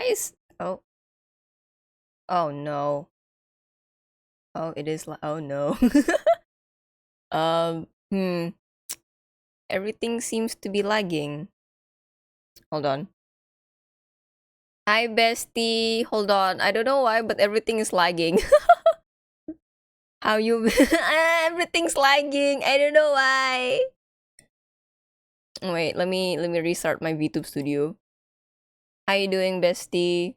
Why is... Oh. Oh, no. Oh, it is like... Oh, no. Um, hmm. Everything seems to be lagging. Hold on. Hi, bestie. Hold on. I don't know why, but everything is lagging. How you... Everything's lagging. I don't know why. Wait, let me restart my VTube studio. How you doing, bestie?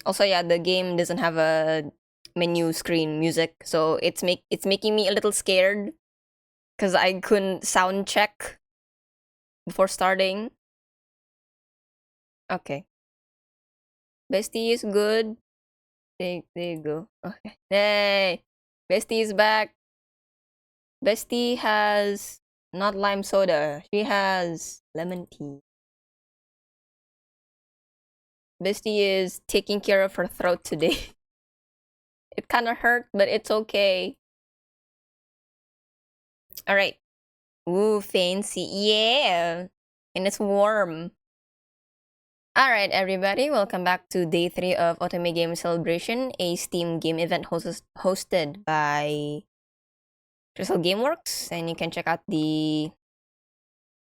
Also, yeah, the game doesn't have a menu screen music, so it's making me a little scared because I couldn't sound check before starting. Okay. Bestie is good. There you go. Okay. Hey! Bestie is back. Bestie has not lime soda. She has lemon tea. Bestie is taking care of her throat today. It kind of hurt, but it's okay. Alright. Ooh, fancy. Yeah! And it's warm. Alright, everybody, welcome back to day 3 of Otome Game Celebration, a Steam game event hosted by Crystal Gameworks, and you can check out the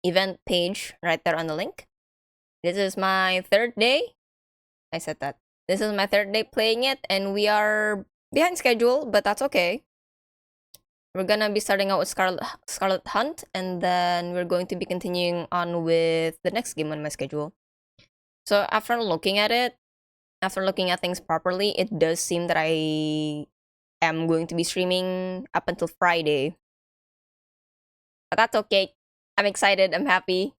event page right there on the link. This is my 3rd day. I said that. This is my 3rd day playing it, and we are behind schedule, but that's okay. We're gonna be starting out with Scarlet Hunt, and then we're going to be continuing on with the next game on my schedule. So after looking at things properly, it does seem that I am going to be streaming up until Friday. But that's okay. I'm excited. I'm happy.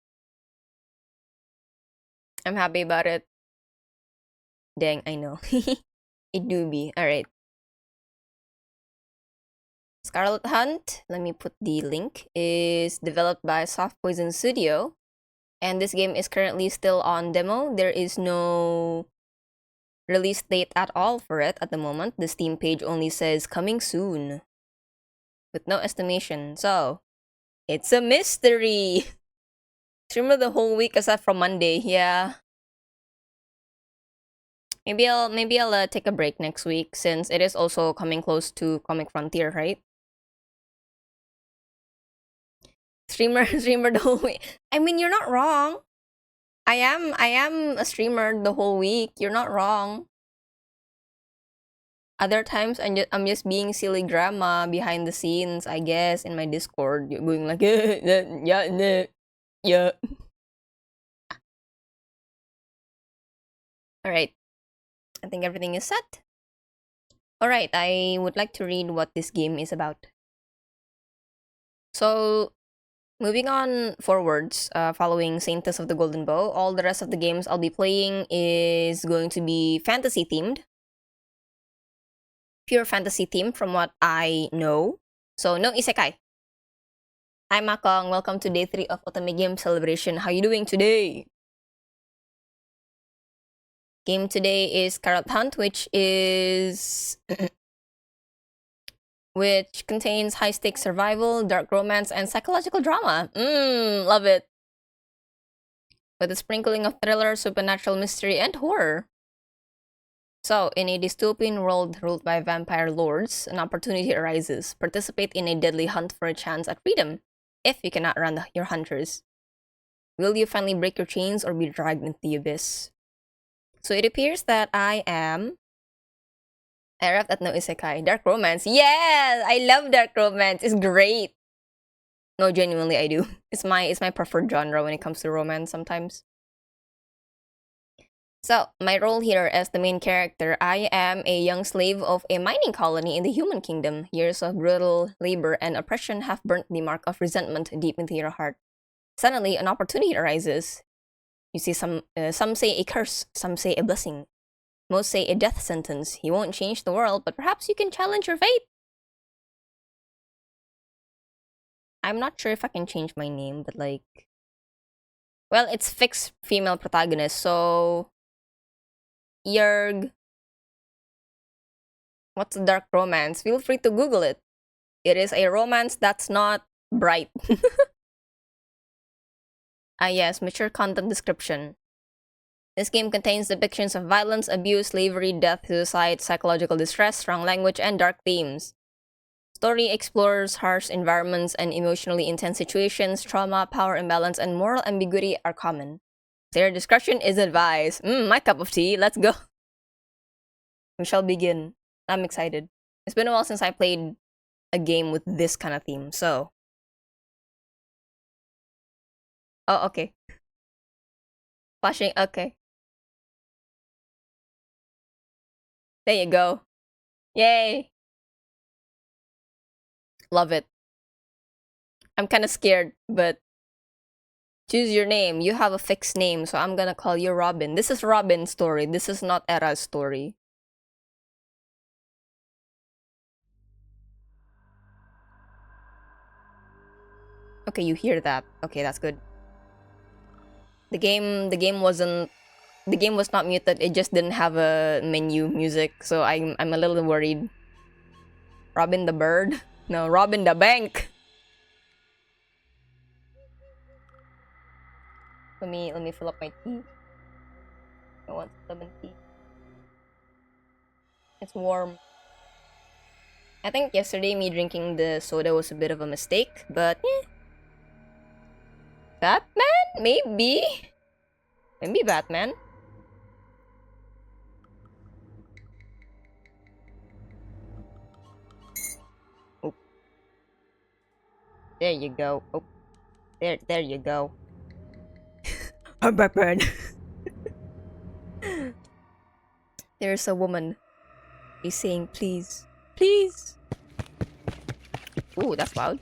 I'm happy about it. Dang, I know. It do be. Alright. Scarlet Hunt, let me put the link, is developed by Soft Poison Studio. And this game is currently still on demo. There is no release date at all for it at the moment. The Steam page only says coming soon, with no estimation. So, it's a mystery! Streamer the whole week except from Monday, yeah. Maybe I'll take a break next week since it is also coming close to Comic Frontier, right? Streamer the whole week. I mean, you're not wrong. I am a streamer the whole week. You're not wrong. Other times I'm just being silly grandma behind the scenes, I guess, in my Discord. You're going like yeah. Alright. I think everything is set. Alright, I would like to read what this game is about. So, moving on forwards, following Saintess of the Golden Bow, all the rest of the games I'll be playing is going to be fantasy themed. Pure fantasy themed from what I know. So, no isekai. Hi Makong, welcome to day 3 of Otome Game Celebration. How you doing today? Game today is Scarlet Hunt, which is... which contains high-stakes survival, dark romance, and psychological drama. Love it. With a sprinkling of thriller, supernatural mystery, and horror. So, in a dystopian world ruled by vampire lords, an opportunity arises. Participate in a deadly hunt for a chance at freedom, if you cannot run your hunters. Will you finally break your chains or be dragged into the abyss? So it appears that I arrived at no isekai. Dark romance. Yes! I love dark romance. It's great. No, genuinely I do. It's my preferred genre when it comes to romance sometimes. So, my role here as the main character, I am a young slave of a mining colony in the human kingdom. Years of brutal labor and oppression have burnt the mark of resentment deep into your heart. Suddenly, an opportunity arises. You see some say a curse, some say a blessing. Most say a death sentence. You won't change the world, but perhaps you can challenge your fate. I'm not sure if I can change my name, but like... Well, it's fixed female protagonist, so... Yerg. What's a dark romance? Feel free to Google it. It is a romance that's not bright. Ah yes, mature content description. This game contains depictions of violence, abuse, slavery, death, suicide, psychological distress, strong language, and dark themes. Story explores harsh environments and emotionally intense situations. Trauma, power imbalance, and moral ambiguity are common. Their discretion is advised. My cup of tea. Let's go. We shall begin. I'm excited. It's been a while since I played a game with this kind of theme, so... Oh, okay. Flashing, okay. There you go. Yay! Love it. I'm kind of scared, but... Choose your name. You have a fixed name, so I'm gonna call you Robin. This is Robin's story. This is not Era's story. Okay, you hear that. Okay, that's good. The game was not muted. It just didn't have a menu music, so I'm a little worried. Robin the bird? No, Robin the bank. Let me fill up my tea. I want lemon tea. It's warm. I think yesterday me drinking the soda was a bit of a mistake, but Batman? Maybe? Maybe Batman? Oh. There you go. Oh. There you go. I'm Batman. There's a woman. She's saying, please. Please! Ooh, that's loud.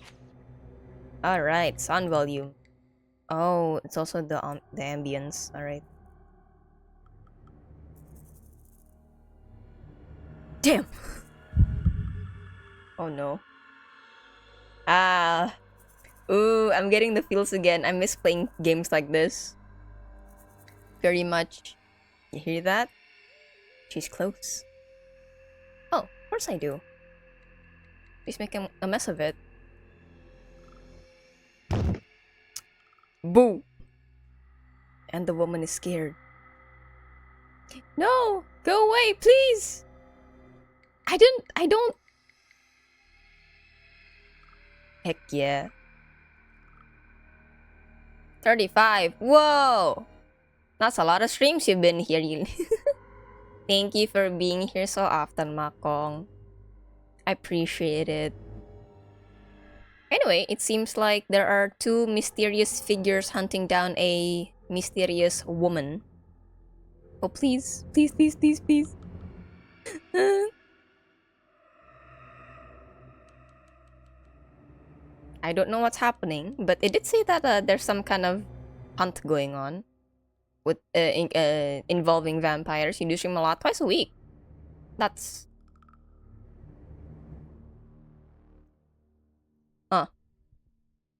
Alright, sound volume. Oh, it's also the ambience. Alright. Damn! Oh no. Ah. Ooh, I'm getting the feels again. I miss playing games like this. Very much. You hear that? She's close. Oh, of course I do. Please make a mess of it. Boo! And the woman is scared. No! Go away, please! I don't... Heck yeah. 35. Whoa! That's a lot of streams you've been here. Thank you for being here so often, Makong. I appreciate it. Anyway, it seems like there are two mysterious figures hunting down a mysterious woman. Oh, please. Please, please, please, please. I don't know what's happening, but it did say that there's some kind of hunt going on with involving vampires. You do stream a lot, twice a week. That's...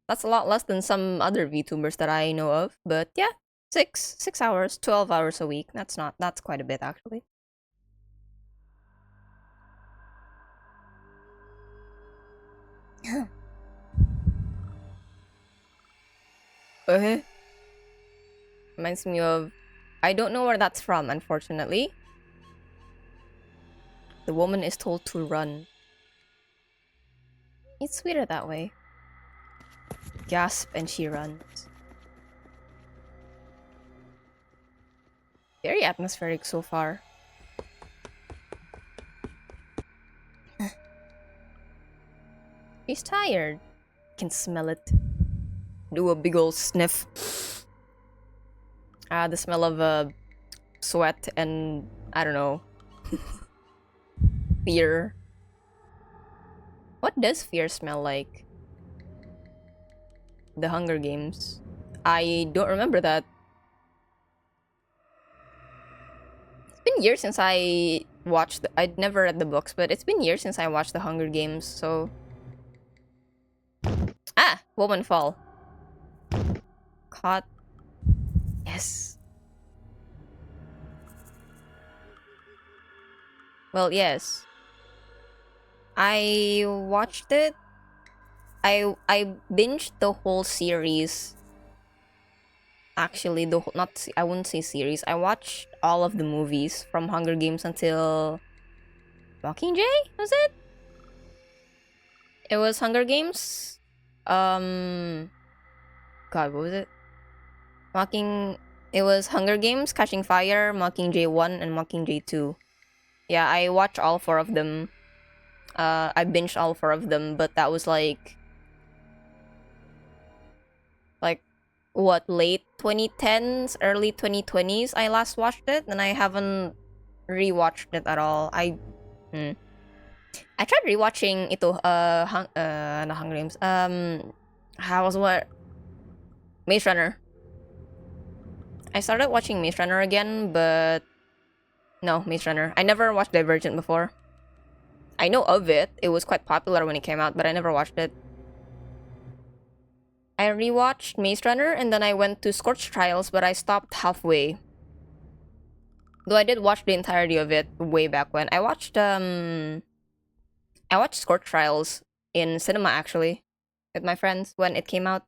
That's a lot less than some other VTubers that I know of, but yeah, 6 hours, 12 hours a week. That's quite a bit actually. Reminds me of... I don't know where that's from, unfortunately. The woman is told to run. It's sweeter that way. Gasp and she runs. Very atmospheric so far. She's tired. Can smell it. Do a big ol' sniff. The smell of sweat and I don't know. Fear. What does fear smell like? The Hunger Games. I don't remember that. It's been years since I watched... I'd never read the books, but it's been years since I watched the Hunger Games, so... Ah! Woman fall. Caught. Yes. Well, yes. I watched it. I binged the whole series actually the not I wouldn't say series. I watched all of the movies from Hunger Games until Mockingjay, was it? It was Hunger Games. God, what was it? It was Hunger Games, Catching Fire, Mockingjay 1, and Mockingjay 2. Yeah, I watched all four of them. I binged all four of them, but that was like what, late 2010s, early 2020s I last watched it, and I haven't rewatched it at all. I tried rewatching ito not Hunger Games. How was what? Maze Runner. I started watching Maze Runner again, but no, Maze Runner. I never watched Divergent before. I know of it. It was quite popular when it came out, but I never watched it. I rewatched Maze Runner and then I went to Scorch Trials, but I stopped halfway. Though I did watch the entirety of it way back when. I watched Scorch Trials in cinema actually with my friends when it came out.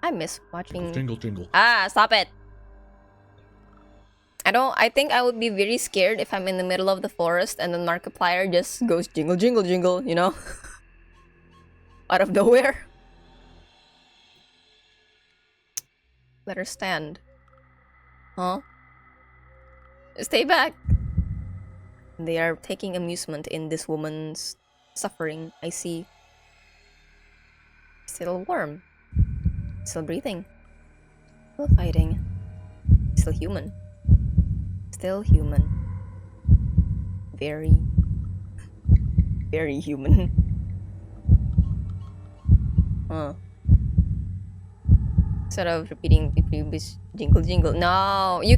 I miss watching Jingle jingle. Ah, stop it. I think I would be very scared if I'm in the middle of the forest and then Markiplier just goes jingle jingle jingle, you know? Out of nowhere. Let her stand. Huh? Stay back. They are taking amusement in this woman's suffering, I see. Still warm. Still breathing. Still fighting. Still human. Still human. Very, very human. Huh. Instead of repeating the previous jingle jingle. No, you...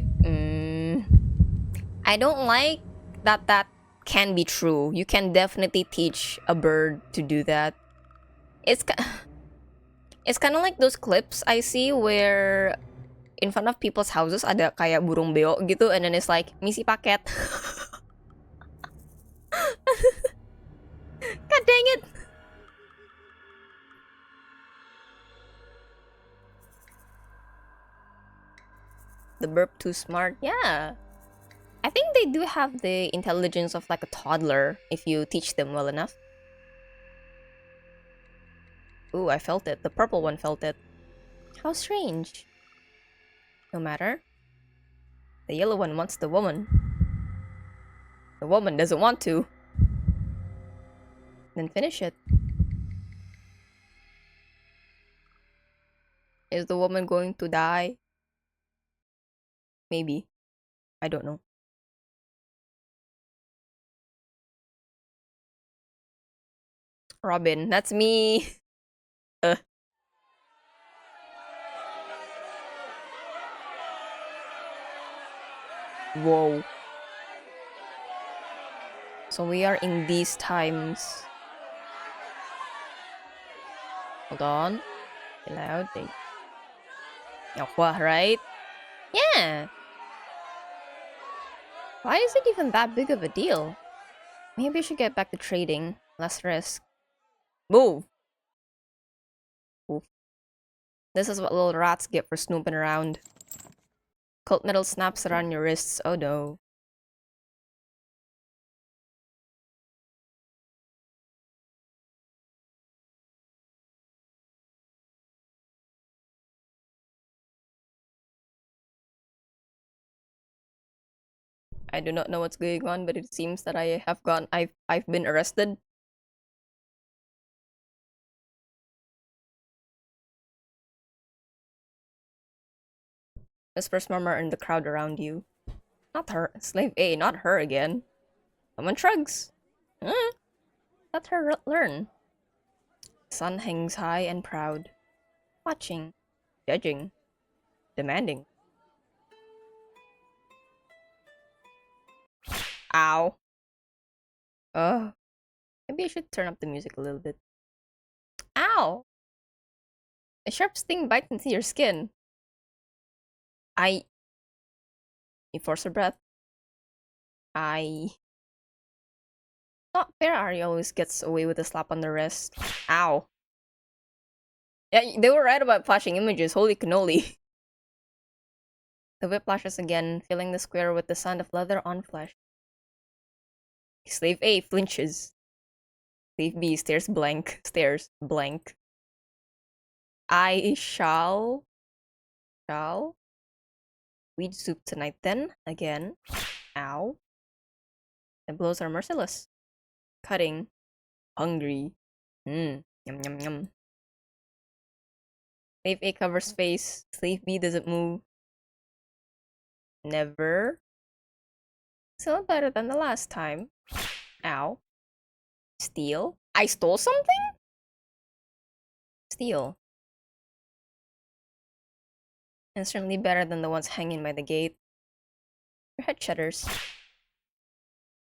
I don't like that can be true. You can definitely teach a bird to do that. It's kind of like those clips I see where in front of people's houses ada kayak burung beo gitu, and then it's like, misi paket. God dang it! The burp too smart. Yeah. I think they do have the intelligence of like a toddler if you teach them well enough. Ooh, I felt it. The purple one felt it. How strange. No matter. The yellow one wants the woman. The woman doesn't want to. Then finish it. Is the woman going to die? Maybe. I don't know. Robin, that's me. Whoa. So we are in these times. Hold on. Be loud. Right? Yeah. Why is it even that big of a deal? Maybe I should get back to trading. Less risk. Move! Oof. This is what little rats get for snooping around. Cult metal snaps around your wrists. Oh no. I do not know what's going on, but it seems that I've been arrested. Whispers murmur in the crowd around you. Not her. Slave A, not her again. Someone shrugs. Let her learn. Sun hangs high and proud. Watching. Judging. Demanding. Ow. Maybe I should turn up the music a little bit. Ow! A sharp sting bites into your skin. You force a breath. Not fair, Ari always gets away with a slap on the wrist. Ow. Yeah, they were right about flashing images. Holy cannoli. The whip flashes again, filling the square with the sound of leather on flesh. Slave A flinches. Slave B stares blank. Stares blank. I shall... Weed soup tonight then. Again. Ow. The blows are merciless. Cutting. Hungry. Yum yum yum. Slave A covers face. Slave B doesn't move. Never. Still better than the last time. Ow. Steal? I stole something? Steal. And certainly better than the ones hanging by the gate. Your head shudders.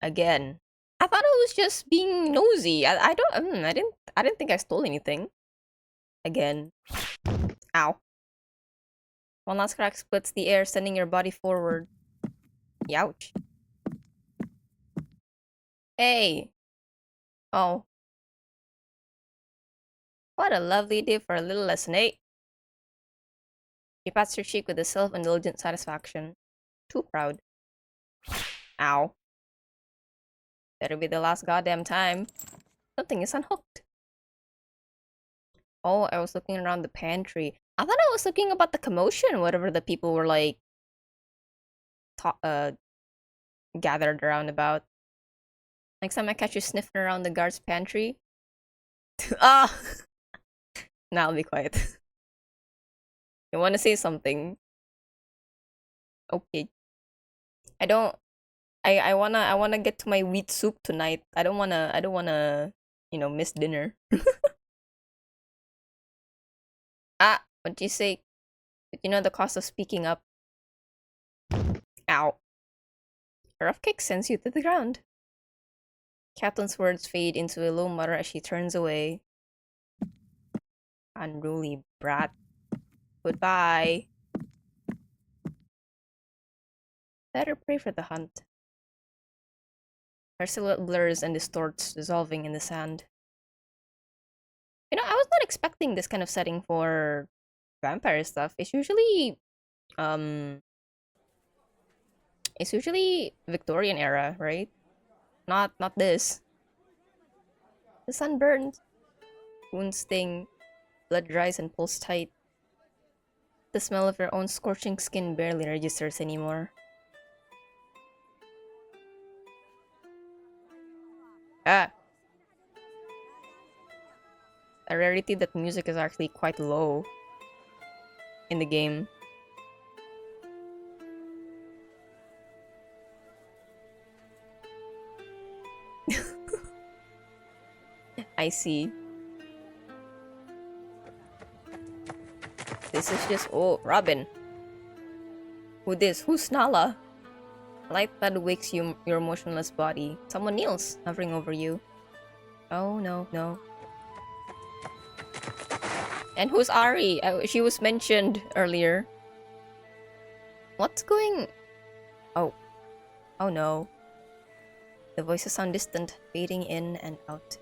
Again. I thought I was just being nosy. I didn't think I stole anything. Again. Ow. One last crack splits the air, sending your body forward. Youch. Hey! Oh. What a lovely day for a little lesson, eh? She pats her cheek with a self-indulgent satisfaction. Too proud. Ow. Better be the last goddamn time. Something is unhooked. Oh, I was looking around the pantry. I thought I was looking about the commotion, whatever the people were like... gathered around about. Next time I catch you sniffing around the guard's pantry. Ah! Now I'll be quiet. You wanna say something? Okay. I wanna get to my wheat soup tonight. I don't wanna, you know, miss dinner. Ah, what do you say? But you know the cost of speaking up. Ow. A rough kick sends you to the ground. Captain's words fade into a low mutter as she turns away. Unruly brat. Goodbye. Better pray for the hunt. Her silhouette blurs and distorts, dissolving in the sand. You know, I was not expecting this kind of setting for vampire stuff. It's usually Victorian era, right? Not this. The sun burns. Wounds sting. Blood dries and pulls tight. The smell of your own scorching skin barely registers anymore. Ah! A rarity that music is actually quite low in the game. I see. This is just... Oh, Robin. Who this? Who's Nala? A light thud wakes your motionless body. Someone kneels, hovering over you. Oh, no, no. And who's Ari? She was mentioned earlier. What's going... Oh. Oh no. The voices sound distant, fading in and out.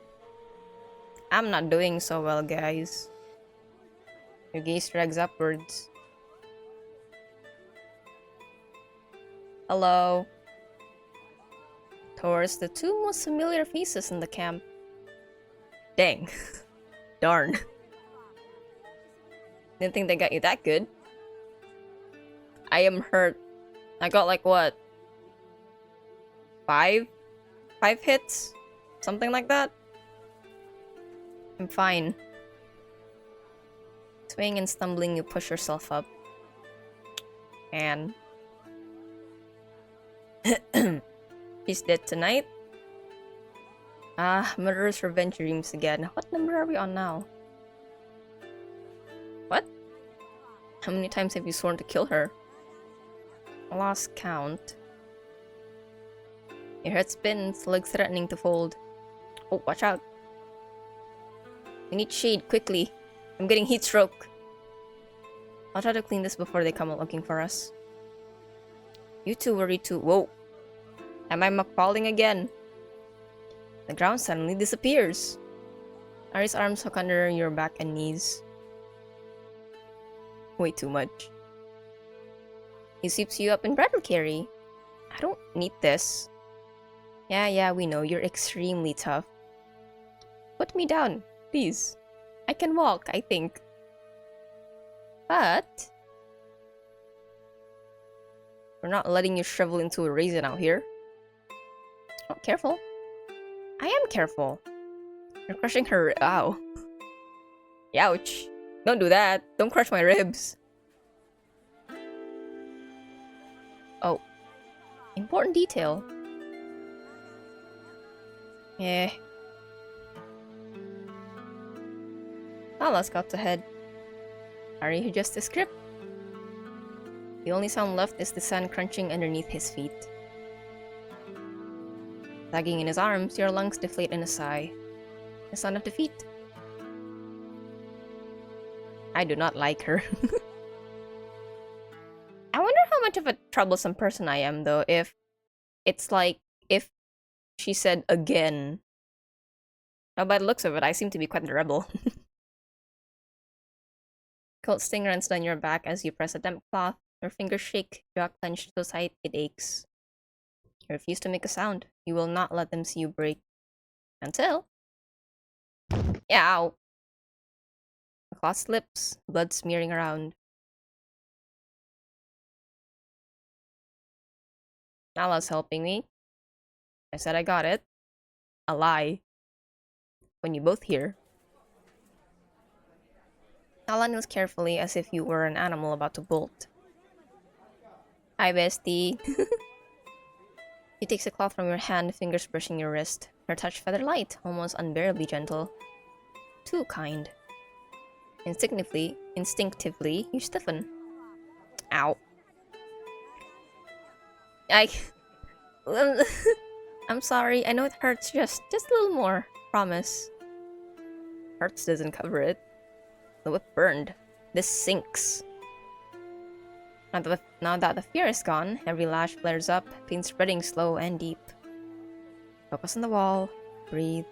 I'm not doing so well, guys. Your gaze drags upwards. Hello. Towards the two most familiar faces in the camp. Dang. Darn. Didn't think they got you that good. I am hurt. I got like what? 5 hits? Something like that? I'm fine. Swaying and stumbling, you push yourself up. And... She's dead tonight? Ah, murderous revenge dreams again. What number are we on now? What? How many times have you sworn to kill her? I lost count. Your head spins, legs threatening to fold. Oh, watch out. We need shade, quickly. I'm getting heat stroke. I'll try to clean this before they come looking for us. You two worry too. Whoa. Am I McFalling again? The ground suddenly disappears. Ari's arms hook under your back and knees. Way too much. He sweeps you up in bridal carry. I don't need this. Yeah, we know. You're extremely tough. Put me down, please. I can walk, I think. But we're not letting you shrivel into a raisin out here. Oh, careful. I am careful. You're crushing her. Ow. Ouch. Don't do that. Don't crush my ribs. Oh. Important detail. Yeah. Now let's cut ahead. Ari who just a script. The only sound left is the sand crunching underneath his feet. Sagging in his arms, your lungs deflate in a sigh. The sound of defeat. I do not like her. I wonder how much of a troublesome person I am, though, if it's like, if she said again. Now, by the looks of it, I seem to be quite the rebel. Cold sting runs down your back as you press a damp cloth. Your fingers shake, jaw clenched so tight it aches. You refuse to make a sound. You will not let them see you break. Until... Yeah, ow. The cloth slips, blood smearing around. Nala's helping me. I said I got it. A lie. When you both hear. Nala kneels carefully as if you were an animal about to bolt. Hi, bestie. She takes a cloth from your hand, fingers brushing your wrist. Her touch feather light, almost unbearably gentle. Too kind. Instinctively, you stiffen. Ow. I'm sorry, I know it hurts just a little more. Promise. Hurts doesn't cover it. The whip burned. This sinks. Now that the fear is gone, every lash flares up, pain spreading slow and deep. Focus on the wall. Breathe.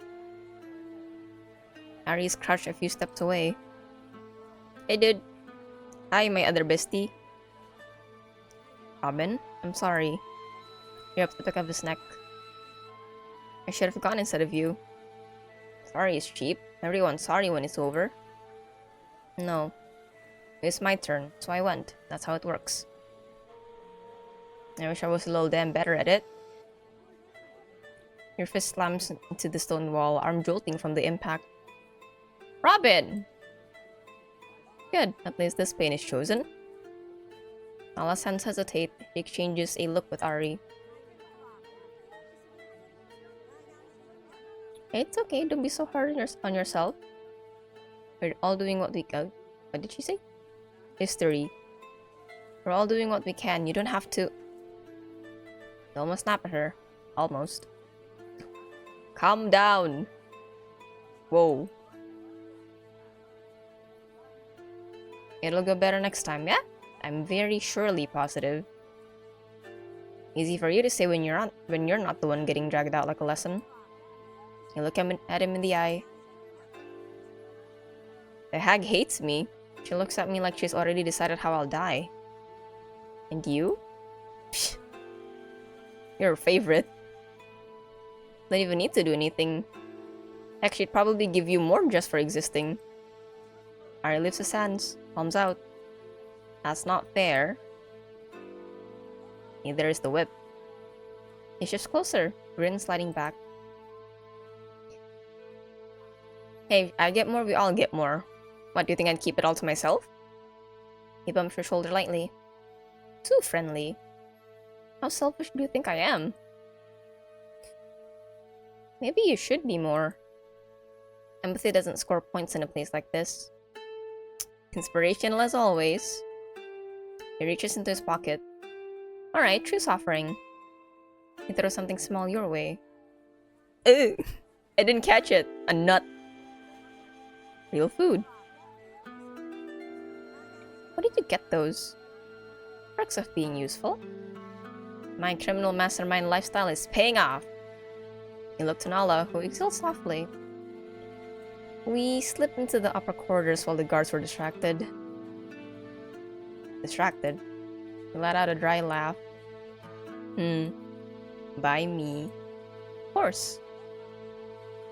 Ari is crouched a few steps away. Hey dude. Hi, my other bestie. Robin, I'm sorry. You're up to the back of his neck. I should have gone instead of you. Sorry is cheap. Everyone's sorry when it's over. No. It's my turn, so I went. That's how it works. I wish I was a little damn better at it. Your fist slams into the stone wall, arm jolting from the impact. Robin! Good, at least this pain is chosen. Nala's hands hesitate. He exchanges a look with Ari. It's okay, don't be so hard on yourself. We're all doing what we can. What did she say? History. We're all doing what we can. You don't have to... You almost snap at her. Almost. Calm down. Whoa. It'll go better next time, yeah? I'm very surely positive. Easy for you to say when you're not the one getting dragged out like a lesson. You look at him in the eye. The hag hates me. She looks at me like she's already decided how I'll die. And you? Psh. You're her favorite. Don't even need to do anything. Heck, she'd probably give you more just for existing. Ari lifts his hands, palms out. That's not fair. Neither is the whip. He shifts closer, grin sliding back. Hey, I get more, we all get more. What, do you think I'd keep it all to myself? He bumps her shoulder lightly. Too friendly. How selfish do you think I am? Maybe you should be more. Empathy doesn't score points in a place like this. Inspirational as always. He reaches into his pocket. Alright, truce offering. He throws something small your way. Ew! I didn't catch it. A nut. Real food. What did you get those? Perks of being useful. My criminal mastermind lifestyle is paying off. You look to Nala, who exhales softly. We slipped into the upper corridors while the guards were distracted. Distracted? He let out a dry laugh. By me. Of course.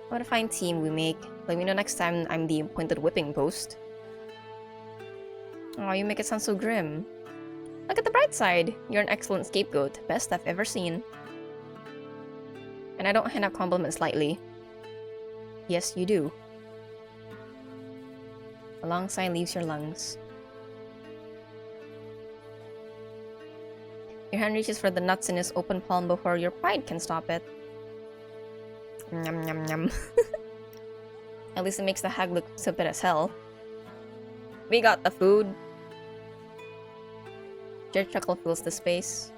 What a fine team we make. Let me know next time I'm the appointed whipping post. Oh, you make it sound so grim. Look at the bright side. You're an excellent scapegoat. Best I've ever seen. And I don't hand out compliments lightly. Yes, you do. A long sigh leaves your lungs. Your hand reaches for the nuts in his open palm before your pride can stop it. Nyam nyam nyam. At least it makes the hag look stupid as hell. We got the food. Your chuckle fills the space.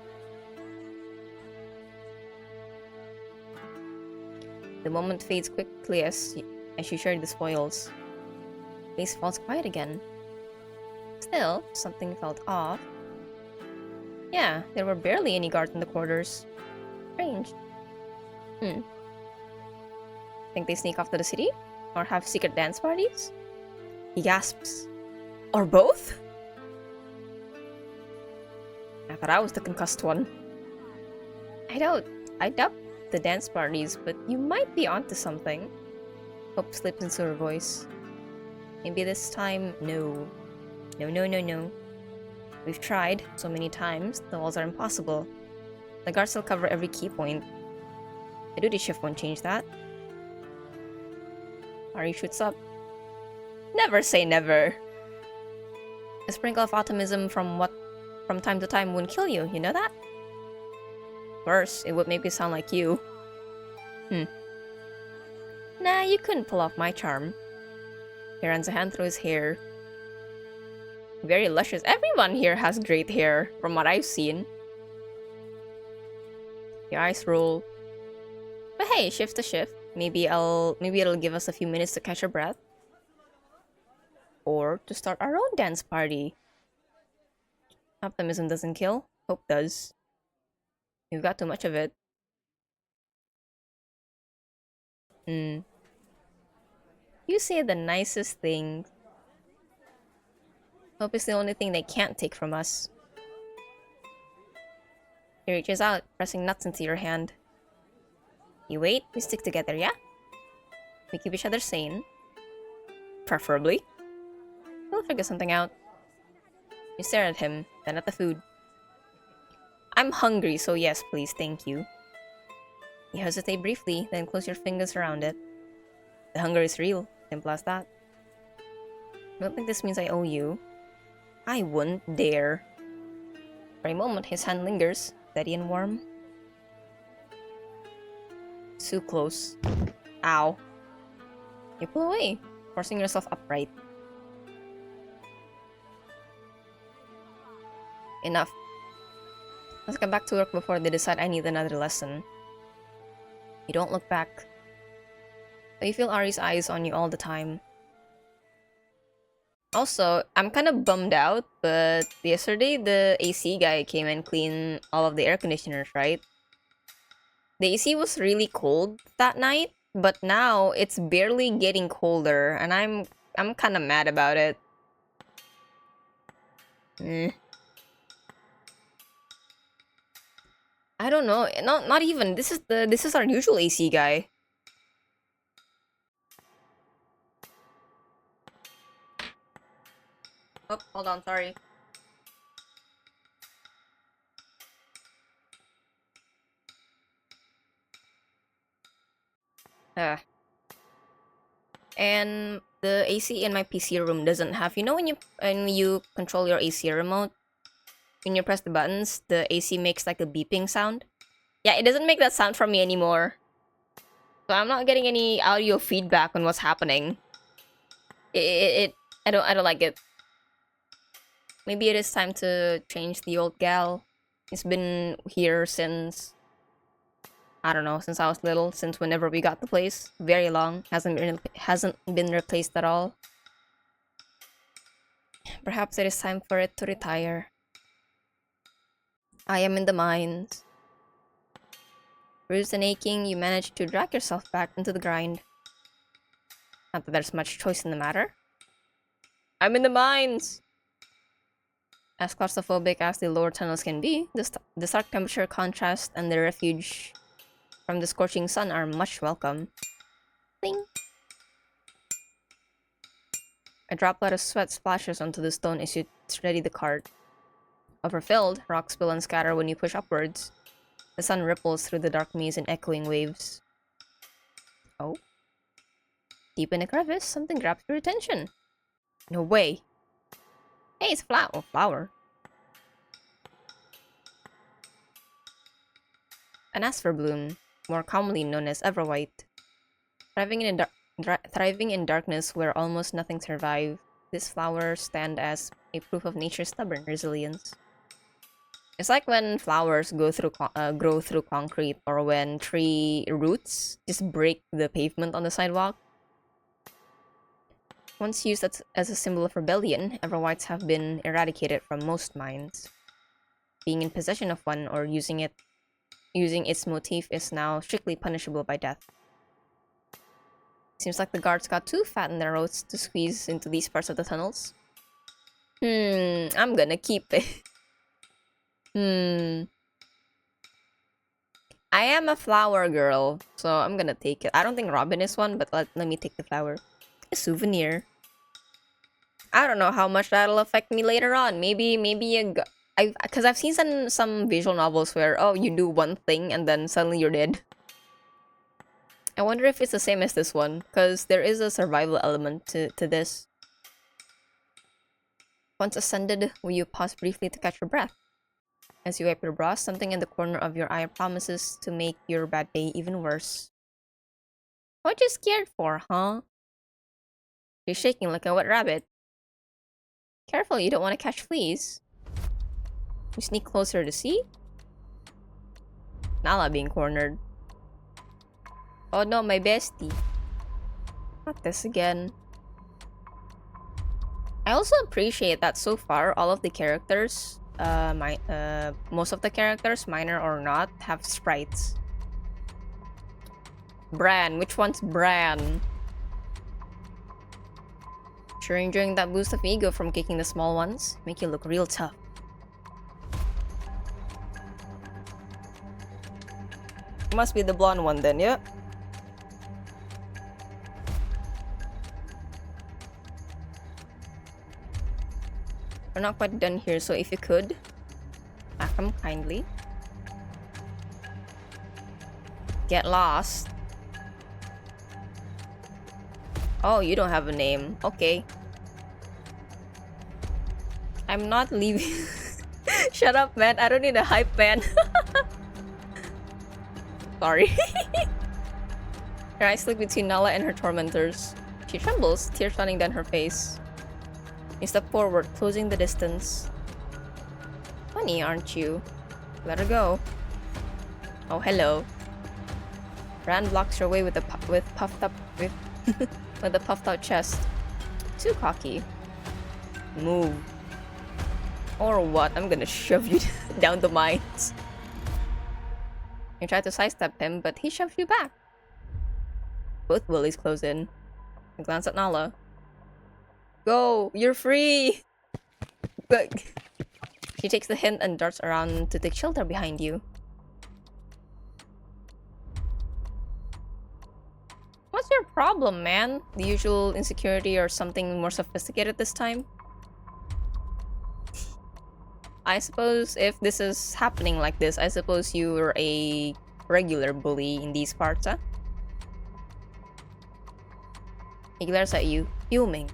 The moment fades quickly as you share the spoils. Face falls quiet again. Still, something felt off. Yeah, there were barely any guards in the quarters. Strange. Think they sneak off to the city? Or have secret dance parties? He gasps. Or both? I thought I was the concussed one. I doubt the dance parties, but you might be onto something. Hope slips into her voice. Maybe this time, no. No. We've tried so many times, the walls are impossible. The guards still cover every key point. The duty shift won't change that. Ari shoots up. Never say never. A sprinkle of optimism from time to time wouldn't kill you, you know that? Worse, it would make me sound like you. Nah, you couldn't pull off my charm. He runs a hand through his hair. Very luscious. Everyone here has great hair, from what I've seen. Your eyes roll. But hey, shift to shift. Maybe it'll give us a few minutes to catch our breath. Or to start our own dance party. Optimism doesn't kill. Hope does. You've got too much of it. You say the nicest things. Hope is the only thing they can't take from us. He reaches out, pressing nuts into your hand. You wait, we stick together, yeah? We keep each other sane. Preferably. We'll figure something out. You stare at him, then at the food. I'm hungry, so yes, please, thank you. You hesitate briefly, then close your fingers around it. The hunger is real, simple as that. I don't think this means I owe you. I wouldn't dare. For a moment, his hand lingers, steady and warm. Too close. Ow. You pull away, forcing yourself upright. Enough. Let's get back to work before they decide I need another lesson. You don't look back. But you feel Ari's eyes on you all the time. Also, I'm kind of bummed out, but yesterday the AC guy came and cleaned all of the air conditioners, right? The AC was really cold that night, but now it's barely getting colder, and I'm kind of mad about it. I don't know. Not even. This is our usual AC guy. Oh, hold on, sorry. And the AC in my PC room doesn't have, you know, when you control your AC remote, when you press the buttons, the AC makes like a beeping sound. Yeah, it doesn't make that sound from me anymore. So I'm not getting any audio feedback on what's happening. I don't like it. Maybe it is time to change the old gal. It's been here since, I don't know, since I was little, since whenever we got the place. Very long. Hasn't been replaced at all. Perhaps it is time for it to retire. I am in the mines. Bruised and aching, you manage to drag yourself back into the grind. Not that there's much choice in the matter. I'm in the mines! As claustrophobic as the lower tunnels can be, the stark temperature contrast and the refuge from the scorching sun are much welcome. Bling! A droplet of sweat splashes onto the stone as you steady the cart. Overfilled, rocks spill and scatter when you push upwards. The sun ripples through the dark maze in echoing waves. Oh? Deep in a crevice, something grabs your attention. No way! Hey, it's a flower. An Asper bloom, more commonly known as Everwhite. Thriving in darkness where almost nothing survives, these flowers stand as a proof of nature's stubborn resilience. It's like when flowers grow through concrete, or when tree roots just break the pavement on the sidewalk. Once used as a symbol of rebellion, Everwhites have been eradicated from most mines. Being in possession of one or using its motif is now strictly punishable by death. Seems like the guards got too fat in their oats to squeeze into these parts of the tunnels. I'm gonna keep it. I am a flower girl, so I'm gonna take it. I don't think Robin is one, but let me take the flower. A souvenir. I don't know how much that'll affect me later on. Maybe because I've seen some visual novels where, oh, you do one thing and then suddenly you're dead. I wonder if it's the same as this one, because there is a survival element to this. Once ascended, will you pause briefly to catch your breath? As you wipe your brow, something in the corner of your eye promises to make your bad day even worse. What you scared for, huh? You're shaking like a wet rabbit. Careful, you don't want to catch fleas. You sneak closer to see? Nala being cornered. Oh no, my bestie. Not this again. I also appreciate that so far, all of the characters, most of the characters, minor or not, have sprites. Bran, which one's Bran? Sure enjoying that boost of ego from kicking the small ones. Make you look real tough. Must be the blonde one then, yeah? We're not quite done here, so if you could, act them kindly. Get lost. Oh, you don't have a name. Okay. I'm not leaving. Shut up, man. I don't need a hype man. Sorry. Her eyes look between Nala and her tormentors. She trembles, tears running down her face. You step forward, closing the distance. Funny, aren't you? Let her go. Oh, hello. Rand blocks her way with a puffed out chest. Too cocky. Move. Or what? I'm gonna shove you down the mines. You try to sidestep him, but he shoves you back. Both willies close in. I glance at Nala. Go! You're free! But she takes the hint and darts around to take shelter behind you. What's your problem, man? The usual insecurity or something more sophisticated this time? I suppose if this is happening like this, I suppose you're a regular bully in these parts, huh? He glares at you, fuming.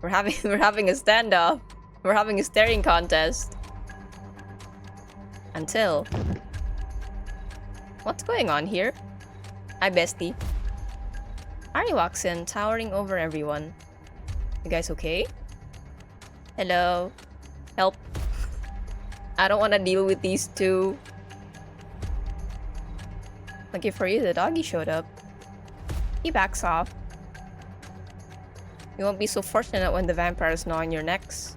We're having a standoff. We're having a staring contest. Until... What's going on here? Hi, bestie. Ari walks in, towering over everyone. You guys okay? Hello? Help. I don't want to deal with these two. Lucky for you, the doggy showed up. He backs off. You won't be so fortunate when the vampires gnaw on your necks.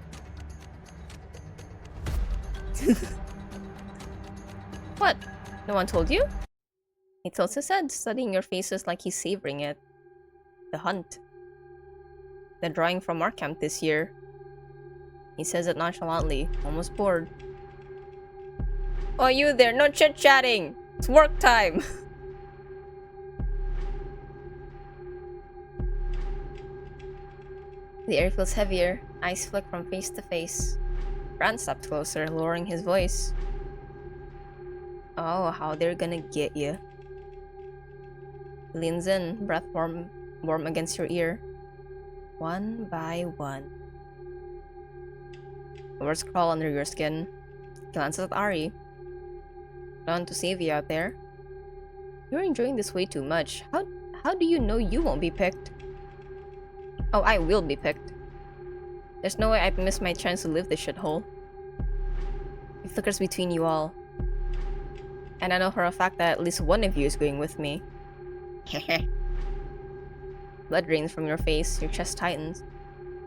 What? No one told you? He tilts his head, studying your faces like he's savoring it. The hunt. The drawing from our camp this year. He says it nonchalantly, almost bored. Oh, you there, no chit-chatting! It's work time! The air feels heavier, eyes flick from face to face. Brand stepped closer, lowering his voice. Oh, how they're gonna get you. He leans in, breath warm against your ear. One by one. The words crawl under your skin. He glances at Ari. Don't to save you out there. You're enjoying this way too much. How do you know you won't be picked? Oh, I will be picked. There's no way I'd miss my chance to leave this shithole. It flickers between you all. And I know for a fact that at least one of you is going with me. Blood drains from your face, your chest tightens.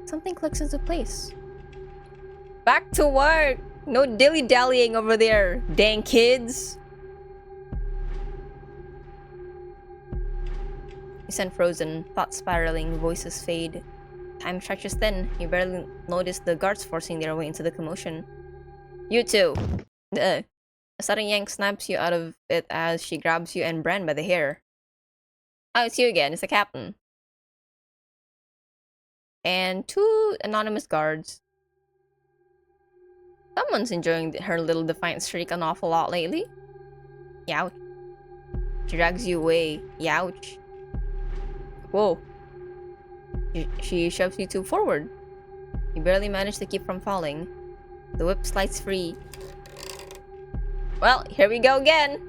Something clicks into place. Back to work! No dilly-dallying over there, dang kids! You stand frozen, thoughts spiraling, voices fade. Time stretches thin, you barely notice the guards forcing their way into the commotion. You too! A sudden yank snaps you out of it as she grabs you and Bran by the hair. Oh, it's you again, it's the captain. And two anonymous guards. Someone's enjoying her little defiant streak an awful lot lately. Youch. She drags you away. Youch. Whoa. She shoves you two forward. You barely manage to keep from falling. The whip slides free. Well, here we go again!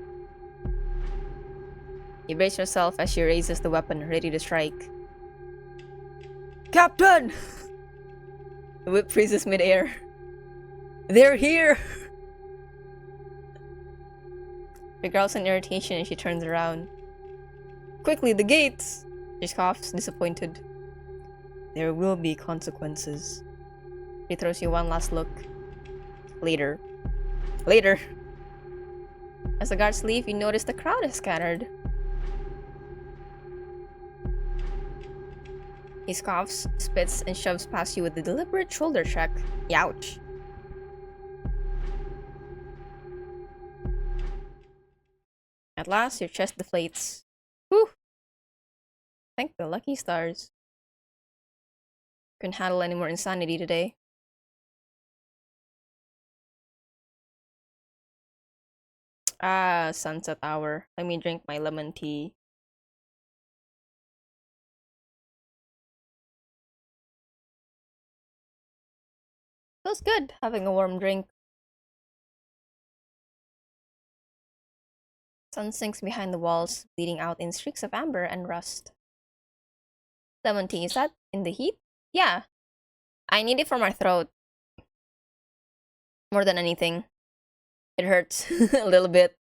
You brace yourself as she raises the weapon, ready to strike. Captain! The whip freezes mid-air. They're here! She growls in irritation and she turns around. Quickly, the gates! She scoffs, disappointed. There will be consequences. She throws you one last look. Later. Later! As the guards leave, you notice the crowd is scattered. He scoffs, spits, and shoves past you with a deliberate shoulder check. Youch. At last, your chest deflates. Whew! Thank the lucky stars. Couldn't handle any more insanity today. Ah, sunset hour. Let me drink my lemon tea. Feels good having a warm drink. Sun sinks behind the walls, bleeding out in streaks of amber and rust. Lemon tea, is that in the heat? Yeah. I need it for my throat. More than anything. It hurts a little bit.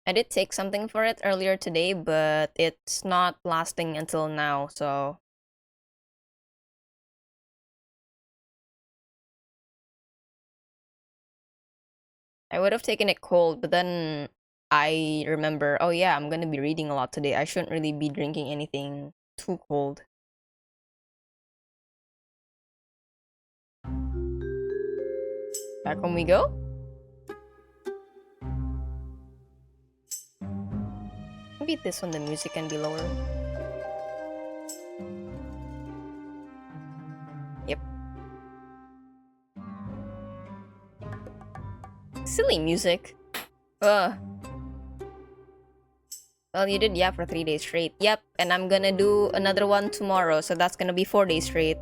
I did take something for it earlier today, but it's not lasting until now, so... I would have taken it cold, but then I remember, oh yeah, I'm gonna be reading a lot today. I shouldn't really be drinking anything too cold. Back home we go. Maybe this one, the music can be lower. Yep. Silly music. Ugh. Well, you did, yeah, for 3 days straight. Yep, and I'm gonna do another one tomorrow, so that's gonna be 4 days straight.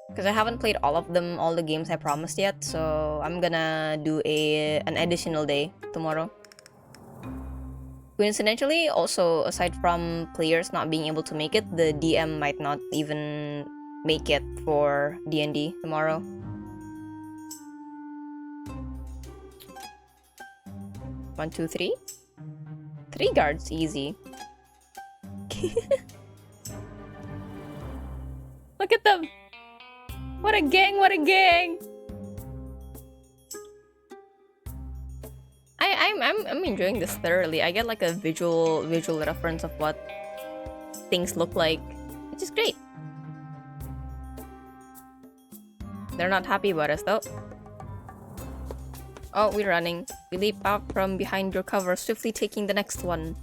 Because I haven't played all of them, all the games I promised yet, so I'm gonna do an additional day tomorrow. Coincidentally, also, aside from players not being able to make it, the DM might not even make it for D&D tomorrow. One, two, three. 3 guards, easy. Look at them! What a gang, what a gang! I'm enjoying this thoroughly. I get like a visual reference of what things look like, which is great. They're not happy about us though. Oh, we're running. We leap out from behind your cover, swiftly taking the next one.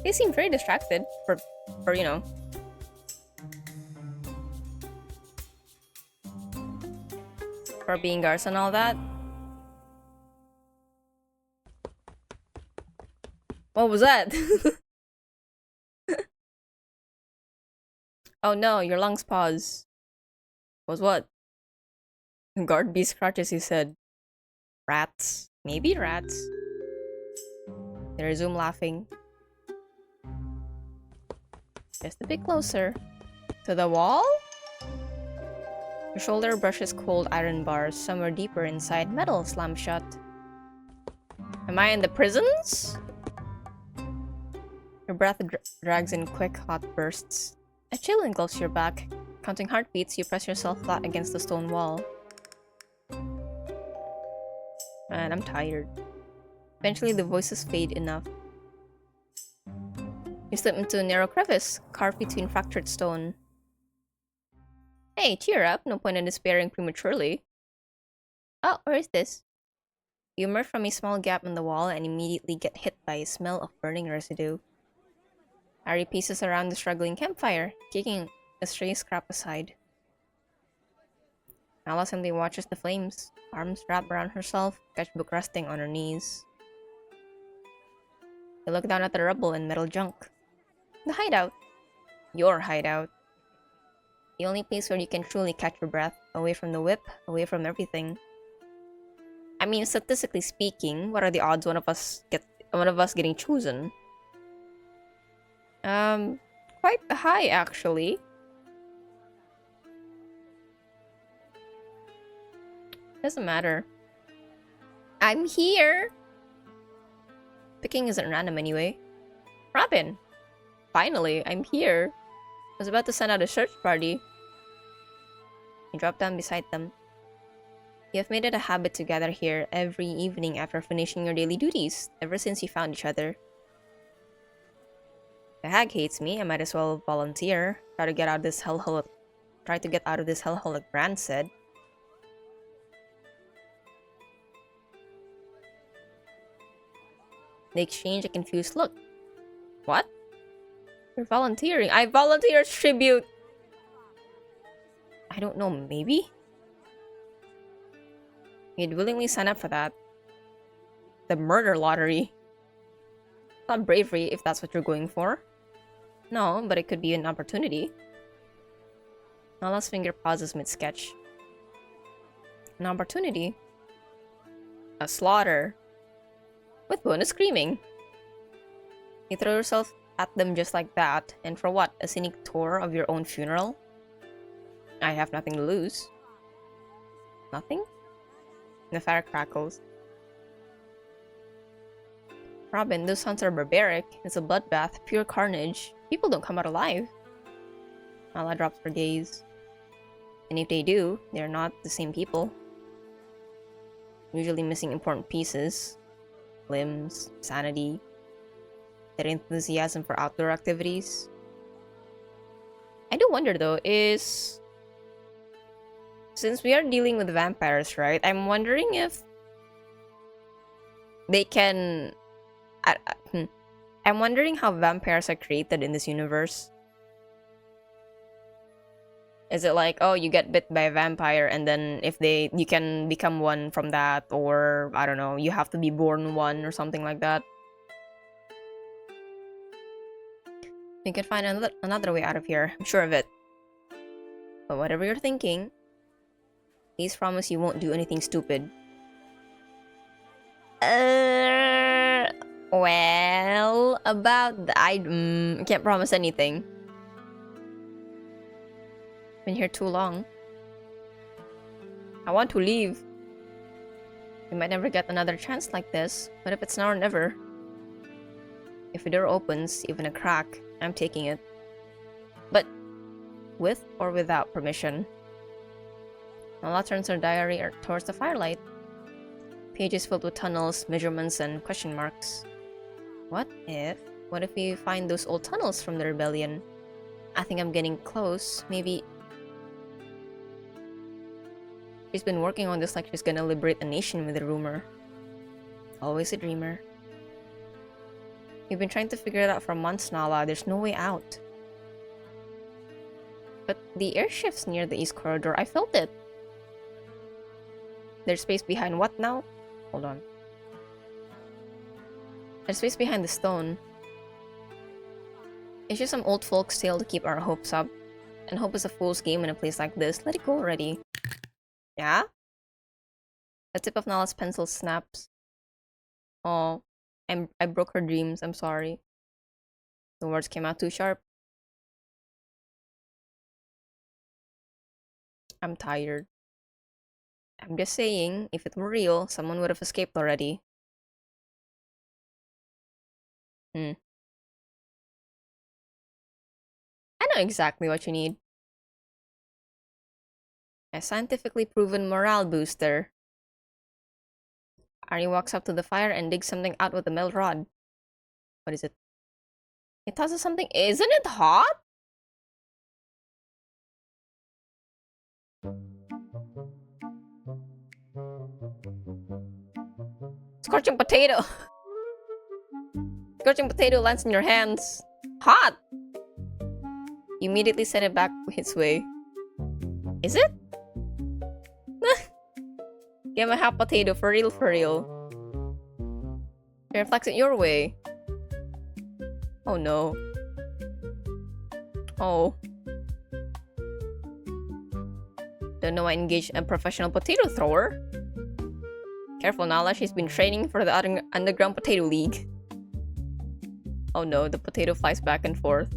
They seem very distracted for you know. For being guards and all that. What was that? Oh no, your lungs pause. Was what? Guard B scratches his head. Rats. Maybe rats. They resume laughing. Just a bit closer. To the wall? Your shoulder brushes cold iron bars. Somewhere deeper inside, metal slams shut. Am I in the prisons? Your breath drags in quick, hot bursts. A chill engulfs your back. Counting heartbeats, you press yourself flat against the stone wall. Man, I'm tired. Eventually, the voices fade enough. You slip into a narrow crevice, carved between fractured stone. Hey, cheer up. No point in despairing prematurely. Oh, where is this? You emerge from a small gap in the wall and immediately get hit by a smell of burning residue. Ari pieces around the struggling campfire, kicking a stray scrap aside. Nala simply watches the flames, arms wrapped around herself, sketchbook resting on her knees. You look down at the rubble and metal junk. The hideout. Your hideout. The only place where you can truly catch your breath, away from the whip, away from everything. I mean, statistically speaking, what are the odds one of us getting chosen? Quite high actually. Doesn't matter. I'm here! Picking isn't random anyway. Robin! Finally, I'm here. I was about to send out a search party. You drop down beside them. You have made it a habit to gather here every evening after finishing your daily duties, ever since you found each other. The hag hates me, I might as well volunteer. Try to get out of this hellhole, like Brand said. They exchange a confused look. What? You're volunteering. I volunteer as tribute! I don't know, maybe? You'd willingly sign up for that. The murder lottery. Not bravery, if that's what you're going for. No, but it could be an opportunity. Nala's finger pauses mid-sketch. An opportunity? A slaughter. With bonus screaming. You throw yourself at them just like that, and for what? A scenic tour of your own funeral? I have nothing to lose. Nothing? The fire crackles. Robin, those hunts are barbaric. It's a bloodbath, pure carnage. People don't come out alive. Nala drops her gaze. And if they do, they're not the same people. Usually missing important pieces. Limbs, sanity, their enthusiasm for outdoor activities. I do wonder though, is... Since we are dealing with vampires, right? I'm wondering if they can... I'm wondering how vampires are created in this universe. Is it like, oh, you get bit by a vampire and then if you can become one from that, or I don't know, you have to be born one or something like that. You can find another way out of here, I'm sure of it. But whatever you're thinking, please promise you won't do anything stupid. Well, about I can't promise anything. Been here too long. I want to leave. We might never get another chance like this, but if it's now or never. If a door opens, even a crack, I'm taking it. But with or without permission. Nala turns her diary towards the firelight. Pages filled with tunnels, measurements, and question marks. What if we find those old tunnels from the rebellion? I think I'm getting close. Maybe she's been working on this like she's gonna liberate a nation with a rumor. Always a dreamer. You've been trying to figure it out for months, Nala. There's no way out. But the airshift's near the east corridor. I felt it. There's space behind what now? Hold on. There's space behind the stone. It's just some old folks' tale to keep our hopes up. And hope is a fool's game in a place like this. Let it go already. Yeah? The tip of Nala's pencil snaps. Oh, I broke her dreams. I'm sorry. The words came out too sharp. I'm tired. I'm just saying, if it were real, someone would have escaped already. I know exactly what you need. A scientifically proven morale booster. Ari walks up to the fire and digs something out with a metal rod. What is it? It tosses something. Isn't it hot? Scorching potato. Scorching potato lands in your hands. Hot! You immediately send it back its way. Is it? Give a hot potato, for real, for real. It reflects it your way. Oh no. Oh. Don't know I engaged a professional potato thrower. Careful, Nala, she's been training for the Underground Potato League. Oh no, the potato flies back and forth.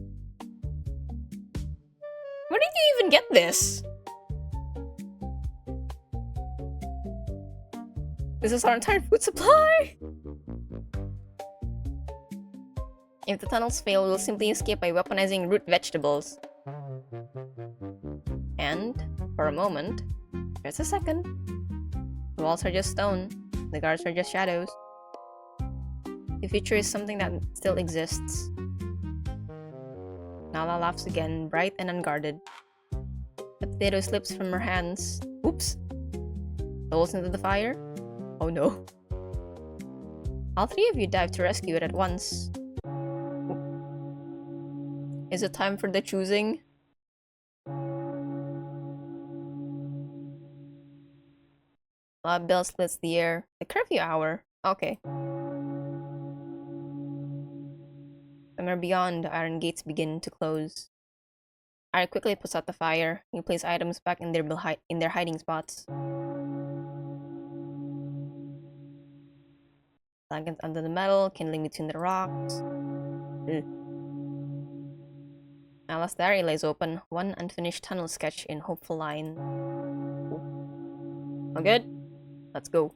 Where did you even get this? This is our entire food supply! If the tunnels fail, we'll simply escape by weaponizing root vegetables. And, for a moment, just a second, the walls are just stone, the guards are just shadows. The future is something that still exists. Nala laughs again, bright and unguarded. The potato slips from her hands. Oops! Falls into the fire. Oh no. All three of you dive to rescue it at once. Is it time for the choosing? Loud bell splits the air. The curfew hour. Okay. Somewhere beyond, the iron gates begin to close. Ari quickly puts out the fire. You place items back in their hiding spots. Blankets under the metal, kindling between the rocks. Nala's diary lays open, one unfinished tunnel sketch in hopeful line. All good? Let's go.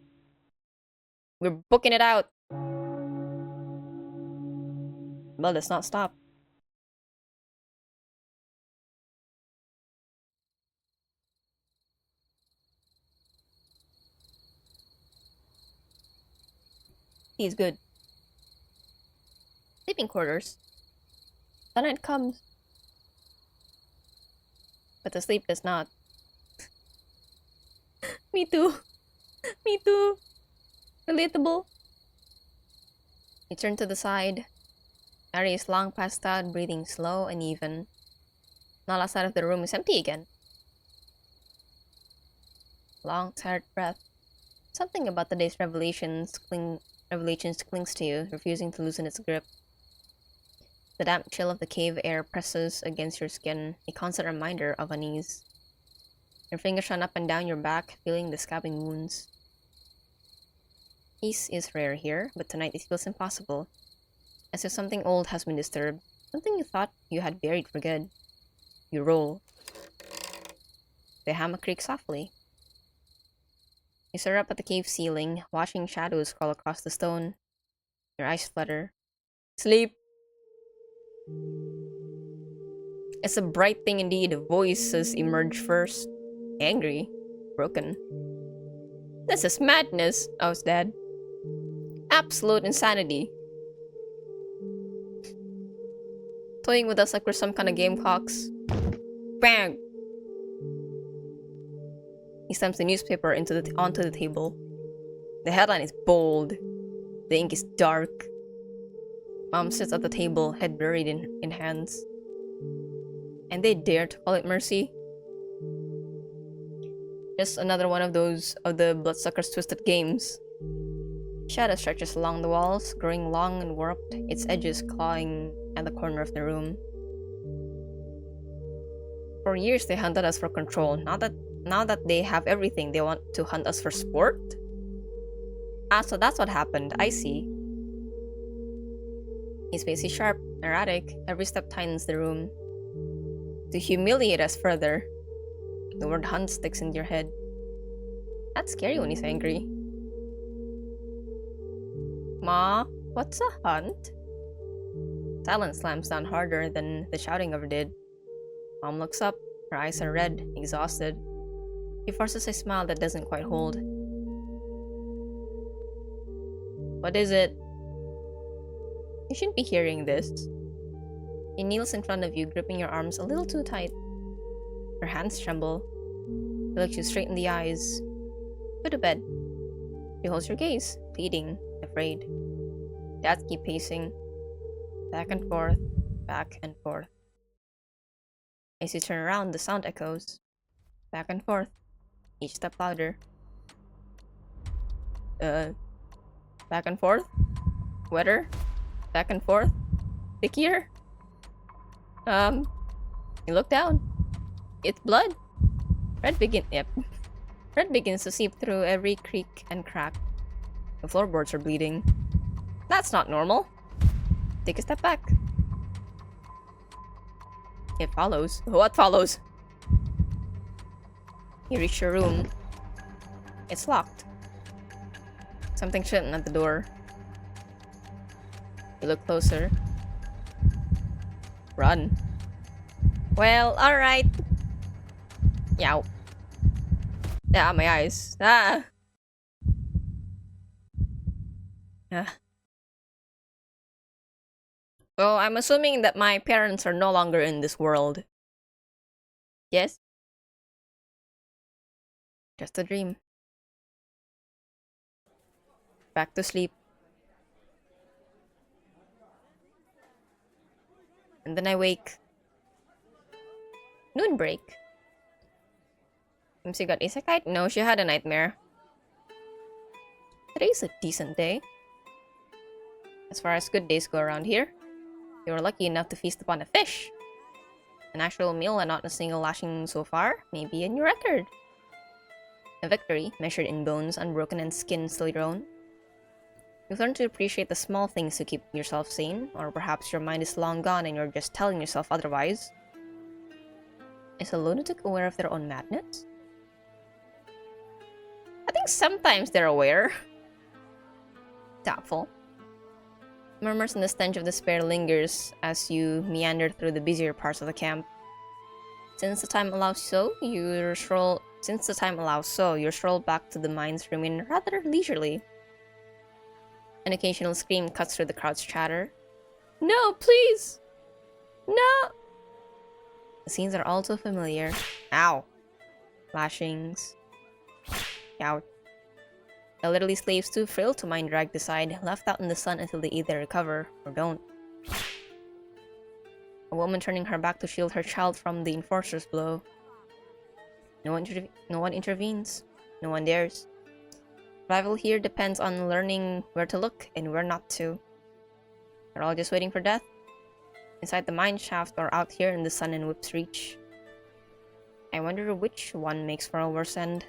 We're booking it out! Well, let's not stop. He's good. Sleeping quarters. The night comes. But the sleep does not. Me too. Me too. Relatable. You turn to the side. Ari is long passed out, breathing slow and even. Nala's side of the room is empty again. Long, tired breath. Something about the day's revelations clings to you, refusing to loosen its grip. The damp chill of the cave air presses against your skin, a constant reminder of unease. Your fingers run up and down your back, feeling the scabbing wounds. Peace is rare here, but tonight it feels impossible. As if something old has been disturbed, something you thought you had buried for good. You roll. The hammock creaks softly. You stare up at the cave ceiling, watching shadows crawl across the stone. Your eyes flutter. Sleep! It's a bright thing indeed. Voices emerge first. Angry. broken. This is madness, I was dead. Absolute insanity. Toying with us like we're some kind of gamecocks. Bang! He slams the newspaper onto the table. The headline is bold. The ink is dark. Mom sits at the table, head buried in hands. And they dare to call it mercy? Just another one of the bloodsucker's twisted games. Shadow stretches along the walls, growing long and warped, its edges clawing at the corner of the room. For years they hunted us for control. Now that they have everything, they want to hunt us for sport? Ah, so that's what happened. I see. His face is sharp, erratic. Every step tightens the room. To humiliate us further. The word hunt sticks into your head. That's scary when he's angry. Ma, what's a hunt? Silence slams down harder than the shouting ever did. Mom looks up. Her eyes are red, exhausted. He forces a smile that doesn't quite hold. What is it? You shouldn't be hearing this. He kneels in front of you, gripping your arms a little too tight. Her hands tremble. He looks you straight in the eyes. Go to bed. She holds your gaze, pleading, afraid. Dads keep pacing. Back and forth, back and forth. As you turn around, the sound echoes. Back and forth, each step louder. Back and forth? Wetter? Back and forth? Stickier? You look down. It's blood. Red begins to seep through every creak and crack. The floorboards are bleeding. That's not normal. Take a step back. It follows. What follows? You reach your room. It's locked. Something shouldn't at the door. You look closer. Run. Well, alright. Yow. Yeah, my eyes. Ah. So I'm assuming that my parents are no longer in this world. Yes? Just a dream. Back to sleep. And then I wake. Noon break. MC got isekai? No, she had a nightmare. Today's a decent day. As far as good days go around here. You were lucky enough to feast upon a fish. An actual meal and not a single lashing so far. Maybe a new record. A victory, measured in bones, unbroken and skin still your own. You've learned to appreciate the small things to keep yourself sane, or perhaps your mind is long gone and you're just telling yourself otherwise. Is a lunatic aware of their own madness? I think sometimes they're aware. Doubtful. Murmurs and the stench of despair lingers as you meander through the busier parts of the camp. Since the time allows so, your stroll back to the mines remain rather leisurely. An occasional scream cuts through the crowd's chatter. No, please! No! The scenes are all too familiar. Ow! Lashings. Ouch. Elderly slaves too frail to mind dragged aside, left out in the sun until they either recover or don't. A woman turning her back to shield her child from the enforcer's blow. No one intervenes. No one dares. Survival here depends on learning where to look and where not to. They're all just waiting for death. Inside the mine shaft or out here in the sun and whip's reach. I wonder which one makes for a worse end.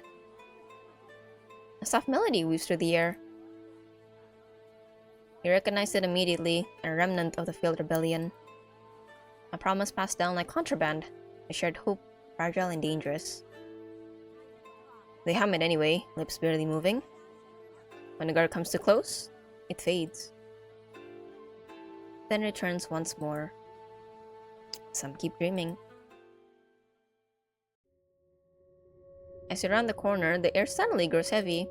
A soft melody weaves through the air. You recognize it immediately, a remnant of the failed rebellion. A promise passed down like contraband, a shared hope, fragile and dangerous. They hum it anyway, lips barely moving. When the guard comes too close, it fades. Then returns once more. Some keep dreaming. As you round the corner, the air suddenly grows heavy.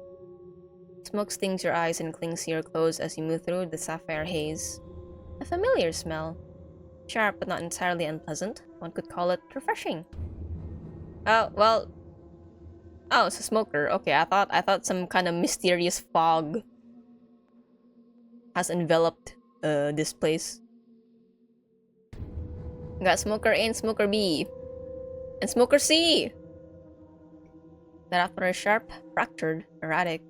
Smoke stings your eyes and clings to your clothes as you move through the sapphire haze. A familiar smell. Sharp but not entirely unpleasant. One could call it refreshing. Oh, well... Oh, it's a smoker. Okay, I thought some kind of mysterious fog has enveloped this place. We got Smoker A and Smoker B. And Smoker C! That after is sharp, fractured, erratic.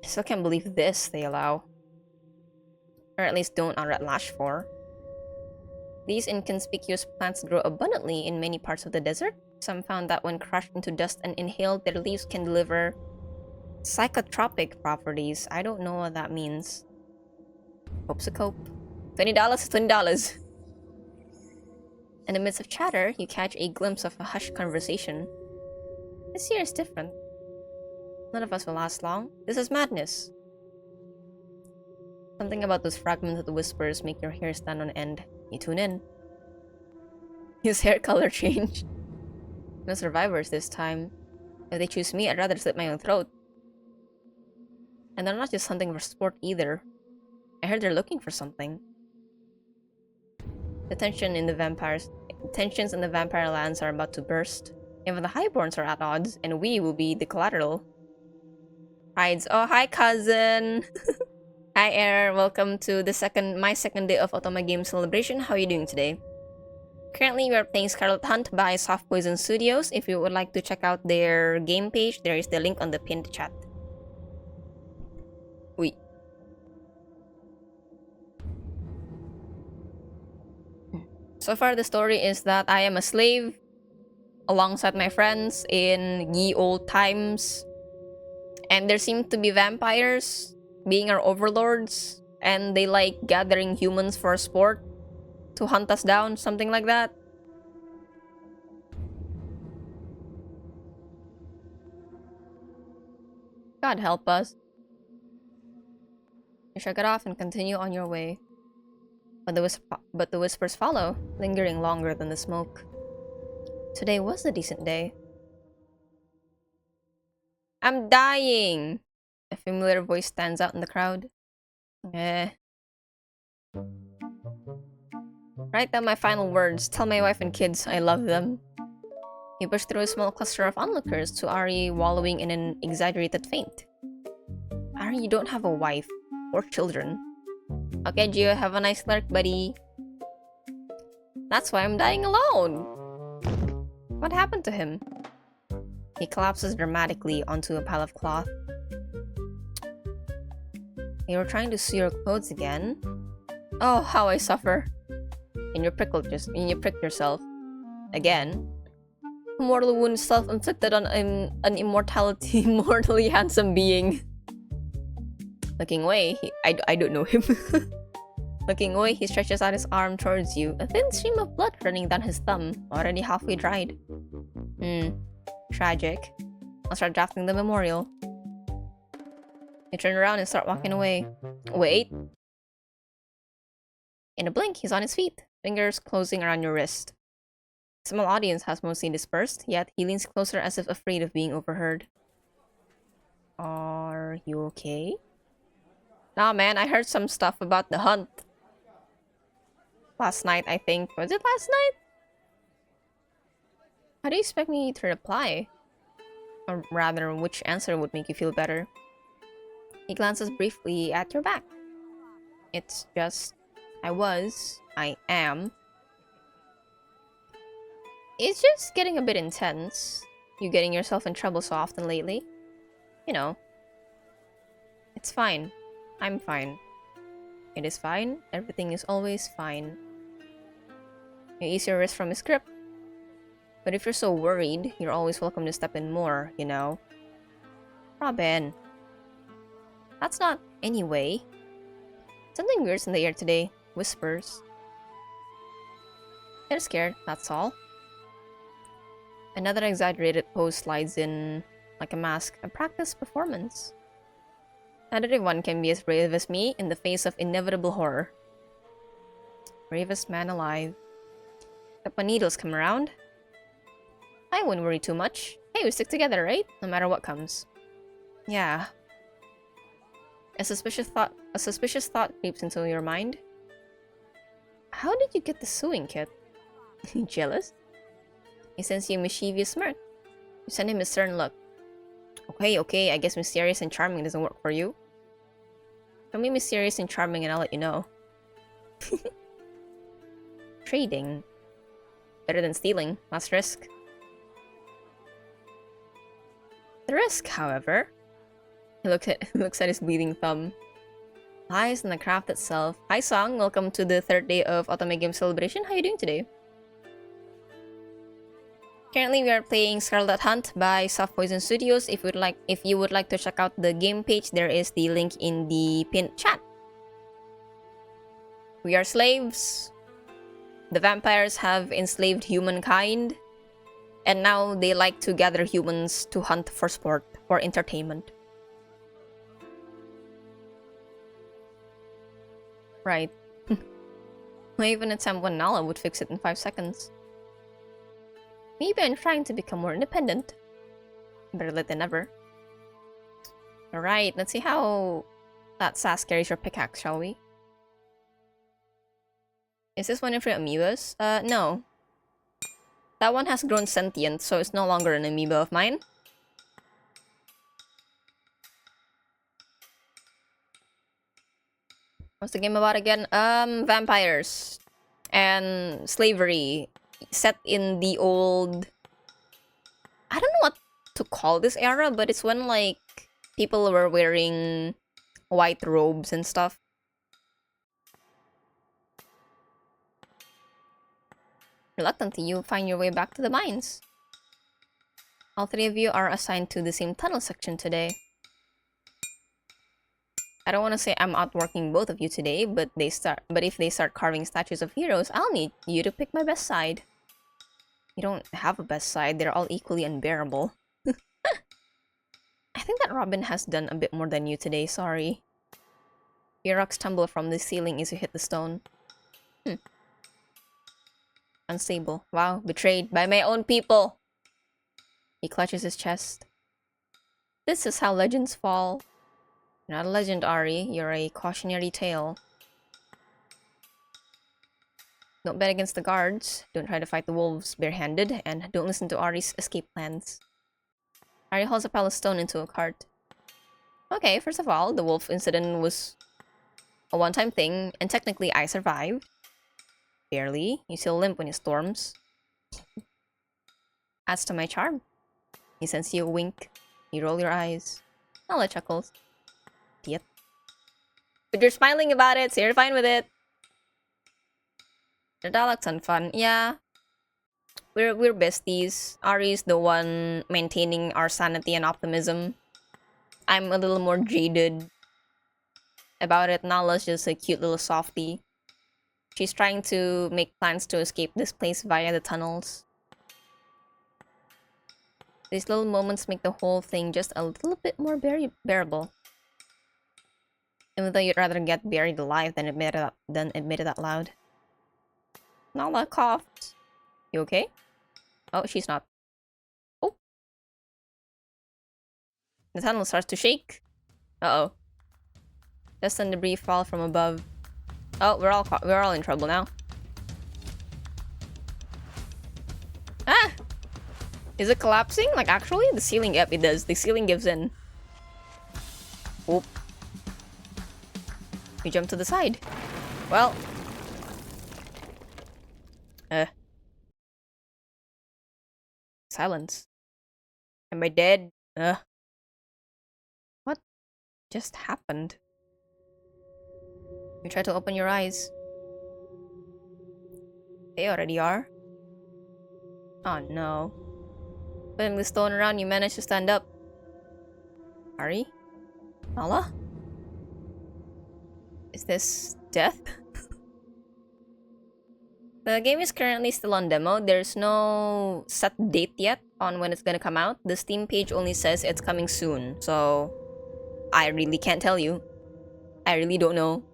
I still can't believe this they allow. Or at least don't on Red Lash 4. These inconspicuous plants grow abundantly in many parts of the desert. Some found that when crushed into dust and inhaled, their leaves can deliver psychotropic properties. I don't know what that means. Hope's a cope. $20 is $20. In the midst of chatter, you catch a glimpse of a hushed conversation. This year is different. None of us will last long. This is madness. Something about those fragmented whispers make your hair stand on end. You tune in. His hair color changed. No survivors this time. If they choose me, I'd rather slit my own throat. And they're not just hunting for sport either. I heard they're looking for something. The tensions in the vampire lands are about to burst. Even the highborns are at odds, and we will be the collateral. Hides. Oh, hi, cousin. Hi, Air. Welcome to my second day of Otome Game Celebration. How are you doing today? Currently, we are playing Scarlet Hunt by Soft Poison Studios. If you would like to check out their game page, there is the link on the pinned chat. Oui. So far, the story is that I am a slave alongside my friends in ye old times. And there seem to be vampires being our overlords. And they like gathering humans for sport to hunt us down, something like that. God help us. You shrug it off and continue on your way. But the whispers follow, lingering longer than the smoke. Today was a decent day. I'm dying! A familiar voice stands out in the crowd. Write down my final words. Tell my wife and kids I love them. You push through a small cluster of onlookers to Ari wallowing in an exaggerated faint. Ari, you don't have a wife or children. Okay, Gio, have a nice lurk, buddy. That's why I'm dying alone. What happened to him? He collapses dramatically onto a pile of cloth. You were trying to sew your clothes again? Oh, how I suffer. And you pricked yourself. Again. A mortal wound self-inflicted on an mortally handsome being. Looking away, I don't know him. Looking away, he stretches out his arm towards you, a thin stream of blood running down his thumb, already halfway dried. Tragic. I'll start drafting the memorial. You turn around and start walking away. Wait. In a blink, he's on his feet, fingers closing around your wrist. The small audience has mostly dispersed, yet he leans closer as if afraid of being overheard. Are you okay? Nah, man, I heard some stuff about the hunt. Last night, I think. Was it last night? How do you expect me to reply? Or rather, which answer would make you feel better? He glances briefly at your back. It's just... I am. It's just getting a bit intense. You getting yourself in trouble so often lately. You know. It's fine. I'm fine. It is fine. Everything is always fine. You ease your wrist from his grip. But if you're so worried, you're always welcome to step in more, you know. Robin. That's not anyway. Something weird's in the air today. Whispers. They're scared, that's all. Another exaggerated pose slides in like a mask, a practice performance. Not everyone can be as brave as me in the face of inevitable horror. Bravest man alive. But when needles come around, I wouldn't worry too much. Hey, we stick together, right? No matter what comes. Yeah. A suspicious thought creeps into your mind. How did you get the sewing kit? Jealous? He sends you a mischievous smirk. You send him a stern look. Okay, I guess mysterious and charming doesn't work for you. Tell me mysterious and charming and I'll let you know. Trading. Better than stealing. Less risk. The risk, however... He looks at his bleeding thumb. Lies in the craft itself. Hi Song, welcome to the third day of Otome Game Celebration. How are you doing today? Currently, we are playing Scarlet Hunt by Soft Poison Studios. If you would like to check out the game page, there is the link in the pinned chat. We are slaves. The vampires have enslaved humankind, and now they like to gather humans to hunt for sport or entertainment. Right. Why even attempt when Nala would fix it in 5 seconds? Maybe I'm trying to become more independent. Better late than never. Alright, let's see how that sass carries your pickaxe, shall we? Is this one of your amoebas? No. That one has grown sentient, so it's no longer an amoeba of mine. What's the game about again? Vampires. And slavery. Set in the old... I don't know what to call this era, but it's when, like, people were wearing white robes and stuff. Reluctantly, you find your way back to the mines. All 3 of you are assigned to the same tunnel section today. I don't want to say I'm outworking both of you today, but if they start carving statues of heroes, I'll need you to pick my best side. You don't have a best side, they're all equally unbearable. I think that Robin has done a bit more than you today, sorry. Your rocks tumble from the ceiling as you hit the stone. Unstable. Wow, betrayed by my own people! He clutches his chest. This is how legends fall. You're not a legend, Ari. You're a cautionary tale. Don't bet against the guards. Don't try to fight the wolves barehanded. And don't listen to Ari's escape plans. Ari hauls a pile of stone into a cart. Okay, first of all, the wolf incident was a one-time thing. And technically, I survived. Barely. You still limp when it storms. Adds to my charm. He sends you a wink. You roll your eyes. Nala chuckles. Yep. But you're smiling about it, so you're fine with it. The dialogue's unfun. Yeah. We're besties. Ari's the one maintaining our sanity and optimism. I'm a little more jaded about it. Nala's just a cute little softie. She's trying to make plans to escape this place via the tunnels. These little moments make the whole thing just a little bit more bearable. Even though you'd rather get buried alive than admit it out loud. Nala coughed. You okay? Oh, she's not. Oh. The tunnel starts to shake. Uh-oh. Dust and debris fall from above. Oh, we're all in trouble now. Ah! Is it collapsing? Like, actually? The ceiling... Yep, it does. The ceiling gives in. Oop. You jump to the side. Well. Silence. Am I dead? What just happened? You try to open your eyes. They already are. Oh no. Putting the stone around, you manage to stand up. Ari? Nala? Is this death? The game is currently still on demo. There's no set date yet on when it's gonna come out. The Steam page only says it's coming soon, so I really can't tell you. I really don't know.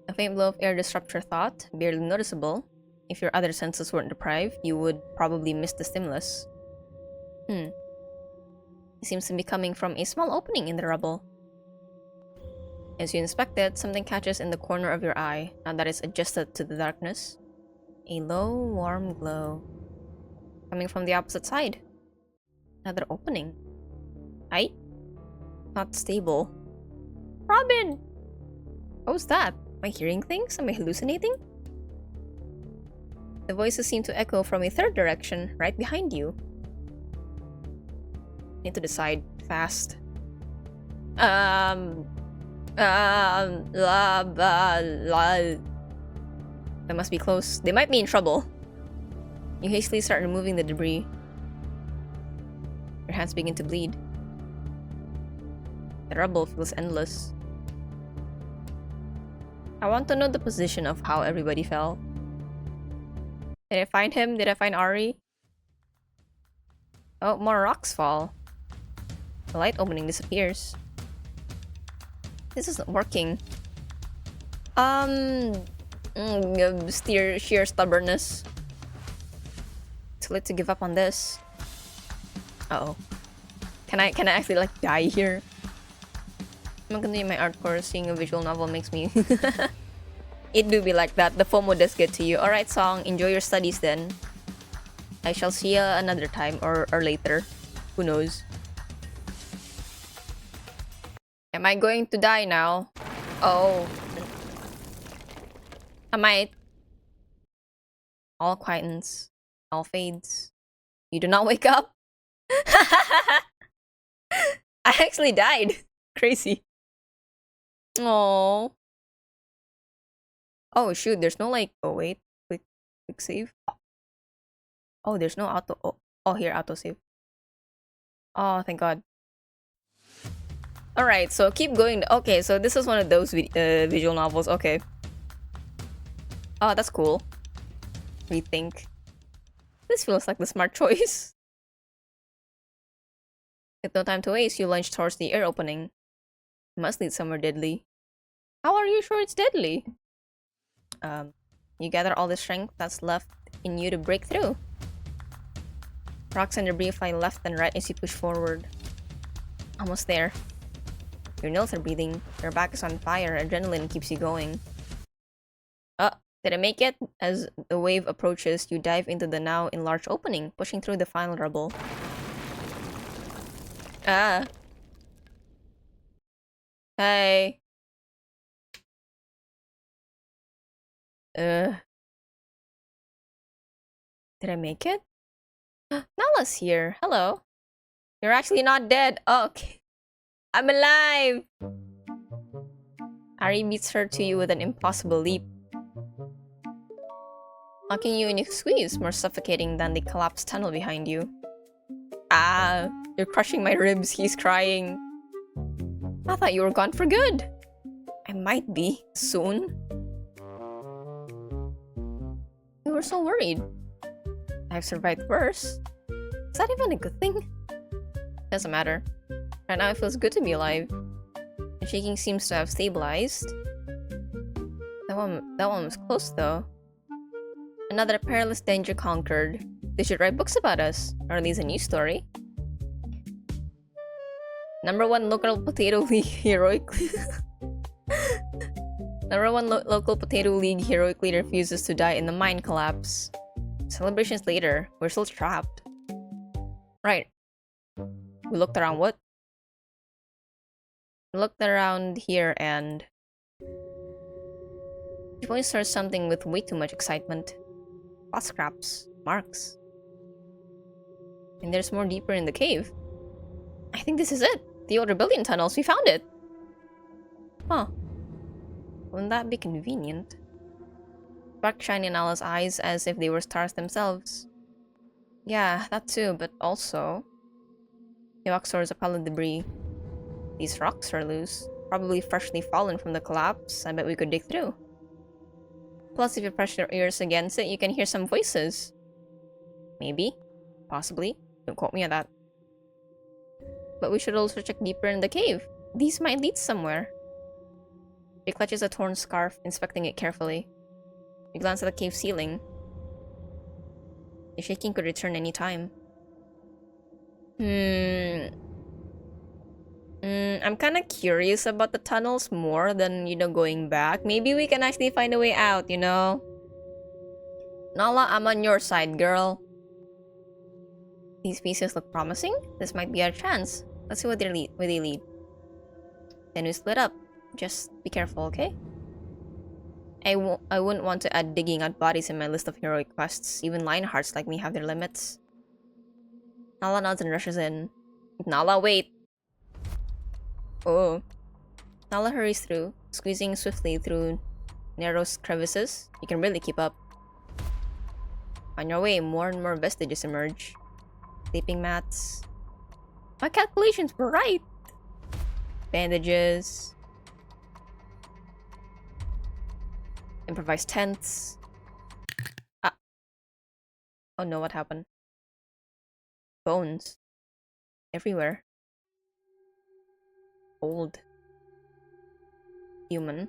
A faint blow of air disrupts your thought, barely noticeable. if your other senses weren't deprived, you would probably miss the stimulus. It seems to be coming from a small opening in the rubble. As you inspect it, something catches in the corner of your eye, now that it's adjusted to the darkness. A low, warm glow. Coming from the opposite side. Another opening. Height? Not stable. Robin! What was that? Am I hearing things? Am I hallucinating? The voices seem to echo from a third direction, right behind you. Need to decide fast. That must be close. They might be in trouble. You hastily start removing the debris. Your hands begin to bleed. The rubble feels endless. I want to know the position of how everybody fell. Did I find him? Did I find Ari? Oh, more rocks fall. The light opening disappears. This isn't working. Sheer stubbornness. Too late to give up on this. Uh-oh. Can I actually like die here? I'm gonna continue my art course. Seeing a visual novel makes me it do be like that. The FOMO does get to you. Alright, Song, enjoy your studies then. I shall see you another time or later. Who knows? Am I going to die now? Oh. I might. All quietens. All fades. You do not wake up? I actually died. Crazy. Oh. Oh shoot, there's no like, oh wait, quick save. Oh, there's no auto, oh here, auto save. Oh, thank god. Alright, so keep going. Okay, so this is one of those visual novels, okay. Oh, that's cool. Rethink. This feels like the smart choice. With no time to waste, you lunge towards the air opening. It must lead somewhere deadly. How are you sure it's deadly? You gather all the strength that's left in you to break through. Rocks and debris fly left and right as you push forward. Almost there. Your nails are breathing, your back is on fire, adrenaline keeps you going. Did I make it? As the wave approaches, you dive into the now enlarged opening, pushing through the final rubble. Hey. Did I make it? Nala's here. Hello. You're actually not dead. Oh, okay. I'm alive! Ari beats her to you with an impossible leap. Locking you in a squeeze, more suffocating than the collapsed tunnel behind you. You're crushing my ribs, he's crying. I thought you were gone for good. I might be, soon. You were so worried. I've survived worse. Is that even a good thing? Doesn't matter. Right now it feels good to be alive. The shaking seems to have stabilized. That one was close though. Another perilous danger conquered. They should write books about us, or at least a news story. #1 local potato league heroically. #1 local potato league heroically refuses to die in the mine collapse. Celebrations later, we're still trapped. Right. We looked around what? We looked around here and you points towards something with way too much excitement. Pot scraps, marks. And there's more deeper in the cave. I think this is it. The old rebellion tunnels, we found it. Huh. Wouldn't that be convenient? Spark shine in Nala's eyes as if they were stars themselves. Yeah, that too, but also... He walks towards a pile of debris. These rocks are loose. Probably freshly fallen from the collapse. I bet we could dig through. Plus, if you press your ears against it, you can hear some voices. Maybe. Possibly. Don't quote me on that. But we should also check deeper in the cave. These might lead somewhere. He clutches a torn scarf, inspecting it carefully. You glance at the cave ceiling. The shaking could return any time. I'm kind of curious about the tunnels more than, going back. Maybe we can actually find a way out, Nala, I'm on your side, girl. These pieces look promising. This might be our chance. Let's see where they lead. Then we split up. Just be careful, okay? I wouldn't want to add digging out bodies in my list of heroic quests. Even Lionhearts like me have their limits. Nala nods and rushes in. Nala, wait! Oh. Nala hurries through, squeezing swiftly through narrow crevices. You can really keep up. On your way, more and more vestiges emerge. Sleeping mats. My calculations were right! Bandages. Improvised tents. Ah. Oh no, what happened? Bones. Everywhere. Old. Human.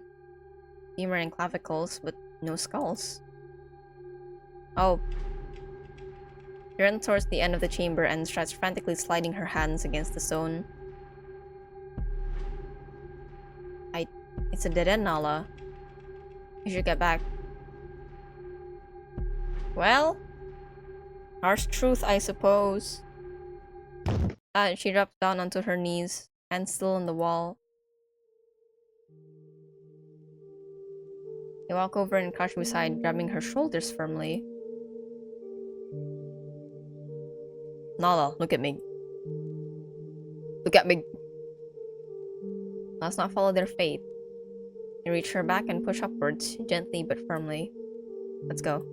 Femur and clavicles, but no skulls. Oh. She runs towards the end of the chamber and starts frantically sliding her hands against the stone. It's a dead end, Nala. You should get back. Well, harsh truth, I suppose. She drops down onto her knees, hands still on the wall. You walk over and crouch beside, grabbing her shoulders firmly. Nala, look at me. Look at me. Let's not follow their fate. You reach her back and push upwards, gently but firmly. Let's go.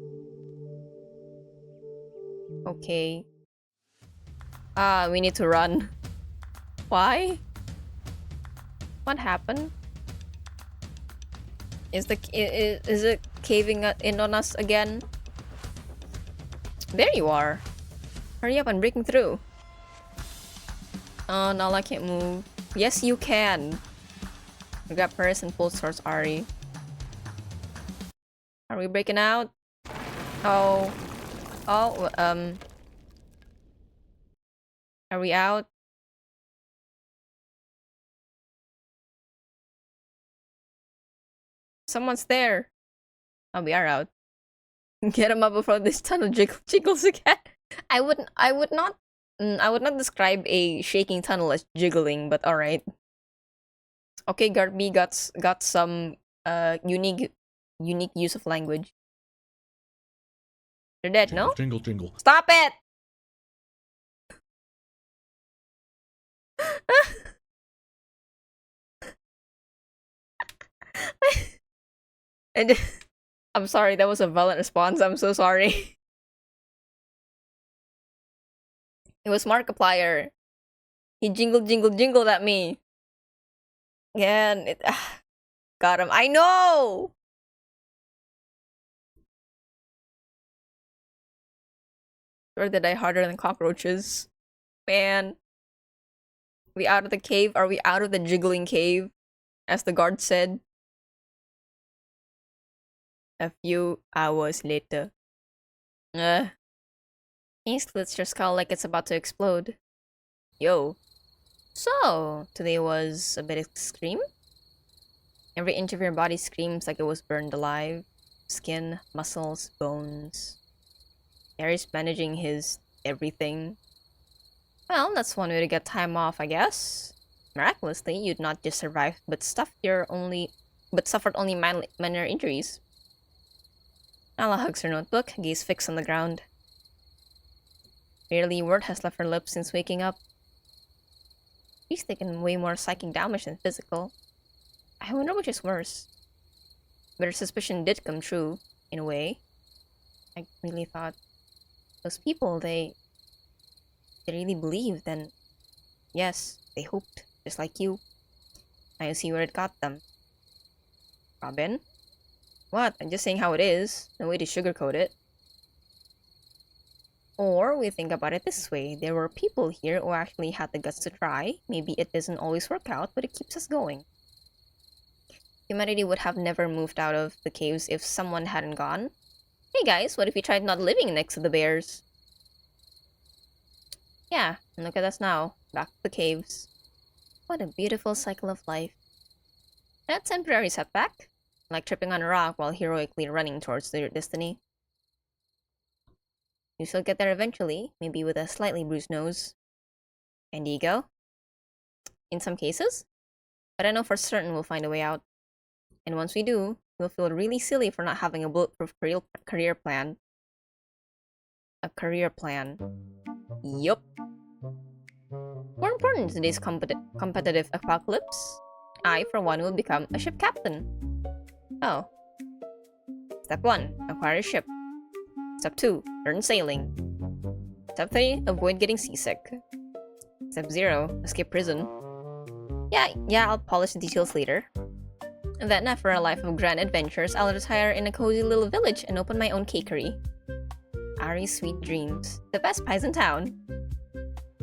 Okay. We need to run. Why? What happened? Is it caving in on us again? There you are. Hurry up, I'm breaking through. Oh, Nala can't move. Yes, you can. You grab hers and pull towards Ari. Are we breaking out? Oh. Oh, are we out? Someone's there. Oh, we are out. Get him up before this tunnel jiggles again. I would not describe a shaking tunnel as jiggling, but alright. Okay, Garby got some unique use of language. You're dead, no? Jingle, jingle. Stop it! And I'm sorry, that was a violent response. I'm so sorry. It was Markiplier. He jingled at me. Again, it got him. I know! Or did I harder than cockroaches? Man. We out of the cave? Are we out of the jiggling cave? As the guard said. A few hours later. He slits your skull like it's about to explode. Yo. So, today was a bit extreme? Every inch of your body screams like it was burned alive. Skin, muscles, bones. Harry's managing his everything. Well, that's one way to get time off, I guess. Miraculously, you'd not just survive, but suffered only minor injuries. Nala hugs her notebook, gaze fixed on the ground. Barely a word has left her lips since waking up. She's taken way more psychic damage than physical. I wonder which is worse. But her suspicion did come true, in a way. I really thought those people, they really believed, and yes, they hoped, just like you. Now you see where it got them. Robin? What? I'm just saying how it is. No way to sugarcoat it. Or we think about it this way. There were people here who actually had the guts to try. Maybe it doesn't always work out, but it keeps us going. Humanity would have never moved out of the caves if someone hadn't gone. Hey guys, what if we tried not living next to the bears? Yeah, and look at us now, back to the caves. What a beautiful cycle of life. A temporary setback, like tripping on a rock while heroically running towards your destiny. You shall get there eventually, maybe with a slightly bruised nose. And ego. In some cases. But I know for certain we'll find a way out. And once we do, we'll feel really silly for not having a bulletproof career plan. A career plan. Yup. More important in today's competitive apocalypse, I, for one, will become a ship captain. Oh. Step 1. Acquire a ship. Step 2. Learn sailing. Step 3. Avoid getting seasick. Step 0. Escape prison. Yeah, I'll polish the details later. And then, after a life of grand adventures, I'll retire in a cozy little village and open my own cakery. Ari's sweet dreams. The best pies in town.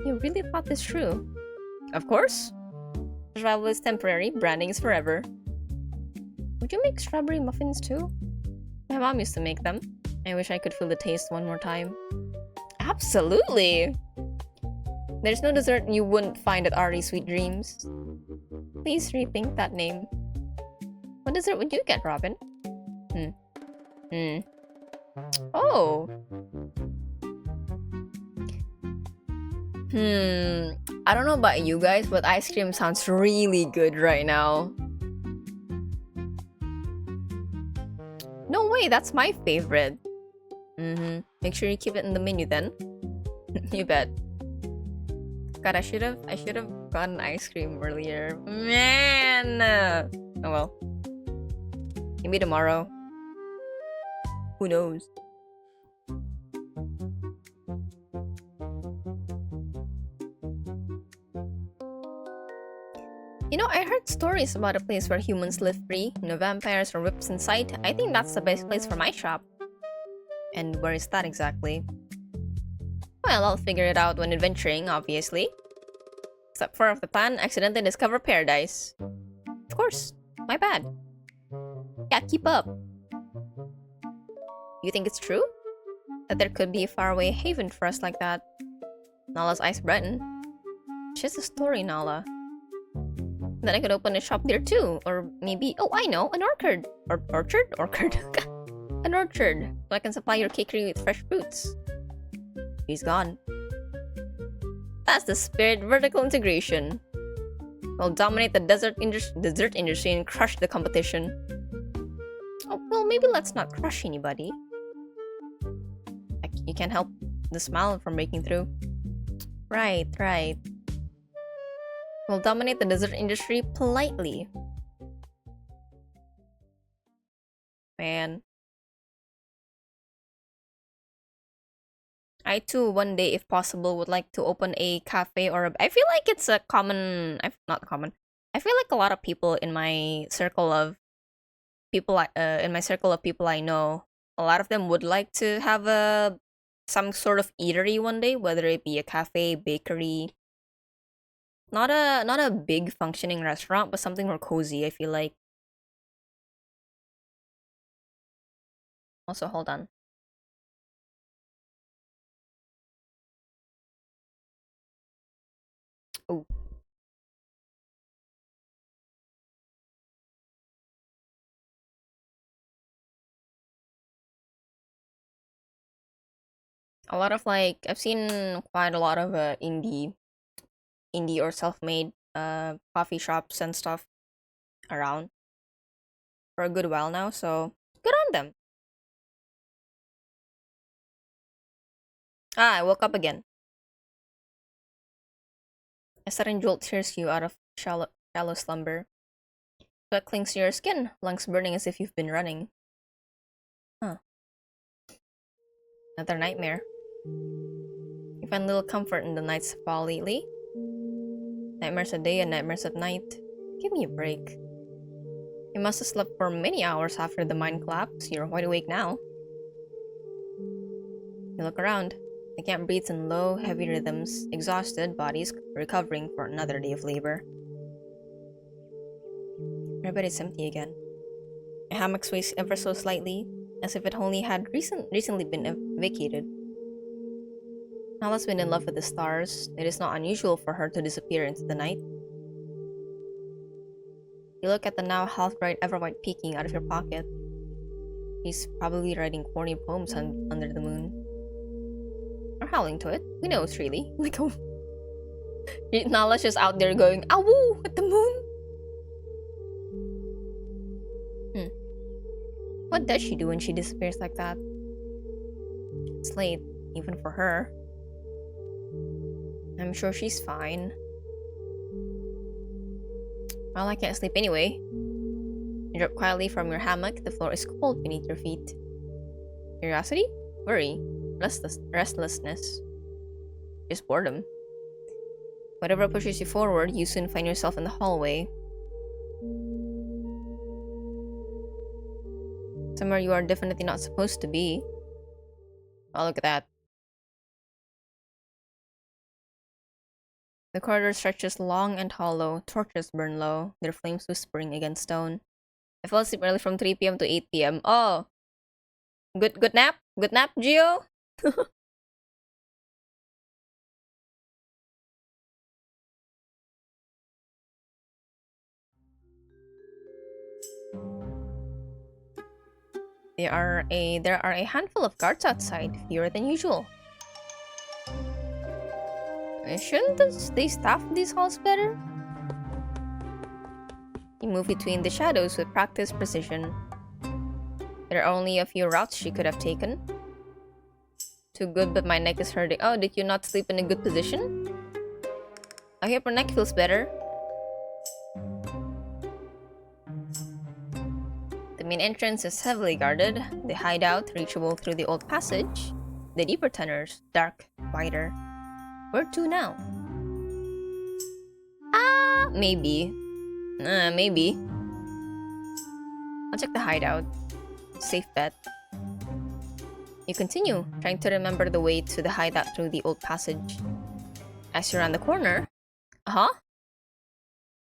You really thought this through? Of course. Travel is temporary, branding is forever. Would you make strawberry muffins too? My mom used to make them. I wish I could feel the taste one more time. Absolutely! There's no dessert you wouldn't find at Ari's Sweet Dreams. Please rethink that name. What dessert would you get, Robin? Oh! I don't know about you guys, but ice cream sounds really good right now. No way, that's my favorite. Make sure you keep it in the menu then. You bet. God, I should have gotten ice cream earlier. Man! Oh well. Maybe tomorrow. Who knows? You know, I heard stories about a place where humans live free, no vampires or whips in sight. I think that's the best place for my shop. And where is that exactly? Well, I'll figure it out when adventuring, obviously. Step 4 of the plan, accidentally discover paradise. Of course, my bad. Yeah, keep up. You think it's true? That there could be a faraway haven for us like that? Nala's Ice Breton. Just a story, Nala. Then I could open a shop there too. Or maybe, oh, I know, an orchard. Or orchard? Orchard. An orchard. So I can supply your cakery with fresh fruits. He's gone. That's the spirit, vertical integration. We'll dominate the dessert industry and crush the competition. Oh, well, maybe let's not crush anybody. You can't help the smile from breaking through. Right. We'll dominate the dessert industry politely. Man. I too, one day, if possible, would like to open a cafe or I feel like it's a common... Not common. I feel like a lot of people in my circle of people I know, a lot of them would like to have some sort of eatery one day, whether it be a cafe, bakery. Not a big functioning restaurant, but something more cozy, I feel like. Also, hold on. Oh. A lot of like I've seen quite a lot of indie or self-made coffee shops and stuff around for a good while now, so good on them. I woke up again. A sudden jolt tears you out of shallow slumber. Sweat clings to your skin, lungs burning as if you've been running. Huh. Another nightmare. You find little comfort in the night's fall lately. Nightmares at day and nightmares at night. Give me a break. You must have slept for many hours after the mine collapse. You're wide awake now. You look around. The camp breathes in low, heavy rhythms, exhausted bodies recovering for another day of labor. Everybody's empty again. A hammock sways ever so slightly, as if it only had recently been vacated. Nala's been in love with the stars. It is not unusual for her to disappear into the night. You look at the now half-dried Everwhite peeking out of your pocket. He's probably writing corny poems under the moon. Or howling to it. Who knows, really? Like, Nala's just out there going, "Awoo!" at the moon. What does she do when she disappears like that? It's late, even for her. I'm sure she's fine. Well, I can't sleep anyway. You drop quietly from your hammock. The floor is cold beneath your feet. Curiosity? Worry? Restlessness? Just boredom. Whatever pushes you forward, you soon find yourself in the hallway. Somewhere you are definitely not supposed to be. Oh, look at that. The corridor stretches long and hollow. Torches burn low, their flames whispering against stone. I fell asleep early from 3 p.m. to 8 p.m. Oh! Good nap? Good nap, Gio? There are a handful of guards outside, fewer than usual. Shouldn't they staff these halls better? You move between the shadows with practiced precision. There are only a few routes she could have taken. Too good, but my neck is hurting. Oh, did you not sleep in a good position? I hope your neck feels better. The main entrance is heavily guarded. The hideout, reachable through the old passage. The deeper tunnels, dark, wider. Where to now? Maybe. Maybe. I'll check the hideout. Safe bet. You continue, trying to remember the way to the hideout through the old passage. As you round the corner... Uh-huh?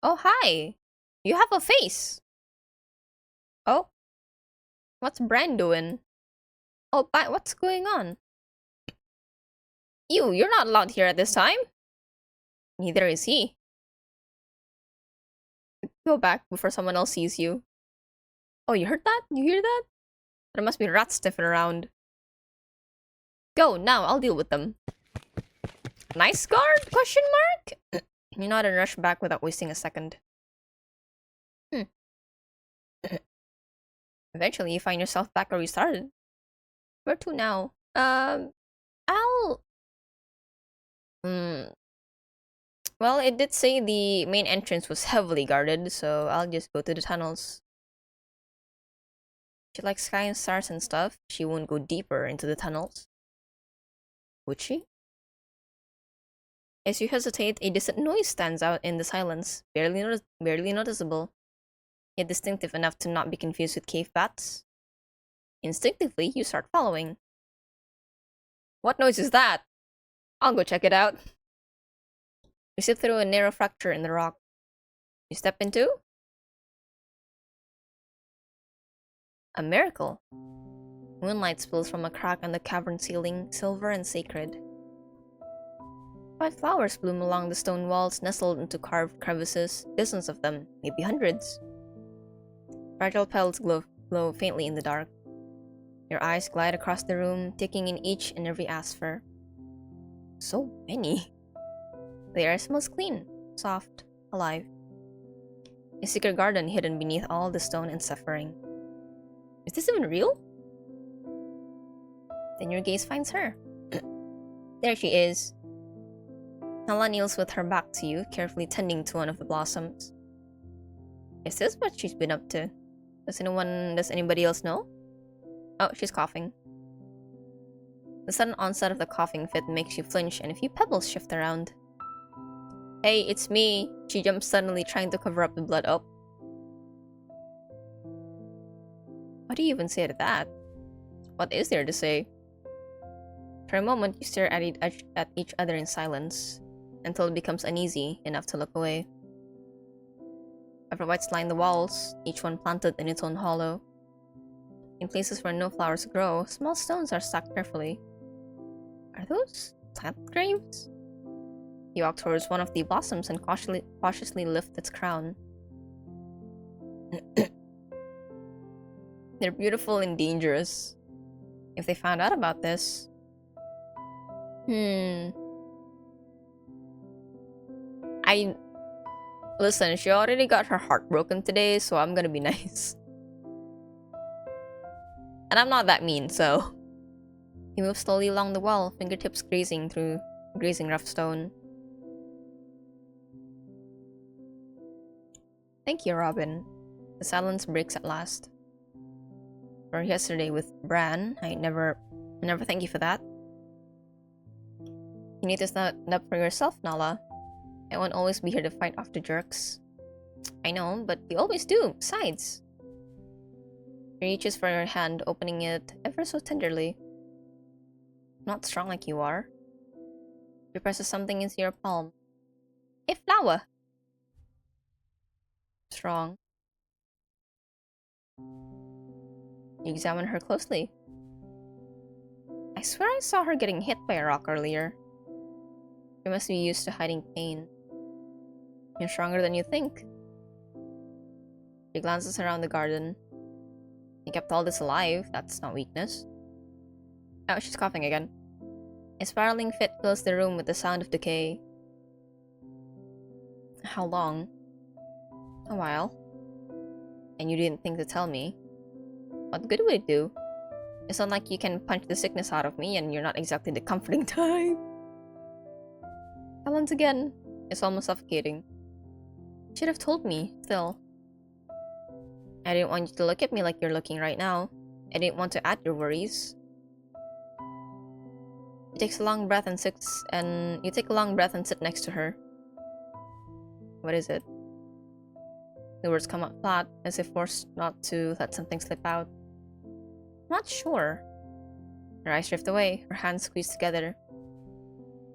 Oh, hi! You have a face! Oh? What's Bran doing? Oh, what's going on? You're not allowed here at this time. Neither is he. Go back before someone else sees you. Oh, you heard that? You hear that? There must be rats sniffing around. Go, now, I'll deal with them. Nice guard? Question mark? You nod and rush back without wasting a second. Eventually, you find yourself back where you started. Where to now? Well, it did say the main entrance was heavily guarded, so I'll just go to the tunnels. She likes sky and stars and stuff. She won't go deeper into the tunnels. Would she? As you hesitate, a distant noise stands out in the silence, barely noticeable, yet distinctive enough to not be confused with cave bats. Instinctively, you start following. What noise is that? I'll go check it out. You slip through a narrow fracture in the rock. You step into... a miracle. Moonlight spills from a crack on the cavern ceiling, silver and sacred. White flowers bloom along the stone walls, nestled into carved crevices, dozens of them, maybe hundreds. Fragile petals glow faintly in the dark. Your eyes glide across the room, taking in each and every aspher. So many. The air smells clean, soft, alive. A secret garden hidden beneath all the stone and suffering. Is this even real? Then your gaze finds her. There she is. Nala kneels with her back to you, carefully tending to one of the blossoms. Is this what she's been up to? Does anybody else know? Oh, she's coughing. The sudden onset of the coughing fit makes you flinch and a few pebbles shift around. Hey, it's me! She jumps suddenly, trying to cover up the blood. Oh. What do you even say to that? What is there to say? For a moment, you stare at each other in silence, until it becomes uneasy enough to look away. Everwhites line the walls, each one planted in its own hollow. In places where no flowers grow, small stones are stacked carefully. Are those plant graves? You walk towards one of the blossoms and cautiously lift its crown. They're beautiful and dangerous. If they found out about this... Listen, she already got her heart broken today, so I'm gonna be nice. And I'm not that mean, so... He moves slowly along the wall, fingertips grazing rough stone. Thank you, Robin. The silence breaks at last. For yesterday with Bran, I never thank you for that. You need to stand up for yourself, Nala. I won't always be here to fight off the jerks. I know, but you always do, besides. He reaches for your hand, opening it ever so tenderly. Not strong like you are. She presses something into your palm. A flower! Strong. You examine her closely. I swear I saw her getting hit by a rock earlier. She must be used to hiding pain. You're stronger than you think. She glances around the garden. You kept all this alive, that's not weakness. Oh, she's coughing again. A spiraling fit fills the room with the sound of decay. How long? A while. And you didn't think to tell me. What good would it do? It's not like you can punch the sickness out of me and you're not exactly the comforting type. And once again, it's almost suffocating. Should have told me, still. I didn't want you to look at me like you're looking right now. I didn't want to add your worries. You take a long breath and sit next to her. What is it? The words come out flat, as if forced not to let something slip out. I'm not sure. Her eyes drift away, her hands squeeze together.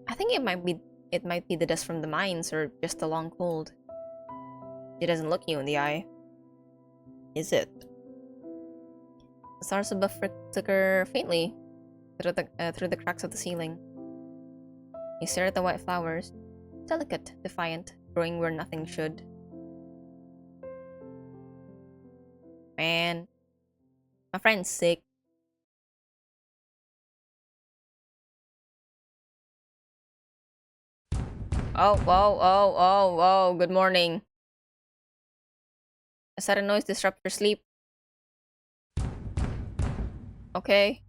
I think it might be the dust from the mines, or just the long cold. It doesn't look you in the eye. Is it? The stars above flicker faintly through the cracks of the ceiling. You stare at the white flowers, delicate, defiant, growing where nothing should. Man, my friend's sick. Oh, good morning. A sudden noise disrupts your sleep. Okay.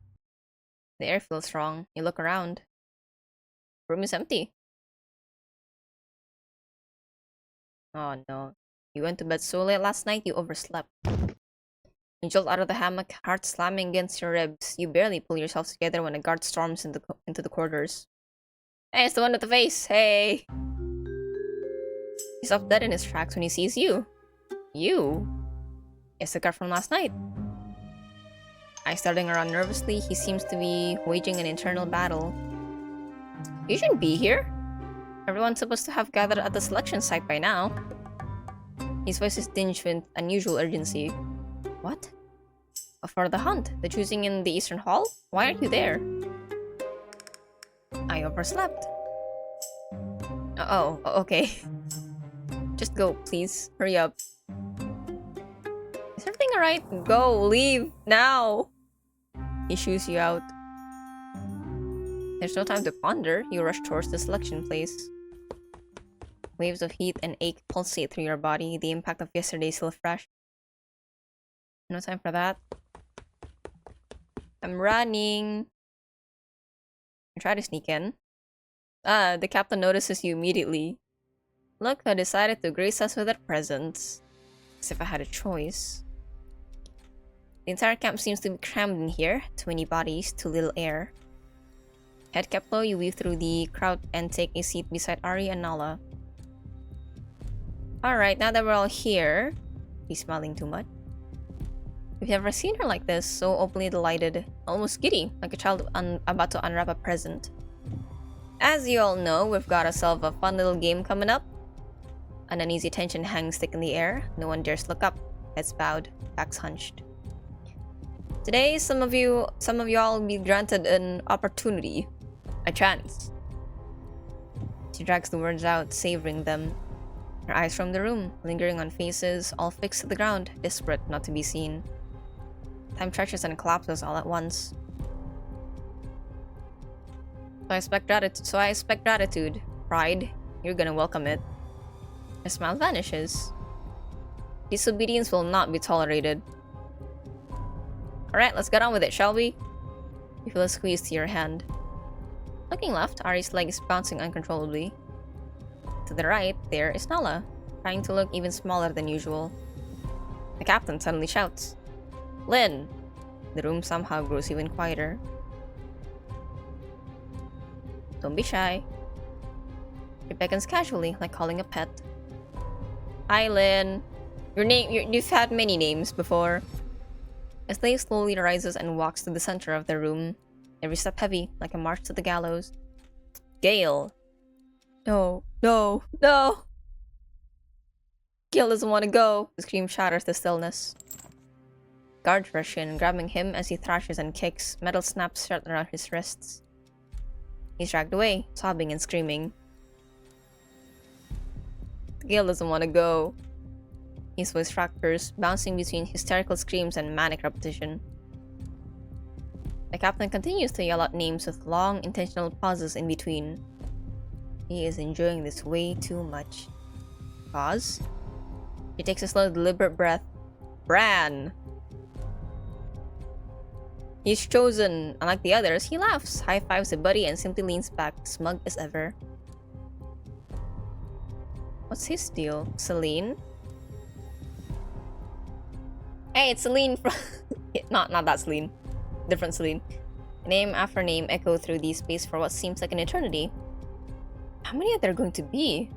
The air feels wrong. You look around. The room is empty. Oh no. You went to bed so late last night, you overslept. You jolt out of the hammock, heart slamming against your ribs. You barely pull yourself together when a guard storms into the quarters. Hey, it's the one with the face! Hey! He stops dead in his tracks when he sees you. You? It's the guard from last night. Eyes starting around nervously, he seems to be waging an internal battle. You shouldn't be here. Everyone's supposed to have gathered at the selection site by now. His voice is tinged with unusual urgency. What? For the hunt? The choosing in the Eastern Hall? Why aren't you there? I overslept. Oh, okay. Just go, please. Hurry up. Is everything alright? Go, leave, now! He shoos you out. There's no time to ponder. You rush towards the selection place. Waves of heat and ache pulsate through your body, the impact of yesterday still fresh. No time for that. I'm running. I try to sneak in. The captain notices you immediately. Look, I decided to grace us with their presence. As if I had a choice. The entire camp seems to be crammed in here. Too many bodies, too little air. Head kept low, you weave through the crowd and take a seat beside Ari and Nala. Alright, now that we're all here... He's smiling too much. We've never seen her like this, so openly delighted. Almost giddy, like a child about to unwrap a present. As you all know, we've got ourselves a fun little game coming up. An uneasy tension hangs thick in the air. No one dares look up. Heads bowed, backs hunched. Today, some of you all will be granted an opportunity. A chance She drags the words out, savoring them. Her eyes roam the room, lingering on faces, all fixed to the ground, desperate not to be seen. Time stretches and collapses all at once. So I expect gratitude. Pride. You're gonna welcome it. Her smile vanishes. Disobedience will not be tolerated. Alright, let's get on with it, shall we? You feel a squeeze to your hand. Looking left, Ari's leg is bouncing uncontrollably. To the right, there is Nala, trying to look even smaller than usual. The captain suddenly shouts, "Lynn!" The room somehow grows even quieter. Don't be shy. She beckons casually, like calling a pet. Hi, Lynn. You've had many names before. A slave slowly rises and walks to the center of the room, every step heavy, like a march to the gallows. Gale. No, no, no! Gale doesn't want to go. The scream shatters the stillness. Guards rush in, grabbing him as he thrashes and kicks. Metal snaps shut around his wrists. He's dragged away, sobbing and screaming. Gale doesn't want to go. His voice fractures, bouncing between hysterical screams and manic repetition. The captain continues to yell out names with long, intentional pauses in between. He is enjoying this way too much. Pause. He takes a slow, deliberate breath. Bran! He's chosen. Unlike the others, he laughs, high-fives a buddy, and simply leans back, smug as ever. What's his deal? Celine? Hey, it's Celine from... not that Celine. Different Celine. Name after name echo through the space for what seems like an eternity. How many are there going to be?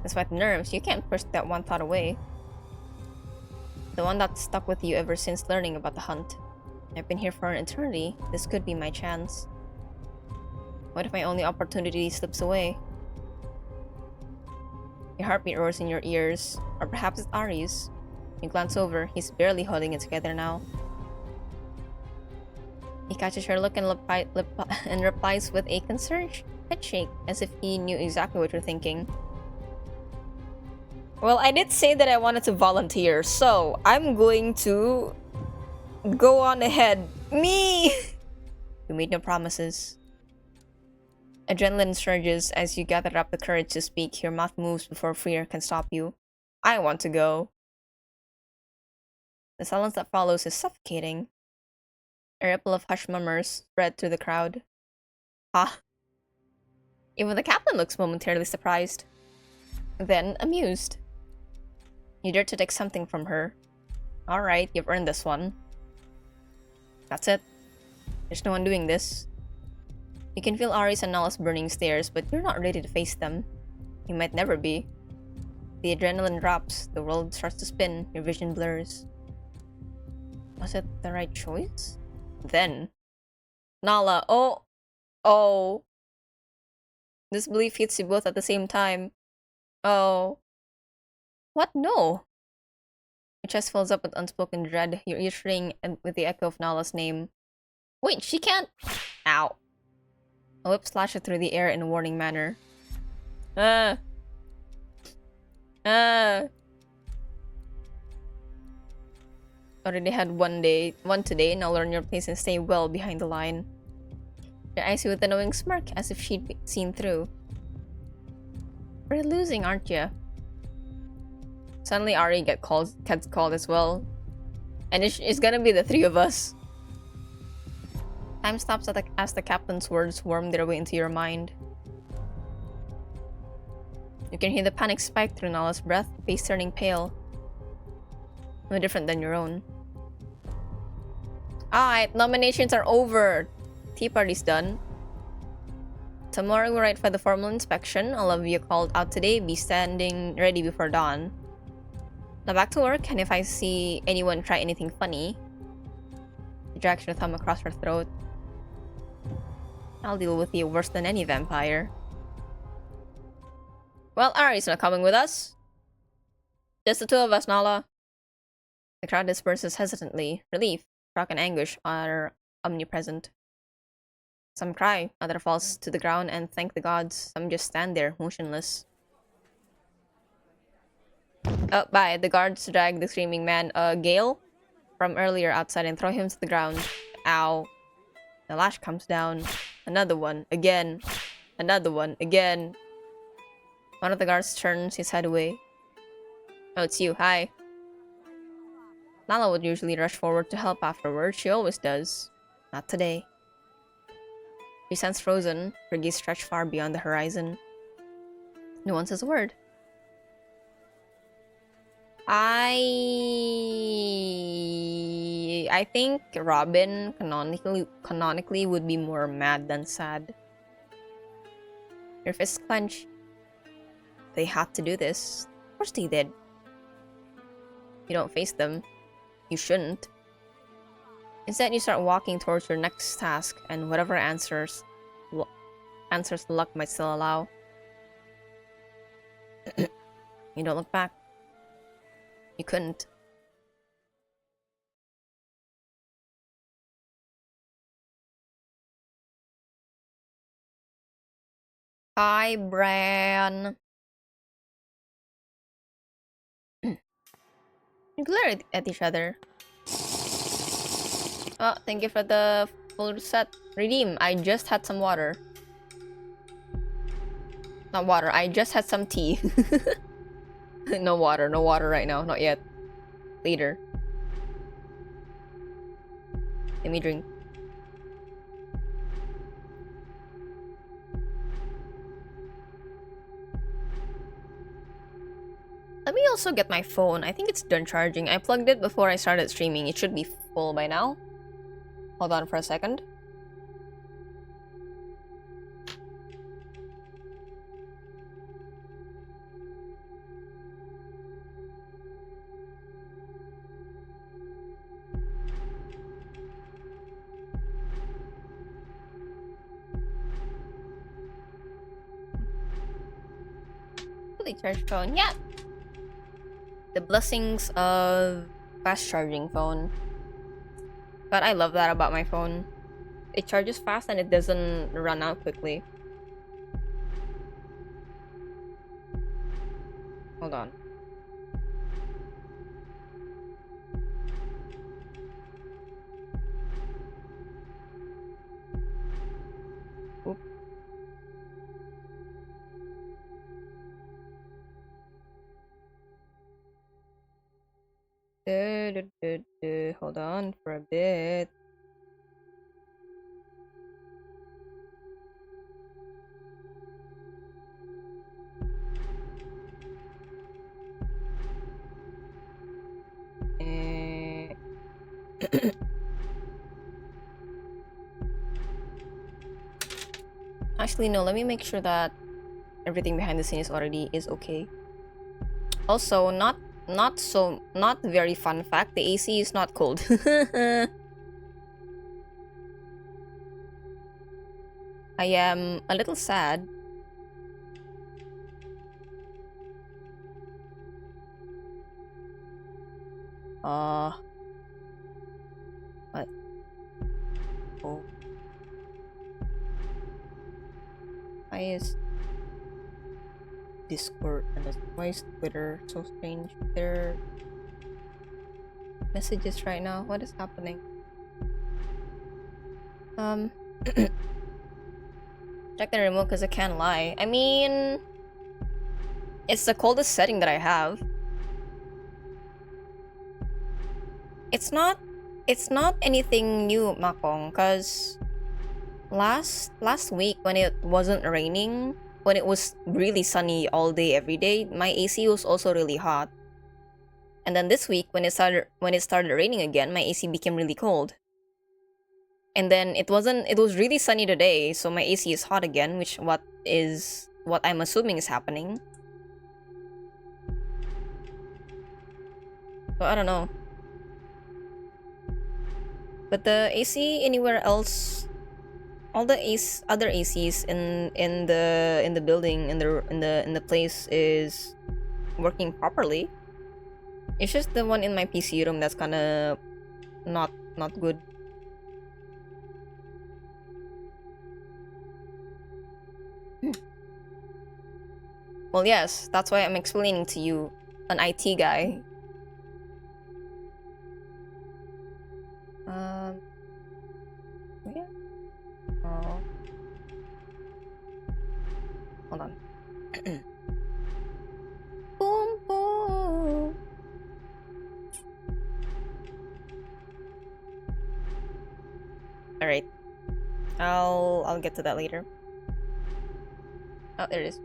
Despite the nerves, you can't push that one thought away. The one that stuck with you ever since learning about the hunt. I've been here for an eternity. This could be my chance. What if my only opportunity slips away? Your heartbeat roars in your ears. Or perhaps it's Ari's. You glance over. He's barely holding it together now. He catches her look and replies with a concerned head shake, as if he knew exactly what you're thinking. Well, I did say that I wanted to volunteer, so I'm going to go on ahead. Me! You made no promises. Adrenaline surges as you gather up the courage to speak. Your mouth moves before fear can stop you. I want to go. The silence that follows is suffocating. A ripple of hushed murmurs spread through the crowd. Ah. Even the captain looks momentarily surprised. Then amused. You dare to take something from her. Alright, you've earned this one. That's it. There's no one doing this. You can feel Ari's and Nala's burning stares, but you're not ready to face them. You might never be. The adrenaline drops, the world starts to spin, your vision blurs. Was it the right choice? Then. Nala, oh. Disbelief hits you both at the same time. Oh. What? No. Your chest fills up with unspoken dread, your ears ring with the echo of Nala's name. Wait, she can't... Ow. A whip slashes through the air in a warning manner. Already had one today, now learn your place and stay well behind the line. Your eyes with a knowing smirk, as if she'd seen through. We're losing, aren't you? Suddenly Ari gets called as well. And it's gonna be the three of us. Time stops as the captain's words worm their way into your mind. You can hear the panic spike through Nala's breath, face turning pale. No different than your own. Alright, nominations are over. Tea party's done. Tomorrow we'll write for the formal inspection. All of you called out today, be standing ready before dawn. Now back to work, and if I see anyone try anything funny... She drags her thumb across her throat. I'll deal with you worse than any vampire. Well, Ari's not coming with us. Just the two of us, Nala. The crowd disperses hesitantly. Relief, shock, and anguish are omnipresent. Some cry, other falls to the ground and thank the gods. Some just stand there, motionless. Oh, bye. The guards drag the screaming man, Gale, from earlier outside and throw him to the ground. Ow. The lash comes down. Another one. Again. Another one. Again. One of the guards turns his head away. Oh, it's you. Hi. Nala would usually rush forward to help afterward. She always does. Not today. She stands frozen, her gaze stretched far beyond the horizon. No one says a word. I think Robin canonically would be more mad than sad. Your fists clench. They had to do this. Of course they did. You don't face them. You shouldn't. Instead, you start walking towards your next task, and whatever answers luck might still allow. You don't look back. You couldn't. Hi, Bran. You glare at each other. Oh, thank you for the full set. Redeem. I just had some water. Not water. I just had some tea. No water. No water right now. Not yet. Later. Let me drink. Let me also get my phone. I think it's done charging. I plugged it before I started streaming. It should be full by now. Hold on for a second. Fully charged phone. Yeah. The blessings of fast charging phone. But I love that about my phone. It charges fast and it doesn't run out quickly. Hold on. Oop. Hold on for a bit. Actually, no, let me make sure that everything behind the scenes is okay. Also, not very fun fact, the AC is not cold. I am a little sad. What? Oh. Why is Discord and why is Twitter so strange? There are messages right now. What is happening? Check the remote because I can't lie. I mean, it's the coldest setting that I have. It's not anything new, Makong, because last week when it wasn't raining, when it was really sunny all day every day, my AC was also really hot. And then this week when it started raining again, my AC became really cold. And then it was really sunny today, so my AC is hot again, which what I'm assuming is happening. So I don't know. But the AC anywhere else, all the other ACs in the building in the place is working properly. It's just the one in my PC room that's kinda not good. Well, yes, that's why I'm explaining to you, an IT guy. Yeah. Oh. Hold on. Boom, boom. All right. I'll get to that later. Oh, there it is.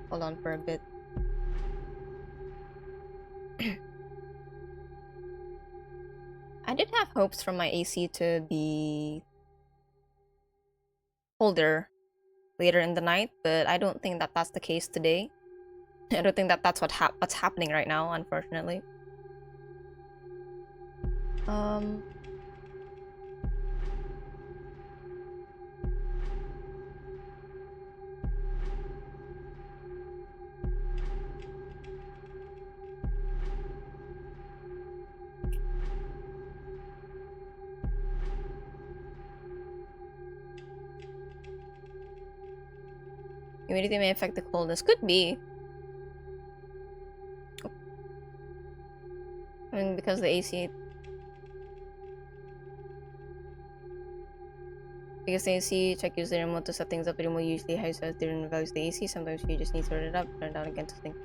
Hold on for a bit. I did have hopes for my AC to be colder later in the night, but I don't think that that's the case today. I don't think that that's what's happening right now, unfortunately. Humidity may affect the coldness. Could be. I mean, because the AC... Because the AC, check use the remote to set things up. The remote usually has different values the AC. Sometimes you just need to turn it up, turn it down again to think.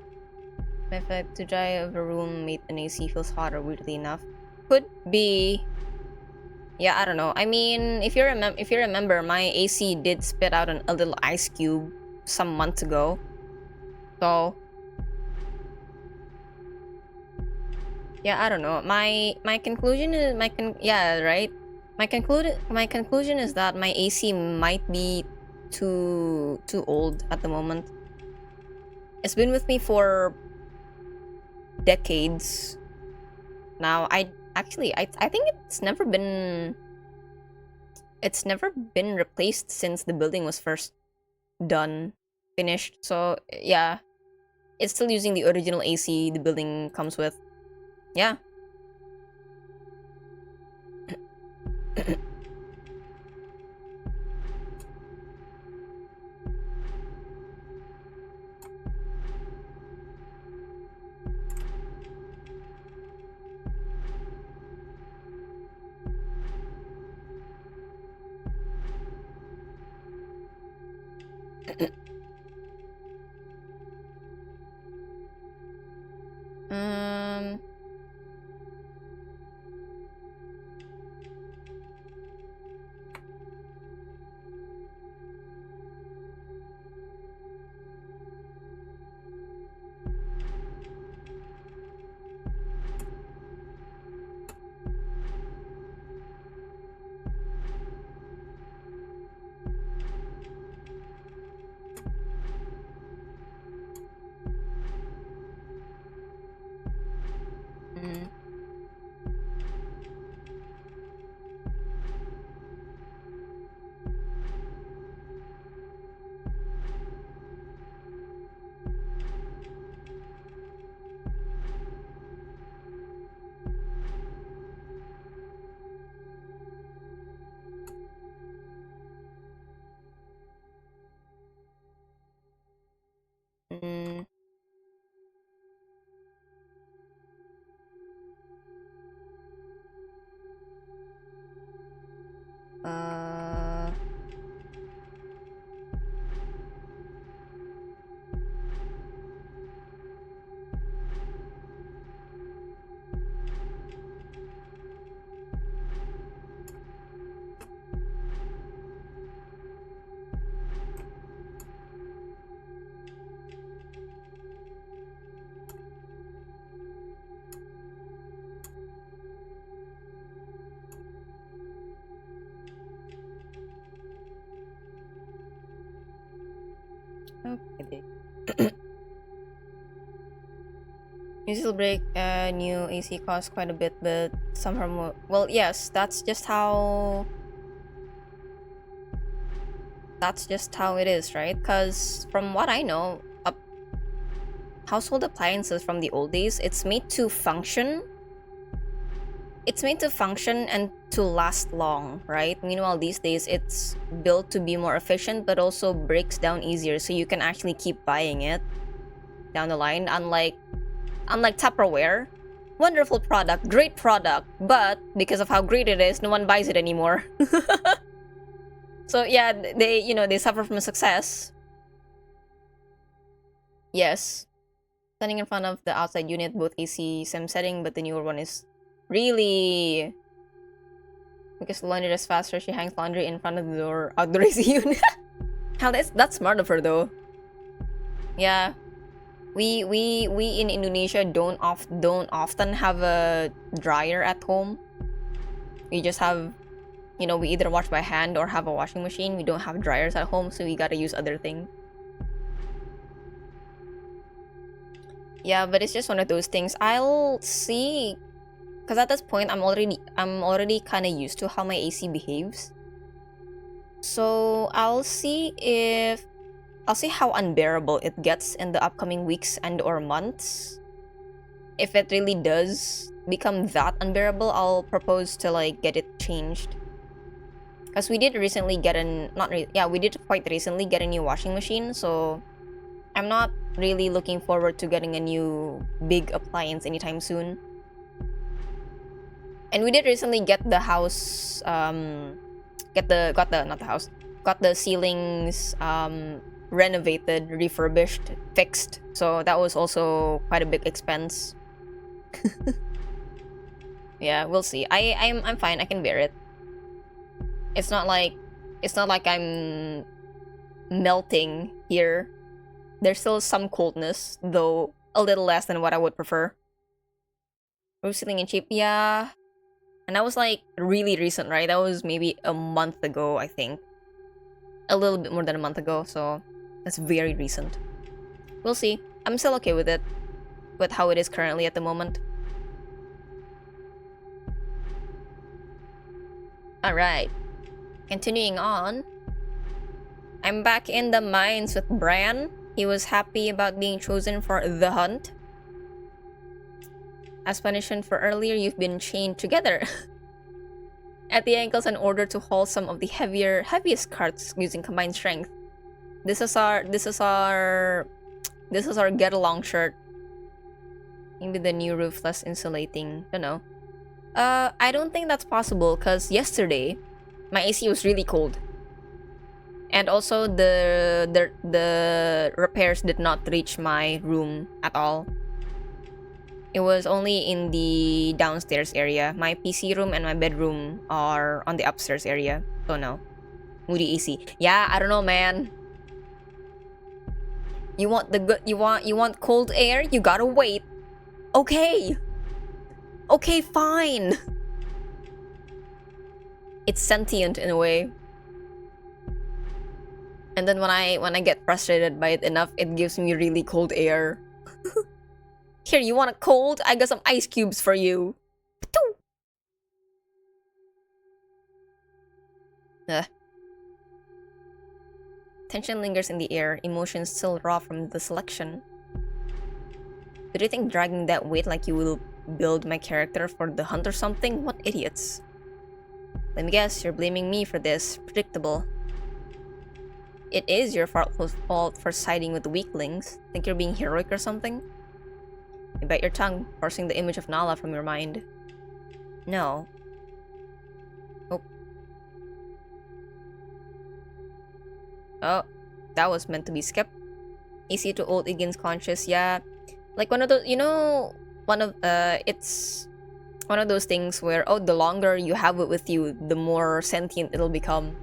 May affect to dry of a room made an AC feels hotter, weirdly enough. Could be. Yeah, I don't know. I mean, if you remember, my AC did spit out a little ice cube some months ago. So yeah, I don't know. My conclusion is yeah, right. My conclusion is that my AC might be too old at the moment. It's been with me for decades now. I think it's never been replaced since the building was first finished. So yeah, it's still using the original AC the building comes with. Yeah. Okay. Usual break, new AC costs quite a bit, but somehow more. Well, yes, that's just how it is, right? Because from what I know, household appliances from the old days. It's made to function. It's made to function and to last long, right? Meanwhile, these days, it's built to be more efficient, but also breaks down easier, so you can actually keep buying it down the line, unlike Tupperware. Wonderful product, great product, but because of how great it is, no one buys it anymore. So yeah, they suffer from success. Yes. Standing in front of the outside unit, both AC same setting, but the newer one is really... Because the laundry is faster, she hangs laundry in front of the door, outdoor AC unit. Hell, that's smart of her though. Yeah. We in Indonesia don't often have a dryer at home. We just have, we either wash by hand or have a washing machine. We don't have dryers at home, so we gotta use other things. Yeah, but it's just one of those things. I'll see, because at this point I'm already kind of used to how my AC behaves. So I'll see how unbearable it gets in the upcoming weeks and or months. If it really does become that unbearable, I'll propose to get it changed. Because we did recently get we did quite recently get a new washing machine, so I'm not really looking forward to getting a new big appliance anytime soon. And we did recently get the house, got the ceilings, renovated, refurbished, fixed. So that was also quite a big expense. Yeah, we'll see. I'm fine. I can bear it. It's not like I'm melting here. There's still some coldness, though a little less than what I would prefer. Roof ceiling and cheap, yeah. And that was really recent, right? That was maybe a month ago, I think. A little bit more than a month ago, so that's very recent. We'll see. I'm still okay with it, with how it is currently at the moment. Alright. Continuing on. I'm back in the mines with Bran. He was happy about being chosen for the hunt. As punishment for earlier, you've been chained together at the ankles in order to haul some of the heaviest carts using combined strength. This is our get along shirt. Maybe the new roof less insulating. Don't know. I don't think that's possible because yesterday my AC was really cold. And also the repairs did not reach my room at all. It was only in the downstairs area. My PC room and my bedroom are on the upstairs area. So no. Moody AC. Yeah, I don't know, man. You want cold air? You gotta wait. Okay. Okay, fine. It's sentient in a way. And then when I get frustrated by it enough, it gives me really cold air. Here, you want a cold? I got some ice cubes for you. Tension lingers in the air, emotions still raw from the selection. Did you think dragging that weight like you will build my character for the hunt or something? What idiots. Let me guess, you're blaming me for this. Predictable. It is your fault for siding with weaklings. Think you're being heroic or something? You bite your tongue, forcing the image of Nala from your mind. No. Oh. Oh, that was meant to be skipped. AC to old Igin's conscious, yeah. Like one of those, it's one of those things where, oh, the longer you have it with you, the more sentient it'll become.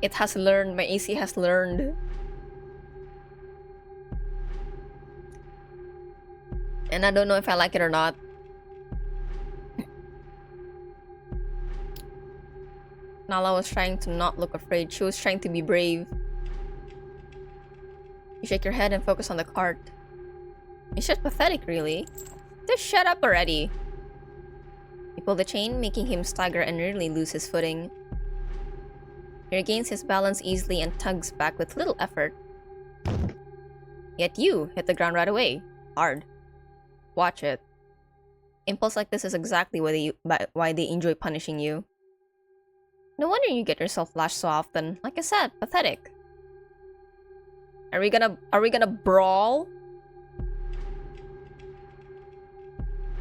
It has learned, my AC has learned. And I don't know if I like it or not. Nala was trying to not look afraid. She was trying to be brave. You shake your head and focus on the cart. It's just pathetic, really. Just shut up already. You pull the chain, making him stagger and nearly lose his footing. He regains his balance easily and tugs back with little effort. Yet you hit the ground right away. Hard. Watch it. Impulse like this is exactly why they enjoy punishing you. No wonder you get yourself lashed so often. Like I said, pathetic. Are we gonna brawl?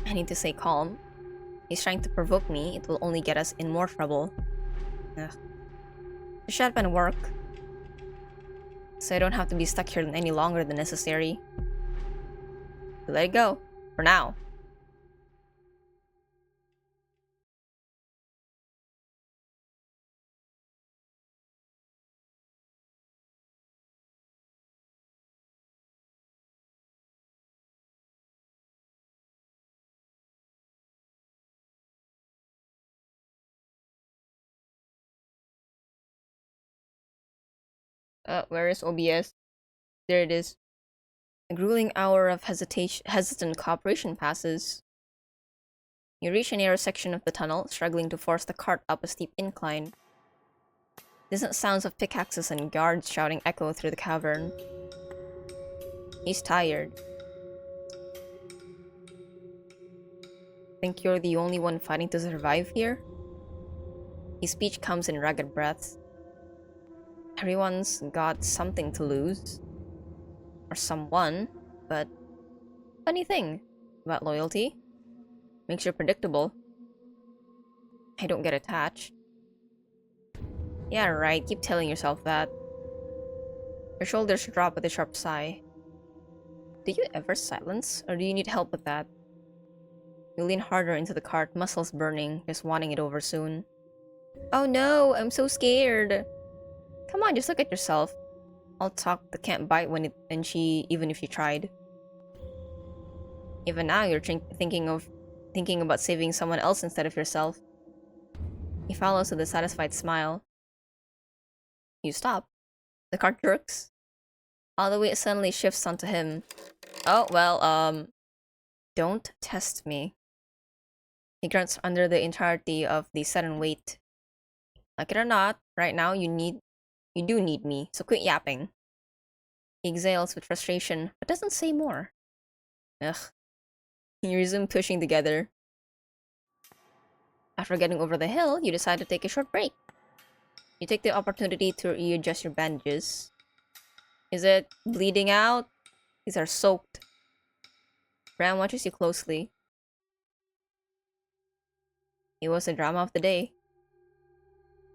I need to stay calm. He's trying to provoke me. It will only get us in more trouble. Ugh. It should have been work. So I don't have to be stuck here any longer than necessary. Let it go. For now. Where is OBS? There it is. A grueling hour of hesitant cooperation passes. You reach a narrow section of the tunnel, struggling to force the cart up a steep incline. Distant sounds of pickaxes and guards shouting echo through the cavern. He's tired. Think you're the only one fighting to survive here? His speech comes in ragged breaths. Everyone's got something to lose. Or someone, but funny thing about loyalty. Makes you predictable. I don't get attached. Yeah, right, keep telling yourself that. Your shoulders drop with a sharp sigh. Do you ever silence, or do you need help with that? You lean harder into the cart, muscles burning, just wanting it over soon. Oh no, I'm so scared. Come on, just look at yourself. All talk that can't bite even if you tried. Even now, you're thinking about saving someone else instead of yourself. He follows with a satisfied smile. You stop. The cart jerks. All the weight suddenly shifts onto him. Oh, well, don't test me. He grunts under the entirety of the sudden weight. Like it or not, right now you do need me, so quit yapping. He exhales with frustration, but doesn't say more. Ugh. You resume pushing together. After getting over the hill, you decide to take a short break. You take the opportunity to readjust your bandages. Is it bleeding out? These are soaked. Bram watches you closely. It was the drama of the day.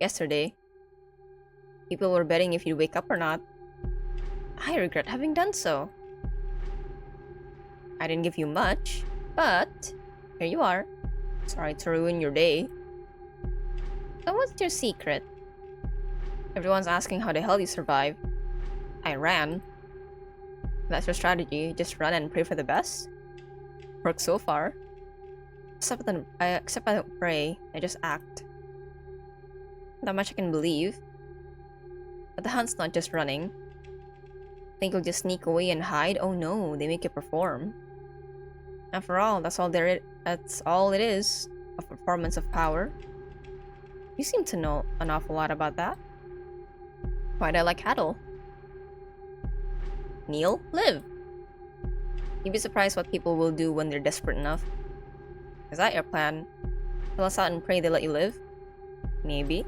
Yesterday. People were betting if you'd wake up or not. I regret having done so. I didn't give you much, but here you are. Sorry to ruin your day. So what's your secret? Everyone's asking how the hell you survived. I ran. That's your strategy, just run and pray for the best? Worked so far. Except I don't pray, I just act. Not much I can believe. But the hunt's not just running. Think you'll just sneak away and hide? Oh no, they make you perform. After all, that's all it is. A performance of power. You seem to know an awful lot about that. Why'd I like cattle? Kneel, live. You'd be surprised what people will do when they're desperate enough. Is that your plan? Fill us out and pray they let you live? Maybe.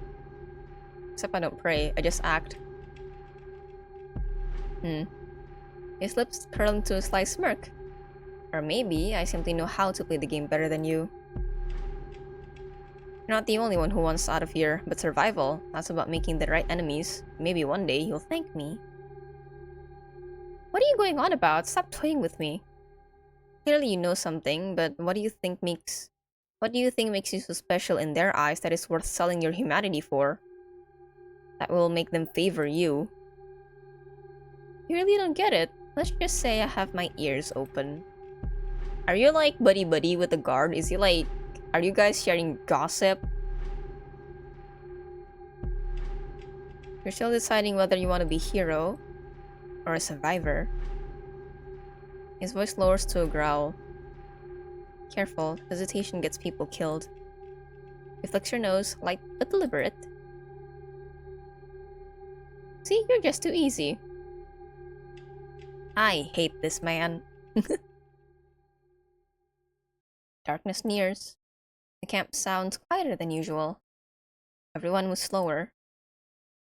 Except I don't pray, I just act. His lips curl into a sly smirk. Or maybe I simply know how to play the game better than you. You're not the only one who wants out of here, but survival, that's about making the right enemies. Maybe one day you'll thank me. What are you going on about? Stop toying with me. Clearly you know something, but what do you think makes you so special in their eyes that is worth selling your humanity for? That will make them favor you. You really don't get it. Let's just say I have my ears open. Are you like buddy-buddy with the guard? Are you guys sharing gossip? You're still deciding whether you want to be hero or a survivor. His voice lowers to a growl. Careful, hesitation gets people killed. He flicks your nose, light but deliberate. See, you're just too easy. I hate this man. Darkness nears. The camp sounds quieter than usual. Everyone moves slower,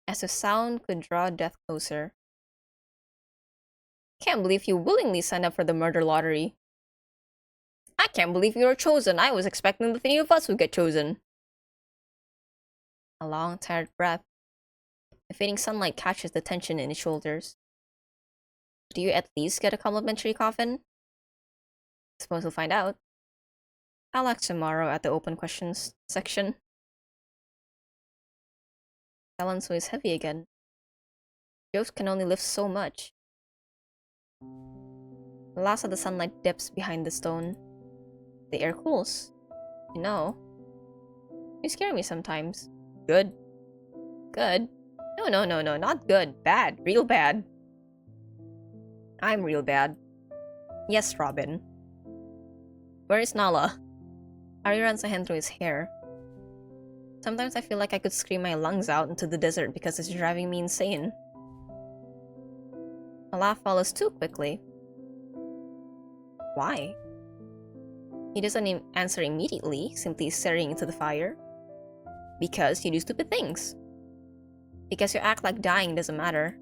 as if sound could draw death closer. Can't believe you willingly signed up for the murder lottery. I can't believe you were chosen. I was expecting the three of us would get chosen. A long, tired breath. The fading sunlight catches the tension in his shoulders. Do you at least get a complimentary coffin? Suppose we'll find out. I'll ask tomorrow at the open questions section. Balance weighs heavy again. Jokes can only lift so much. The last of the sunlight dips behind the stone. The air cools. You know. You scare me sometimes. Good. Good? No, not good. Bad. Real bad. I'm real bad. Yes, Robin. Where is Nala? Ari runs a hand through his hair. Sometimes I feel like I could scream my lungs out into the desert because it's driving me insane. A laugh follows too quickly. Why? He doesn't answer immediately, simply staring into the fire. Because you do stupid things. Because you act like dying doesn't matter.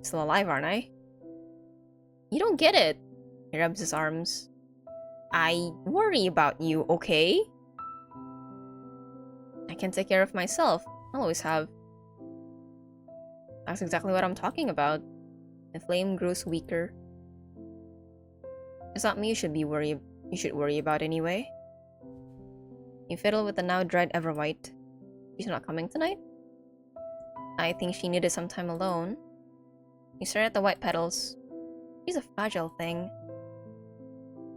Still alive, aren't I? You don't get it. He rubs his arms. I worry about you, okay? I can take care of myself. I always have. That's exactly what I'm talking about. The flame grows weaker. It's not me you should worry about anyway. You fiddle with the now dread Everwhite. She's not coming tonight? I think she needed some time alone. You stare at the white petals. She's a fragile thing.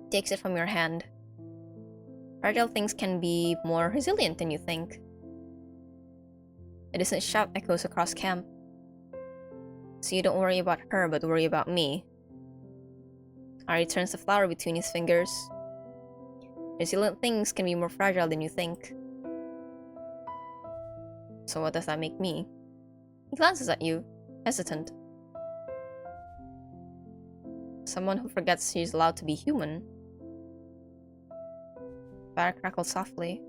Takes it from your hand. Fragile things can be more resilient than you think. A distant shout echoes across camp. So you don't worry about her, but worry about me. Ari turns the flower between his fingers. Resilient things can be more fragile than you think. So what does that make me? He glances at you, hesitant. Someone who forgets she's allowed to be human. Fire crackles softly.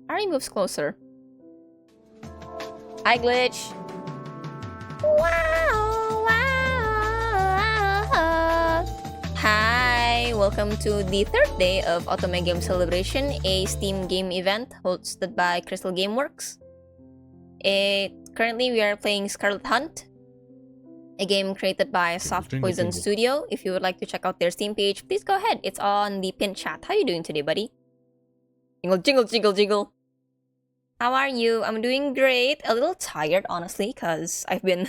Ari moves closer. Hi, Glitch! Wow, wow. Hi, welcome to the third day of Otome Game Celebration, a Steam game event hosted by Crystal Gameworks. Currently, we are playing Scarlet Hunt, a game created by Soft Poison Studio. If you would like to check out their Steam page, please go ahead. It's on the pinned chat. How are you doing today, buddy? Jingle, jingle, jingle, jingle. How are you? I'm doing great. A little tired, honestly, because I've been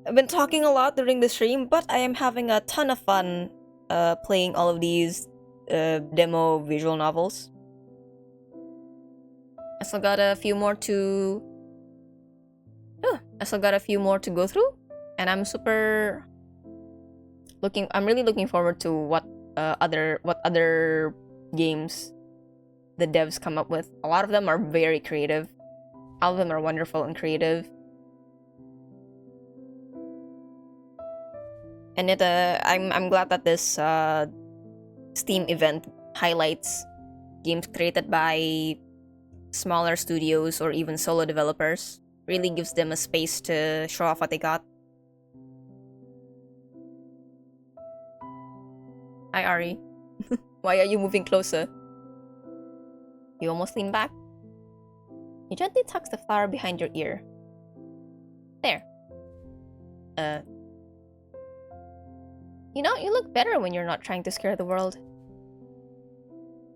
I've been talking a lot during the stream, but I am having a ton of fun playing all of these demo visual novels. I still got a few more to go through, and I'm really looking forward to what other games the devs come up with. A lot of them are very creative. All of them are wonderful and creative. And I'm glad that this Steam event highlights games created by smaller studios or even solo developers. Really gives them a space to show off what they got. Hi, Ari. Why are you moving closer? You almost lean back. You gently tucks the flower behind your ear. There. You know, you look better when you're not trying to scare the world.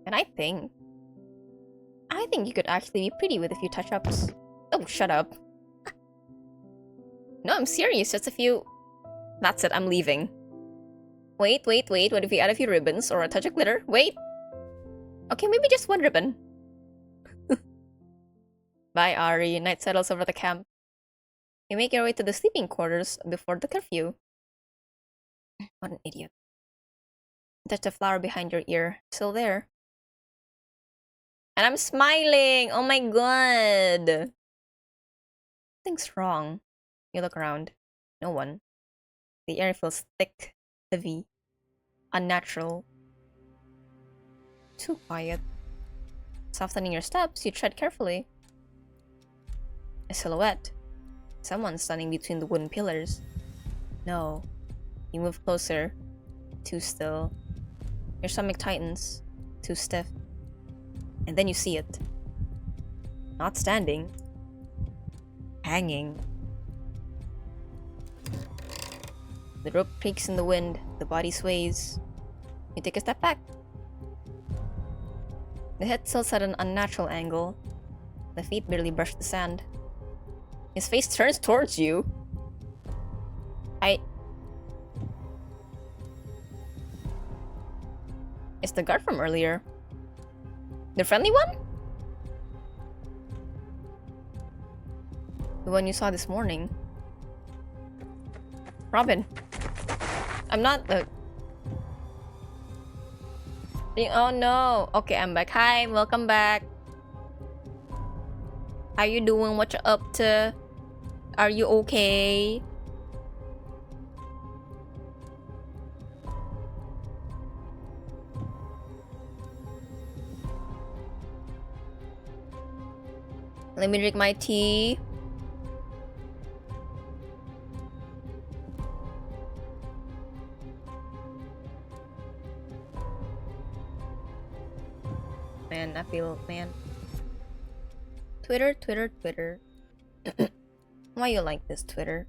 And I think you could actually be pretty with a few touch-ups. Oh, shut up. No, I'm serious. Just a few... That's it, I'm leaving. Wait. What if we add a few ribbons or a touch of glitter? Wait! Okay, maybe just one ribbon. Bye, Ari. Night settles over the camp. You make your way to the sleeping quarters before the curfew. What an idiot. Touch the flower behind your ear. Still there. And I'm smiling! Oh my god! Something's wrong. You look around. No one. The air feels thick, heavy, unnatural. Too quiet. Softening your steps, you tread carefully. A silhouette. Someone standing between the wooden pillars. No. You move closer. Too still. Your stomach tightens. Too stiff. And then you see it. Not standing. Hanging. The rope creaks in the wind. The body sways. You take a step back. The head tilts at an unnatural angle. The feet barely brush the sand. His face turns towards you. It's the guard from earlier. The friendly one? The one you saw this morning. Robin. I'm not the... Oh no. Okay, I'm back. Hi, welcome back. How you doing? What you up to? Are you okay? Let me drink my tea. Man, I feel, man. Twitter. Why you like this, Twitter?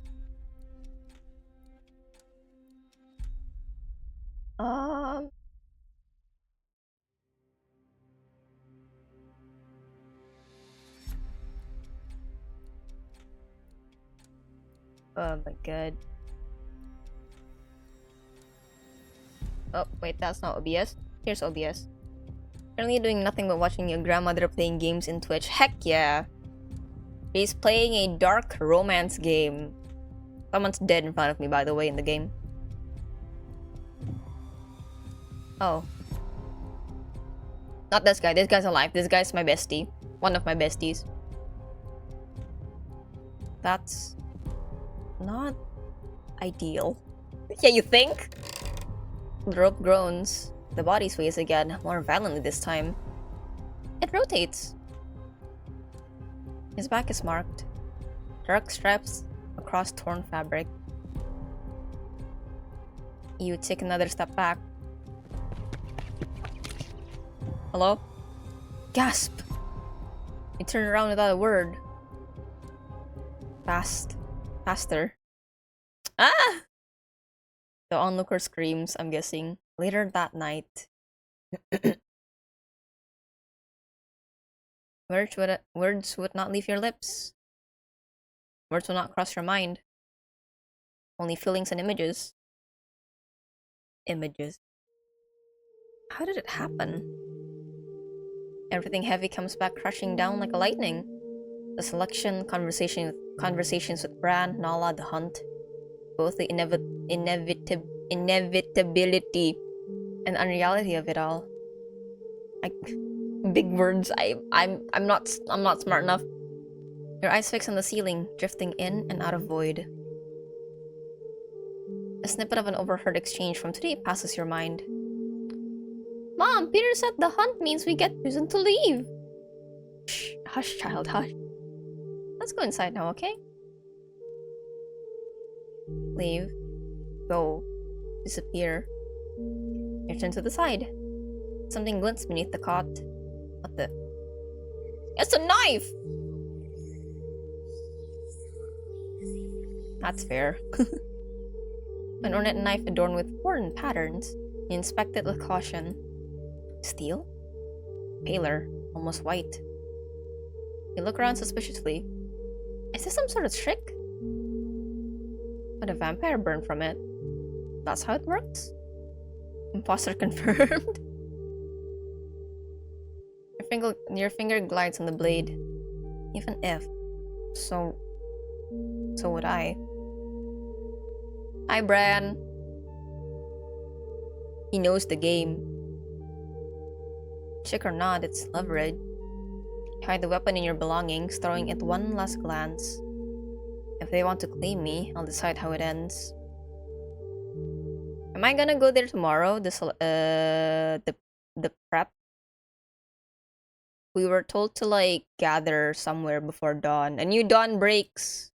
Oh my god. Oh, wait, that's not OBS. Here's OBS. Currently doing nothing but watching your grandmother playing games in Twitch. Heck yeah! She's playing a dark romance game. Someone's dead in front of me, by the way, in the game. Oh. Not this guy. This guy's alive. This guy's my bestie. One of my besties. That's... not ideal. Yeah, you think? The rope groans. The body sways again, more violently this time. It rotates. His back is marked. Dark stripes across torn fabric. You take another step back. Hello? Gasp! You turn around without a word. Faster. Ah! The onlooker screams, I'm guessing. Later that night. Words would not leave your lips. Words would not cross your mind. Only feelings and images. Images. How did it happen? Everything heavy comes back crashing down like a lightning. The selection, conversations with Bran, Nala, the hunt. Both the inevitability and unreality of it all. Big words. I'm not smart enough. Your eyes fix on the ceiling, drifting in and out of void. A snippet of an overheard exchange from today passes your mind. Mom, Peter said the hunt means we get reason to leave. Shh, hush, child, hush. Let's go inside now, okay? Leave. Go. Disappear. You turn to the side. Something glints beneath the cot. What the? It's a knife! That's fair. An ornate knife adorned with foreign patterns. You inspect it with caution. Steel? Paler, almost white. You look around suspiciously. Is this some sort of trick? But a vampire burned from it. That's how it works? Imposter confirmed. Your finger glides on the blade. Even if. So would I. Hi, Bran. He knows the game. Chick or not, it's leverage. You hide the weapon in your belongings, throwing it one last glance. If they want to claim me, I'll decide how it ends. Am I gonna go there tomorrow? The prep. We were told to like gather somewhere before dawn. A new dawn breaks.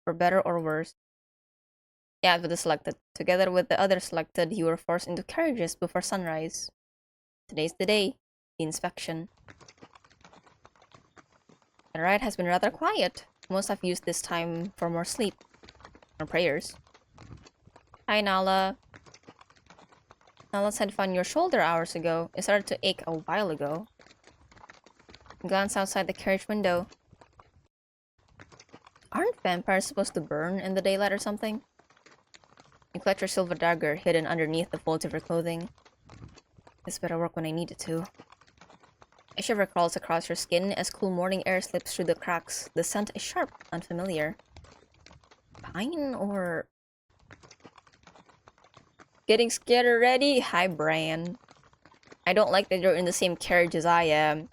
For better or worse. Yeah, with the selected. Together with the other selected, you were forced into carriages before sunrise. Today's the day. The inspection. The ride has been rather quiet. Most have used this time for more sleep. Or prayers. Hi, Nala. Nala's had fun your shoulder hours ago. It started to ache a while ago. Glance outside the carriage window. Aren't vampires supposed to burn in the daylight or something? You clutch your silver dagger hidden underneath the folds of your clothing. This better work when I need it to. A shiver crawls across your skin as cool morning air slips through the cracks. The scent is sharp, unfamiliar. Pine or... Getting scared already? Hi, Bran. I don't like that you're in the same carriage as I am.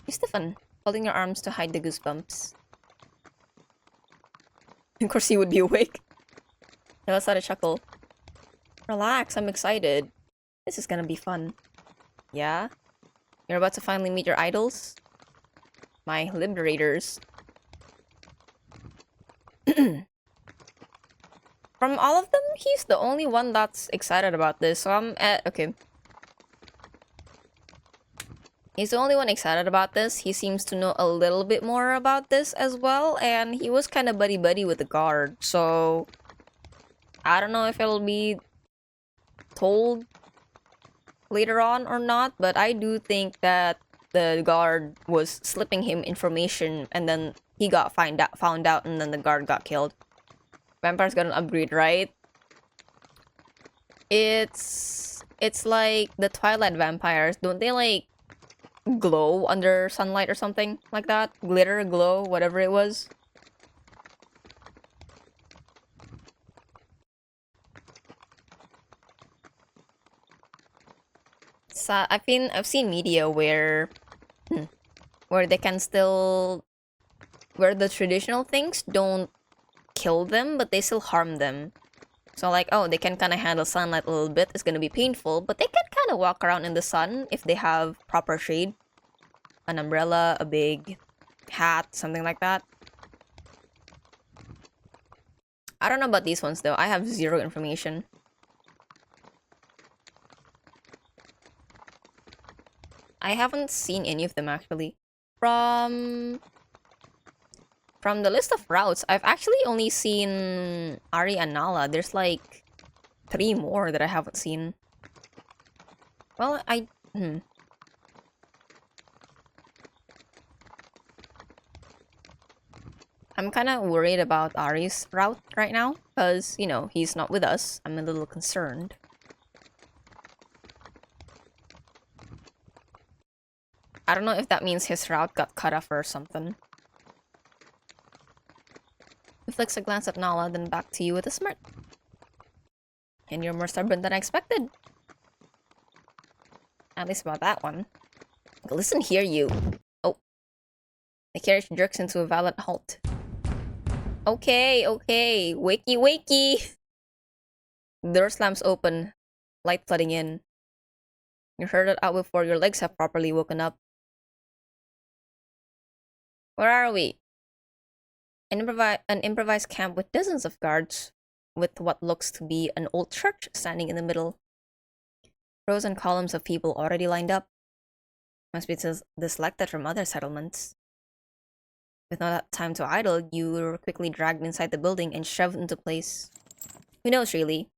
Hey, Stefan, holding your arms to hide the goosebumps. Of course he would be awake. Now let's let a chuckle. Relax, I'm excited. This is gonna be fun. Yeah? You're about to finally meet your idols? My liberators. From all of them, he's the only one that's excited about this, so I'm okay. He's the only one excited about this. He seems to know a little bit more about this as well, and he was kind of buddy-buddy with the guard, so... I don't know if it'll be told later on or not, but I do think that the guard was slipping him information, and then he got found out, and then the guard got killed. Vampires got an upgrade, right? It's like the Twilight vampires. Don't they like glow under sunlight or something like that? Glitter, glow, whatever it was. So I've seen media where they can still, where the traditional things don't kill them, but they still harm them. So like, oh, they can kind of handle sunlight a little bit. It's gonna be painful, but they can kind of walk around in the sun if they have proper shade. An umbrella, a big hat, something like that. I don't know about these ones though. I have zero information. I haven't seen any of them actually. From the list of routes, I've actually only seen Ari and Nala. There's like 3 more that I haven't seen. Well, I'm kind of worried about Ari's route right now, because, you know, he's not with us. I'm a little concerned. I don't know if that means his route got cut off or something. He flicks a glance at Nala, then back to you with a smirk. And you're more stubborn than I expected. At least about that one. Listen here, you. Oh. The carriage jerks into a violent halt. Okay, okay. Wakey, wakey! The door slams open, light flooding in. You heard it out before your legs have properly woken up. Where are we? An improvised camp with dozens of guards, with what looks to be an old church standing in the middle. Rows and columns of people already lined up. Must be the selected from other settlements. With no time to idle, you were quickly dragged inside the building and shoved into place. Who knows, really?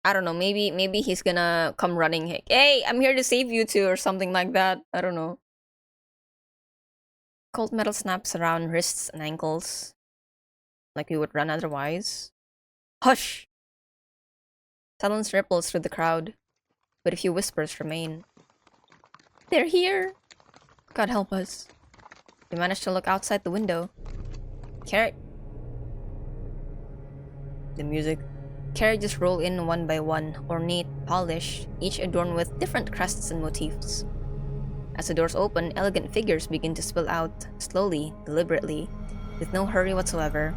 I don't know, maybe he's gonna come running. Hey, I'm here to save you two, or something like that. I don't know. Cold metal snaps around wrists and ankles, like we would run otherwise. Hush! Silence ripples through the crowd, but a few whispers remain. They're here! God help us. We managed to look outside the window. The music. Carriages roll in one by one, ornate, polished, each adorned with different crests and motifs. As the doors open, elegant figures begin to spill out, slowly, deliberately. with no hurry whatsoever.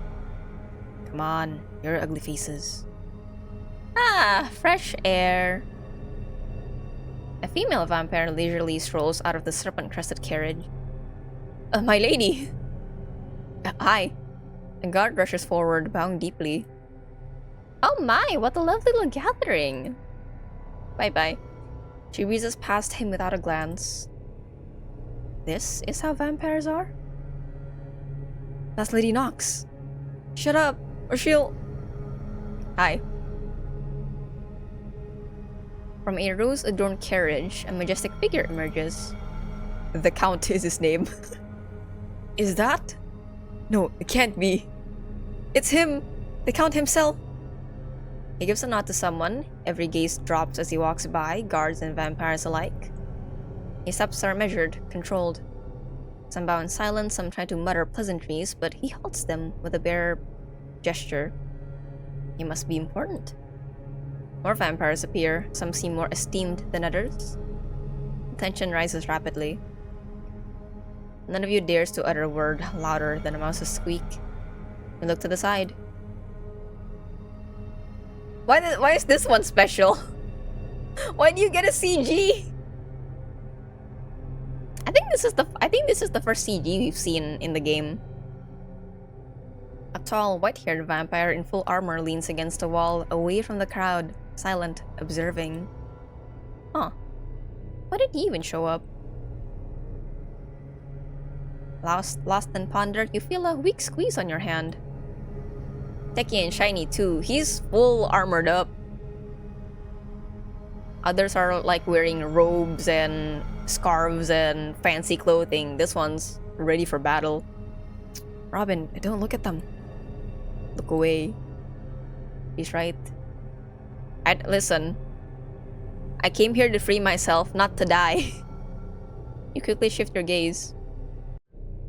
Come on, your ugly faces. Ah, fresh air. A female vampire leisurely strolls out of the serpent-crested carriage. My lady! Hi. A guard rushes forward, bowing deeply. Oh my, what a lovely little gathering! Bye-bye. She breezes past him without a glance. This is how vampires are? That's Lady Nox. Shut up, or she'll... Hi. From a rose-adorned carriage, a majestic figure emerges. The Count is his name. Is that? No, it can't be. It's him! The Count himself! He gives a nod to someone. Every gaze drops as he walks by, guards and vampires alike. His steps are measured, controlled. Some bow in silence, some try to mutter pleasantries, but he halts them with a bare gesture. He must be important. More vampires appear, some seem more esteemed than others. The tension rises rapidly. None of you dares to utter a word louder than a mouse's squeak. We look to the side. Why is this one special? Why do you get a CG? I think this is the first CG we've seen in the game. A tall, white-haired vampire in full armor leans against a wall, away from the crowd, silent, observing. Huh. Why did he even show up? Lost and pondered, you feel a weak squeeze on your hand. Techie and shiny too. He's full armored up. Others are like wearing robes and scarves and fancy clothing. This one's ready for battle. Robin, don't look at them. Look away. He's right. Listen. I came here to free myself, not to die. You quickly shift your gaze.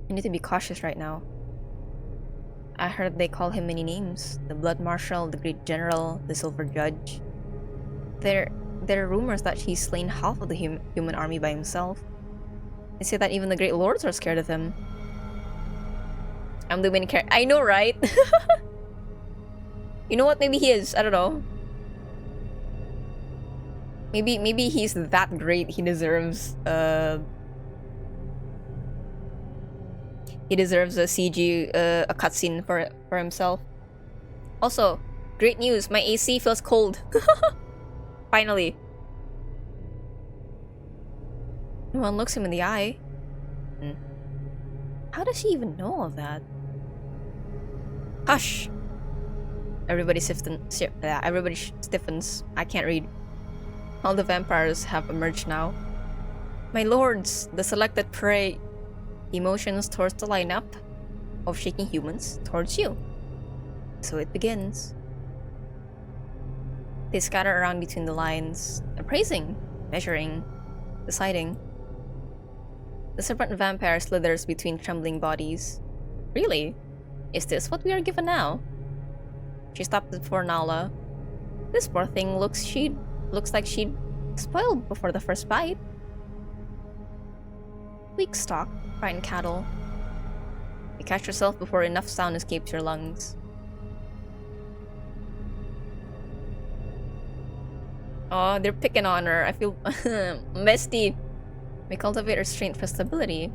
You need to be cautious right now. I heard they call him many names. The Blood Marshal, the Great General, the Silver Judge. There are rumors that he's slain half of the human army by himself. They say that even the Great Lords are scared of him. I'm the main character. I know, right? You know what? Maybe he is. I don't know. Maybe he's that great. He deserves a CG, a cutscene for himself. Also, great news. My AC feels cold. Finally. No one looks him in the eye. How does he even know of that? Hush! Everybody stiffens. I can't read. All the vampires have emerged now. My lords, the selected prey. He motions towards the lineup of shaking humans towards you. So it begins. They scatter around between the lines, appraising, measuring, deciding. The serpent vampire slithers between trembling bodies. Really? Is this what we are given now? She stopped before Nala. This poor thing looks like she'd spoiled before the first bite. Weak stock, frightened cattle. You catch yourself before enough sound escapes your lungs. Oh, they're picking on her. I feel bestie. We cultivate restraint for stability.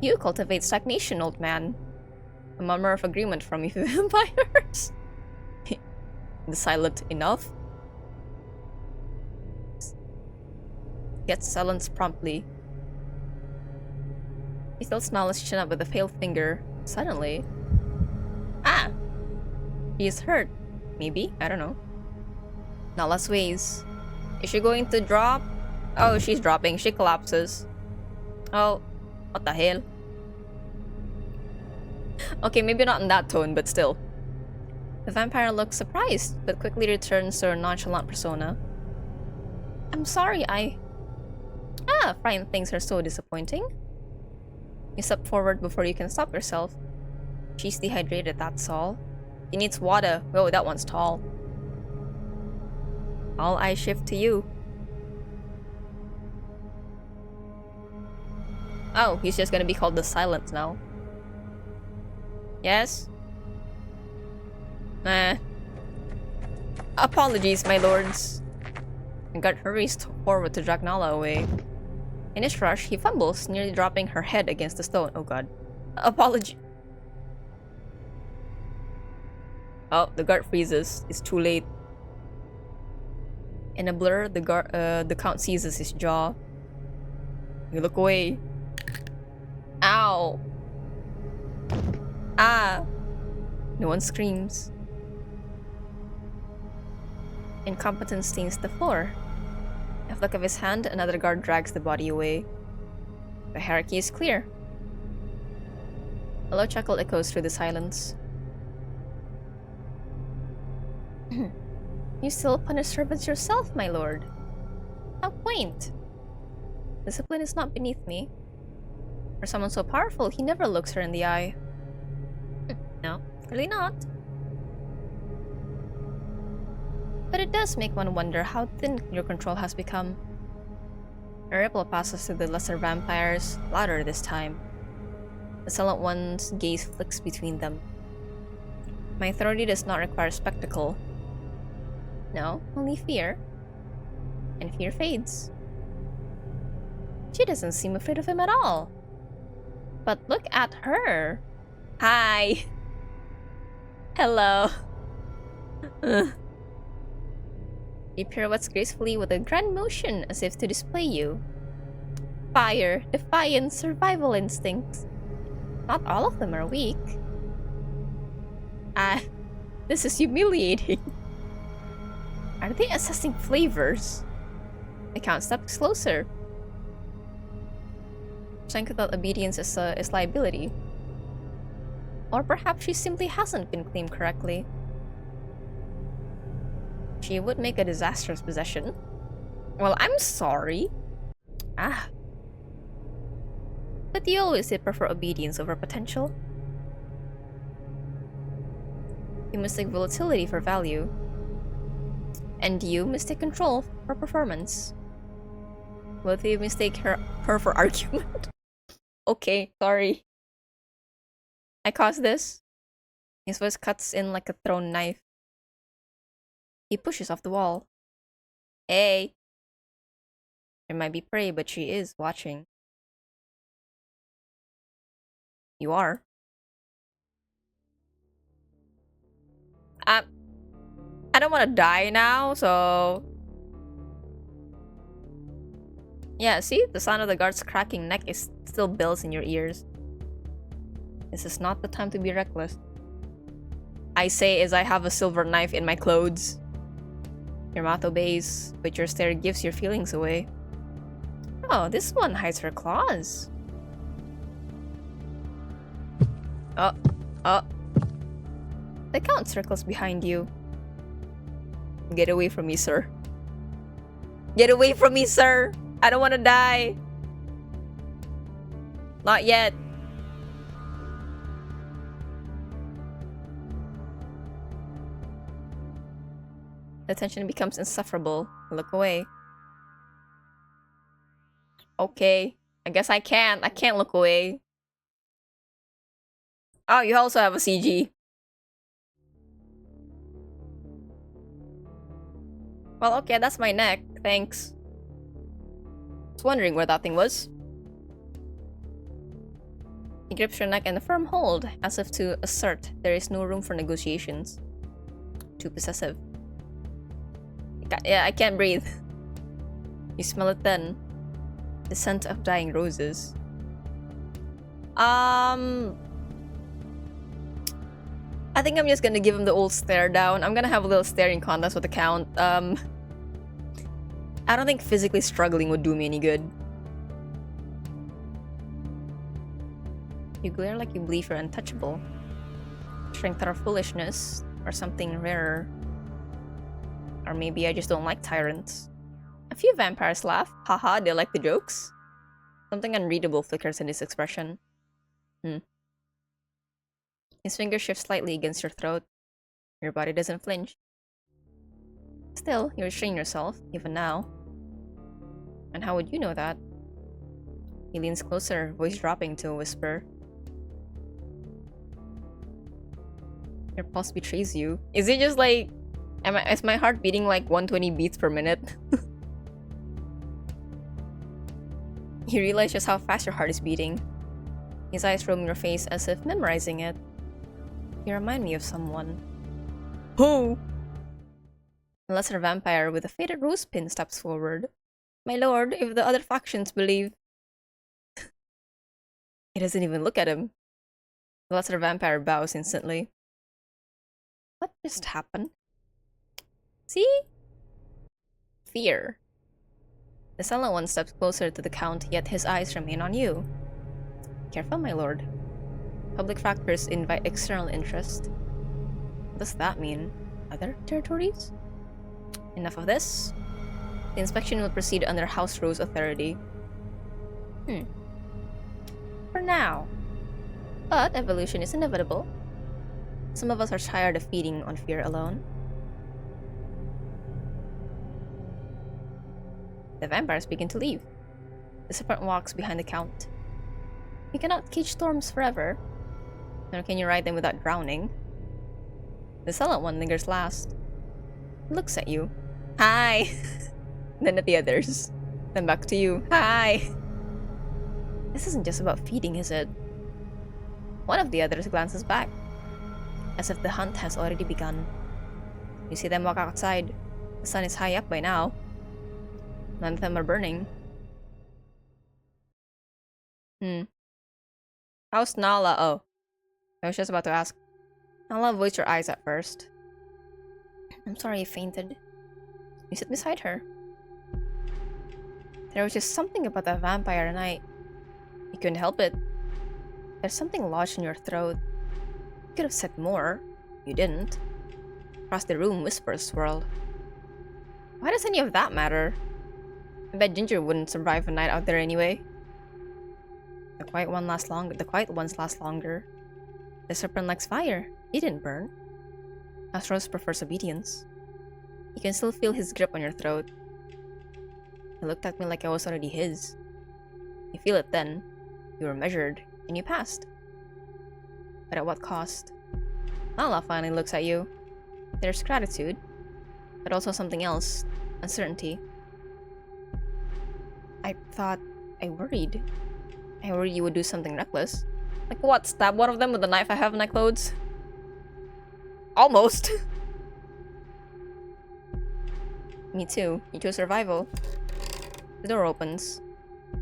You cultivate stagnation, old man. A murmur of agreement from you vampires. The silent enough. Gets silenced promptly. He tilts Nala's chin up with a pale finger. Suddenly. Ah! He is hurt. Maybe? I don't know. Nala sways. Is she going to drop? Oh, she's dropping. She collapses. Oh, what the hell? Okay, maybe not in that tone, but still. The vampire looks surprised, but quickly returns to her nonchalant persona. I'm sorry, frightened things are so disappointing. You step forward before you can stop yourself. She's dehydrated, that's all. She needs water. Oh, that one's tall. All eyes shift to you. Oh, he's just gonna be called the Silent now. Yes? Apologies, my lords. The guard hurries forward to drag Nala away. In his rush, he fumbles, nearly dropping her head against the stone. Oh god. Apology. Oh, the guard freezes. It's too late. In a blur, the count seizes his jaw. You look away. Ow. Ah. No one screams. Incompetence stains the floor. A flick of his hand, another guard drags the body away. The hierarchy is clear. A low chuckle echoes through the silence. You still punish servants yourself, my lord. How quaint. Discipline is not beneath me. For someone so powerful, he never looks her in the eye. No, clearly not. But it does make one wonder how thin your control has become. A ripple passes through the lesser vampires, louder this time. The silent one's gaze flicks between them. My authority does not require spectacle. No, only fear. And fear fades. She doesn't seem afraid of him at all. But look at her. Hi. Hello. He pirouettes gracefully with a grand motion as if to display you. Fire, defiance, survival instincts. Not all of them are weak. This is humiliating. Are they assessing flavors? The count steps closer. Strength without obedience is liability. Or perhaps she simply hasn't been claimed correctly. She would make a disastrous possession. Well, I'm sorry. But you always did prefer obedience over potential. You mistake volatility for value. And you mistake control for performance. Both of you mistake her for argument. Okay, sorry. I caused this. His voice cuts in like a thrown knife. He pushes off the wall. Hey. There might be prey, but she is watching. You are. I don't want to die now, so... Yeah, see? The sound of the guard's cracking neck is still bells in your ears. This is not the time to be reckless. I say as I have a silver knife in my clothes. Your mouth obeys, but your stare gives your feelings away. Oh, this one hides her claws. Oh. The count circles behind you. Get away from me, sir. Get away from me, sir! I don't want to die. Not yet. The tension becomes insufferable. Look away. Okay. I guess I can't. I can't look away. Oh, you also have a CG. Well, okay, that's my neck. Thanks. I was wondering where that thing was. He grips your neck in a firm hold, as if to assert there is no room for negotiations. Too possessive. Yeah, I can't breathe. You smell it then. The scent of dying roses. I think I'm just gonna give him the old stare down. I'm gonna have a little staring contest with the count. I don't think physically struggling would do me any good. You glare like you believe you're untouchable. Strength or foolishness, or something rarer. Or maybe I just don't like tyrants. A few vampires laugh. Haha, they like the jokes. Something unreadable flickers in his expression. His finger shifts slightly against your throat. Your body doesn't flinch. Still, you restrain yourself, even now. And how would you know that? He leans closer, voice dropping to a whisper. Your pulse betrays you. Is it just like... is my heart beating like 120 beats per minute? You realize just how fast your heart is beating. His eyes roam your face as if memorizing it. You remind me of someone. Who? A lesser vampire with a faded rose pin steps forward. My lord, if the other factions believe... He doesn't even look at him. The lesser vampire bows instantly. What just happened? See? Fear. The silent one steps closer to the count, yet his eyes remain on you. Careful, my lord. Public factors invite external interest. What does that mean? Other territories? Enough of this. The inspection will proceed under House Rose authority. For now. But evolution is inevitable. Some of us are tired of feeding on fear alone. The vampires begin to leave. The serpent walks behind the count. You cannot cage storms forever. Nor can you ride them without drowning. The silent one lingers last. He looks at you. Hi! Then at the others. Then back to you. Hi! This isn't just about feeding, is it? One of the others glances back, as if the hunt has already begun. You see them walk outside. The sun is high up by now. None of them are burning. How's Nala? Oh. I was just about to ask. Nala avoids your eyes at first. I'm sorry you fainted. You sit beside her. There was just something about that vampire tonight. You couldn't help it. There's something lodged in your throat. You could have said more. You didn't. Across the room, whispers swirled. Why does any of that matter? I bet Ginger wouldn't survive a night out there anyway. The quiet ones last longer. The serpent likes fire. He didn't burn. Astros prefers obedience. You can still feel his grip on your throat. He looked at me like I was already his. You feel it then. You were measured, and you passed. But at what cost? Nala finally looks at you. There's gratitude, but also something else. Uncertainty. I worried. I worried you would do something reckless. Like what? Stab one of them with the knife I have in my clothes? Almost. Me too. You chose survival. The door opens.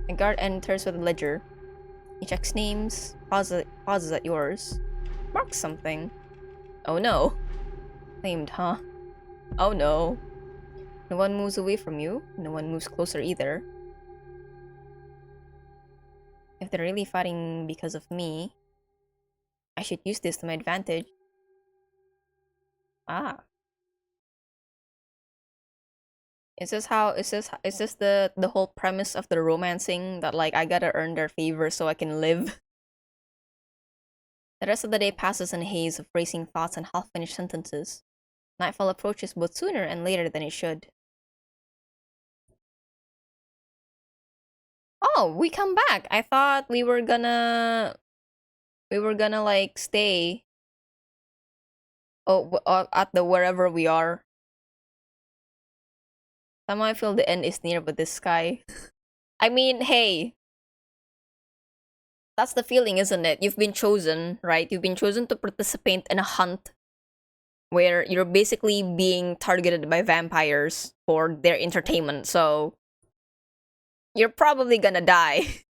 A guard enters with a ledger. He checks names, pauses at yours. Marks something. Oh no. Claimed, huh? Oh no. No one moves away from you. No one moves closer either. If they're really fighting because of me, I should use this to my advantage. Ah. Is this the whole premise of the romancing, that like I gotta earn their favor so I can live? The rest of the day passes in a haze of racing thoughts and half-finished sentences. Nightfall approaches both sooner and later than it should. Oh, we come back. I thought we were gonna like stay at the wherever we are. Somehow I feel the end is near with this sky. I mean, hey. That's the feeling, isn't it? You've been chosen, right? You've been chosen to participate in a hunt where you're basically being targeted by vampires for their entertainment, so you're probably gonna die.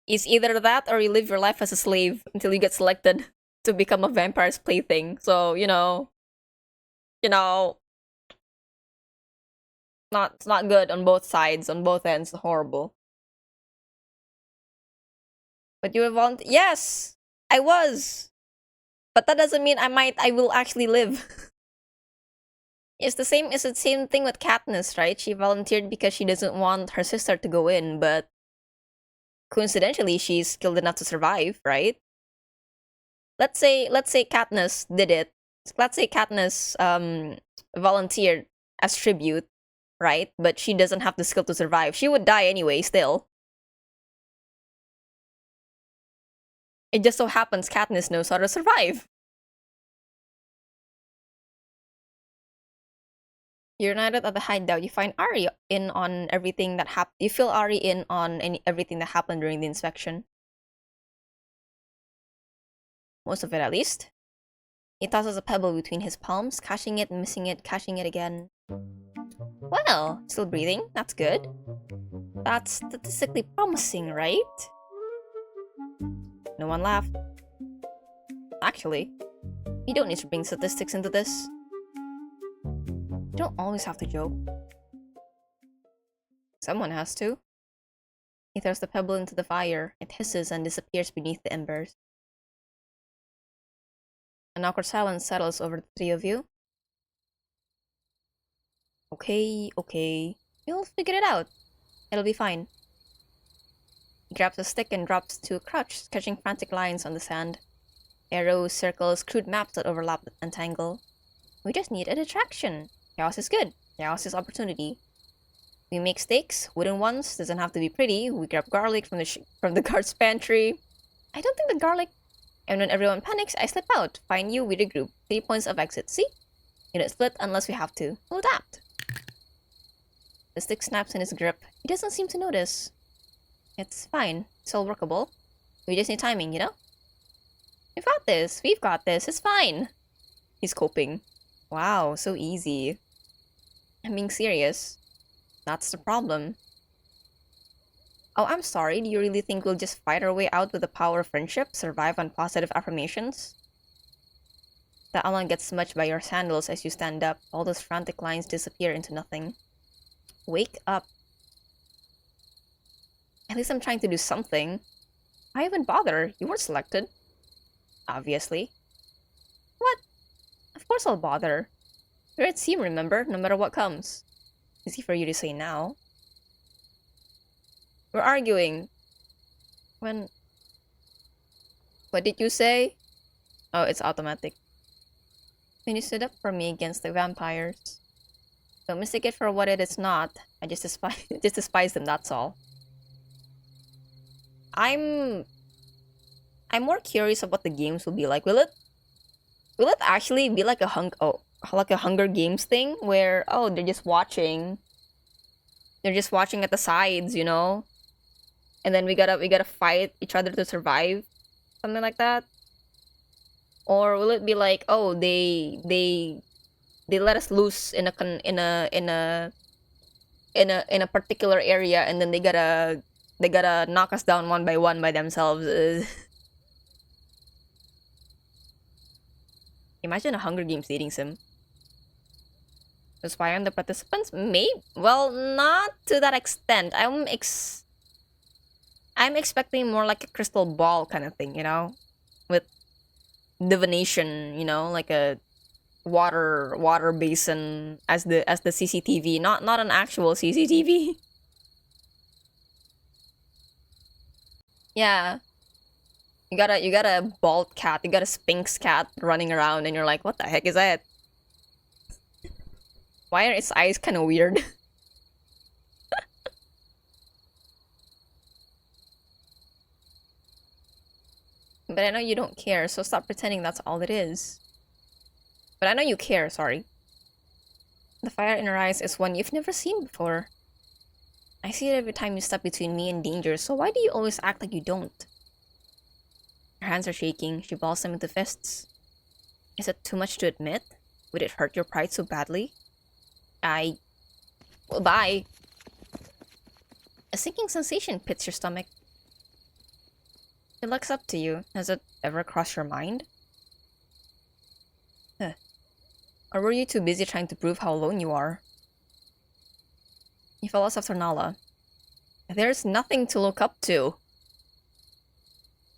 It's either that or you live your life as a slave until you get selected to become a vampire's plaything. So, you know, it's not good on both sides, on both ends, horrible. But you have yes, I was. But that doesn't mean I will actually live. It's the same thing with Katniss, right? She volunteered because she doesn't want her sister to go in, but coincidentally she's skilled enough to survive, right? Let's say Katniss did it. Let's say Katniss volunteered as tribute, right? But she doesn't have the skill to survive. She would die anyway, still. It just so happens Katniss knows how to survive. You're united at the hideout. You find Ari in on everything that happened. You feel Ari in on everything that happened during the inspection. Most of it, at least. He tosses a pebble between his palms, catching it, missing it, catching it again. Well, still breathing. That's good. That's statistically promising, right? No one laughed. Actually, you don't need to bring statistics into this. You don't always have to joke. Someone has to. He throws the pebble into the fire. It hisses and disappears beneath the embers. An awkward silence settles over the three of you. Okay. You'll figure it out. It'll be fine. He grabs a stick and drops to a crouch, sketching frantic lines on the sand. Arrows, circles, crude maps that overlap and tangle. We just need a distraction. Chaos is good. Chaos is opportunity. We make steaks, wooden ones. Doesn't have to be pretty. We grab garlic from the guard's pantry. I don't think the garlic. And when everyone panics, I slip out. Find you, we regroup. 3 points of exit. See? You don't split unless we have to. We'll adapt. The stick snaps in his grip. He doesn't seem to notice. It's fine. It's all workable. We just need timing, you know? We've got this. We've got this. It's fine. He's coping. Wow, so easy. I'm being serious. That's the problem. Oh, I'm sorry. Do you really think we'll just fight our way out with the power of friendship? Survive on positive affirmations? The outline gets smudged by your sandals as you stand up. All those frantic lines disappear into nothing. Wake up. At least I'm trying to do something. Why even bother? You weren't selected. Obviously. What? Of course I'll bother. You're at team, remember? No matter what comes. Easy for you to say now. We're arguing. When... What did you say? Oh, it's automatic. When you stood up for me against the vampires. Don't mistake it for what it is not. I just despise them, that's all. I'm more curious of what the games will be like. Will it actually be like a Hunger Games thing where they're just watching at the sides, you know? And then we gotta fight each other to survive, something like that. Or will it be like, oh, they let us loose in a particular area, and then they gotta knock us down one by one by themselves. Imagine a Hunger Games dating sim. Inspire the participants? Maybe. Well, not to that extent. I'm expecting more like a crystal ball kind of thing, you know, with divination, you know, like a water basin as the CCTV, not an actual CCTV. Yeah. You got a bald cat, you got a Sphinx cat running around, and you're like, what the heck is that? Why are its eyes kind of weird? But I know you don't care, so stop pretending that's all it is. But I know you care, sorry. The fire in her eyes is one you've never seen before. I see it every time you step between me and danger, so why do you always act like you don't? Her hands are shaking. She balls them into fists. Is it too much to admit? Would it hurt your pride so badly? Well, bye. A sinking sensation pits your stomach. It looks up to you. Has it ever crossed your mind? Huh. Or were you too busy trying to prove how alone you are? He follows after Nala. There's nothing to look up to.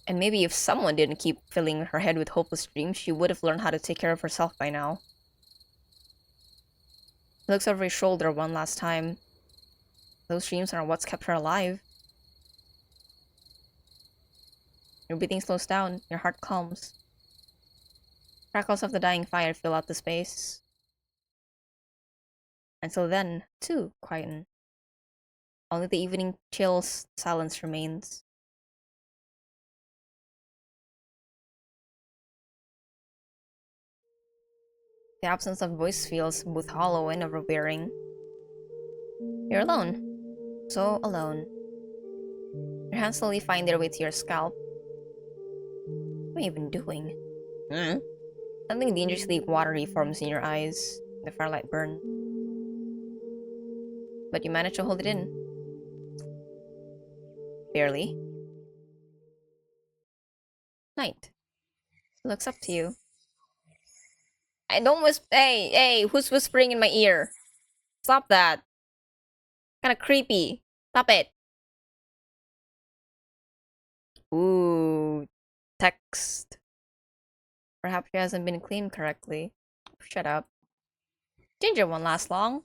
And maybe if someone didn't keep filling her head with hopeless dreams, she would have learned how to take care of herself by now. He looks over his shoulder one last time. Those dreams are what's kept her alive. Your breathing slows down, your heart calms. Crackles of the dying fire fill out the space. Until then, too, quieten. Only the evening chills silence remains. The absence of voice feels both hollow and overbearing. You're alone. So alone. Your hands slowly find their way to your scalp. What are you even doing? Something dangerously watery forms in your eyes. The firelight burn. But you manage to hold it in. Barely. Night. He looks up to you. I don't Hey, who's whispering in my ear? Stop that. Kinda creepy. Stop it. Ooh. Text. Perhaps she hasn't been cleaned correctly. Shut up. Ginger won't last long.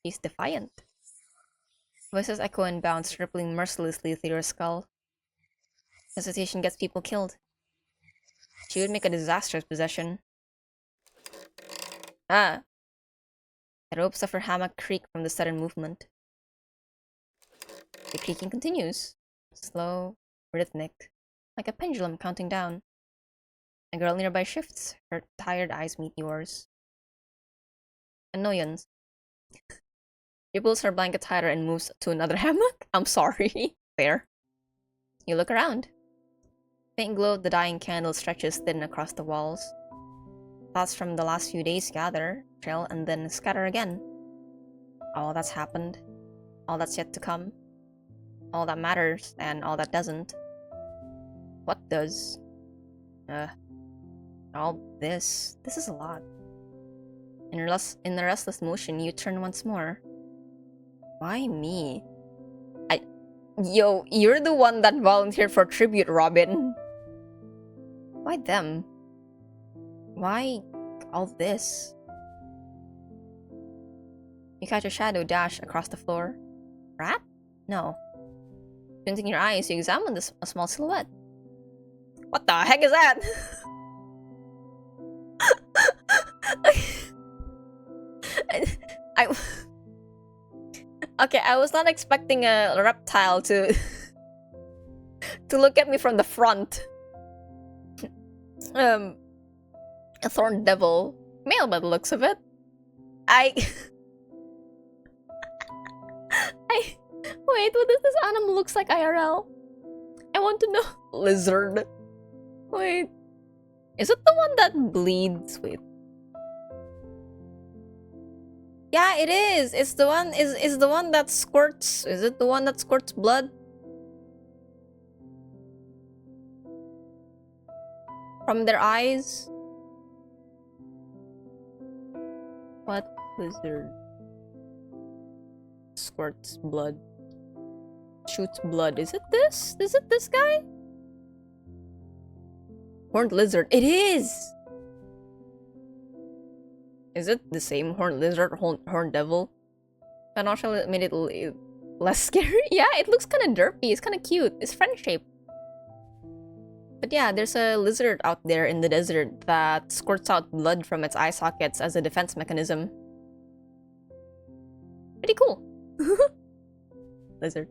He's defiant. Voices echo and bounce, rippling mercilessly through your skull. Hesitation gets people killed. She would make a disastrous possession. The ropes of her hammock creak from the sudden movement. The creaking continues. Slow, rhythmic, like a pendulum counting down. A girl nearby shifts. Her tired eyes meet yours. Annoyance. She pulls her blanket tighter and moves to another hammock. I'm sorry. Fair. You look around. Faint glow of the dying candle stretches thin across the walls. Thoughts from the last few days gather, trail, and then scatter again. All that's happened. All that's yet to come. All that matters, and all that doesn't. What does? All this. This is a lot. In the restless motion, you turn once more. Why me? Yo, you're the one that volunteered for tribute, Robin. Why them? Why all this? You catch a shadow dash across the floor. Rat? No. Squinting your eyes, you examine a small silhouette. What the heck is that? Okay, I was not expecting a reptile to look at me from the front. A thorn devil. Male by the looks of it. Wait, what does this animal looks like IRL? I want to know. Lizard. Wait. Is it the one that bleeds? Wait. Yeah, it is. It's the one is the one that squirts. Is it the one that squirts blood? From their eyes? What lizard squirts blood? Shoots blood. Is it this? Is it this guy? Horned lizard. It is! Is it the same horned lizard, horned devil? That actually made it less scary. Yeah, it looks kind of derpy. It's kind of cute. It's friend-shaped. But yeah, there's a lizard out there in the desert that squirts out blood from its eye sockets as a defense mechanism. Pretty cool. Lizard.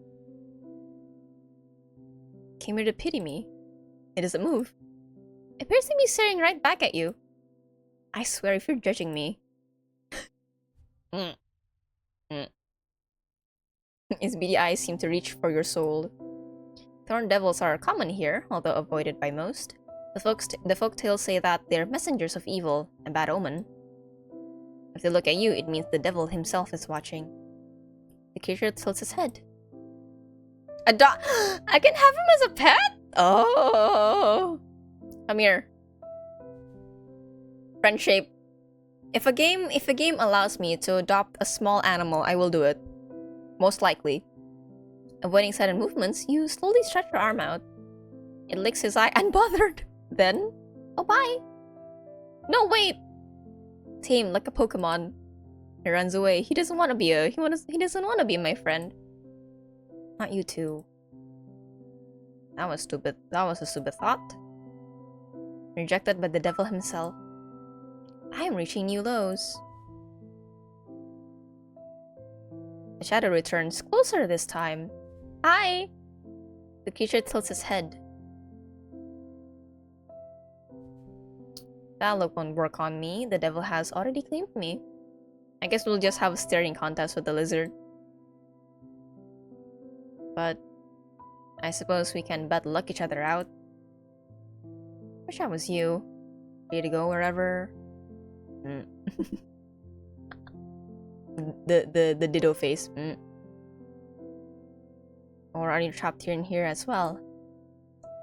Came here to pity me. It doesn't move. It appears to be staring right back at you. I swear if you're judging me. Its beady eyes seem to reach for your soul. Thorn devils are common here, although avoided by most. The folk tales say that they're messengers of evil, a bad omen. If they look at you, it means the devil himself is watching. The creature tilts its head. A dog? I can have him as a pet? Oh. Come here. Friendship. If a game allows me to adopt a small animal, I will do it. Most likely. Avoiding sudden movements, you slowly stretch your arm out. It licks his eye unbothered. Then, oh bye. No, wait. Tame like a Pokemon. He runs away. He doesn't want to be he doesn't want to be my friend. Not you two. That was stupid. That was a stupid thought. Rejected by the devil himself. I am reaching new lows. The shadow returns, closer this time. Hi! The creature tilts his head. That look won't work on me. The devil has already claimed me. I guess we'll just have a staring contest with the lizard. But I suppose we can bad luck each other out. Wish I was you. Ready to go wherever. the ditto face. Or are you trapped here and here as well?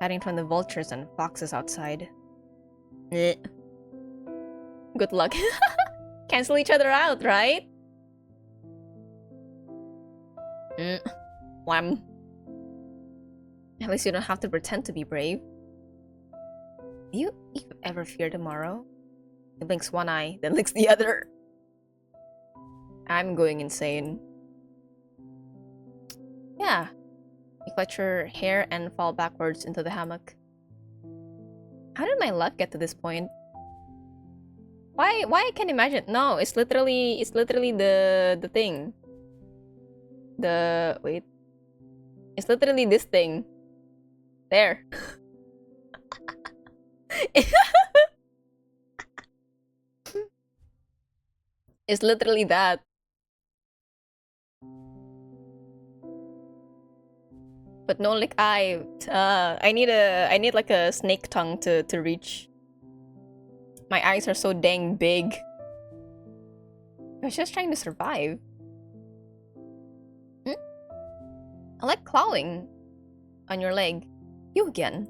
Hiding from the vultures and foxes outside. Good luck. Cancel each other out, right? Wham. At least you don't have to pretend to be brave. Do you ever fear tomorrow? He blinks one eye, then licks the other. I'm going insane. Yeah. You clutch your hair and fall backwards into the hammock. How did my luck get to this point? Why I can't imagine. No, it's literally the thing. Wait. It's literally this thing. There. It's literally that. But no, like I need like a snake tongue to reach. My eyes are so dang big. I was just trying to survive. I like clawing on your leg. You again.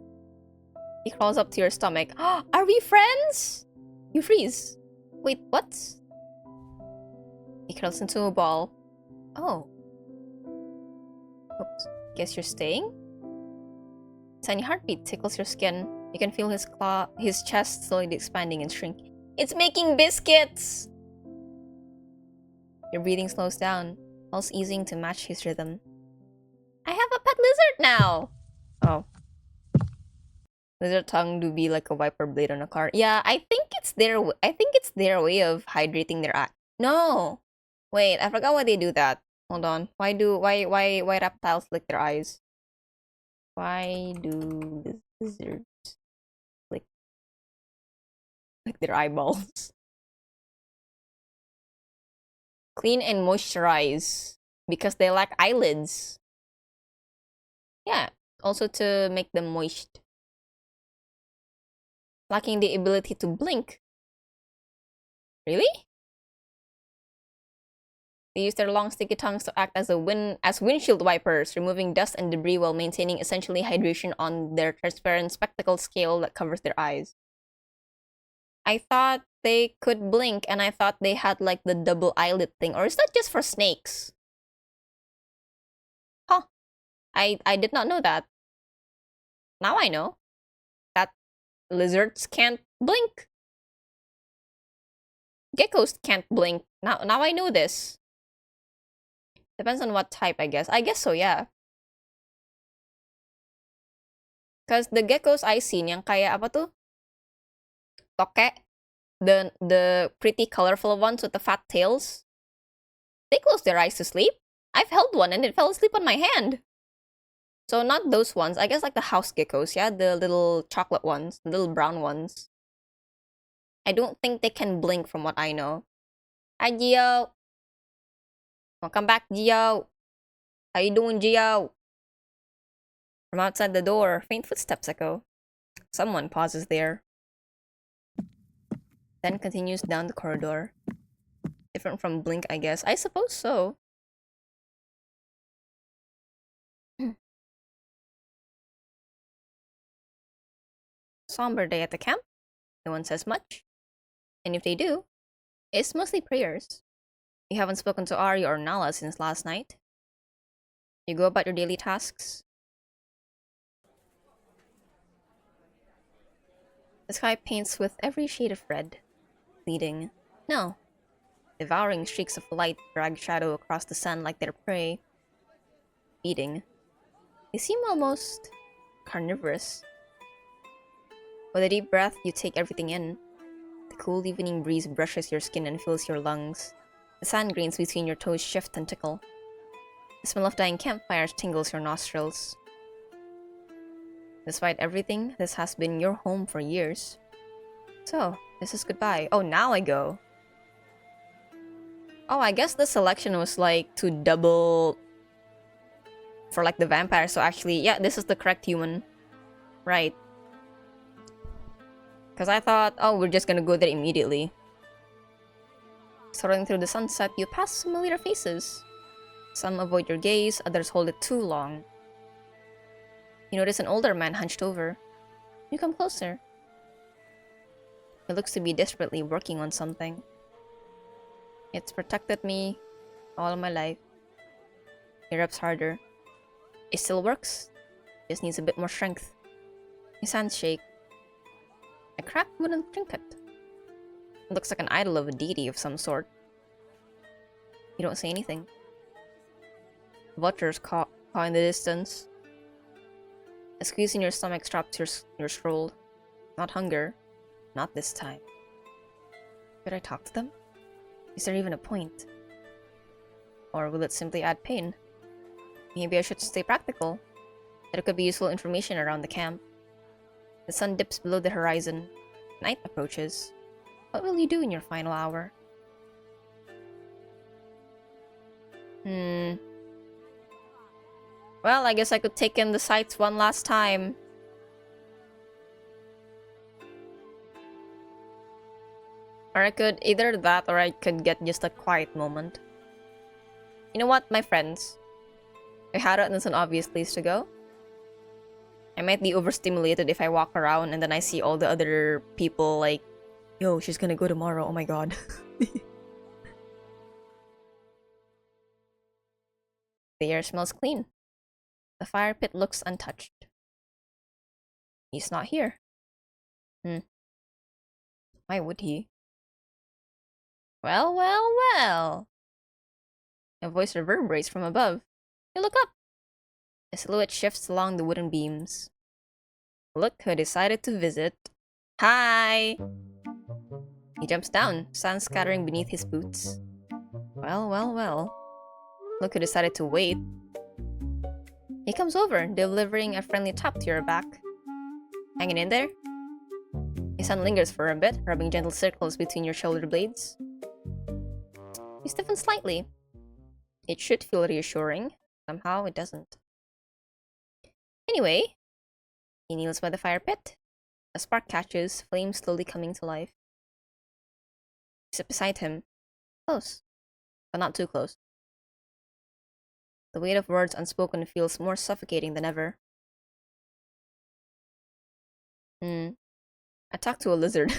He crawls up to your stomach. Are we friends? You freeze. Wait, what? He curls into a ball. Oh. Oops. Guess you're staying? Tiny heartbeat tickles your skin. You can feel his chest slowly expanding and shrinking. It's making biscuits! Your breathing slows down, pulse easing to match his rhythm. I have a pet lizard now! Oh. Lizard tongue do be like a wiper blade on a car. Yeah, I think it's their way of hydrating their eye. No! Wait, I forgot why they do that. Hold on. Why reptiles lick their eyes? Why do lizards lick their eyeballs? Clean and moisturize. Because they lack eyelids. Yeah, also to make them moist. Lacking the ability to blink. Really? They use their long sticky tongues to act as windshield wipers, removing dust and debris while maintaining essentially hydration on their transparent spectacle scale that covers their eyes. I thought they could blink, and I thought they had like the double eyelid thing. Or is that just for snakes? Huh. I did not know that. Now I know. That lizards can't blink. Geckos can't blink. Now I know this. Depends on what type, I guess. I guess so, yeah. Because the geckos I seen, yang kaya apa tuh? Toke. The pretty colorful ones with the fat tails. They close their eyes to sleep. I've held one and it fell asleep on my hand. So not those ones. I guess like the house geckos, yeah? The little chocolate ones. The little brown ones. I don't think they can blink from what I know. Hi, Gio. Welcome back, Gio. How you doing, Gio? From outside the door, faint footsteps echo. Someone pauses there. Then continues down the corridor. Different from Blink, I guess. I suppose so. Somber day at the camp. No one says much. And if they do, it's mostly prayers. You haven't spoken to Ari or Nala since last night. You go about your daily tasks. The sky paints with every shade of red. Bleeding. No. Devouring streaks of light drag shadow across the sun like their prey. Feeding. They seem almost carnivorous. With a deep breath, you take everything in. The cool evening breeze brushes your skin and fills your lungs. The sand grains between your toes shift and tickle. The smell of dying campfires tingles your nostrils. Despite everything, this has been your home for years. So, this is goodbye. Oh, now I go. Oh, I guess the selection was like to double for like the vampire. So actually, yeah, this is the correct human. Right. Because I thought, oh, we're just gonna go there immediately. Strolling through the sunset, you pass familiar faces. Some avoid your gaze, others hold it too long. You notice an older man hunched over. You come closer. He looks to be desperately working on something. It's protected me all my life. He rubs harder. It still works. Just needs a bit more strength. His hands shake. A cracked wooden trinket. It looks like an idol of a deity of some sort. You don't say anything. Vultures caw in the distance. A squeeze in your stomach stops your stroll. Not hunger. Not this time. Should I talk to them? Is there even a point? Or will it simply add pain? Maybe I should stay practical. There could be useful information around the camp. The sun dips below the horizon. Night approaches. What will you do in your final hour? Well, I guess I could take in the sights one last time. Or I could either that or I could get just a quiet moment. You know what, my friends? Ihara is an obvious place to go. I might be overstimulated if I walk around and then I see all the other people like, yo, she's gonna go tomorrow, oh my god. The air smells clean. The fire pit looks untouched. He's not here. Why would he? Well, well, well. A voice reverberates from above. You look up. A silhouette shifts along the wooden beams. Look who decided to visit. Hi! He jumps down, sand scattering beneath his boots. Well, well, well. Look who decided to wait. He comes over, delivering a friendly tap to your back. Hanging in there? His hand lingers for a bit, rubbing gentle circles between your shoulder blades. You stiffen slightly. It should feel reassuring. Somehow it doesn't. Anyway, he kneels by the fire pit. A spark catches, flames slowly coming to life. You sit beside him. Close, but not too close. The weight of words unspoken feels more suffocating than ever. I talked to a lizard.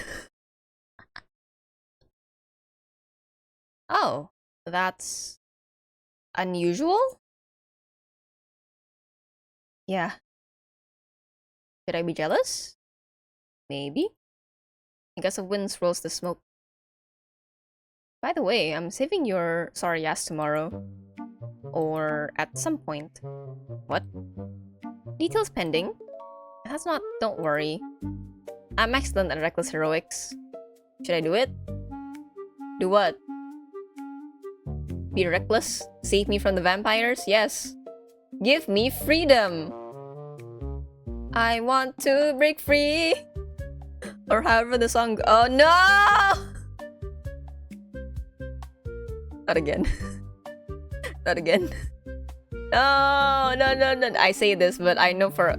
Oh, that's unusual? Yeah. Should I be jealous? Maybe. I guess a wind swirls the smoke. By the way, I'm saving your sorry ass tomorrow. Or at some point. What? Details pending. That's not... Don't worry. I'm excellent at reckless heroics. Should I do it? Do what? Be reckless? Save me from the vampires? Yes. Give me freedom! I want to break free! Or however the song... Oh no! Not again. Not again. No, no, no, no. I say this, but I know for...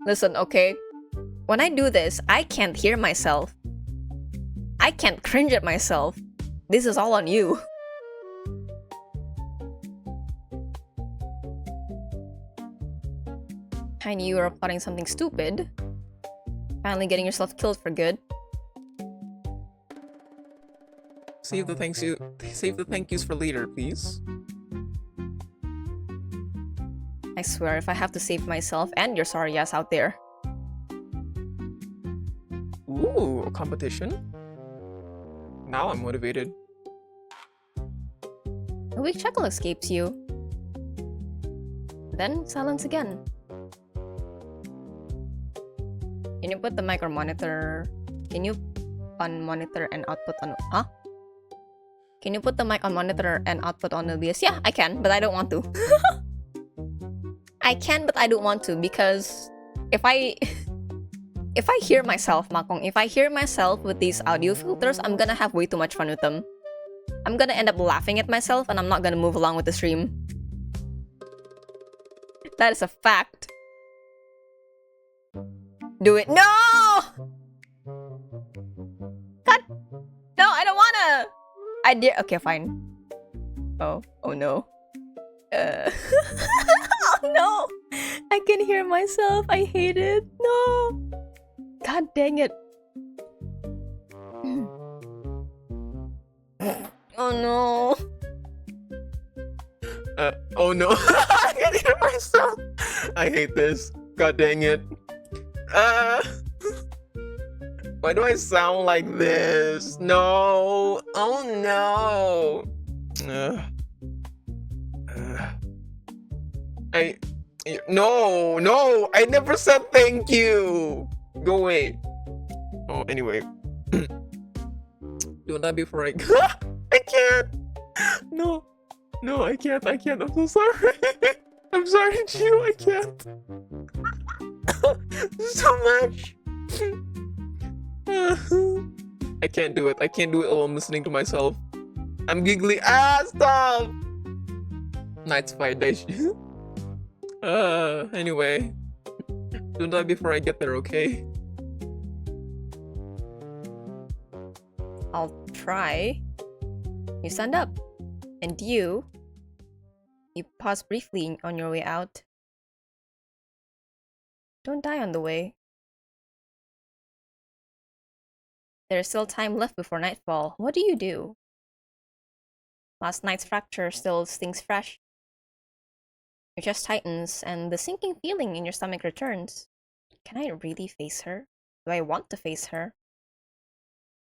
Listen, okay? When I do this, I can't hear myself. I can't cringe at myself. This is all on you. I knew you were plotting something stupid. Finally getting yourself killed for good. Save the thank yous for later, please. I swear, if I have to save myself and your sorry ass out there. Ooh, a competition? Now I'm motivated. A weak chuckle escapes you. Then silence again. Can you put the mic or monitor? Can you on monitor and output on... Huh? Can you put the mic on monitor and output on OBS? Yeah, I can, but I don't want to. I can, but I don't want to because if I if I hear myself, Makong, if I hear myself with these audio filters, I'm gonna have way too much fun with them. I'm gonna end up laughing at myself and I'm not gonna move along with the stream. That is a fact. Do it. No! God! No, I don't wanna! I did. Okay, fine. Oh no. Oh no! I can hear myself. I hate it. No! God dang it. Oh no. Oh no. I can hear myself. I hate this. God dang it. Why do I sound like this? No. Oh no. No, I never said thank you. Go away. Oh, anyway. Do that before I I can't. No, I can't. I'm so sorry. I'm sorry, Gio. I can't. So much. I can't do it. I can't do it while I'm listening to myself. I'm giggly. Stop. Night's fine, Daishi. Anyway. Don't die before I get there, okay? I'll try. You stand up. And you pause briefly on your way out. Don't die on the way. There is still time left before nightfall. What do you do? Last night's fracture still stings fresh. Your chest tightens, and the sinking feeling in your stomach returns. Can I really face her? Do I want to face her?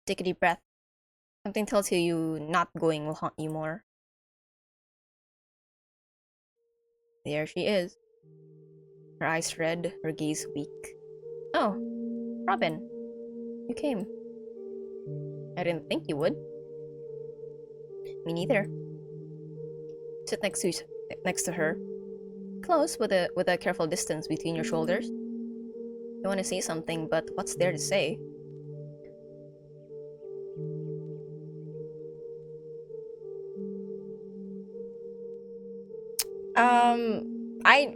Take a deep breath. Something tells you not going will haunt you more. There she is. Her eyes red, her gaze weak. Oh, Robin. You came. I didn't think you would. Me neither. Sit next to her. Close, with a careful distance between your shoulders. You want to say something, but what's there to say?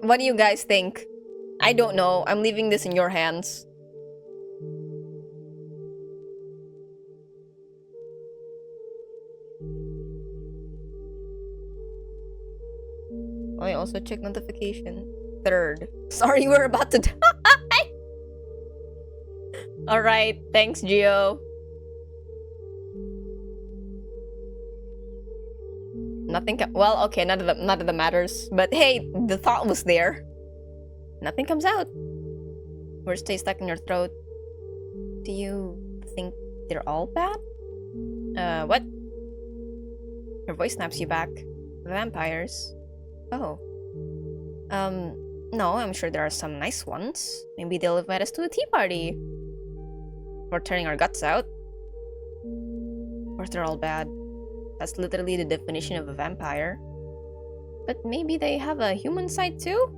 What do you guys think? I don't know. I'm leaving this in your hands. I also check notification. Third. Sorry, we're about to die. Alright, thanks, Gio. Nothing well, okay, none of them matters. But hey, the thought was there. Nothing comes out. Words stay stuck in your throat. Do you think they're all bad? What? Her voice snaps you back. Vampires. Oh. No, I'm sure there are some nice ones. Maybe they'll invite us to a tea party. Or turning our guts out. Of course they're all bad. That's literally the definition of a vampire. But maybe they have a human side too?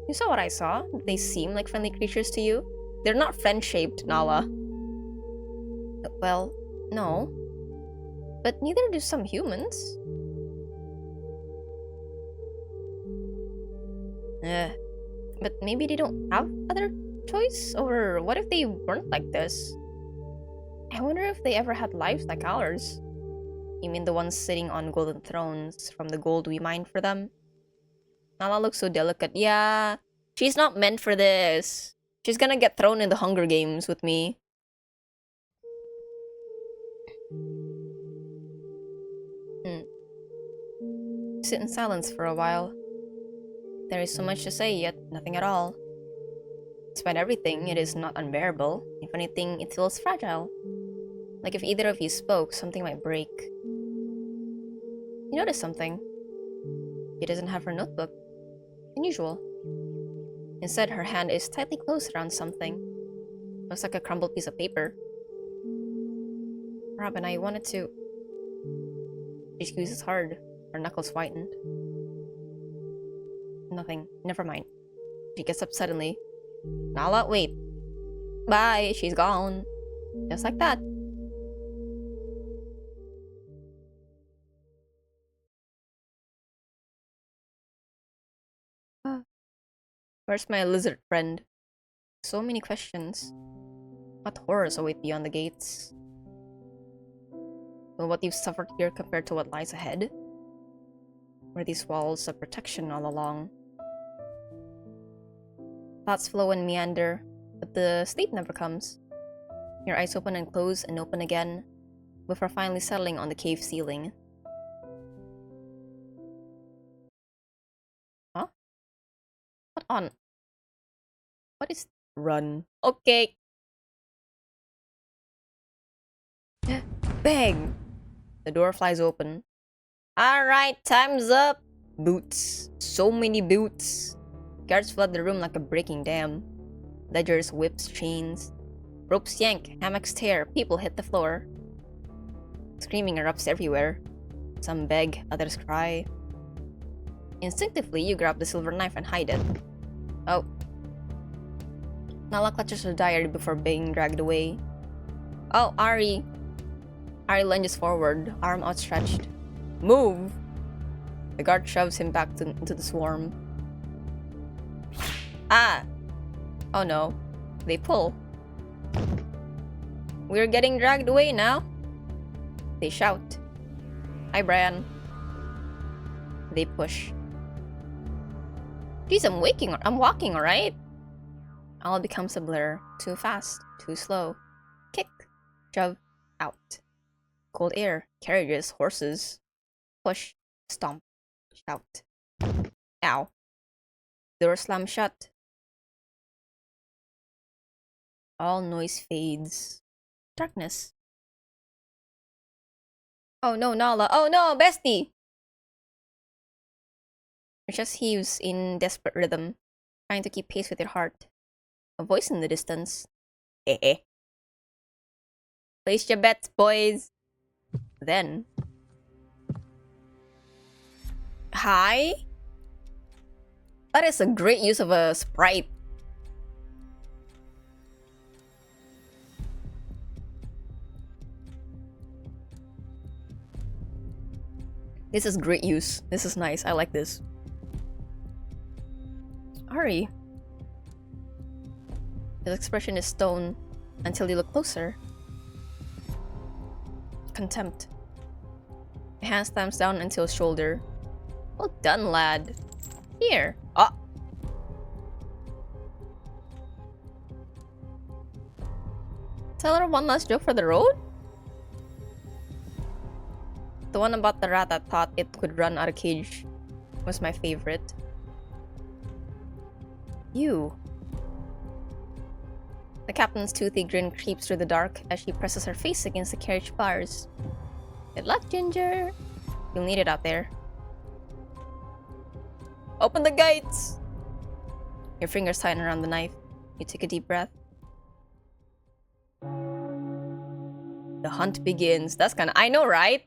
You saw what I saw. They seem like friendly creatures to you. They're not friend-shaped, Nala. Well, no. But neither do some humans. But maybe they don't have other choice? Or what if they weren't like this? I wonder if they ever had lives like ours. You mean the ones sitting on golden thrones from the gold we mined for them? Nala looks so delicate. Yeah, she's not meant for this. She's gonna get thrown in the Hunger Games with me. Sit in silence for a while. There is so much to say, yet nothing at all. Despite everything, it is not unbearable. If anything, it feels fragile. Like if either of you spoke, something might break. You notice something. She doesn't have her notebook. Unusual. Instead, her hand is tightly closed around something. Looks like a crumbled piece of paper. Robin, I wanted to... She squeezes hard. Her knuckles whitened. Nothing. Never mind. She gets up suddenly. Nala, wait. Bye, she's gone. Just like that. Where's my lizard friend? So many questions. What horrors await beyond the gates? Will what you've suffered here compare to what lies ahead? Were these walls of protection all along? Thoughts flow and meander, but the sleep never comes. Your eyes open and close and open again, before finally settling on the cave ceiling. Huh? What on? What is... Run. Okay. Bang! The door flies open. Alright, time's up! Boots. So many boots. Guards flood the room like a breaking dam. Ledgers, whips, chains. Ropes yank, hammocks tear, people hit the floor. Screaming erupts everywhere. Some beg, others cry. Instinctively, you grab the silver knife and hide it. Oh. Nala clutches her diary before being dragged away. Oh, Ari. Ari lunges forward, arm outstretched. Move! The guard shoves him back into the swarm. Ah! Oh no. They pull. We're getting dragged away now. They shout. Hi, Brian. They push. Geez, I'm walking, alright? All becomes a blur. Too fast, too slow. Kick, shove, out. Cold air, carriages, horses. Push, stomp, shout. Ow. Door slammed shut. All noise fades. Darkness. Oh no, Nala. Oh no, bestie! Your chest heaves in desperate rhythm, trying to keep pace with your heart. A voice in the distance. Eh. Place your bets, boys. Then. Hi? That is a great use of a sprite. This is great use. This is nice. I like this. Ari. His expression is stone until you look closer. Contempt. The hand stamps down until his shoulder. Well done, lad. Here. Ah. Tell her one last joke for the road? The one about the rat that thought it could run out of cage was my favorite. You. The captain's toothy grin creeps through the dark as she presses her face against the carriage bars. Good luck, Ginger. You'll need it out there. Open the gates! Your fingers tighten around the knife. You take a deep breath. The hunt begins. That's kinda... I know, right?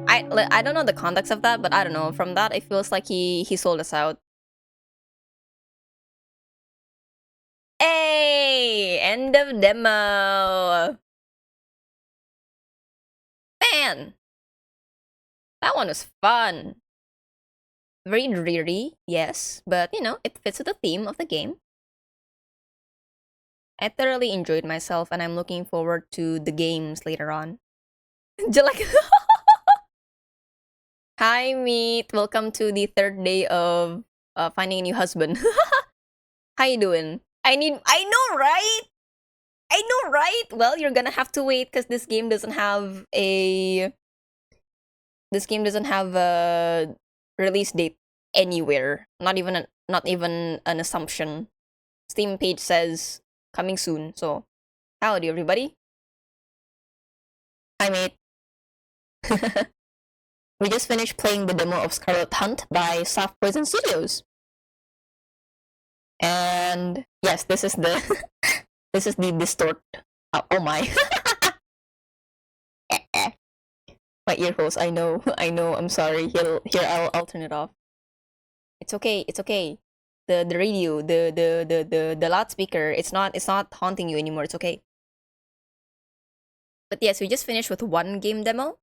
I don't know the context of that, but I don't know. From that, it feels like he sold us out. Hey! End of demo! Man! That one was fun. Very dreary, yes, but you know, it fits with the theme of the game. I thoroughly enjoyed myself and I'm looking forward to the games later on. Like Hi, Meat. Welcome to the third day of finding a new husband. How you doing? I know, right? I know, right? Well, you're gonna have to wait because this game doesn't have a release date anywhere. Not even an assumption. Steam page says coming soon. So, howdy, everybody. Hi, Mate. We just finished playing the demo of Scarlet Hunt by Soft Poison Studios. And yes, this is the this is the distort. Oh my. My ear holes. I know. I'm sorry. Here, I'll turn it off. It's okay. the radio, the loudspeaker. It's not haunting you anymore. It's okay. But yes, we just finished with one game demo.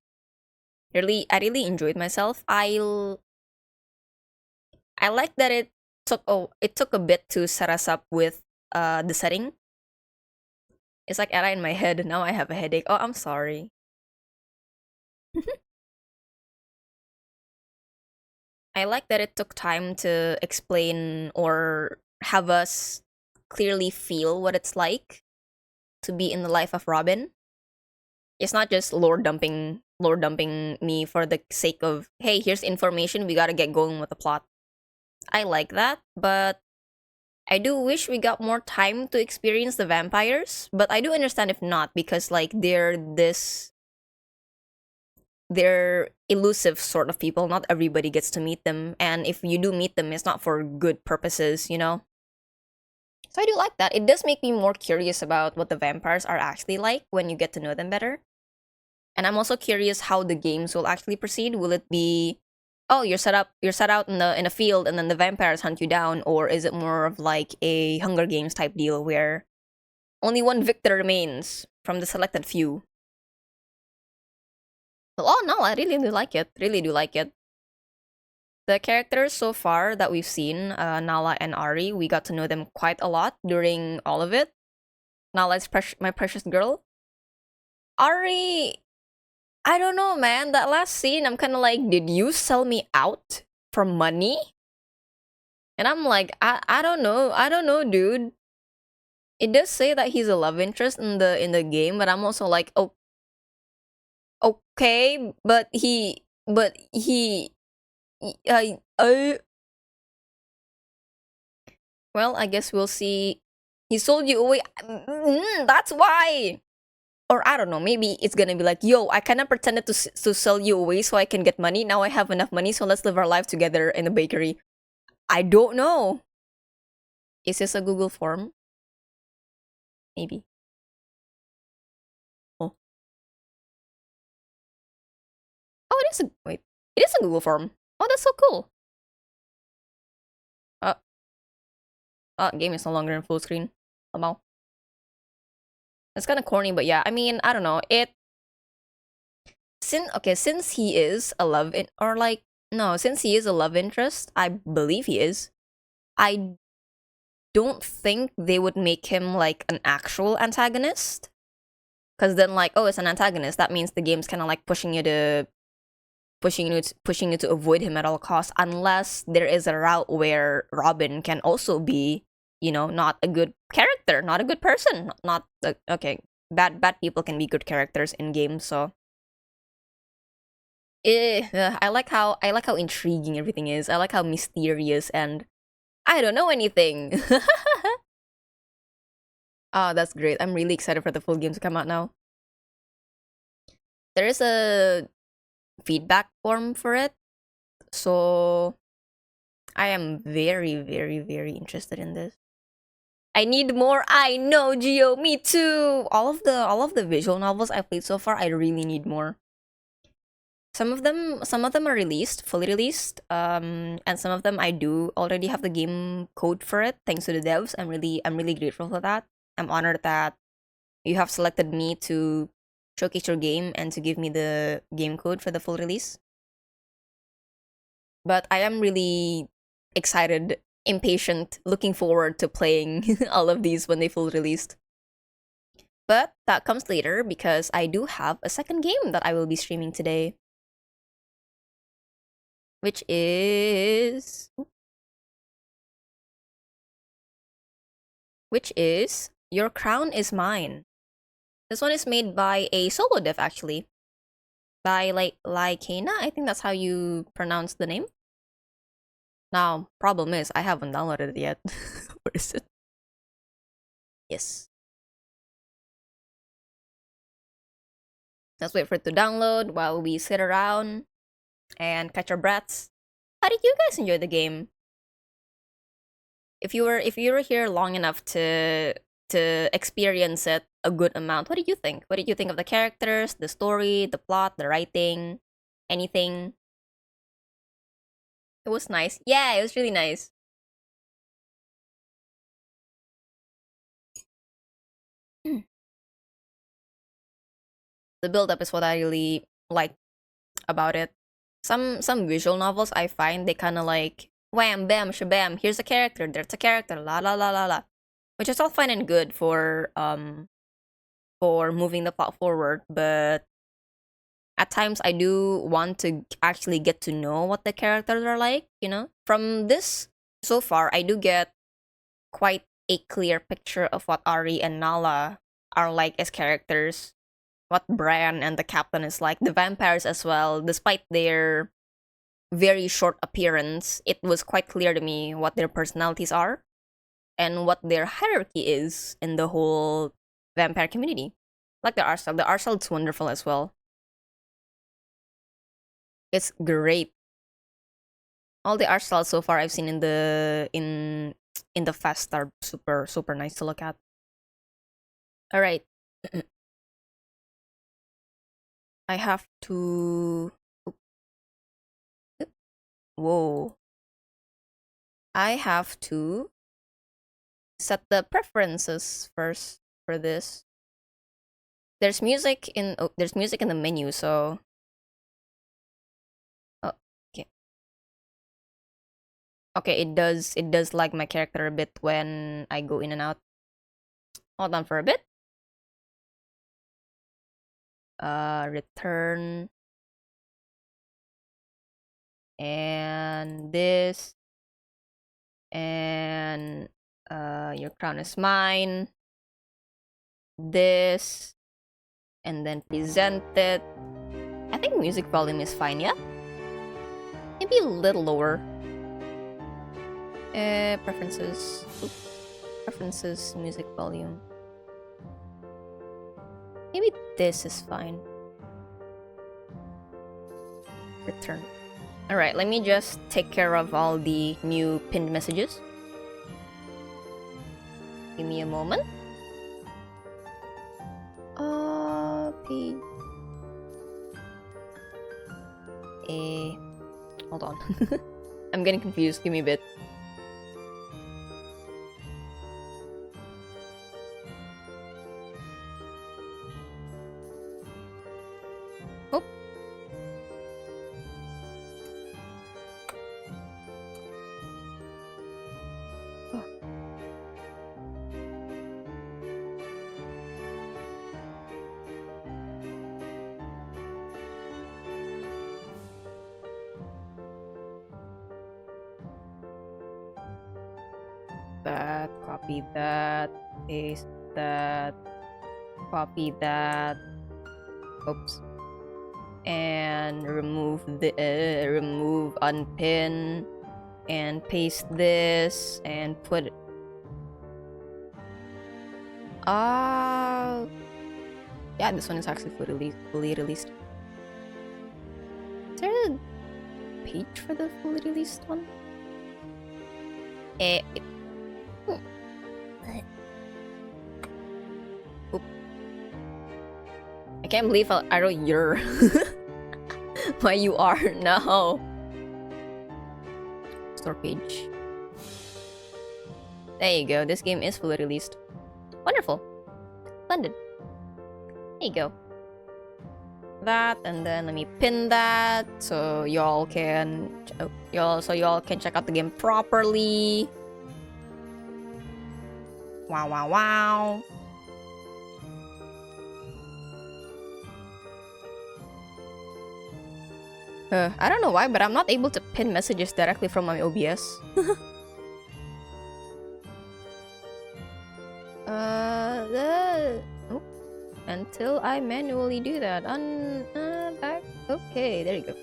I really enjoyed myself. I like that it took a bit to set us up with the setting. It's like era in my head. Now I have a headache. Oh, I'm sorry. I like that it took time to explain or have us clearly feel what it's like to be in the life of Robin. It's not just lore dumping me for the sake of, hey, here's information, we gotta get going with the plot. I like that, but I do wish we got more time to experience the vampires, but I do understand if not, because like they're elusive sort of people. Not everybody gets to meet them, and if you do meet them, it's not for good purposes, you know? So I do like that. It does make me more curious about what the vampires are actually like when you get to know them better. And I'm also curious how the games will actually proceed. Will it be, oh, you're set out in a field and then the vampires hunt you down, or is it more of like a Hunger Games type deal where only one victor remains from the selected few? Oh no, I really do like it. Really do like it. The characters so far that we've seen, Nala and Ari, we got to know them quite a lot during all of it. Nala is my precious girl. Ari, I don't know, man. That last scene, I'm kind of like, did you sell me out for money? And I'm like, I don't know, dude. It does say that he's a love interest in the game, but I'm also like, oh, okay, but uh, uh, well, I guess we'll see. He sold you away. That's why. Or I don't know. Maybe it's gonna be like, yo, I kind of pretended to sell you away so I can get money. Now I have enough money, so let's live our life together in a bakery. I don't know. Is this a Google form? Maybe. Oh. Oh, it is a wait. It is a Google form. Oh, that's so cool. Uh, game is no longer in full screen. Somehow. It's kind of corny, but yeah. I mean, I don't know. Since he is a since he is a love interest, I believe he is. I don't think they would make him like an actual antagonist. Cause then like, oh, it's an antagonist. That means the game's kind of like pushing you to avoid him at all costs, unless there is a route where Robin can also be, not a good character, not a good person, not okay. Bad people can be good characters in games, so I like how intriguing everything is. I like how mysterious and I don't know anything. Oh, that's great. I'm really excited for the full game to come out now. There is a feedback form for it, so I am very, very, very interested in this. I need more. I know, Geo. Me too. All of the visual novels I've played so far, I really need more. Some of them are released, fully released. And some of them I do already have the game code for it, thanks to the devs. I'm really grateful for that. I'm honored that you have selected me to showcase your game and to give me the game code for the full release. But I am really excited, impatient, looking forward to playing all of these when they full released. But that comes later because I do have a second game that I will be streaming today. Which is Your Crown is Mine. This one is made by a solo dev actually. By Lycana, I think that's how you pronounce the name. Now, problem is I haven't downloaded it yet. Where is it? Yes. Let's wait for it to download while we sit around and catch our breaths. How did you guys enjoy the game? If you were here long enough to experience it a good amount, what did you think? What did you think of the characters, the story, the plot, the writing, anything? It was nice. Yeah, it was really nice. The build-up is what I really like about it. Some visual novels I find they kind of like wham bam shabam. Here's a character. There's a character. La la la la la, which is all fine and good for moving the plot forward. But at times I do want to actually get to know what the characters are like. From this so far, I do get quite a clear picture of what Ari and Nala are like as characters. What Bran and the captain is like, the vampires as well, despite their very short appearance, it was quite clear to me what their personalities are and what their hierarchy is in the whole vampire community. Like the art style. The art style is wonderful as well. It's great. All the art styles so far I've seen in the fest are super, super nice to look at. Alright. I have to... Whoa. I have to set the preferences first for this. There's music in the menu, so... Oh, okay. Okay, it does lag my character a bit when I go in and out. Hold on for a bit. Return. And this. And your crown is mine. This. And then present it. I think music volume is fine, yeah? Maybe a little lower. Preferences. Oops. Preferences, music volume. Maybe this is fine. Return. Alright, let me just take care of all the new pinned messages. Give me a moment. Page. Hold on. I'm getting confused. Give me a bit. Oh. That, copy that, paste that, copy that, oops, and remove unpin, and paste this, and put it. Yeah, this one is actually fully released. Is there a page for the fully released one? Oop. I can't believe I wrote your. Why you are now? Store page. There you go. This game is fully released. Wonderful. Splendid. There you go. That, and then let me pin that so y'all can y'all can check out the game properly. Wow, wow, wow. I don't know why, but I'm not able to pin messages directly from my OBS. Until I manually do that. Back. Okay, there you go.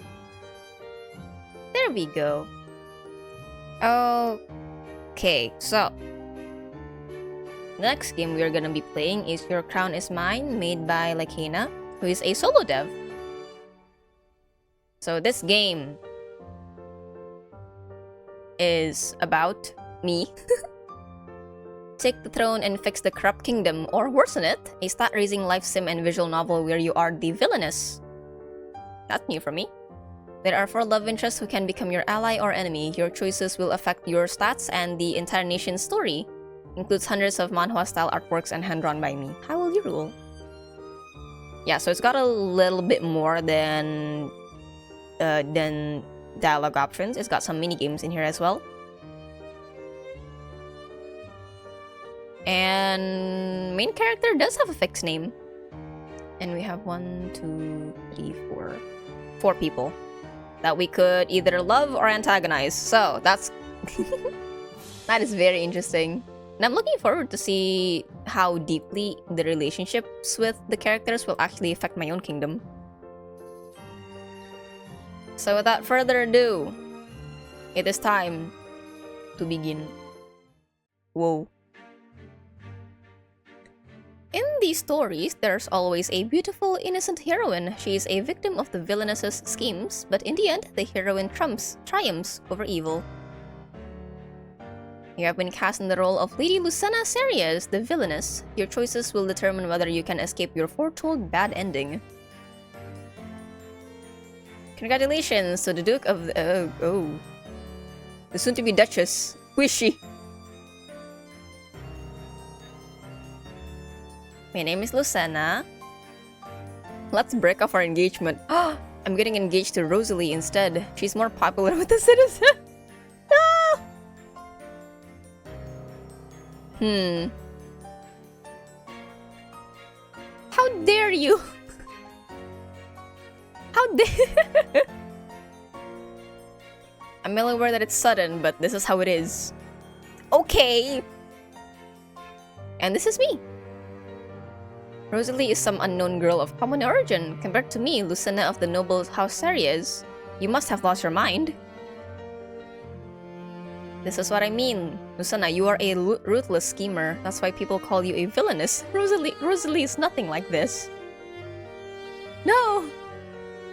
There we go. Okay, so the next game we are gonna be playing is Your Crown Is Mine, made by Lakena, who is a solo dev. So this game is about me. Take the throne and fix the corrupt kingdom, or worsen it, a stat-raising life sim and visual novel where you are the villainess. That's new for me. There are 4 love interests who can become your ally or enemy. Your choices will affect your stats and the entire nation's story. Includes hundreds of manhwa-style artworks and hand-drawn by me. How will you rule? Yeah, so it's got a little bit more than dialogue options. It's got some mini games in here as well. And main character does have a fixed name. And we have 1, 2, 3, 4 people that we could either love or antagonize. So that's that is very interesting. And I'm looking forward to see how deeply the relationships with the characters will actually affect my own kingdom. So without further ado, it is time to begin. Whoa. In these stories, there's always a beautiful, innocent heroine. She is a victim of the villainous schemes, but in the end, the heroine triumphs over evil. You have been cast in the role of Lady Lucena Serias, the villainess. Your choices will determine whether you can escape your foretold bad ending. Congratulations to the Duke of the... the soon-to-be Duchess. Who is she? My name is Lucena. Let's break off our engagement. I'm getting engaged to Rosalie instead. She's more popular with the citizen. No! How dare you? How dare... I'm well aware that it's sudden, but this is how it is. Okay! And this is me. Rosalie is some unknown girl of common origin. Compared to me, Lucena of the noble house Serias. You must have lost your mind. This is what I mean. Lucena, you are a ruthless schemer. That's why people call you a villainess. Rosalie is nothing like this. No!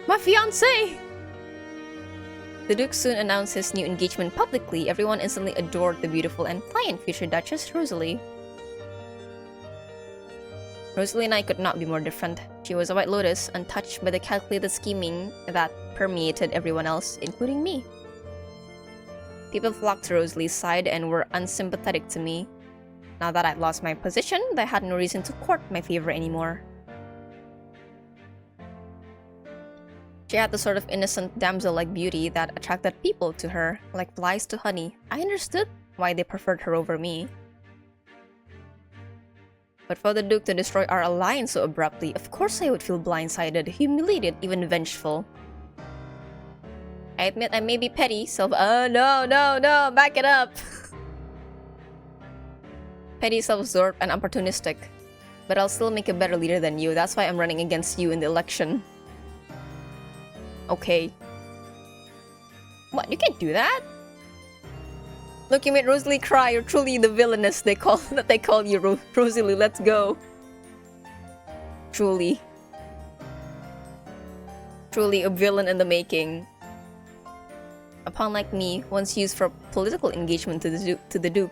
My fiancé! The Duke soon announced his new engagement publicly. Everyone instantly adored the beautiful and pliant future Duchess, Rosalie. Rosalie and I could not be more different. She was a white lotus, untouched by the calculated scheming that permeated everyone else, including me. People flocked to Rosalie's side and were unsympathetic to me. Now that I'd lost my position, they had no reason to court my favor anymore. She had the sort of innocent damsel-like beauty that attracted people to her, like flies to honey. I understood why they preferred her over me. But for the Duke to destroy our alliance so abruptly, of course I would feel blindsided, humiliated, even vengeful. I admit I may be petty, no, back it up! Petty, self-absorbed, and opportunistic. But I'll still make a better leader than you, that's why I'm running against you in the election. Okay. What, you can't do that? Look, you made Rosalie cry. You're truly the villainess they call you, Rosalie. Let's go. Truly a villain in the making. A pawn like me, once used for political engagement to the Duke,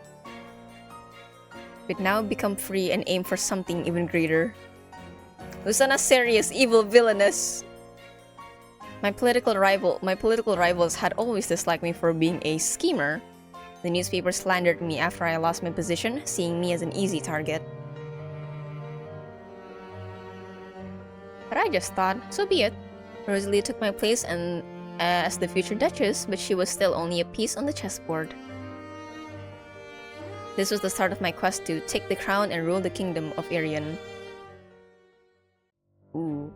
would now become free and aim for something even greater. Lucena Serias, evil villainess. My political rivals had always disliked me for being a schemer. The newspaper slandered me after I lost my position, seeing me as an easy target. But I just thought, so be it. Rosalie took my place as the future Duchess, but she was still only a piece on the chessboard. This was the start of my quest to take the crown and rule the kingdom of Irian. Ooh.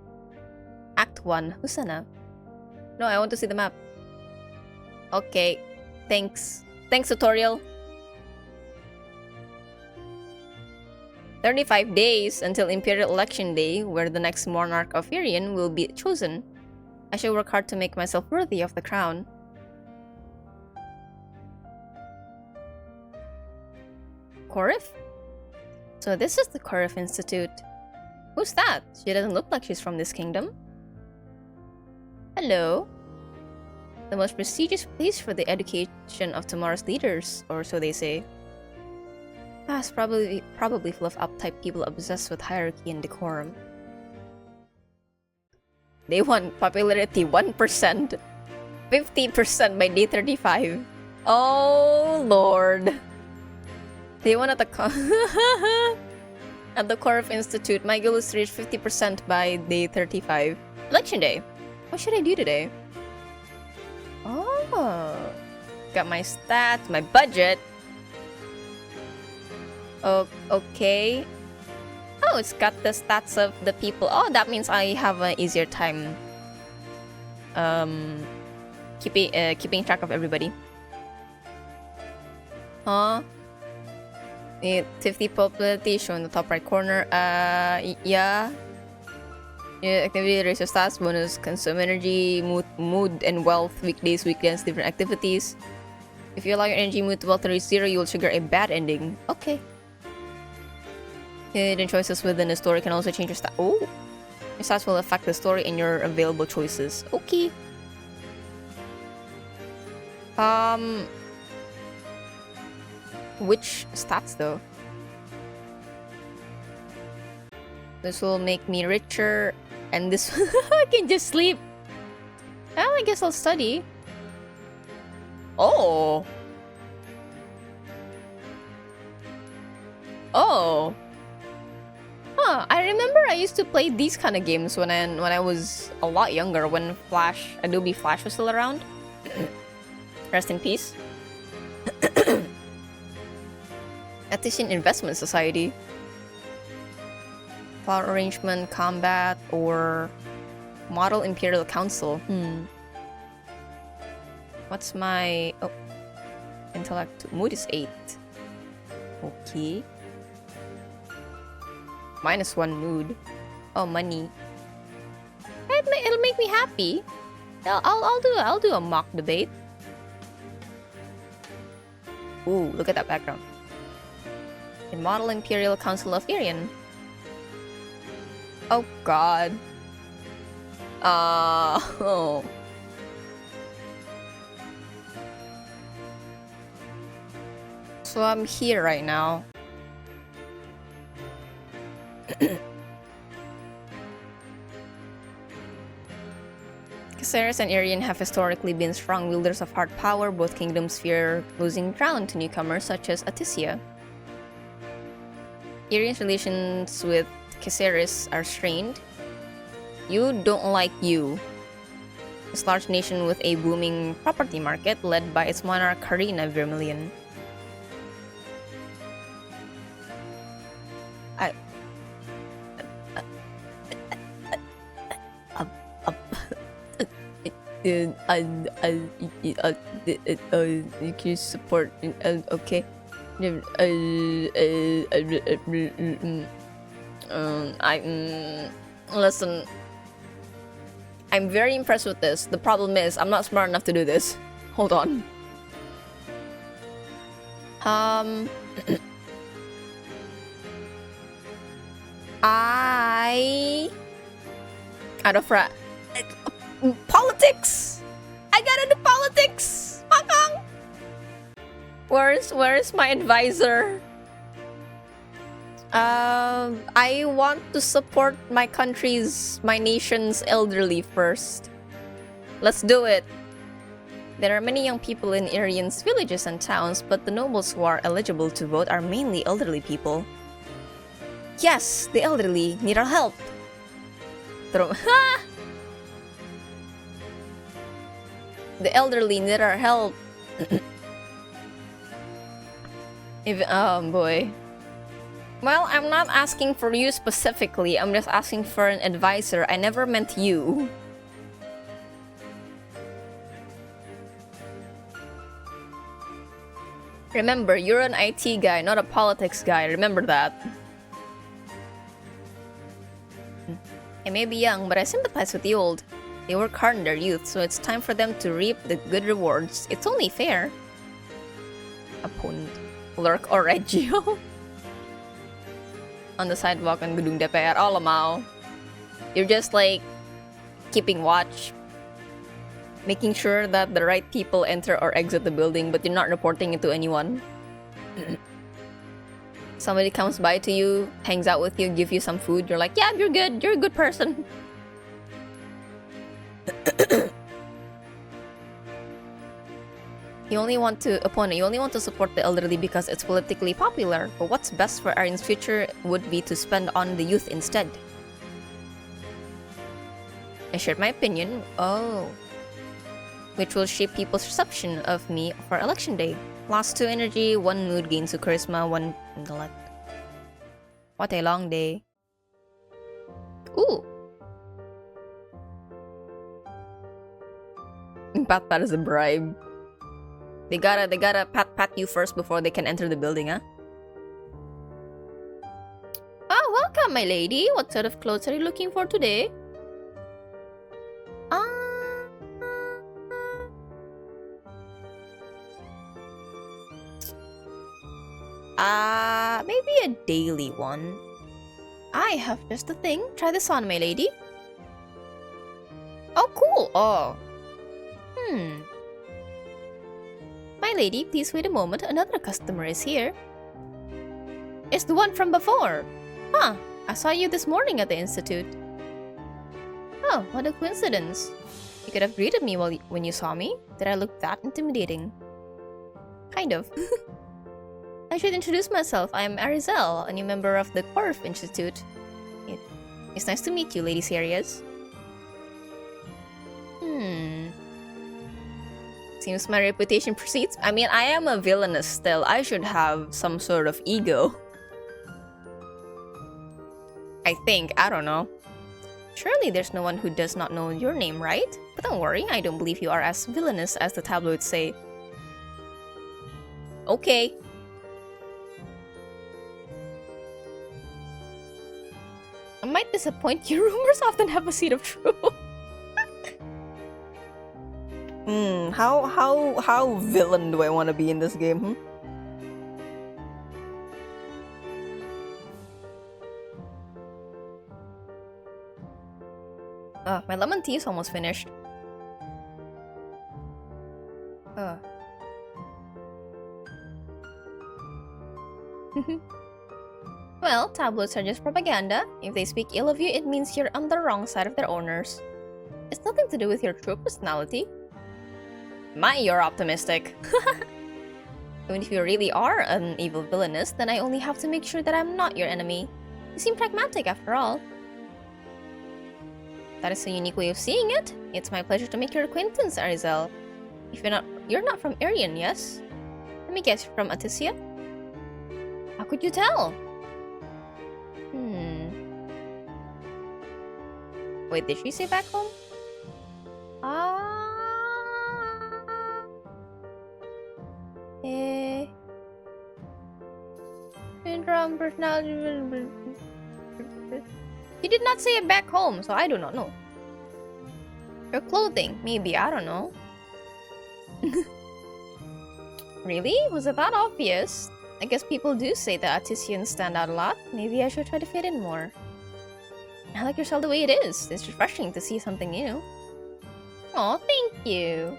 Act 1, Lucena. No, I want to see the map. Okay, thanks. Thanks, tutorial. 35 days until Imperial Election Day, where the next monarch of Irian will be chosen. I should work hard to make myself worthy of the crown. Corif? So this is the Corif Institute. Who's that? She doesn't look like she's from this kingdom. Hello? The most prestigious place for the education of tomorrow's leaders, or so they say. It's probably full of uptight people obsessed with hierarchy and decorum. They want popularity 1%, 50% by day 35. Oh lord. They wanted to At the core of Institute, my goal is to reach 50% by day 35. Election day. What should I do today? Oh. Got my stats, my budget. Oh, okay. Oh, it's got the stats of the people. Oh, that means I have an easier time keeping track of everybody. Huh? 50 popularity shown in the top right corner. Yeah. Activity raise your stats, bonus consume energy, mood and wealth, weekdays, weekends, different activities. If you allow your energy, mood, wealth to reach 0, you will trigger a bad ending. Okay. Hidden choices within the story can also change your stats. Oh! Your stats will affect the story and your available choices. Okay. Which stats though? This will make me richer, and this I can just sleep. Well, I guess I'll study. Oh. Oh. Huh, I remember I used to play these kind of games when I was a lot younger, when Adobe Flash was still around. Rest in peace. Artisan Investment Society. Plot arrangement, combat, or model Imperial Council. What's my intellect? Mood is 8. Okay. -1 mood. Oh, money. It'll make me happy. I'll do a mock debate. Ooh, look at that background. A model Imperial Council of Irian. Oh God. Oh. So I'm here right now. Caceres and Irian have historically been strong wielders of hard power. Both kingdoms fear losing ground to newcomers such as Atisia. Irian's relations with Caceres are strained. You don't like you. This large nation with a booming property market led by its monarch Karina Vermilion. You can support. Okay. Listen. I'm very impressed with this. The problem is, I'm not smart enough to do this. Hold on. Out of politics. I gotta do politics. Makang. Where's my advisor? I want to support my nation's elderly first. Let's do it. There are many young people in Irian's villages and towns, but the nobles who are eligible to vote are mainly elderly people. Yes, the elderly need our help. The elderly need our help. Oh boy. Well, I'm not asking for you specifically. I'm just asking for an advisor. I never meant you. Remember, you're an IT guy, not a politics guy. Remember that. I may be young, but I sympathize with the old. They work hard in their youth, so it's time for them to reap the good rewards. It's only fair. Opponent. Lurk or Reggio. On the sidewalk on Gedung DPR. Oh, lamao. You're just like keeping watch. Making sure that the right people enter or exit the building, but you're not reporting it to anyone. Somebody comes by to you, hangs out with you, give you some food. You're like, yeah, you're good. You're a good person. You only want to support the elderly because it's politically popular, but what's best for Arian's future would be to spend on the youth instead. I shared my opinion. Oh. Which will shape people's perception of me for election day. Lost 2 energy, 1 mood, gains 2 charisma, 1 intellect. What a long day. Ooh. Pat is a bribe. They gotta pat you first before they can enter the building, huh? Oh, welcome, my lady. What sort of clothes are you looking for today? Maybe a daily one. I have just the thing. Try this on, my lady. Oh, cool. Oh. My lady, please wait a moment. Another customer is here. It's the one from before. Huh. I saw you this morning at the institute. Oh, what a coincidence. You could have greeted me when you saw me. Did I look that intimidating? Kind of. I should introduce myself. I am Arizel, a new member of the Korf Institute. It's nice to meet you, Lady Serious. Seems my reputation precedes. I mean, I am a villainess still. I should have some sort of ego. I think. I don't know. Surely there's no one who does not know your name, right? But don't worry, I don't believe you are as villainous as the tabloids say. Okay. I might disappoint you. Rumors often have a seed of truth. How villain do I want to be in this game, my lemon tea is almost finished. Well, tabloids are just propaganda. If they speak ill of you, it means you're on the wrong side of their owners. It's nothing to do with your true personality. You're optimistic. Even if you really are an evil villainess, then I only have to make sure that I'm not your enemy. You seem pragmatic after all. That is a unique way of seeing it. It's my pleasure to make your acquaintance, Arizel. If you're not from Arian, yes? Let me guess, from Atisia? How could you tell? Wait, did she say back home? Syndrome, personality. He did not say it back home, so I do not know. Her clothing, maybe, I don't know. Really? Was it that obvious? I guess people do say that Atisians stand out a lot. Maybe I should try to fit in more. I like your style the way it is. It's refreshing to see something new. Aw, thank you.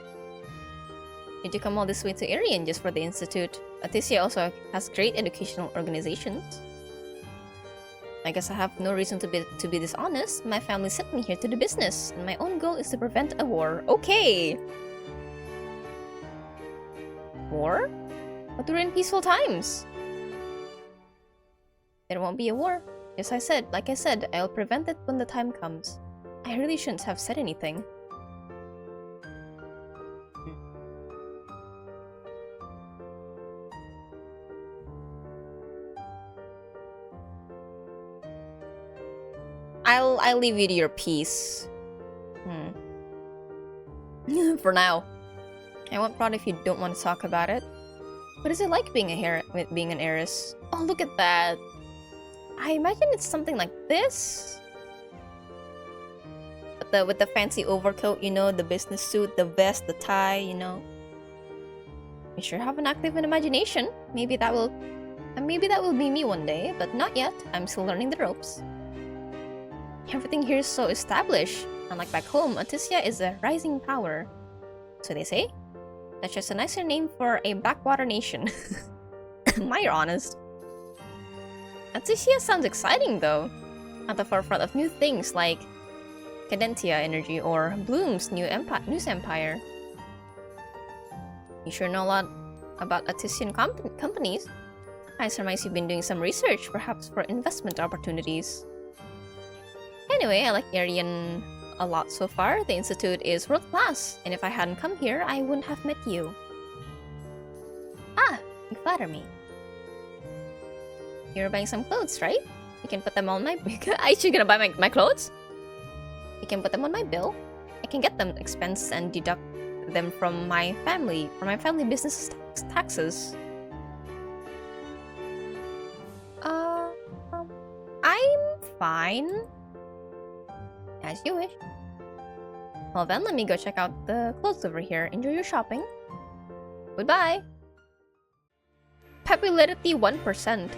Did you come all this way to Arian just for the institute? Atisia also has great educational organizations. I guess I have no reason to be dishonest. My family sent me here to do business, and my own goal is to prevent a war. Okay. War? But we're in peaceful times. There won't be a war. Like I said, I'll prevent it when the time comes. I really shouldn't have said anything. I'll leave you to your peace. For now. I won't prod if you don't want to talk about it. What is it like being an heiress? Oh, look at that. I imagine it's something like this. With the fancy overcoat, you know, the business suit, the vest, the tie, you know. You sure have an active imagination. Maybe that will be me one day, but not yet. I'm still learning the ropes. Everything here is so established. Unlike back home, Atisia is a rising power. So they say. That's just a nicer name for a backwater nation. You're honest. Atisia sounds exciting though. At the forefront of new things like Cadentia Energy or Bloom's news empire. You sure know a lot about artisan companies. I surmise you've been doing some research, perhaps for investment opportunities. Anyway, I like Arian a lot so far. The institute is world class, and if I hadn't come here, I wouldn't have met you. Ah, you flatter me. You're buying some clothes, right? You can put them on my... Are you gonna buy my clothes? You can put them on my bill. I can get them expensed and deduct them from my family business taxes. I'm fine. As you wish. Well then, let me go check out the clothes over here. Enjoy your shopping. Goodbye. Popularity 1%.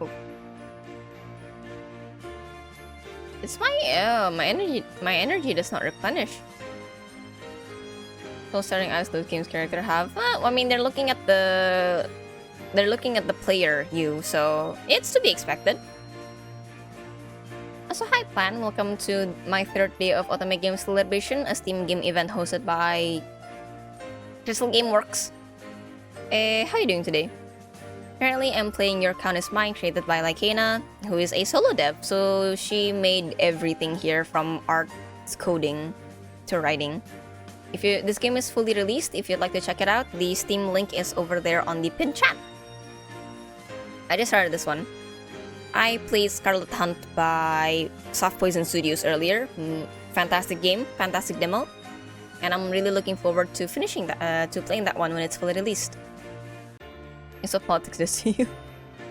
Oh. It's my energy does not replenish. So starting as those games character have, I mean they're looking at the player you, so it's to be expected. So hi Plan, welcome to my third day of Otome Game Celebration, a Steam game event hosted by Crystal Gameworks. How are you doing today? Currently, I'm playing Your Count is Mine, created by Lycana, who is a solo dev, so she made everything here from art, coding, to writing. This game is fully released. If you'd like to check it out, the Steam link is over there on the pinned chat. I just started this one. I played Scarlet Hunt by Soft Poison Studios earlier. Fantastic game, fantastic demo, and I'm really looking forward to finishing that, to playing that one when it's fully released. It's what politics does to you.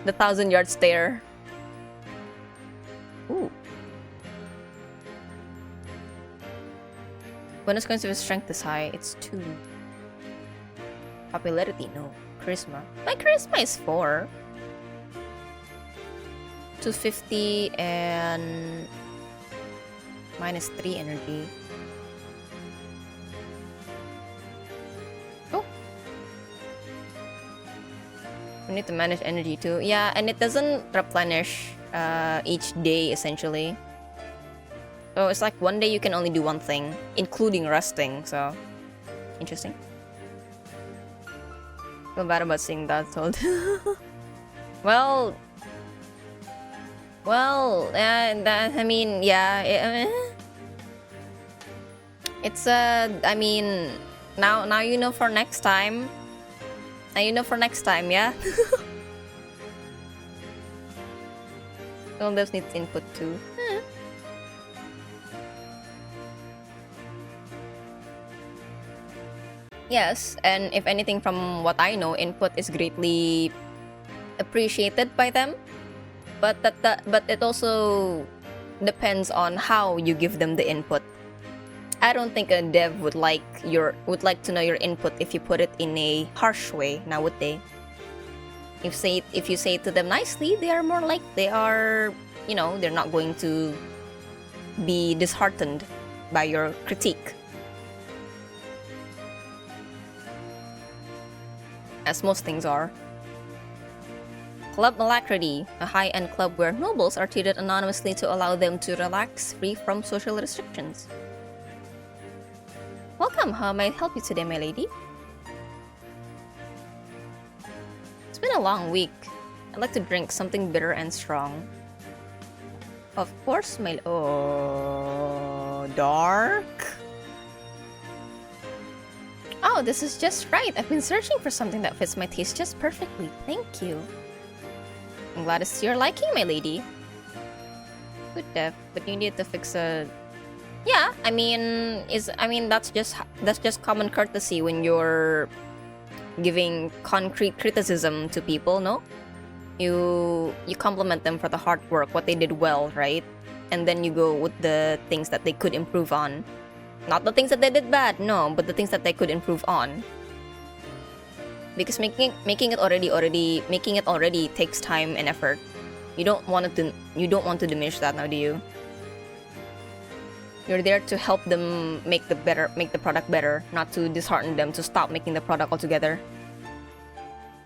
The 1,000-yard stare. Ooh. When is going to be strength this high? It's 2. Popularity, no. Charisma. My charisma is 4. 250 and minus 3 energy. Oh. We need to manage energy too. Yeah, and it doesn't replenish each day essentially. So it's like one day you can only do one thing, including resting, so interesting. Feel bad about seeing that told. I mean, yeah, it's I mean, now you know for next time. Now you know for next time, yeah. All those needs input too. Yes, and if anything, from what I know, input is greatly appreciated by them. But but it also depends on how you give them the input. I don't think a dev would like to know your input if you put it in a harsh way. Now would they? If you say it to them nicely, they are more like they're not going to be disheartened by your critique. As most things are. Club Alacrity, a high-end club where nobles are treated anonymously to allow them to relax free from social restrictions. Welcome, how may I help you today, my lady? It's been a long week. I'd like to drink something bitter and strong. Of course, my... Oh... Dark? Oh, this is just right. I've been searching for something that fits my taste just perfectly. Thank you. I'm glad to see your liking, my lady. Good dev, but you need to fix a... Yeah, I mean, that's just common courtesy when you're giving concrete criticism to people, no? You compliment them for the hard work, what they did well, right? And then you go with the things that they could improve on. Not the things that they did bad, no, but the things that they could improve on. Because making it already takes time and effort. You don't want to diminish that now, do you? You're there to help them make the product better, not to dishearten them to stop making the product altogether.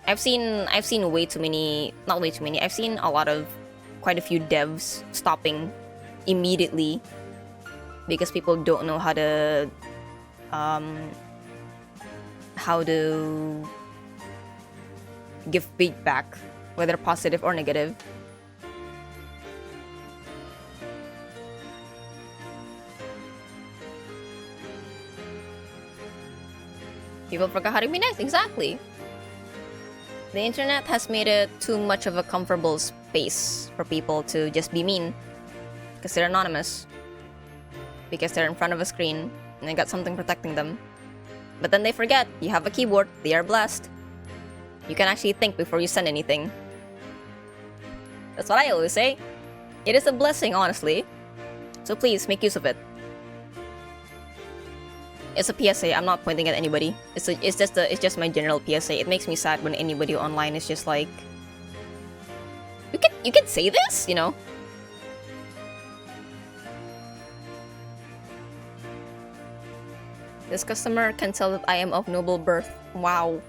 I've seen way too many, not way too many. I've seen quite a few devs stopping immediately because people don't know how to give feedback, whether positive or negative. People forgot how to be nice, exactly. The internet has made it too much of a comfortable space for people to just be mean. Because they're anonymous. Because they're in front of a screen and they got something protecting them. But then they forget, you have a keyboard, they are blessed. You can actually think before you send anything. That's what I always say. It is a blessing, honestly. So please, make use of it. It's a PSA. I'm not pointing at anybody. It's just my general PSA. It makes me sad when anybody online is just like, you can say this, you know. This customer can tell that I am of noble birth. Wow.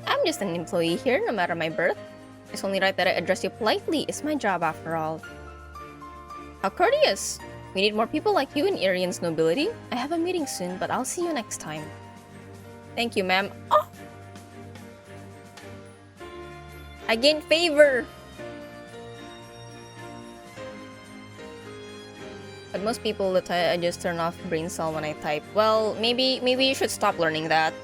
I'm just an employee here, no matter my birth. It's only right that I address you politely. It's my job after all. How courteous. We need more people like you in Irian's nobility. I have a meeting soon, but I'll see you next time. Thank you, ma'am. Oh! I gained favor! But most people that I just turn off brain cell when I type. Well, maybe you should stop learning that.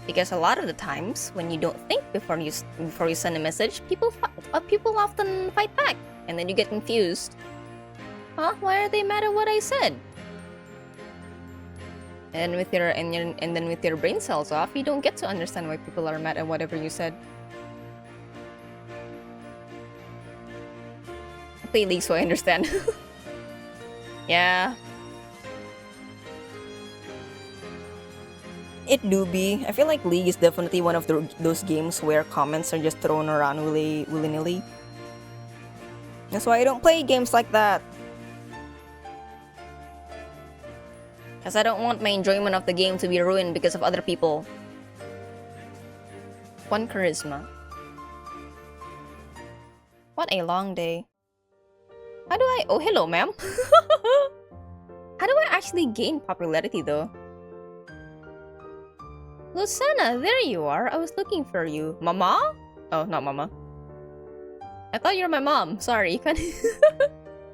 Because a lot of the times, when you don't think before you send a message, people often fight back, and then you get confused. Huh? Why are they mad at what I said? And with your brain cells off, you don't get to understand why people are mad at whatever you said. I play League, so I understand. Yeah. It do be. I feel like League is definitely one of those games where comments are just thrown around willy-nilly. That's why I don't play games like that. Because I don't want my enjoyment of the game to be ruined because of other people. 1 charisma. What a long day. How do I... Oh, hello, ma'am. How do I actually gain popularity, though? Lucena, there you are. I was looking for you. Mama? Oh, not Mama. I thought you were my mom. Sorry.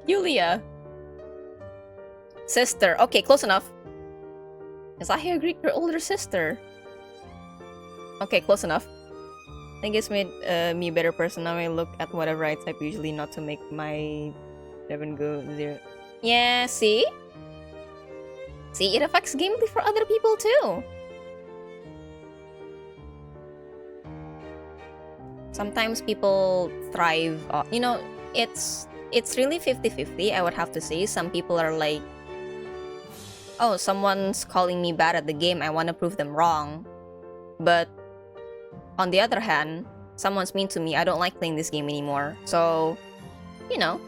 Yulia. Sister. Okay, close enough. Is Ahia Greek your older sister? Okay, close enough. I think it's made me a better person. Now I look at whatever I type usually not to make my 7 go 0. Yeah, see? See, it affects gameplay for other people too. Sometimes people thrive, you know, it's really 50-50, I would have to say. Some people are like, oh, someone's calling me bad at the game, I want to prove them wrong. But on the other hand, someone's mean to me, I don't like playing this game anymore. So, you know.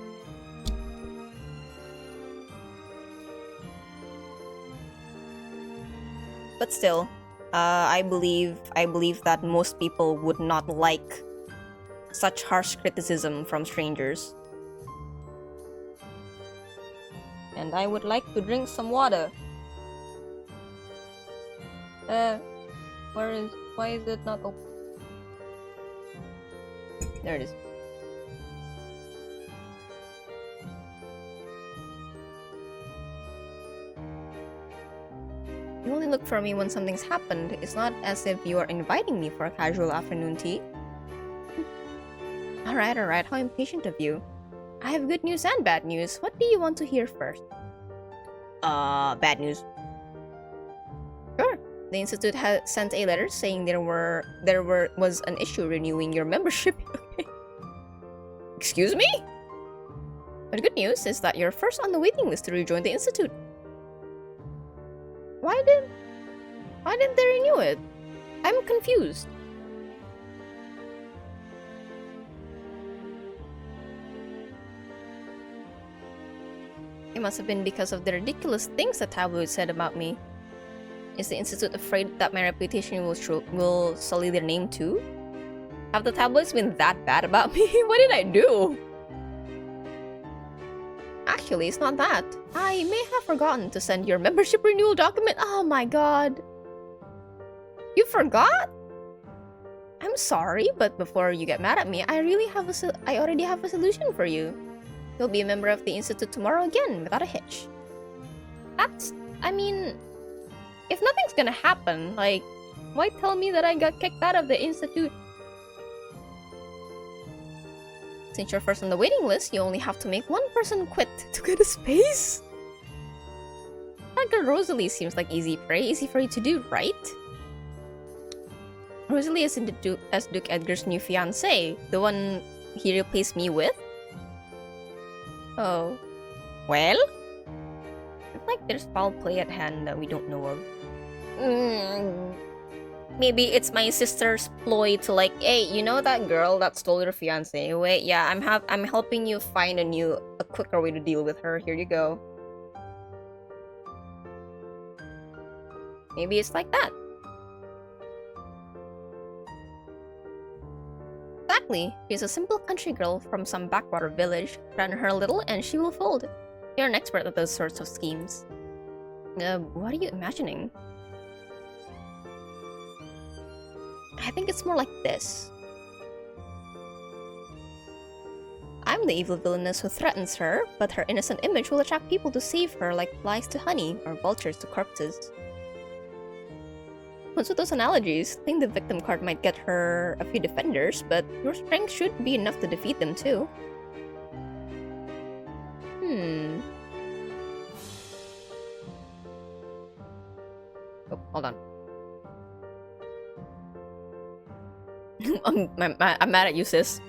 But still, I believe that most people would not like such harsh criticism from strangers. And I would like to drink some water. Why is it not open? There it is. You only look for me when something's happened. It's not as if you are inviting me for a casual afternoon tea. Alright, how impatient of you. I have good news and bad news. What do you want to hear first? Bad news. Sure. The Institute has sent a letter saying there was an issue renewing your membership. Excuse me? But good news is that you're first on the waiting list to rejoin the Institute. Why didn't they renew it? I'm confused. It must have been because of the ridiculous things the tabloid said about me. Is the Institute afraid that my reputation will sully their name too? Have the tabloids been that bad about me? What did I do? Actually, it's not that. I may have forgotten to send your membership renewal document. Oh my god. You forgot? I'm sorry, but before you get mad at me, I already have a solution for you. You'll be a member of the Institute tomorrow again, without a hitch. I mean, if nothing's gonna happen, like, why tell me that I got kicked out of the Institute? Since you're first on the waiting list, you only have to make one person quit to get a space. That girl Rosalie seems like easy for you to do, right? Rosalie is as Duke Edgar's new fiancée, the one he replaced me with? Oh. Well? It's like there's foul play at hand that we don't know of. Maybe it's my sister's ploy to like, hey, you know that girl that stole your fiancé? Wait, yeah, I'm helping you find a quicker way to deal with her. Here you go. Maybe it's like that. Exactly. She's a simple country girl from some backwater village. Run her a little and she will fold. You're an expert at those sorts of schemes. What are you imagining? I think it's more like this. I'm the evil villainess who threatens her, but her innocent image will attract people to save her like flies to honey or vultures to corpses. What's with those analogies? I think the victim card might get her a few defenders, but your strength should be enough to defeat them too. Oh, hold on. I'm mad at you, sis.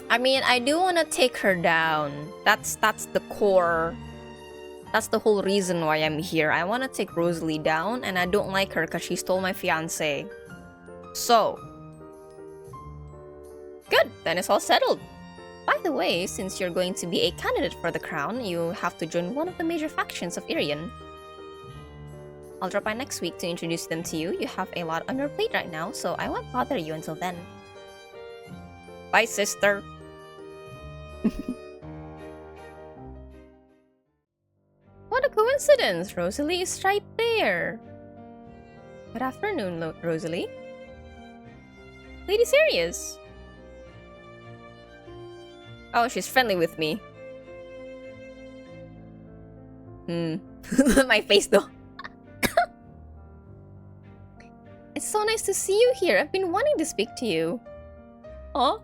I mean, I do want to take her down. That's the core. That's the whole reason why I'm here. I want to take Rosalie down, and I don't like her because she stole my fiancé. So. Good, then it's all settled. By the way, since you're going to be a candidate for the crown, you have to join one of the major factions of Irian. I'll drop by next week to introduce them to you. You have a lot on your plate right now, so I won't bother you until then. Bye, sister. What a coincidence! Rosalie is right there. Good afternoon, Rosalie. Lady Serious. Oh, she's friendly with me. My face though. It's so nice to see you here. I've been wanting to speak to you. Huh?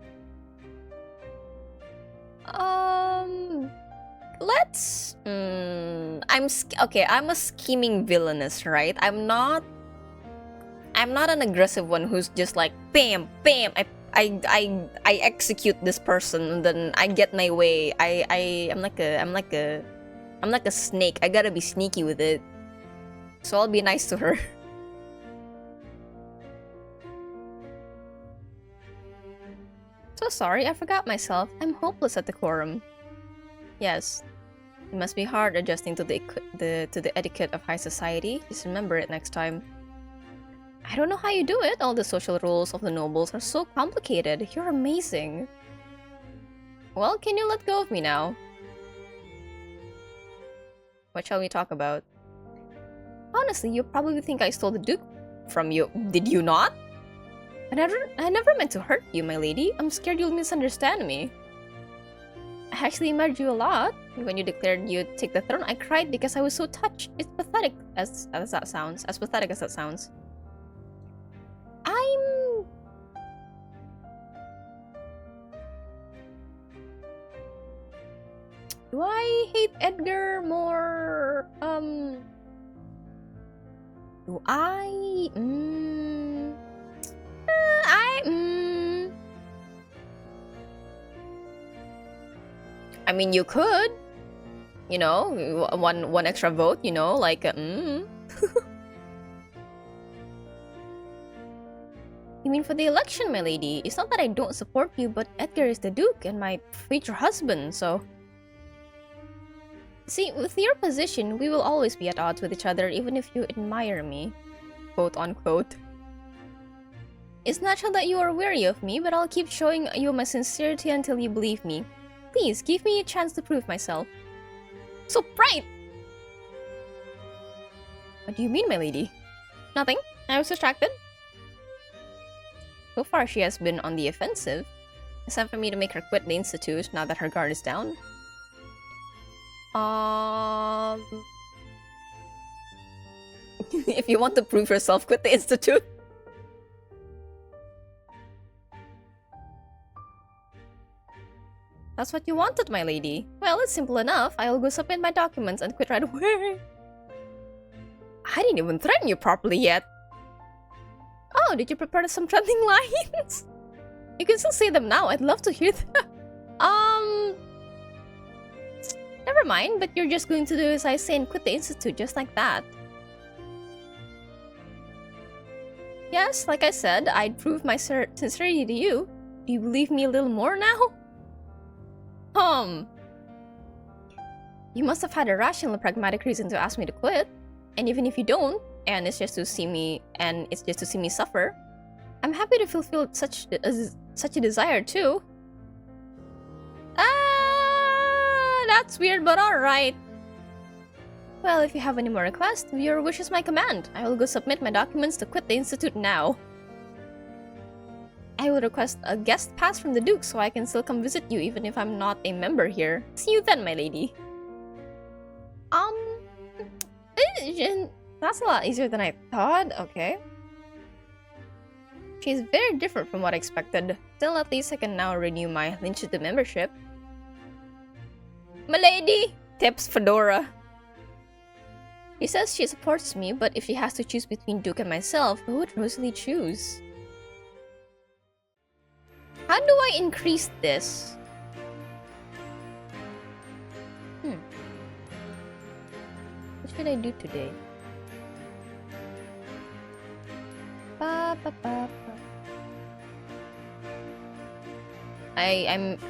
Let's... I'm a scheming villainess, right? I'm not an aggressive one who's just like, bam, bam, I execute this person and then I get my way. I'm like a snake. I gotta be sneaky with it. So I'll be nice to her. So sorry, I forgot myself. I'm hopeless at the quorum. Yes, it must be hard adjusting to the etiquette of high society. Just remember it next time. I don't know how you do it. All the social rules of the nobles are so complicated. You're amazing. Well, can you let go of me now? What shall we talk about? Honestly, you probably think I stole the Duke from you. Did you not? I never meant to hurt you, my lady. I'm scared you'll misunderstand me. I actually admired you a lot. When you declared you'd take the throne, I cried because I was so touched. It's pathetic as that sounds. As pathetic as that sounds. Do I hate Edgar more? Do I? I mean, you could. You know, one extra vote. You know, like You mean for the election, my lady? It's not that I don't support you, but Edgar is the Duke and my future husband, so... See, with your position, we will always be at odds with each other even if you admire me. Quote unquote. It's natural that you are wary of me, but I'll keep showing you my sincerity until you believe me. Please, give me a chance to prove myself. So bright! What do you mean, my lady? Nothing. I was distracted. So far, she has been on the offensive. It's time for me to make her quit the Institute now that her guard is down. If you want to prove yourself, quit the Institute. That's what you wanted, my lady. Well, it's simple enough. I'll go submit my documents and quit right away. I didn't even threaten you properly yet. Oh, did you prepare some threatening lines? You can still say them now. I'd love to hear them. Never mind, but you're just going to do as I say and quit the Institute just like that. Yes, like I said, I'd prove my sincerity to you. Do you believe me a little more now? You must have had a rational and pragmatic reason to ask me to quit. And even if you don't, and it's just to see me suffer, I'm happy to fulfill such a desire too. That's weird, but alright. Well, if you have any more requests, your wish is my command. I will go submit my documents to quit the Institute now. I will request a guest pass from the Duke so I can still come visit you even if I'm not a member here. See you then, my lady. That's a lot easier than I thought. Okay. She's very different from what I expected. Still, at least I can now renew my Institute membership. My lady! Tips Fedora. She says she supports me, but if she has to choose between Duke and myself, who would Rosalie choose? How do I increase this? What should I do today?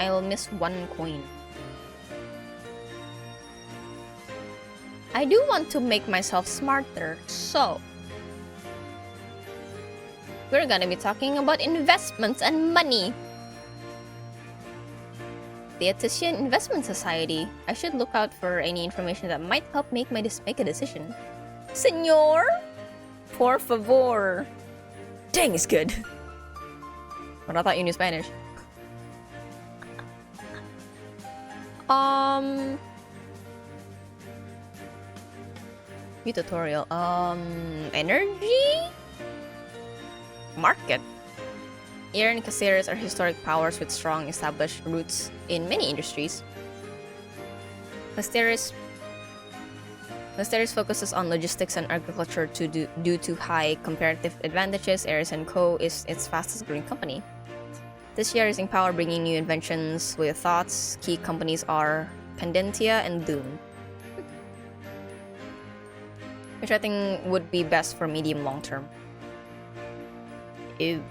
I'll miss 1 coin. I do want to make myself smarter, so we're gonna be talking about investments and money. The Etienne Investment Society. I should look out for any information that might help make a decision. Señor? Por favor. Dang, it's good. But I thought you knew Spanish. New tutorial. Energy? Market. Iron Caceres are historic powers with strong established roots in many industries. Mysteris focuses on logistics and agriculture due to high comparative advantages. Ares & Co. is its fastest growing company. This year is in power, bringing new inventions with thoughts. Key companies are Pendentia and Doom, which I think would be best for medium long term. Ew.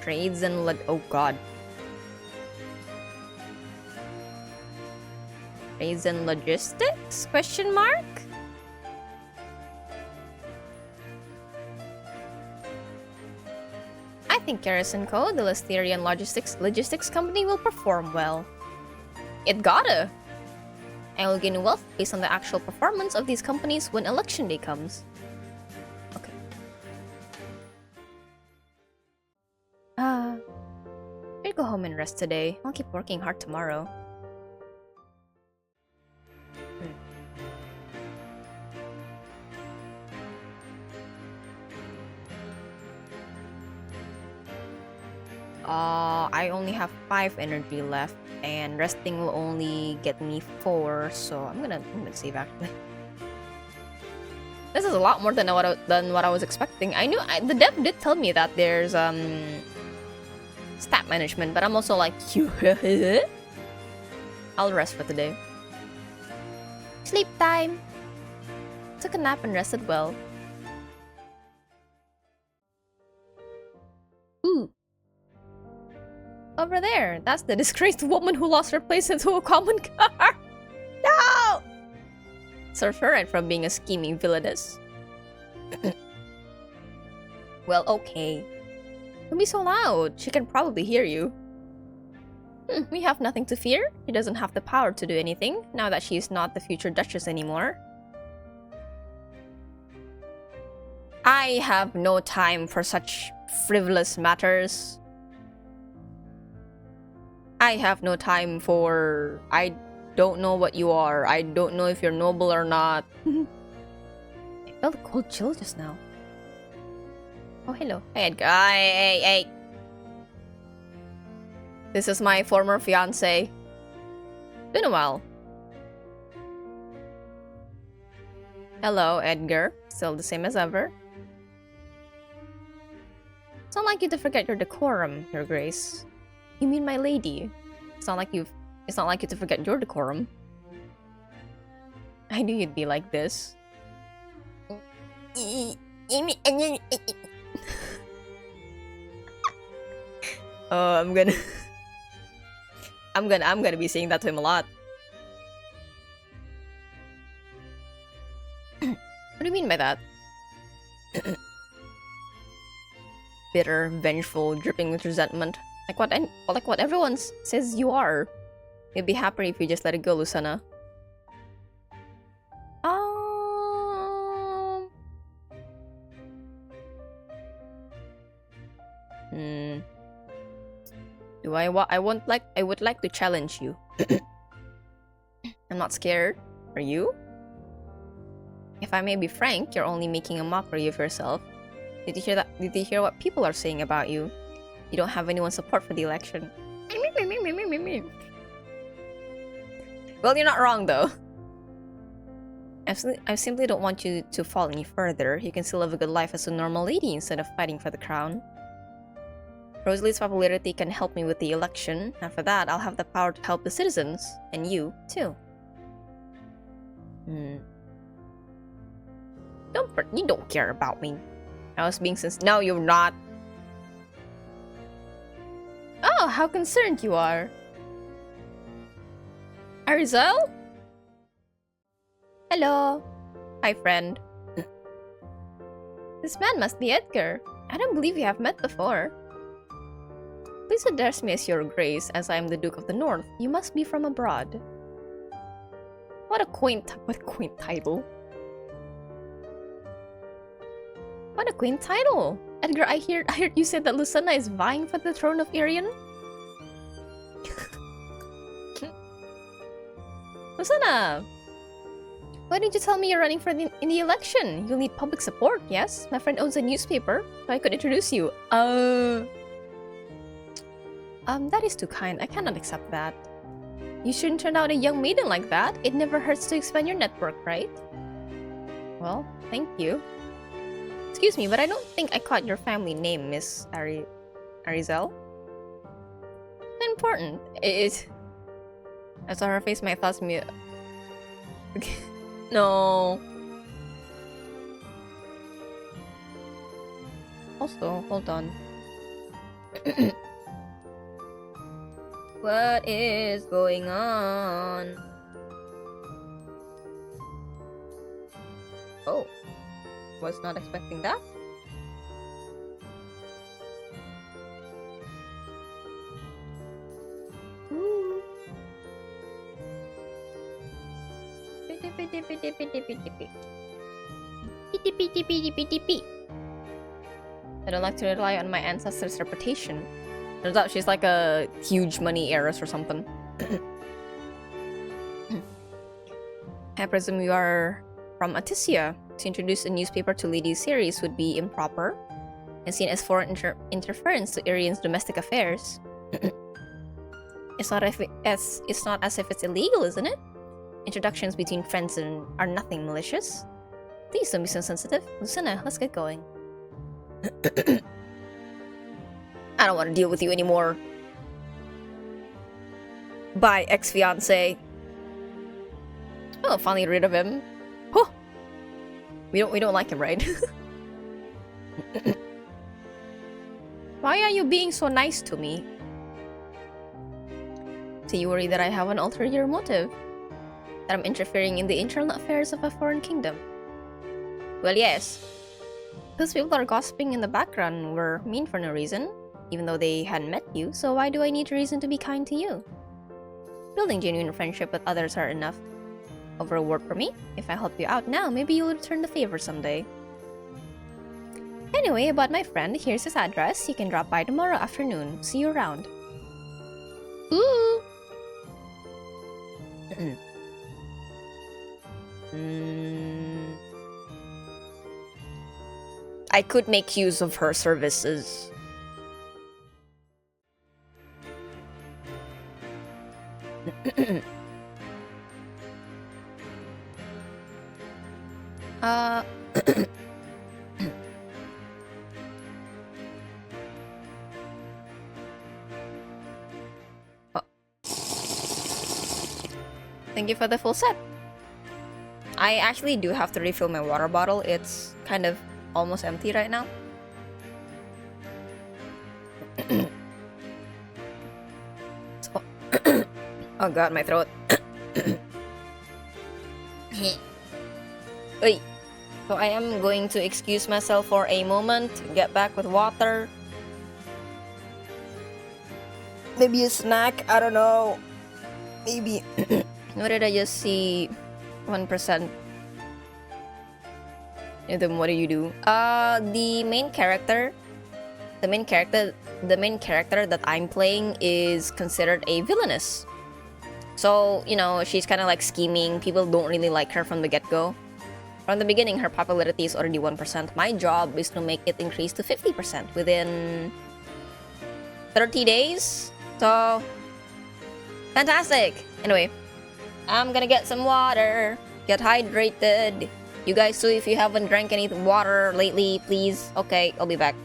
Trades and oh god. Trades and logistics? Question mark? I think Garrison Co., the Lestherian logistics company, will perform well. It gotta! I will gain wealth based on the actual performance of these companies when election day comes. Okay. I'll go home and rest today. I'll keep working hard tomorrow. I only have 5 energy left, and resting will only get me 4, so I'm gonna save actually. This is a lot more than what I was expecting. I knew the dev did tell me that there's stat management, but I'm also like, I'll rest for today. Sleep time. Took a nap and rested well. over there. That's the disgraced woman who lost her place into a common car. No! Serves her right from being a scheming villainess. Well, okay. Don't be so loud. She can probably hear you. We have nothing to fear. She doesn't have the power to do anything, now that she is not the future Duchess anymore. I have no time for such frivolous matters. I have no time for... I don't know what you are. I don't know if you're noble or not. I felt a cold chill just now. Oh, hello. Hey, Edgar. Hey. This is my former fiancé. Been a while. Hello, Edgar. Still the same as ever. It's not like you to forget your decorum, Your Grace. You mean my lady? It's not like you to forget your decorum. I knew you'd be like this. Oh, I'm gonna be saying that to him a lot. What do you mean by that? Bitter, vengeful, dripping with resentment. Like what everyone says you are. You'd be happier if you just let it go, Lucena. I would like to challenge you. I'm not scared. Are you? If I may be frank, you're only making a mockery of yourself. Did you hear that? Did you hear what people are saying about you? You don't have anyone's support for the election. Well, you're not wrong, though. I simply don't want you to fall any further. You can still live a good life as a normal lady instead of fighting for the crown. Rosalie's popularity can help me with the election. After that, I'll have the power to help the citizens. And you, too. You don't care about me. I was being sincere. No, you're not. Oh, how concerned you are. Arizel? Hello. Hi, friend. This man must be Edgar. I don't believe we have met before. Please address me as Your Grace, as I am the Duke of the North. You must be from abroad. What a quaint title. What a quaint title. Edgar, I heard you said that Lucena is vying for the throne of Irian? Lucena! Why didn't you tell me you're running in the election? You'll need public support, yes? My friend owns a newspaper, so I could introduce you. That is too kind. I cannot accept that. You shouldn't turn out a young maiden like that. It never hurts to expand your network, right? Well, thank you. Excuse me, but I don't think I caught your family name, Miss Arizel. Important. I saw her face, my thoughts me. Okay. No. Also, hold on. What is going on? Oh. Was not expecting that. Ooh. I don't like to rely on my ancestors' reputation. Turns out she's like a huge money heiress or something. I presume you are from Atisia. To introduce a newspaper to ladies' series would be improper and seen as foreign interference to Irian's domestic affairs. It's not as if it's illegal, isn't it? Introductions between friends are nothing malicious. Please don't be so sensitive. Lucena, let's get going. I don't want to deal with you anymore. Bye, ex-fiancé. Oh, finally rid of him. Huh. We don't like him, right? Why are you being so nice to me? So you worry that I have an ulterior motive? That I'm interfering in the internal affairs of a foreign kingdom? Well, yes. Those people are gossiping in the background were mean for no reason, even though they hadn't met you, so why do I need a reason to be kind to you? Building genuine friendship with others are enough of a reward for me. If I help you out now, maybe you'll return the favor someday. Anyway, about my friend, here's his address. You can drop by tomorrow afternoon. See you around. Ooh! I could make use of her services. Oh. Thank you for the full set. I actually do have to refill my water bottle. It's kind of almost empty right now. So oh god, my throat. Oi. So I am going to excuse myself for a moment, get back with water. Maybe a snack, I don't know. Maybe. What did I just see? 1%. And then what do you do? The main character that I'm playing is considered a villainess. So, you know, she's kind of like scheming. People don't really like her from the get-go. From the beginning, her popularity is already 1%. My job is to make it increase to 50% within 30 days. So, fantastic. Anyway, I'm gonna get some water. Get hydrated. You guys too, if you haven't drank any water lately, please. Okay, I'll be back.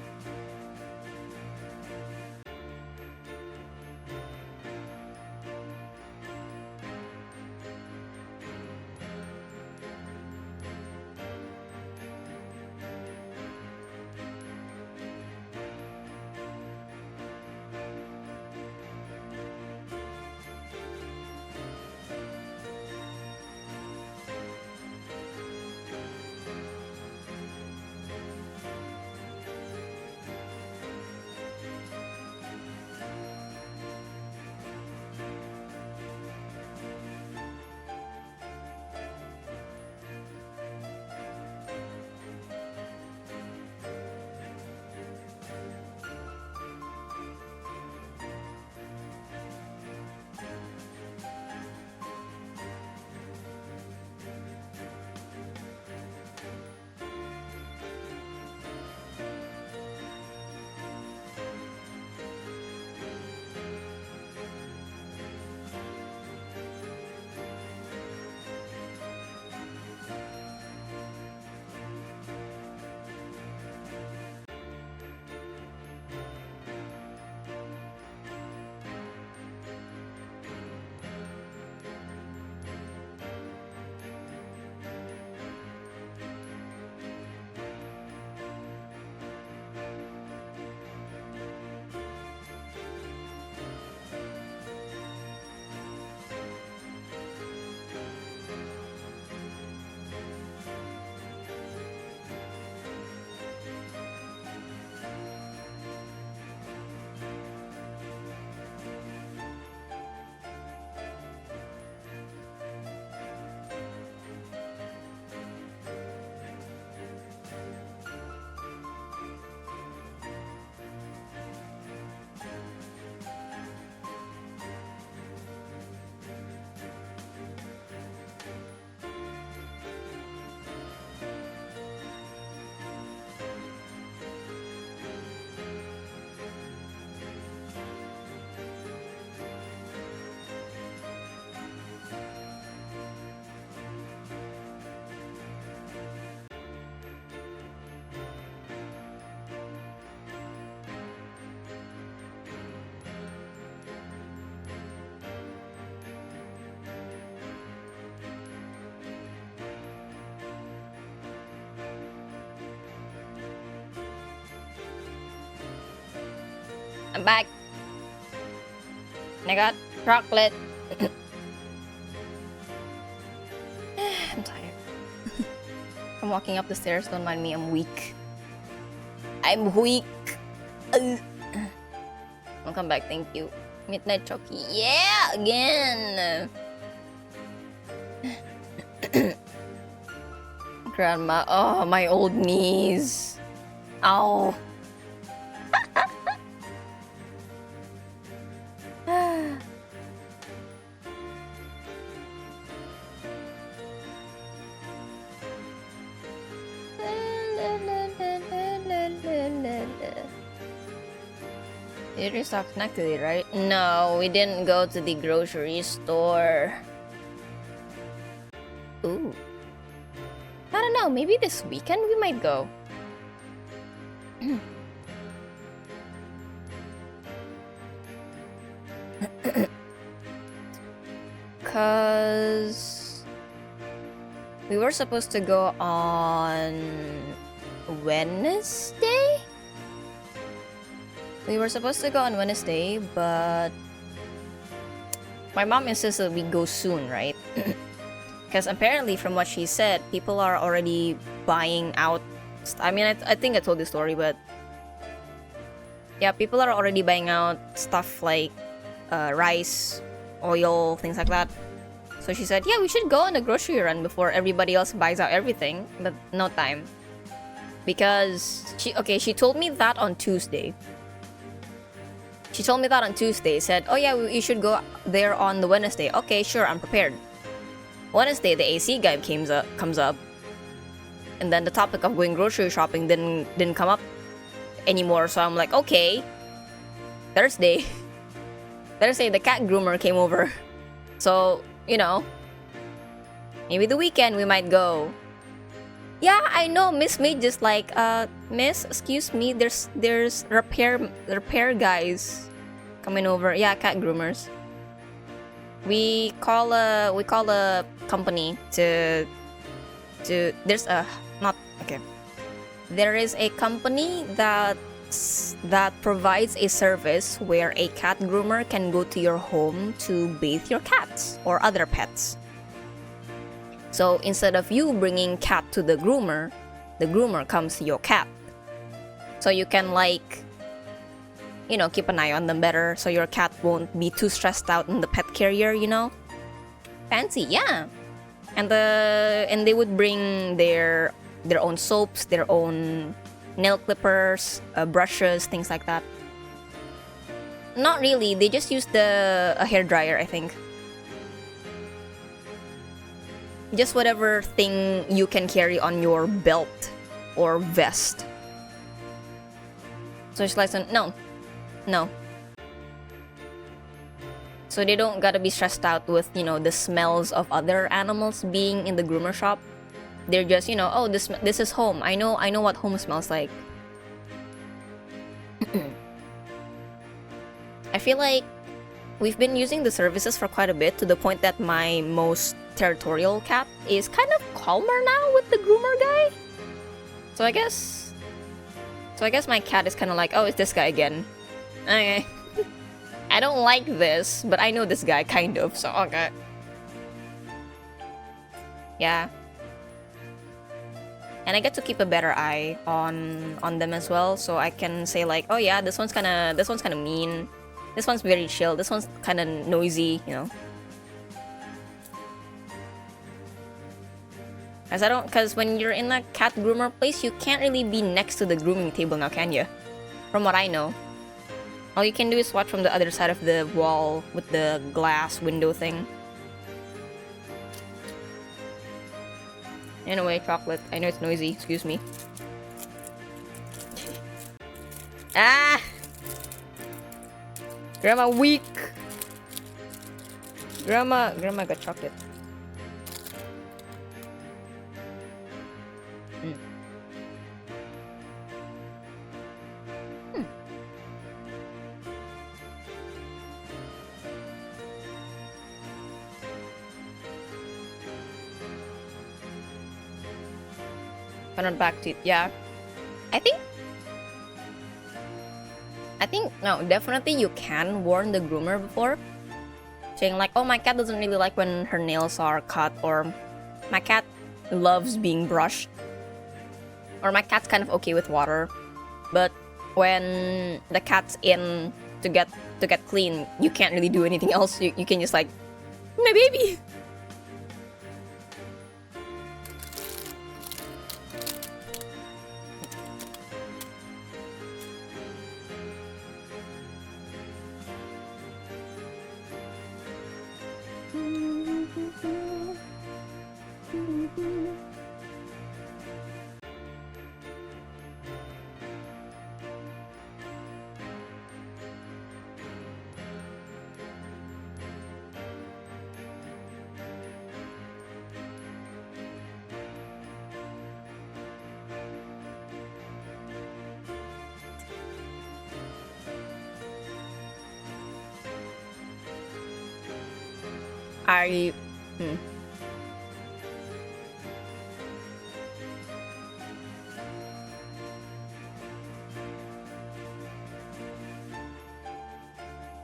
I'm back. Oh my god. Chocolate. I'm tired. I'm walking up the stairs. Don't mind me. I'm weak. I'm weak. Welcome back. Thank you. Midnight Chucky. Yeah, again. Grandma. Oh, my old knees. Ow. You restocked snack today, right? No, we didn't go to the grocery store. Ooh. I don't know, maybe this weekend we might go. Cause we were supposed to go on Wednesday? We were supposed to go on Wednesday, but my mom insists that we go soon, right? Because apparently, from what she said, people are already buying out. I mean, I think I told this story, but yeah, people are already buying out stuff like rice, oil, things like that. So she said, yeah, we should go on a grocery run before everybody else buys out everything, but no time. Because she told me that on Tuesday. She told me that on Tuesday, said, oh yeah, you should go there on the Wednesday. Okay, sure, I'm prepared. Wednesday, the AC guy comes up. And then the topic of going grocery shopping didn't come up anymore, so I'm like, okay. Thursday, the cat groomer came over. So, you know, maybe the weekend we might go. Yeah, I know, Miss May just like, miss, excuse me, there's repair guys coming over. Yeah, cat groomers. We call a company to there's a not okay. There is a company that provides a service where a cat groomer can go to your home to bathe your cats or other pets. So instead of you bringing cat to the groomer comes to your cat. So you can like, you know, keep an eye on them better so your cat won't be too stressed out in the pet carrier, you know? Fancy, yeah. And they would bring their own soaps, their own nail clippers, brushes, things like that. Not really, they just used a hair dryer, I think. Just whatever thing you can carry on your belt or vest. So she's like, no. So they don't gotta be stressed out with, you know, the smells of other animals being in the groomer shop. They're just, you know, oh, this is home. I know what home smells like. I feel like we've been using the services for quite a bit, to the point that my most territorial cat is kind of calmer now with the groomer guy. So I guess my cat is kind of like, oh, it's this guy again. Okay. I don't like this, but I know this guy kind of, so okay. Yeah. And I get to keep a better eye on them as well, so I can say like, oh yeah, this one's kind of mean. This one's very chill. This one's kind of noisy, you know. Because when you're in a cat groomer place, you can't really be next to the grooming table now, can you? From what I know. All you can do is watch from the other side of the wall with the glass window thing. Anyway, chocolate. I know it's noisy, excuse me. Ah! Grandma weak! Grandma got chocolate. Run back to, yeah. I think no, definitely you can warn the groomer before. saying like, oh, my cat doesn't really like when her nails are cut, or my cat loves being brushed, or my cat's kind of okay with water, but when the cat's in to get clean, you can't really do anything else. You can just like, my baby. I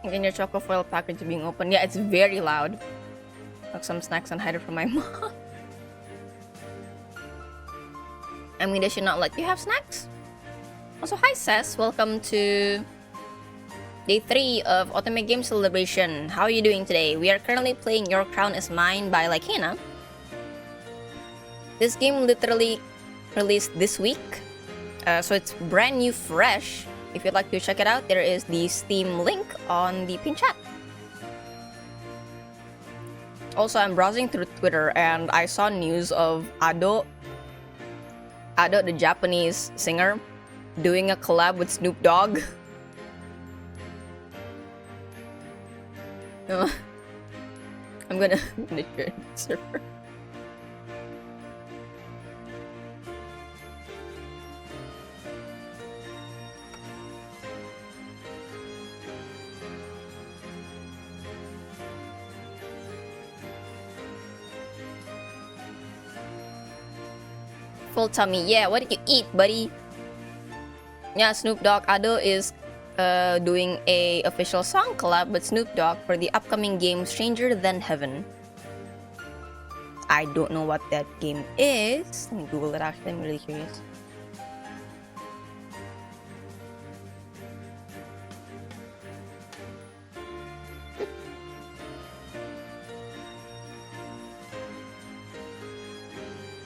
in your choco foil package being open. Yeah, it's very loud. Took some snacks and hide it from my mom. I mean, they should not let you have snacks. Also, hi Cess, welcome to Day 3 of Otome Game Celebration. How are you doing today? We are currently playing Your Crown Is Mine by Lycana. This game literally released this week, so it's brand new, fresh. If you'd like to check it out, there is the Steam link on the pin chat. Also, I'm browsing through Twitter and I saw news of Ado, the Japanese singer, doing a collab with Snoop Dogg. I'm gonna share the server. Full tummy. Yeah, what did you eat, buddy? Yeah, Snoop Dogg Ado is doing a official song collab with Snoop Dogg for the upcoming game Stranger Than Heaven. I don't know what that game is. Let me Google it actually, I'm really curious.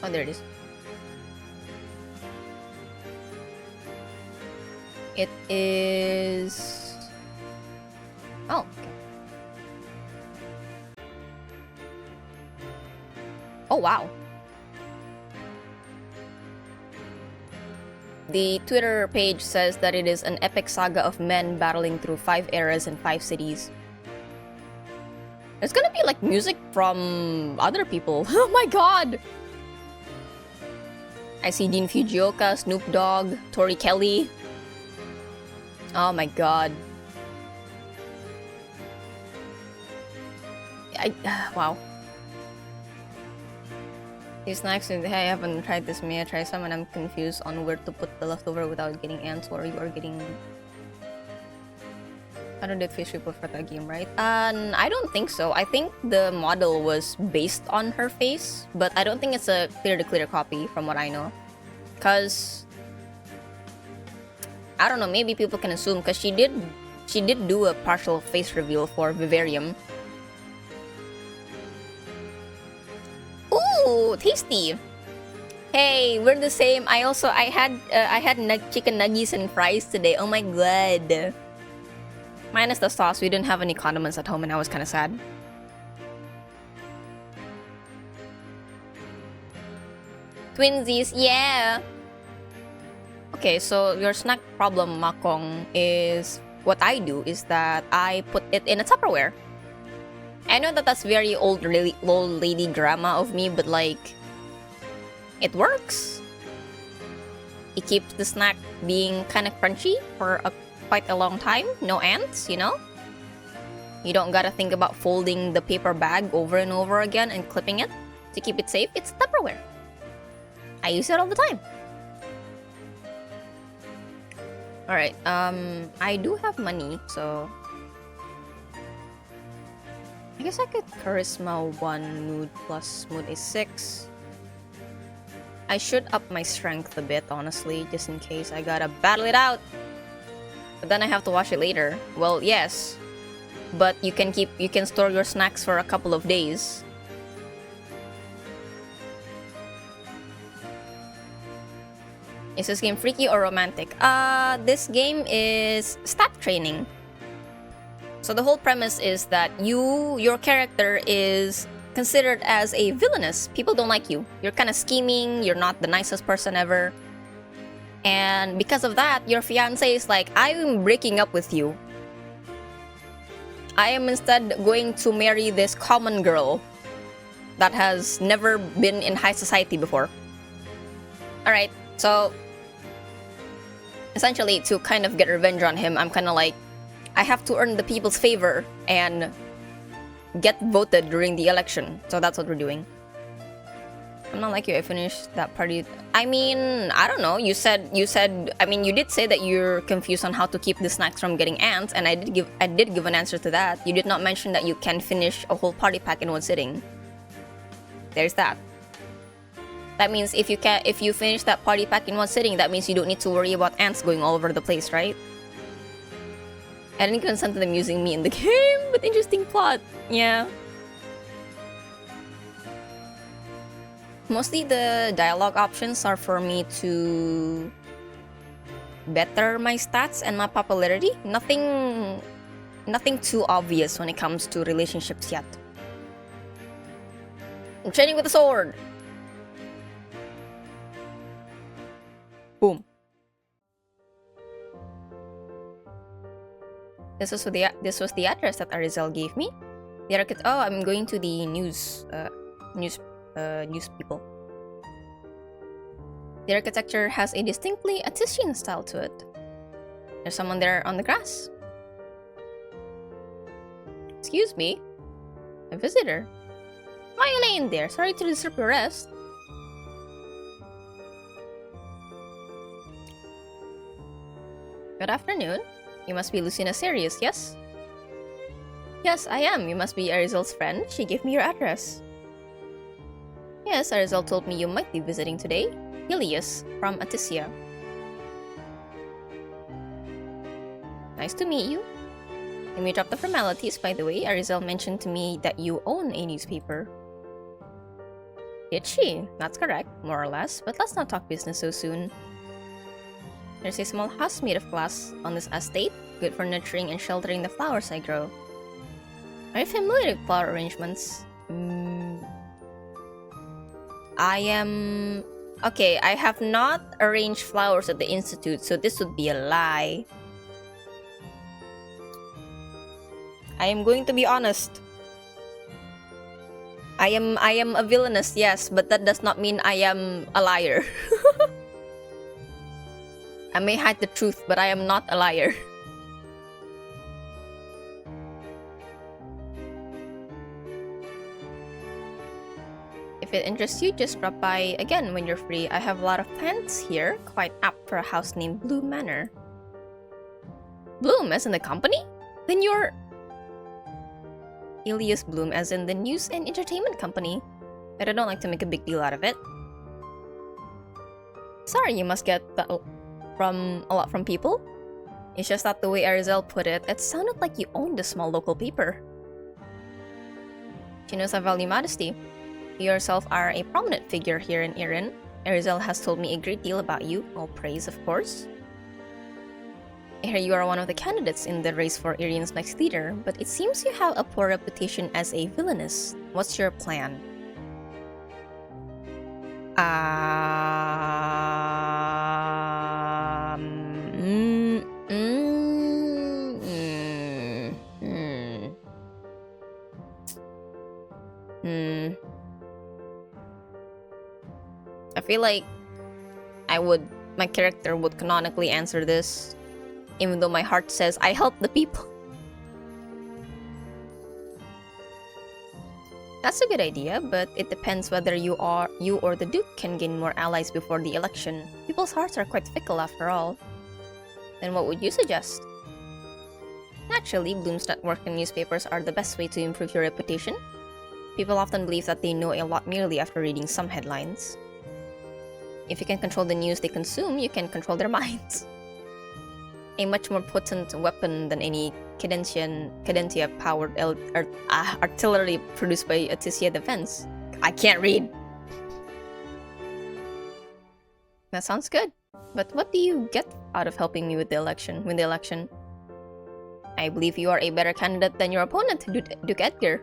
Oh, there it is. It is... Oh, okay. Oh, wow. The Twitter page says that it is an epic saga of men battling through 5 eras and 5 cities. There's gonna be like music from other people. Oh my god! I see Dean Fujioka, Snoop Dogg, Tori Kelly. Oh my god. Wow. These snacks, hey, I haven't tried this. May I try some? And I'm confused on where to put the leftover without getting ants, or you are getting... I don't did fish people for that game, right? I don't think so. I think the model was based on her face, but I don't think it's a clear copy from what I know. Cause I don't know, maybe people can assume because she did do a partial face reveal for Vivarium. Ooh, tasty. Hey, we're the same. I had chicken nuggets and fries today. Oh my god. Minus the sauce, we didn't have any condiments at home and I was kind of sad. Twinsies, yeah. Okay, so your snack problem, Makong, is what I do is that I put it in a Tupperware. I know that that's very old lady drama of me, but like, it works. It keeps the snack being kind of crunchy for quite a long time. No ants, you know? You don't gotta think about folding the paper bag over and over again and clipping it to keep it safe. It's Tupperware. I use it all the time. Alright, I do have money, so... I guess I could Charisma 1, Mood plus Mood is 6. I should up my strength a bit, honestly, just in case I gotta battle it out. But then I have to wash it later. Well, yes. But you can store your snacks for a couple of days. Is this game freaky or romantic? This game is stat training. So the whole premise is that your character is considered as a villainous. People don't like you. You're kind of scheming, you're not the nicest person ever. And because of that, your fiancé is like, I am breaking up with you. I am instead going to marry this common girl that has never been in high society before. Alright, so essentially to kind of get revenge on him, I'm kind of like, I have to earn the people's favor and get voted during the election. So that's what we're doing. I'm not like you, I finished that party. I mean, I don't know. You said, I mean, you did say that you're confused on how to keep the snacks from getting ants, and I did give an answer to that. You did not mention that you can finish a whole party pack in one sitting. There's that. That means if you finish that party pack in one sitting, that means you don't need to worry about ants going all over the place, right? I didn't consent to them using me in the game, but interesting plot. Yeah. Mostly the dialogue options are for me to better my stats and my popularity. Nothing too obvious when it comes to relationships yet. I'm training with a sword. Boom. This was the address that Arizel gave me. The other oh, I'm going to the news people. The architecture has a distinctly Atician style to it. There's someone there on the grass. Excuse me? A visitor? Why are you laying there? Sorry to disturb your rest. Good afternoon. You must be Lucina Sirius, yes? Yes, I am. You must be Arizel's friend. She gave me your address. Yes, Arizel told me you might be visiting today. Ilias from Aticia. Nice to meet you. Let me drop the formalities, by the way. Arizel mentioned to me that you own a newspaper. Did she? That's correct, more or less, but let's not talk business so soon. There's a small house made of glass on this estate, good for nurturing and sheltering the flowers I grow. Are you familiar with flower arrangements? Okay, I have not arranged flowers at the Institute, so this would be a lie. I am going to be honest. I am a villainous, yes, but that does not mean I am a liar. I may hide the truth, but I am not a liar. If it interests you, just drop by again when you're free. I have a lot of plants here, quite apt for a house named Bloom Manor. Bloom, as in the company? Then you're... Ilias Bloom, as in the news and entertainment company. But I don't like to make a big deal out of it. Sorry, you must get that from a lot from people. It's just that the way Arizel put it, it sounded like you owned a small local paper. She knows I value modesty. You yourself are a prominent figure here in Irin. Arizel has told me a great deal about you, all praise of course. I hear you are one of the candidates in the race for Irin's next leader, but it seems you have a poor reputation as a villainess. What's your plan? I feel like my character would canonically answer this, even though my heart says I help the people. That's a good idea, but it depends whether you or the Duke can gain more allies before the election. People's hearts are quite fickle after all. Then what would you suggest? Naturally, Bloom's network and newspapers are the best way to improve your reputation. People often believe that they know a lot merely after reading some headlines. If you can control the news they consume, you can control their minds. A much more potent weapon than any cadentia-powered artillery produced by Atisia Defense. I can't read! That sounds good. But what do you get out of helping me with the election? Win the election? I believe you are a better candidate than your opponent, Duke Edgar.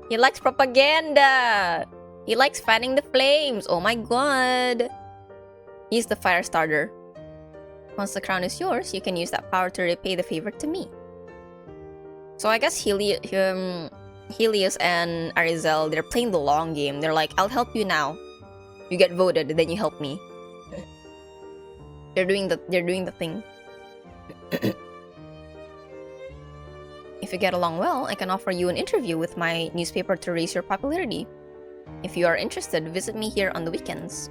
He likes propaganda! He likes fanning the flames! Oh my god! He's the fire starter. Once the crown is yours, you can use that power to repay the favor to me. So I guess Helios and Arizel, they're playing the long game. They're like, I'll help you now. You get voted, then you help me. They're doing the thing. If you get along well, I can offer you an interview with my newspaper to raise your popularity. If you are interested, visit me here on the weekends.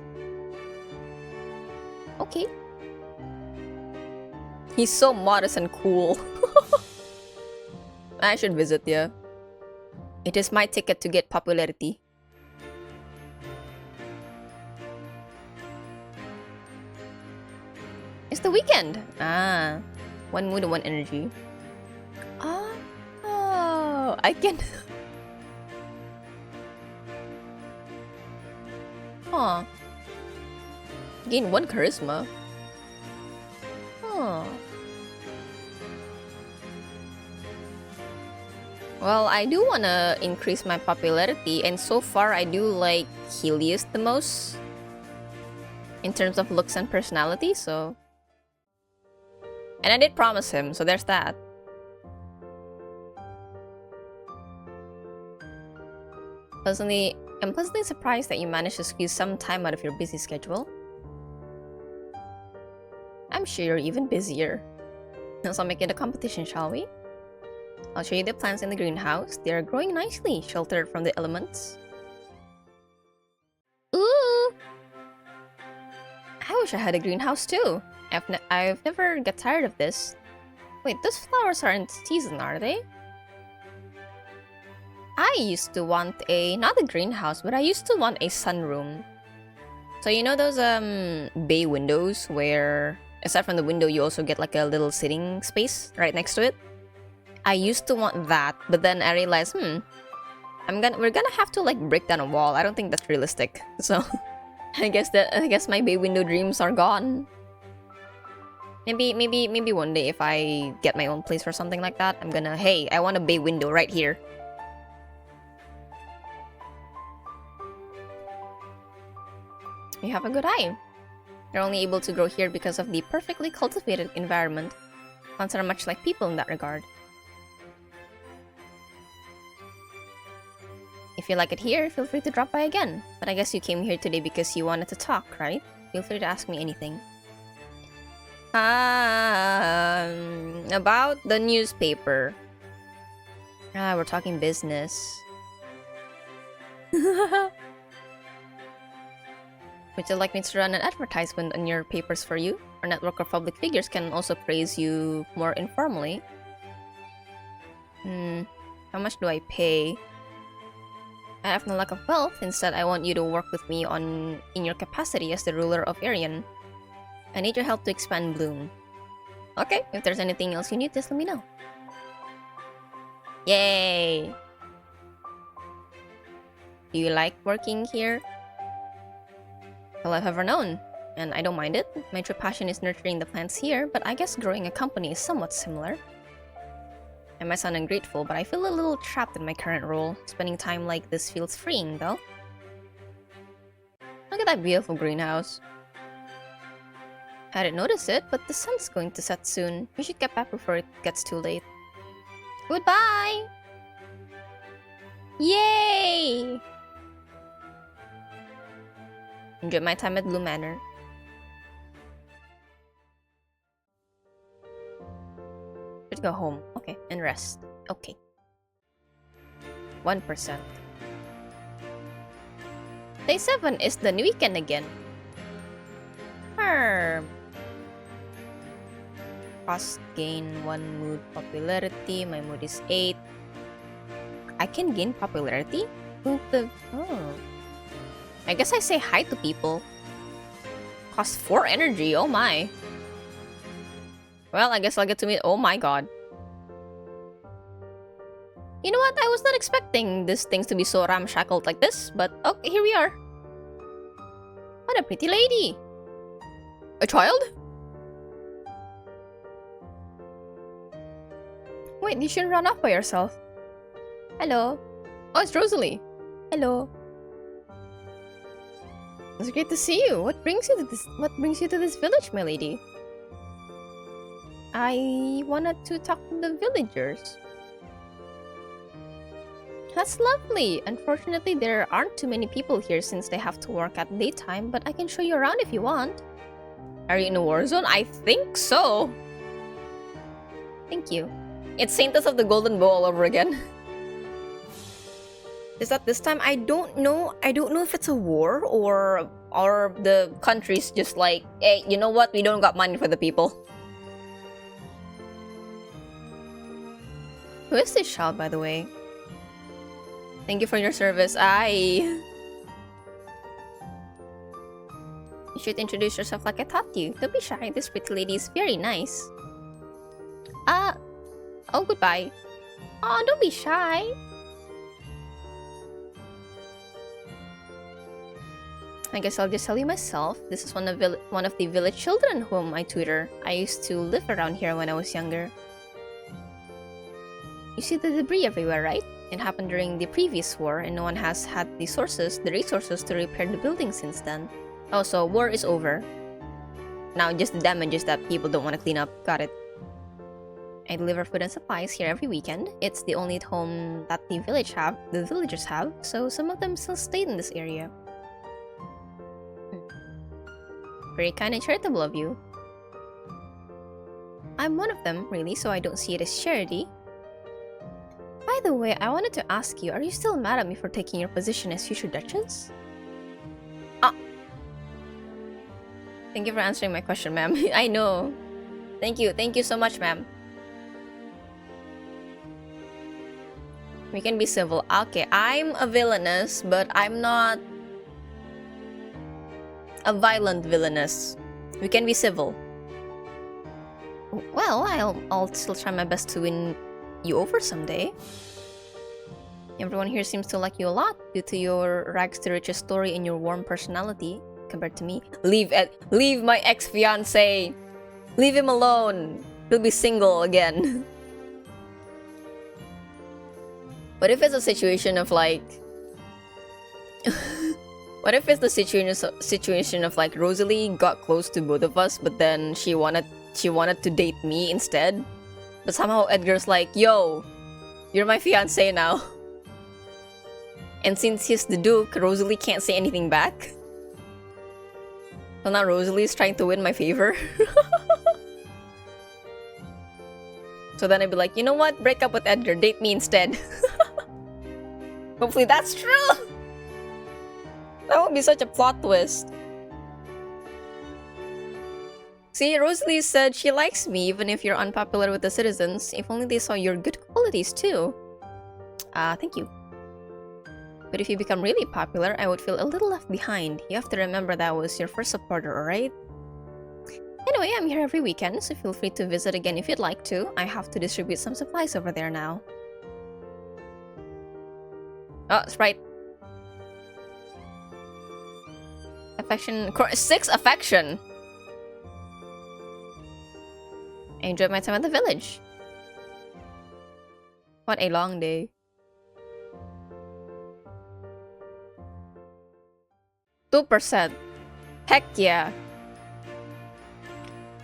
Okay. He's so modest and cool. I should visit, yeah. It is my ticket to get popularity. It's the weekend! Ah. One mood, one energy. Oh, I can... Huh. Gain 1 charisma. Huh. Well, I do wanna increase my popularity, and so far I do like Helios the most in terms of looks and personality, so... And I did promise him, so there's that. I'm pleasantly surprised that you managed to squeeze some time out of your busy schedule. I'm sure you're even busier. So make it a competition, shall we? I'll show you the plants in the greenhouse. They are growing nicely, sheltered from the elements. Ooh! I wish I had a greenhouse too. I've never get tired of this. Wait, those flowers aren't season, are they? I used to want not a greenhouse, but I used to want a sunroom. So you know those bay windows where, aside from the window, you also get like a little sitting space right next to it? I used to want that, but then I realized, we're gonna have to like break down a wall. I don't think that's realistic. So I guess my bay window dreams are gone. Maybe one day if I get my own place or something like that, I'm gonna, hey, I want a bay window right here. You have a good eye. You're only able to grow here because of the perfectly cultivated environment. Plants are much like people in that regard. If you like it here, feel free to drop by again. But I guess you came here today because you wanted to talk, right? Feel free to ask me anything. About the newspaper. We're talking business. Would you like me to run an advertisement on your papers for you? Our network of public figures can also praise you more informally. How much do I pay? I have no lack of wealth. Instead, I want you to work with me in your capacity as the ruler of Arian. I need your help to expand Bloom. Okay, if there's anything else you need, just let me know. Yay! Do you like working here? Well, I've ever known, and I don't mind it. My true passion is nurturing the plants here, but I guess growing a company is somewhat similar. I might sound ungrateful, but I feel a little trapped in my current role. Spending time like this feels freeing, though. Look at that beautiful greenhouse. I didn't notice it, but the sun's going to set soon. We should get back before it gets too late. Goodbye! Yay! Enjoy my time at Blue Manor. Should go home. Okay, and rest. Okay. 1%. Day 7 is the weekend again. cost gain 1 mood popularity. My mood is 8. I can gain popularity? Oh. I guess I say hi to people. Cost 4 energy, oh my. Well, I guess I'll get to meet. Oh my god. You know what? I was not expecting these things to be so ramshackled like this, but okay, here we are. What a pretty lady. A child? Wait, you shouldn't run off by yourself. Hello. Oh, it's Rosalie. Hello. It's great to see you. What brings you to this village, my lady? I wanted to talk to the villagers. That's lovely. Unfortunately, there aren't too many people here since they have to work at daytime, but I can show you around if you want. Are you in a war zone? I think so. Thank you. It's Saintess of the Golden Bow all over again. Is that this time? I don't know. I don't know if it's a war or the country's just like, hey, you know what? We don't got money for the people. Who is this child, by the way? Thank you for your service. You should introduce yourself like I taught you. Don't be shy. This pretty lady is very nice. Oh, goodbye. Oh, don't be shy. I guess I'll just tell you myself. This is one of the village children whom I tutor. I used to live around here when I was younger. You see the debris everywhere, right? It happened during the previous war, and no one has had the resources to repair the building since then. Oh, so war is over. Now just the damages that people don't want to clean up. Got it. I deliver food and supplies here every weekend. It's the only home that the villagers have, so some of them still stayed in this area. Very kind and charitable of you. I'm one of them, really, so I don't see it as charity. By the way, I wanted to ask you, are you still mad at me for taking your position as future Duchess? Thank you for answering my question, ma'am. I know. Thank you so much, ma'am. We can be civil. Okay, I'm a villainess, but I'm not a violent villainess. We can be civil. Well, I'll still try my best to win you over someday. Everyone here seems to like you a lot due to your rags to riches story and your warm personality compared to me. Leave my ex-fiance. Leave him alone. He'll be single again. What if it's a situation of like what if it's the situation of like Rosalie got close to both of us, but then she wanted to date me instead? But somehow Edgar's like, yo, you're my fiance now. And since he's the Duke, Rosalie can't say anything back. So now Rosalie is trying to win my favor. So then I'd be like, you know what? Break up with Edgar, date me instead. Hopefully that's true! That would be such a plot twist. See, Rosalie said she likes me even if you're unpopular with the citizens. If only they saw your good qualities too. Thank you. But if you become really popular, I would feel a little left behind. You have to remember that I was your first supporter, alright? Anyway, I'm here every weekend, so feel free to visit again if you'd like to. I have to distribute some supplies over there now. Oh, Sprite. Affection. 6 affection! I enjoyed my time at the village. What a long day. %. Heck yeah.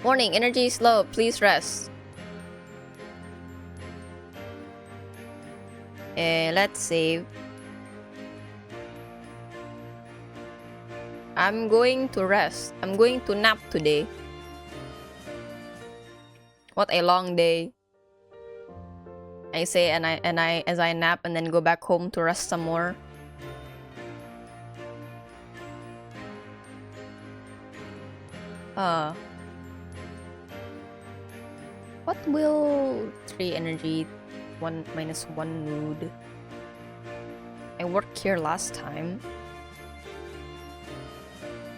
Warning, energy is low. Please rest. Let's save. I'm going to rest. I'm going to nap today. What a long day. I say as I nap and then go back home to rest some more. What will 3 energy, 1 minus 1 mood? I worked here last time.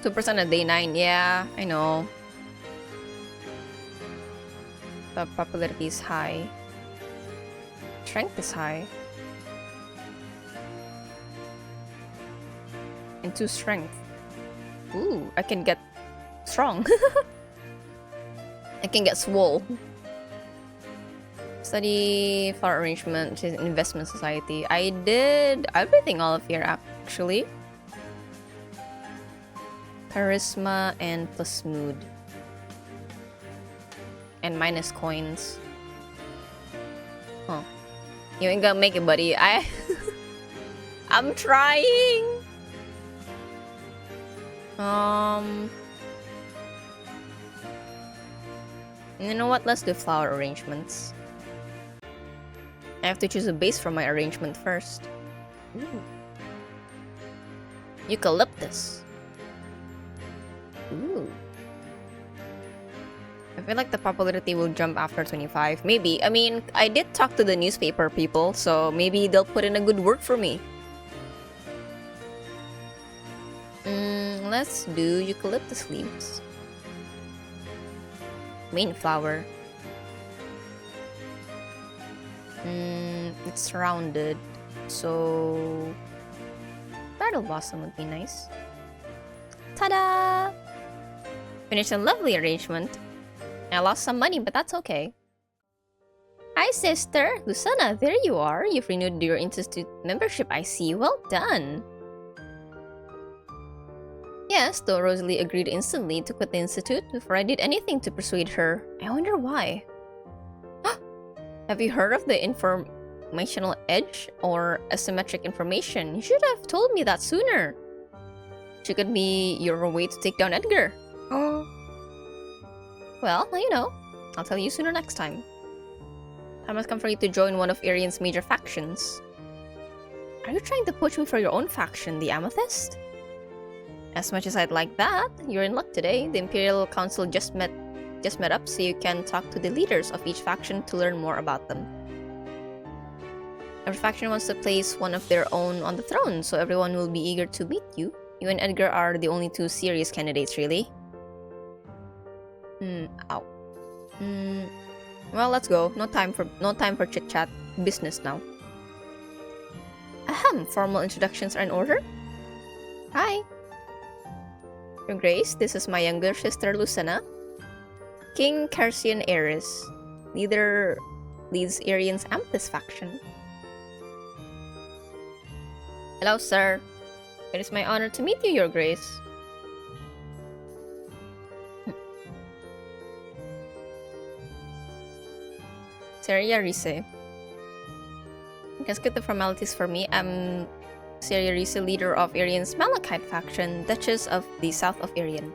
2% at day 9, yeah, I know. The popularity is high. Strength is high. And 2 strength. Ooh, I can get strong. I can get swole. Study flower arrangement, which is investment society. I did everything all of here actually. Charisma and plus mood. And minus coins. Oh. You ain't gonna make it, buddy. I'm trying. You know what? Let's do flower arrangements. I have to choose a base for my arrangement first. Ooh. Eucalyptus. Ooh. I feel like the popularity will jump after 25. Maybe. I mean, I did talk to the newspaper people, so maybe they'll put in a good word for me. Let's do eucalyptus leaves. Main flower. It's rounded, so Battle Blossom would be nice. Ta-da! Finished a lovely arrangement. I lost some money, but that's okay. Hi, sister! Lucana, there you are. You've renewed your Institute membership, I see. Well done! Yes, though Rosalie agreed instantly to quit the Institute before I did anything to persuade her. I wonder why. Have you heard of the informational edge or asymmetric information? You should have told me that sooner. She could be your way to take down Edgar. Oh. Well, you know, I'll tell you sooner next time. Time has come for you to join one of Arian's major factions. Are you trying to poach me for your own faction, the Amethyst? As much as I'd like that, you're in luck today. The Imperial Council just met up so you can talk to the leaders of each faction to learn more about them. Every faction wants to place one of their own on the throne, so everyone will be eager to meet you. You and Edgar are the only 2 serious candidates, really. Ow. Well, let's go. No time for chit-chat. Business now. Ahem, formal introductions are in order. Hi. Your Grace, this is my younger sister Lucana. King Carcian Ares. Leads Arian's Amethyst faction. Hello, sir. It is my honor to meet you, Your Grace. Seria Rise. You can skip the formalities for me. I'm Seria Rise, leader of Arian's Malachite faction, Duchess of the South of Arian.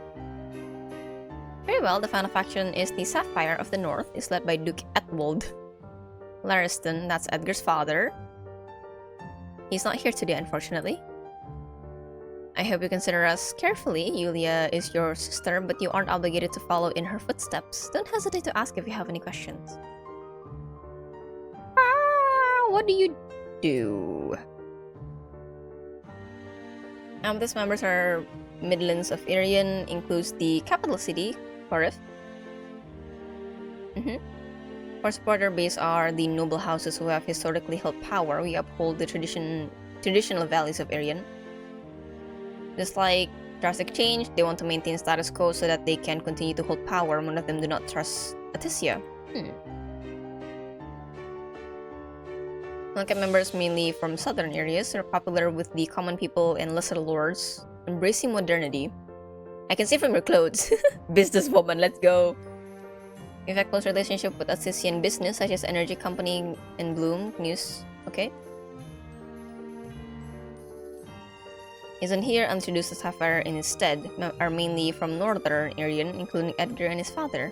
Very well, the final faction is the Sapphire of the North, is led by Duke Etwold. Lariston, that's Edgar's father. He's not here today, unfortunately. I hope you consider us carefully. Yulia is your sister, but you aren't obligated to follow in her footsteps. Don't hesitate to ask if you have any questions. What do you do? These members are Midlands of Arian, includes the capital city, Korif. Our supporter base are the noble houses who have historically held power. We uphold the traditional values of Arian. Just like drastic change, they want to maintain status quo so that they can continue to hold power. One of them do not trust Aticia. Malachite members, mainly from southern areas, are popular with the common people and lesser lords, embracing modernity. I can see from your clothes. Businesswoman, let's go. You've had close relationship with Assisian business, such as energy company and Bloom News. Okay. Isn't here introduced as Sapphire in his stead, are mainly from northern Arian, including Edgar and his father.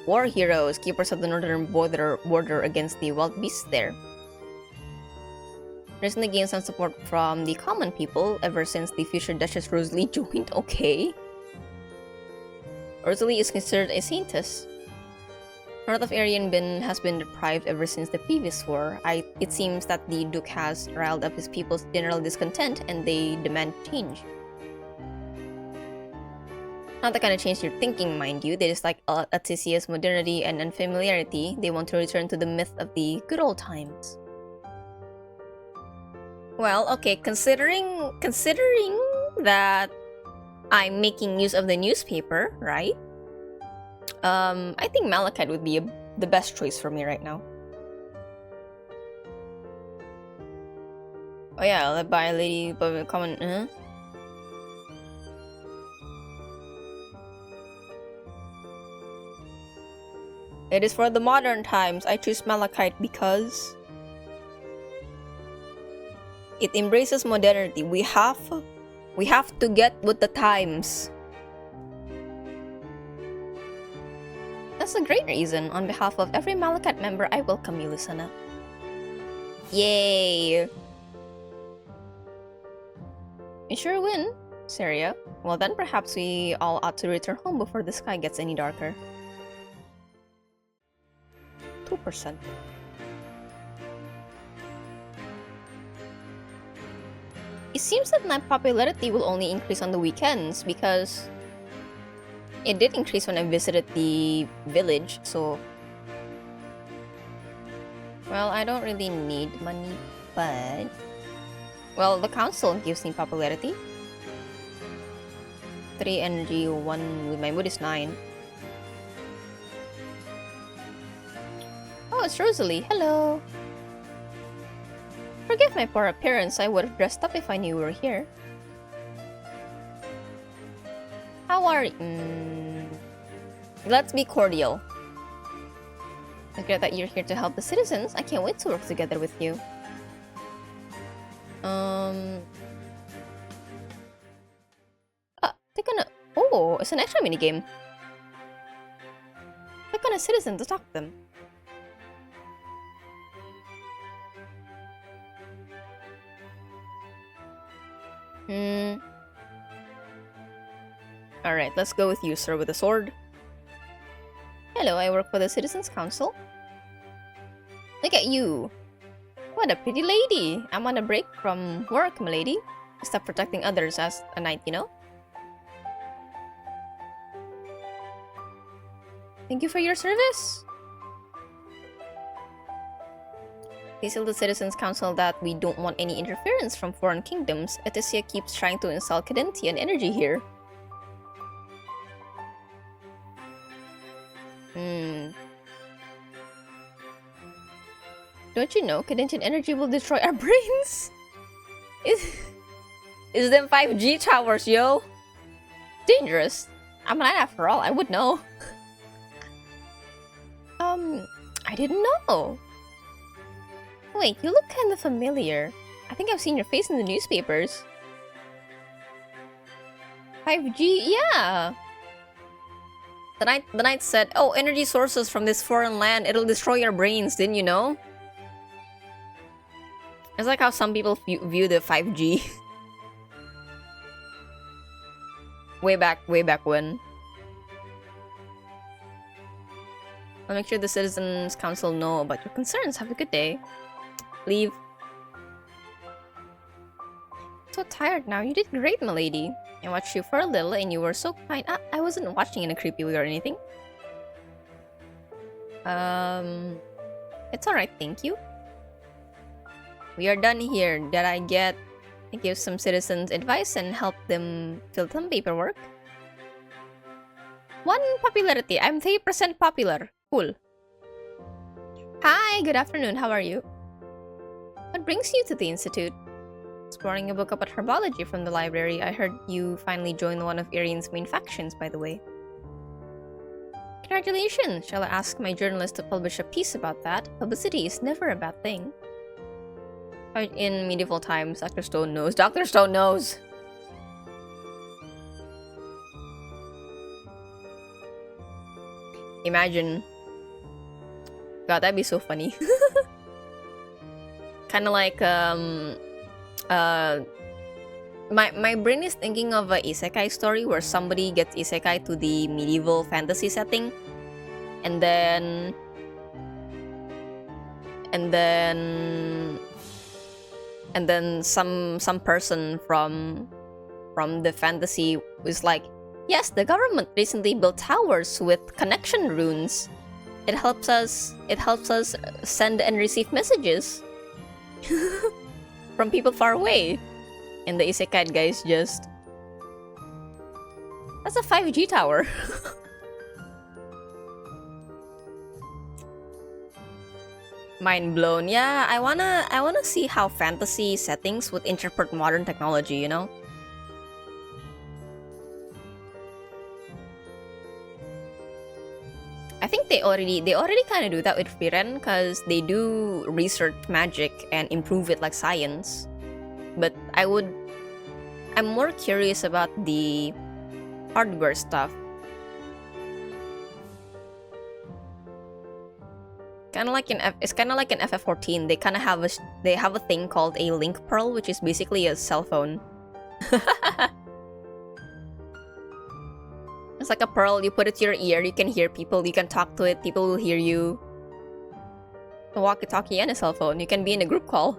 War heroes, keepers of the northern border against the wild beasts there. Recently gained some support from the common people ever since the future Duchess Rosalie joined. Okay. Rosalie is considered a saintess. North of has been deprived ever since the previous war. It seems that the Duke has riled up his people's general discontent and they demand change. Not the kind of change you're thinking, mind you. They dislike Aticia's modernity and unfamiliarity. They want to return to the myth of the good old times. Well, okay, considering that I'm making use of the newspaper, right? I think Malachite would be the best choice for me right now. Oh yeah, led by a lady but common. It is for the modern times. I choose Malachite because it embraces modernity. We have to get with the times. That's a great reason. On behalf of every Malachite member, I welcome you, Lisana. Yay! You sure win, Seria. Well then, perhaps we all ought to return home before the sky gets any darker. 2%. It seems that my popularity will only increase on the weekends because it did increase when I visited the village, so... Well, I don't really need money, but... Well, the council gives me popularity. 3 energy, 1 with my mood is 9. Oh, it's Rosalie. Hello. Forgive my poor appearance. I would have dressed up if I knew you were here. How are you? Let's be cordial. It's great that you're here to help the citizens. I can't wait to work together with you. Click on a... Oh, it's an extra minigame. Click on a citizen to talk to them. Alright, let's go with you, sir, with a sword. Hello, I work for the Citizens Council. Look at you. What a pretty lady. I'm on a break from work, milady. Stop protecting others as a knight, you know? Thank you for your service. Please tell the Citizens Council that we don't want any interference from foreign kingdoms. Eticia keeps trying to install cadenti and energy here. Don't you know cadenti energy will destroy our brains? Is them 5G towers, yo? Dangerous. I'm an after all, I would know. I didn't know. Wait, you look kind of familiar. I think I've seen your face in the newspapers. 5G, yeah. The knight said, "Oh, energy sources from this foreign land, it'll destroy your brains, didn't you know?" It's like how some people view the 5G. way back when. I'll make sure the Citizens Council know about your concerns. Have a good day. Leave. So tired now. You did great, milady. I watched you for a little and you were so kind. I wasn't watching in a creepy way or anything. It's alright, thank you. We are done here. Did I give some citizens advice and help them fill some paperwork? 1 popularity. I'm 3% popular. Cool. Hi, good afternoon. How are you? What brings you to the Institute? Exploring a book about herbology from the library. I heard you finally joined one of Irian's main factions, by the way. Congratulations! Shall I ask my journalist to publish a piece about that? Publicity is never a bad thing. In medieval times, Dr. Stone knows. Dr. Stone knows! Imagine. God, that'd be so funny. Kinda like, my brain is thinking of a isekai story where somebody gets isekai to the medieval fantasy setting. and then some person from the fantasy was like, yes, the government recently built towers with connection runes. It helps us send and receive messages from people far away. And the isekai guy is just, that's a 5G tower. Mind blown. Yeah, I wanna see how fantasy settings would interpret modern technology, you know? I think they already kind of do that with Frieren, because they do research magic and improve it like science. But I'm more curious about the hardware stuff. It's kind of like in FF14. They have a thing called a link pearl, which is basically a cell phone. It's like a pearl. You put it to your ear. You can hear people. You can talk to it. People will hear you. A walkie-talkie and a cell phone. You can be in a group call.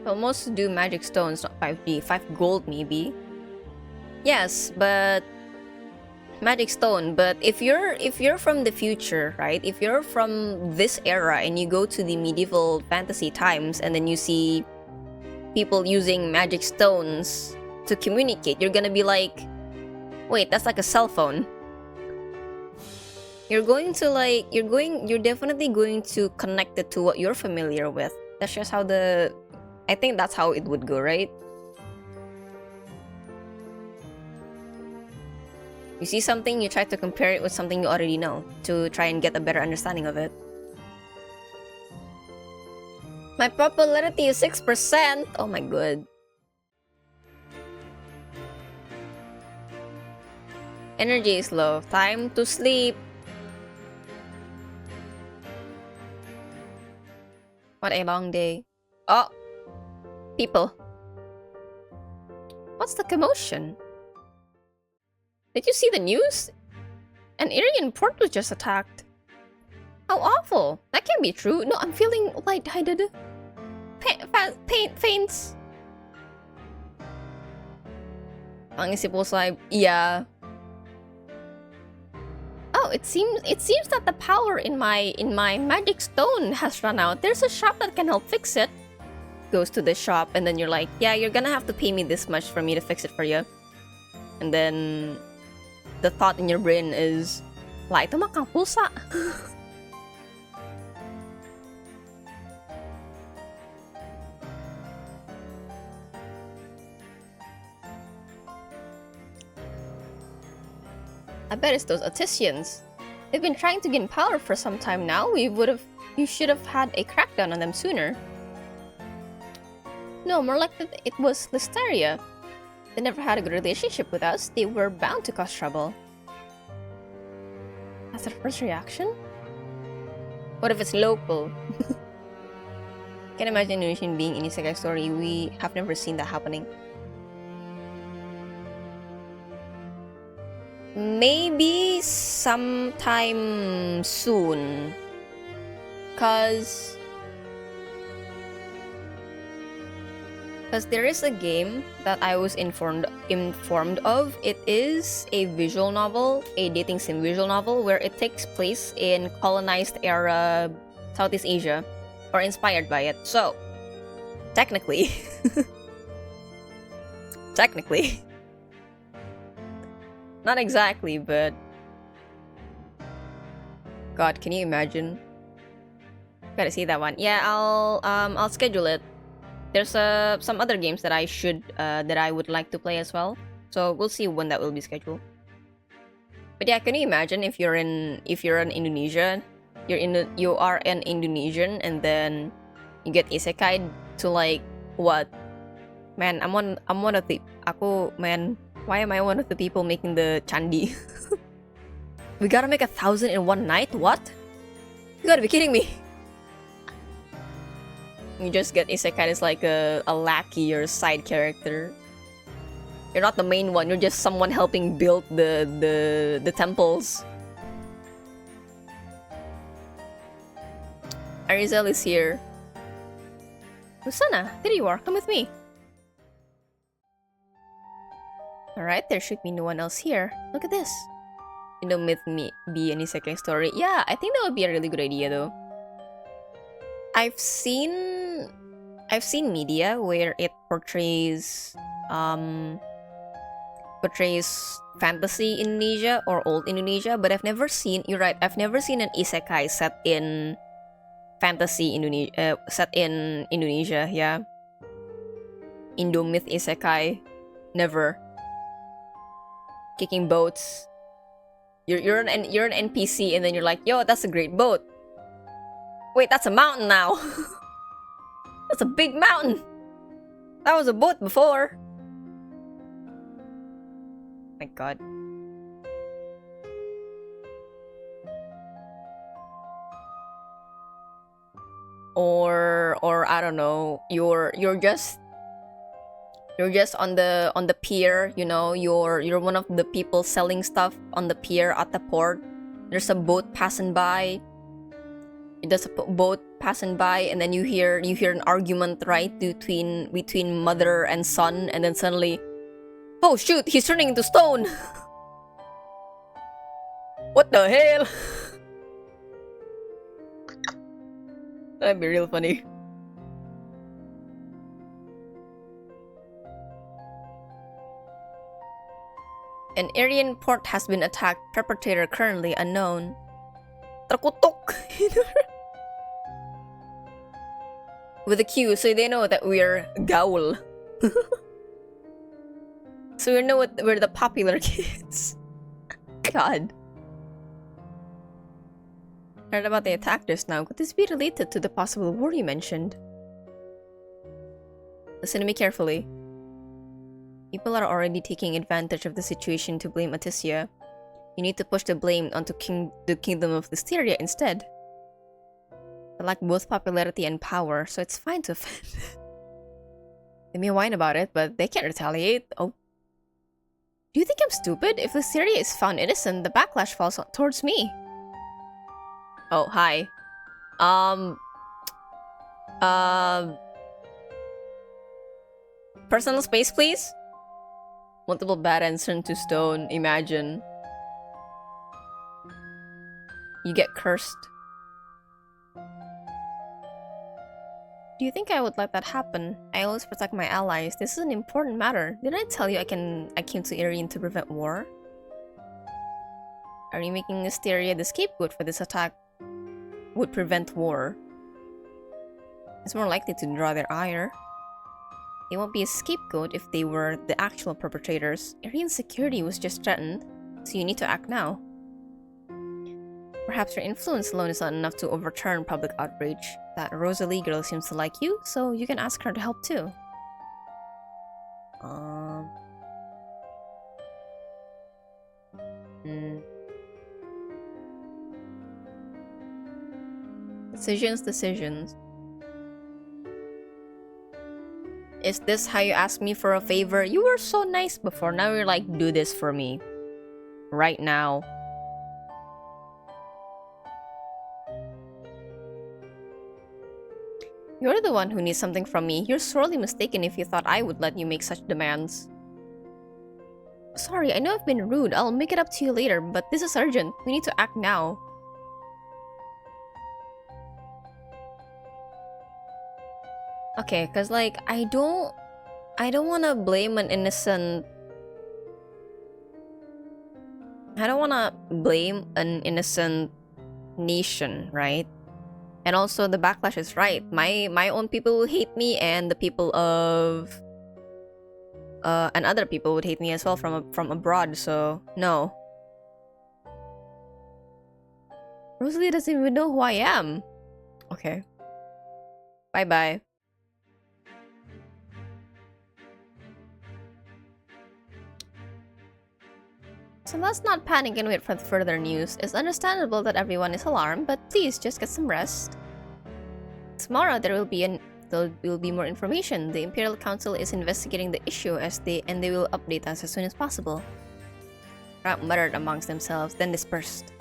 Almost do magic stones, not 5G. 5 gold maybe. Yes, but magic stone. But if you're from the future, right? If you're from this era and you go to the medieval fantasy times and then you see people using magic stones to communicate, you're gonna be like, wait, that's like a cell phone. You're definitely going to connect it to what you're familiar with. That's just how I think that's how it would go, right? You see something, you try to compare it with something you already know to try and get a better understanding of it. My popularity is 6%. Oh my god. Energy is low. Time to sleep. What a long day. Oh! People. What's the commotion? Did you see the news? An Irian port was just attacked. How awful! That can't be true. No, I'm feeling lightheaded. Faints. Pangisip was like, yeah. Oh, it seems that the power in my magic stone has run out. There's a shop that can help fix it. Goes to the shop, and then you're like, yeah, you're gonna have to pay me this much for me to fix it for you. And then the thought in your brain is, wala, ito makang pulsa. I bet it's those Oticians. They've been trying to gain power for some time now. You should have had a crackdown on them sooner. No, more like that it was Listeria. They never had a good relationship with us. They were bound to cause trouble. That's their first reaction? What if it's local? Can't imagine Indonesian being in Isekai story. We have never seen that happening. Maybe sometime soon. Cause there is a game that I was informed of. It is a visual novel, a dating sim visual novel, where it takes place in colonized era Southeast Asia, or inspired by it. So, technically, not exactly, but God, can you imagine? Gotta see that one. Yeah, I'll schedule it. There's some other games that I would like to play as well. So we'll see when that will be scheduled. But yeah, can you imagine if you're in Indonesia, you are an Indonesian, and then you get isekai to like what? Man, I'm one of the why am I one of the people making the candi? We gotta make 1,000 in one night? What? You gotta be kidding me. You just get isekai as like a lackey or a side character. You're not the main one, you're just someone helping build the temples. Arizel is here. Lusana, there you are, come with me. Alright, there should be no one else here. Look at this. Indomith be an isekai story. Yeah, I think that would be a really good idea though. I've seen media where it portrays fantasy Indonesia or old Indonesia, but I've never seen, you're right, I've never seen an isekai set in fantasy Indonesia, yeah. Indomyth isekai, never. Kicking boats. You're an NPC and then you're like, yo, that's a great boat. Wait, that's a mountain now. That's a big mountain. That was a boat before. My god. Or I don't know, you're just on the pier, you know, you're one of the people selling stuff on the pier at the port. There's a boat passing by. There's a boat passing by, and then you hear an argument, right, between mother and son, and then suddenly, oh shoot, he's turning into stone. What the hell? That'd be real funny. An Aryan port has been attacked. Perpetrator currently unknown. Terkutuk. With a Q, so they know that we're gaul. So we know we're the popular kids. God. Heard about the attack just now. Could this be related to the possible war you mentioned? Listen to me carefully. People are already taking advantage of the situation to blame Atisia. You need to push the blame onto the kingdom of Listeria instead. They lack both popularity and power, so it's fine to offend. They may whine about it, but they can't retaliate. Oh. Do you think I'm stupid? If Listeria is found innocent, the backlash falls towards me. Oh, hi. Personal space, please? Multiple bad ends turned to stone, imagine. You get cursed. Do you think I would let that happen? I always protect my allies. This is an important matter. Didn't I tell you I came to Arian to prevent war? Are you making Listeria the scapegoat for this attack? Would prevent war. It's more likely to draw their ire. They won't be a scapegoat if they were the actual perpetrators. Arian's security was just threatened, so you need to act now. Perhaps your influence alone is not enough to overturn public outrage. That Rosalie girl seems to like you, so you can ask her to help too. Decisions. Is this how you ask me for a favor? You were so nice before, now you're like, do this for me. Right now. You're the one who needs something from me. You're sorely mistaken if you thought I would let you make such demands. Sorry, I know I've been rude. I'll make it up to you later, but this is urgent. We need to act now. Okay, cause like I don't wanna blame an innocent. I don't wanna blame an innocent nation, right? And also the backlash is right. My own people will hate me, and the people of and other people would hate me as well from abroad. So no. Rosalie doesn't even know who I am. Okay. Bye bye. So let's not panic and wait for further news. It's understandable that everyone is alarmed, but please just get some rest. Tomorrow there will be there will be more information. The Imperial Council is investigating the issue and they will update us as soon as possible. Crowd muttered amongst themselves, then dispersed.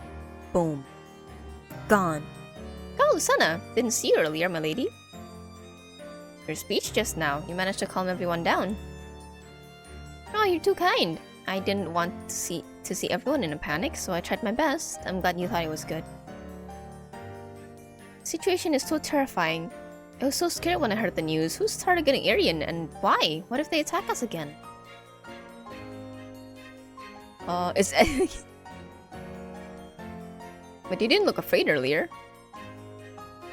Boom. Gone. Oh, Luciana! Didn't see you earlier, my lady. Your speech just now. You managed to calm everyone down. Oh, you're too kind. I didn't want to see everyone in a panic, so I tried my best. I'm glad you thought it was good. The situation is so terrifying. I was so scared when I heard the news. Who started getting Aryan and why? What if they attack us again? It's But you didn't look afraid earlier.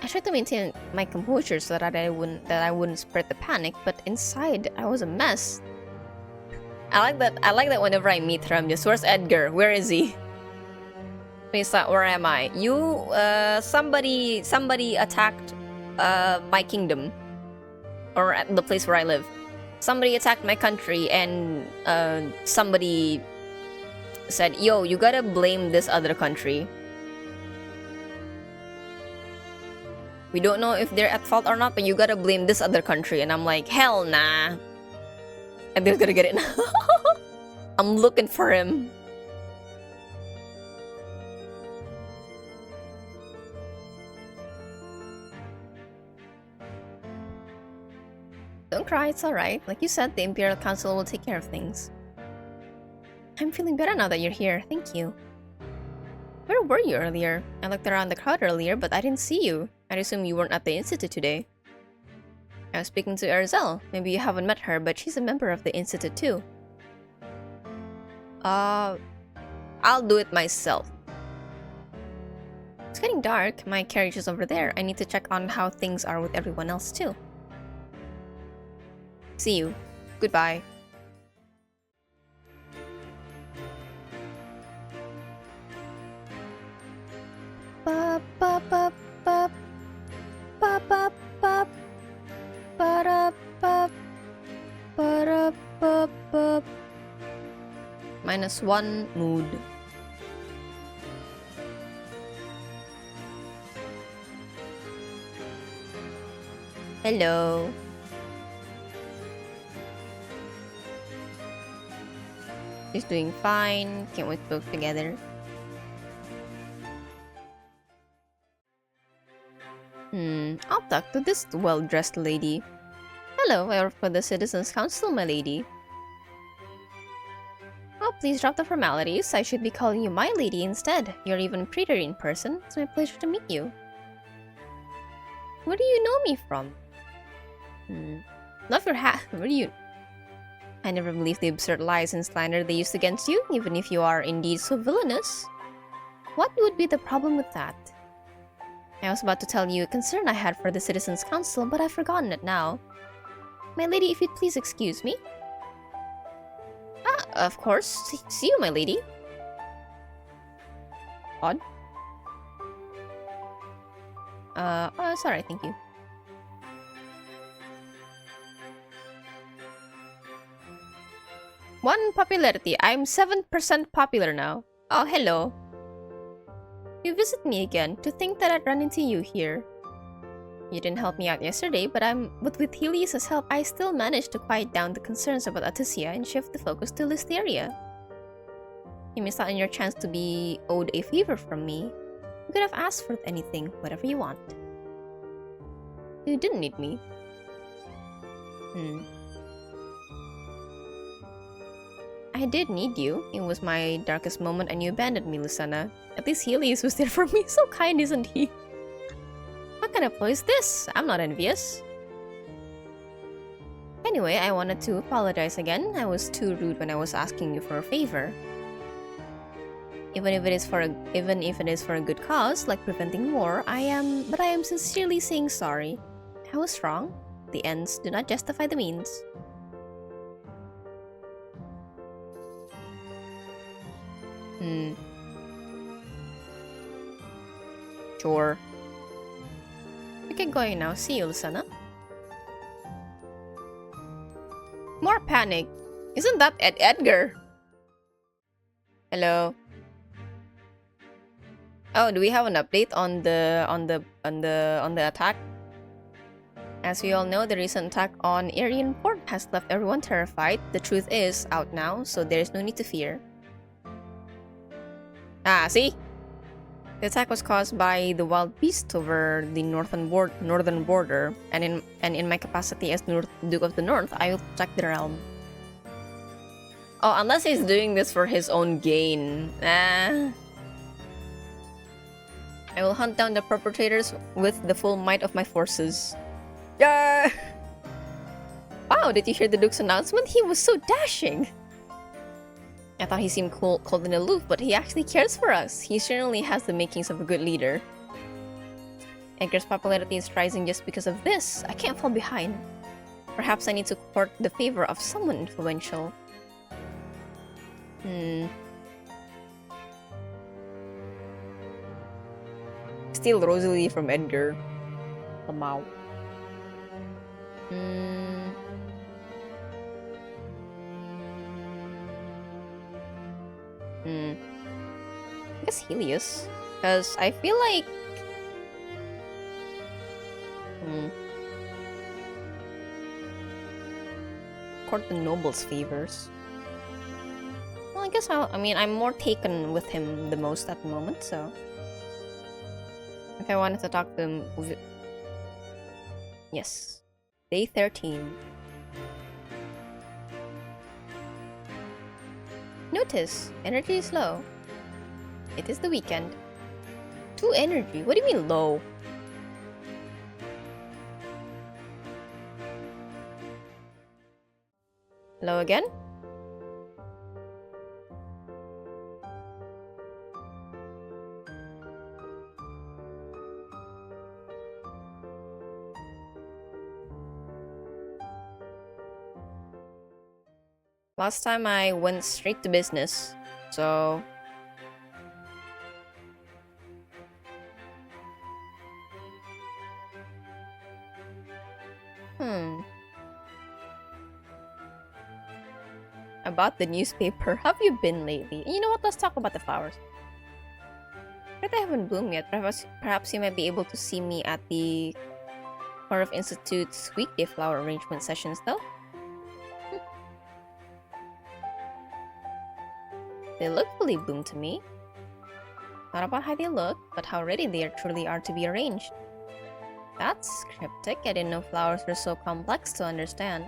I tried to maintain my composure so that I wouldn't spread the panic, but inside I was a mess. I like that whenever I meet her, I'm just, where's Edgar? Where is he? Where am I? You somebody attacked my kingdom. Or at the place where I live. Somebody attacked my country and somebody said, yo, you gotta blame this other country. We don't know if they're at fault or not, but you gotta blame this other country. And I'm like, hell nah. And they're gonna get it. I'm looking for him. Don't cry, it's alright. Like you said, the Imperial Council will take care of things. I'm feeling better now that you're here, thank you. Where were you earlier? I looked around the crowd earlier, but I didn't see you. I'd assume you weren't at the Institute today. I was speaking to Erzel. Maybe you haven't met her, but she's a member of the Institute too. I'll do it myself. It's getting dark. My carriage is over there. I need to check on how things are with everyone else too. See you. Goodbye. Ba ba ba ba ba ba ba ba da ba ba da ba ba. -1 mood. Hello. She's doing fine. Can't wait to work together. I'll talk to this well-dressed lady. Hello, I work for the Citizens Council, my lady. Oh, please drop the formalities. I should be calling you my lady instead. You're even prettier in person. It's my pleasure to meet you. Where do you know me from? Love your hat. Where do you... I never believed the absurd lies and slander they used against you, even if you are indeed so villainous. What would be the problem with that? I was about to tell you a concern I had for the Citizens Council, but I've forgotten it now. My lady, if you'd please excuse me. Ah, of course. See you, my lady. Odd. Sorry, thank you. One popularity. I'm 7% popular now. Oh, hello. You visit me again. To think that I'd run into you here. You didn't help me out yesterday, but with Helios' help, I still managed to quiet down the concerns about Atusia and shift the focus to Listeria. You missed out on your chance to be owed a favor from me. You could have asked for anything, whatever you want. You didn't need me. I did need you. It was my darkest moment and you abandoned me, Luciana. At least Helios was there for me. So kind, isn't he? What kind of ploy is this? I'm not envious. Anyway, I wanted to apologize again. I was too rude when I was asking you for a favor. Even if it is for a good cause, like preventing war, I am sincerely saying sorry. I was wrong. The ends do not justify the means. Sure. We can go in now. See you, Luciana. More panic. Isn't that Edgar? Hello. Oh, do we have an update on the attack? As we all know, the recent attack on Arian Port has left everyone terrified. The truth is out now, so there's no need to fear. Ah, see? The attack was caused by the wild beast over the northern border, and in my capacity as Duke of the North, I will protect the realm. Oh, unless he's doing this for his own gain. I will hunt down the perpetrators with the full might of my forces. Yeah. Wow, did you hear the Duke's announcement? He was so dashing. I thought he seemed cold and aloof, but he actually cares for us. He certainly has the makings of a good leader. Edgar's popularity is rising just because of this. I can't fall behind. Perhaps I need to court the favor of someone influential. Steal Rosalie from Edgar. Lamau. I guess Helios. Because I feel like... Court the Noble's favors. Well, I guess I'm more taken with him the most at the moment, so... If I wanted to talk to him... Yes. Day 13. Notice, energy is low. It is the weekend. 2 energy? What do you mean low? Low again? Last time I went straight to business, so... About the newspaper, how have you been lately? You know what, let's talk about the flowers. But I haven't bloomed yet. Perhaps you might be able to see me at the Court of Institute's weekday flower arrangement sessions, though. They look fully bloomed to me. Not about how they look, but how ready they truly are to be arranged. That's cryptic. I didn't know flowers were so complex to understand.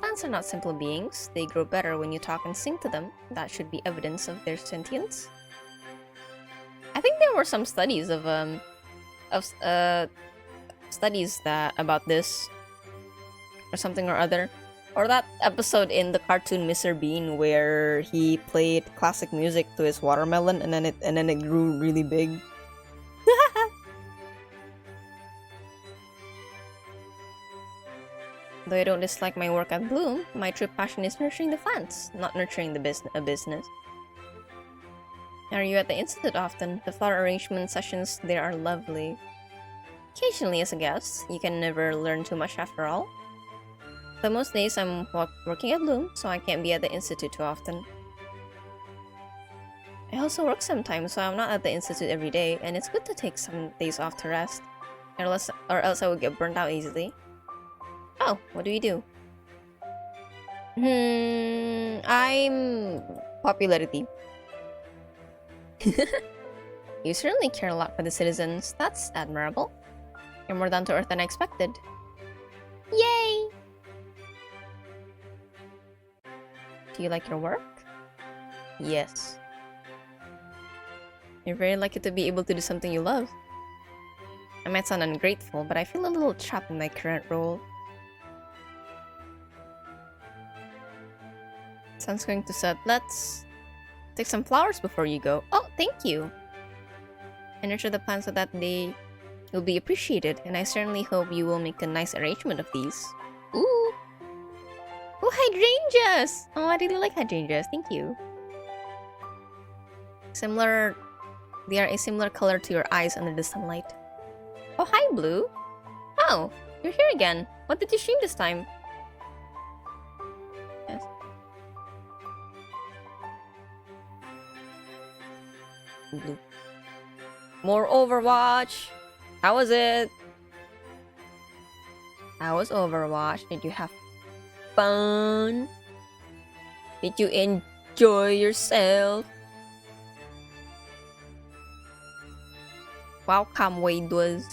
Plants are not simple beings. They grow better when you talk and sing to them. That should be evidence of their sentience. I think there were some studies studies that about this or something or other. Or that episode in the cartoon Mr. Bean where he played classic music to his watermelon and then it grew really big. Though I don't dislike my work at Bloom, my true passion is nurturing the plants, not nurturing the business. Are you at the Institute often? The flower arrangement sessions there are lovely. Occasionally as a guest, you can never learn too much after all. But most days I'm working at Bloom, so I can't be at the Institute too often. I also work sometimes, so I'm not at the Institute every day, and it's good to take some days off to rest. Or else I would get burnt out easily. Oh, what do you do? I'm... popularity. You certainly care a lot for the citizens. That's admirable. You're more down to earth than I expected. Yay! Do you like your work? Yes. You're very lucky to be able to do something you love. I might sound ungrateful, but I feel a little trapped in my current role. Sun's going to set. Let's take some flowers before you go. Oh, thank you. I nurture the plants so that they will be appreciated, and I certainly hope you will make a nice arrangement of these. Ooh! Oh, hydrangeas! Oh, I really like hydrangeas. Thank you. They are a similar color to your eyes under the sunlight. Oh, hi, Blue. Oh, you're here again. What did you stream this time? Yes. Blue. More Overwatch. How was it? How was Overwatch? Did you have fun? Did you enjoy yourself? Welcome, Wade was.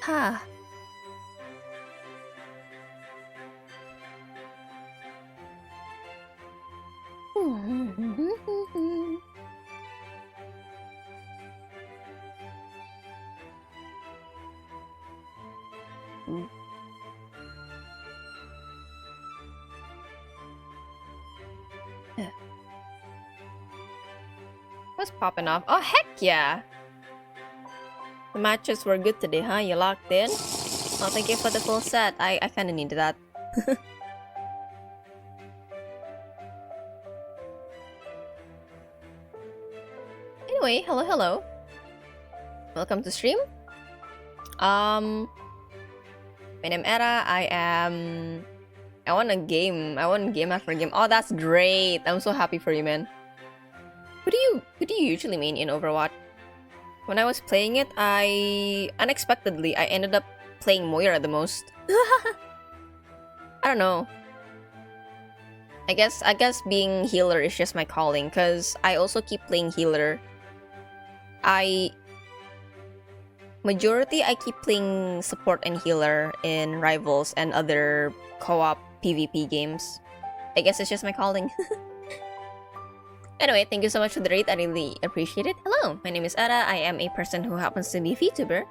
Ha. What's popping off? Oh, heck yeah! The matches were good today, huh? You locked in? Oh, thank you for the full set. I kinda needed that. Anyway, hello. Welcome to stream. My name Era. I want a game. I want game after game. Oh, that's great. I'm so happy for you, man. Who do you usually main in Overwatch? When I was playing it, I ended up playing Moira the most. I don't know. I guess being healer is just my calling, cause I also keep playing healer. Majority I keep playing support and healer in Rivals and other co-op PvP games. I guess it's just my calling. Anyway, thank you so much for the rate. I really appreciate it. Hello, my name is Era. I am a person who happens to be a VTuber.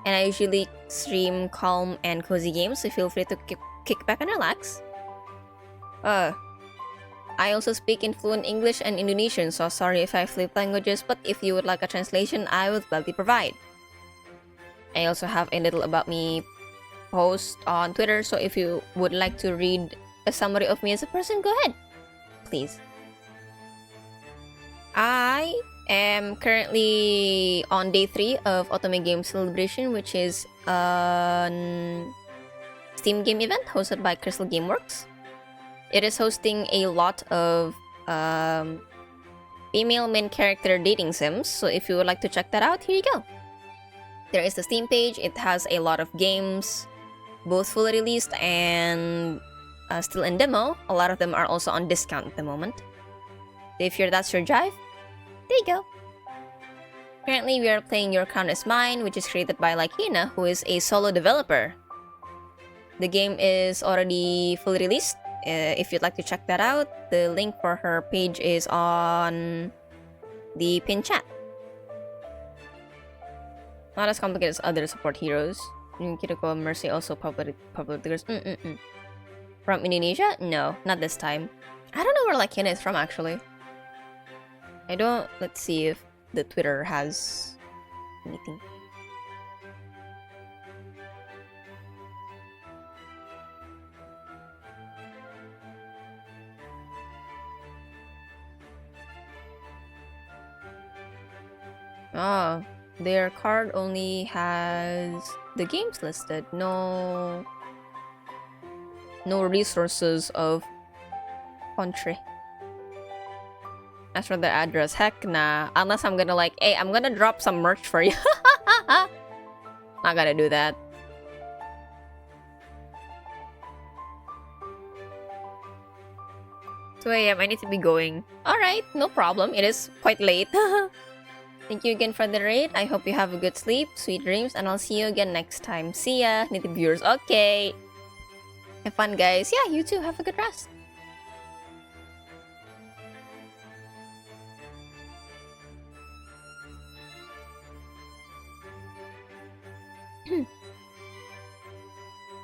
And I usually stream calm and cozy games, so feel free to kick back and relax. I also speak in fluent English and Indonesian, so sorry if I flip languages, but if you would like a translation, I would gladly provide. I also have a little about me post on Twitter, so if you would like to read a summary of me as a person, go ahead. Please. I am currently on day 3 of Otome Game Celebration, which is a Steam game event hosted by Crystal Gameworks. It is hosting a lot of female main character dating sims, so if you would like to check that out, here you go. There is the Steam page. It has a lot of games, both fully released and still in demo. A lot of them are also on discount at the moment. If that's your drive, there you go. Currently, we are playing Your Crown Is Mine, which is created by Lakina, who is a solo developer. The game is already fully released. If you'd like to check that out, the link for her page is on the pinned chat. Not as complicated as other support heroes. Kiriko Mercy also public figures. From Indonesia? No, not this time. I don't know where Lakina is from, actually. Let's see if the Twitter has anything. Oh, their card only has the games listed. No resources of country. As for the address, heck nah. Unless I'm gonna hey, I'm gonna drop some merch for you. Not gonna do that. So I need to be going. Alright, no problem. It is quite late. Thank you again for the raid. I hope you have a good sleep, sweet dreams, and I'll see you again next time. See ya, native viewers. Okay. Have fun, guys. Yeah, you too. Have a good rest.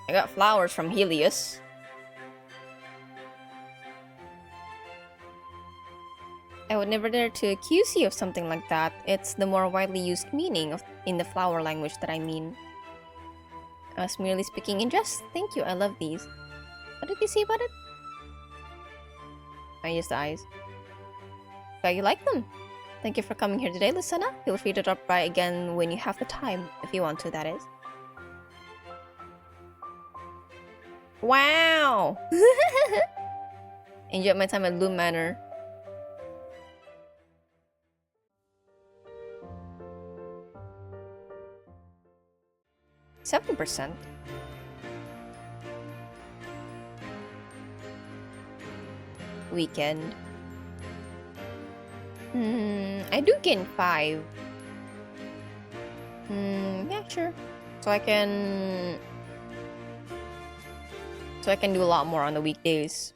I got flowers from Helios. I would never dare to accuse you of something like that. It's the more widely used meaning in the flower language that I mean. I was merely speaking in jest. Thank you, I love these. What did you say about it? I used the eyes. Glad you like them. Thank you for coming here today, Lucena. Feel free to drop by again when you have the time, if you want to, that is. Wow! Enjoyed my time at Bloom Manor. 7%. Weekend. I do gain 5. Yeah, sure. So I can do a lot more on the weekdays.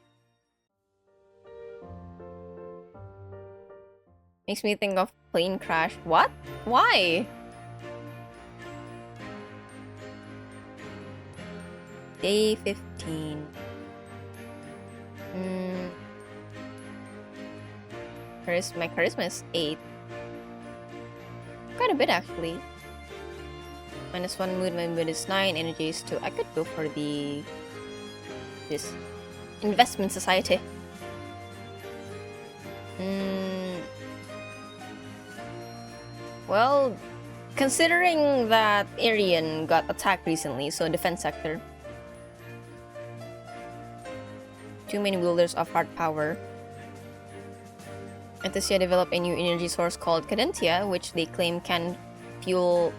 Makes me think of plane crash. What? Why? Day 15. My charisma is 8. Quite a bit actually. -1 mood, my mood is 9, energy is 2. I could go for this investment society. Well, considering that Aryan got attacked recently, so defense sector. Too many wielders of hard power. Entusia developed a new energy source called Cadentia, which they claim can fuel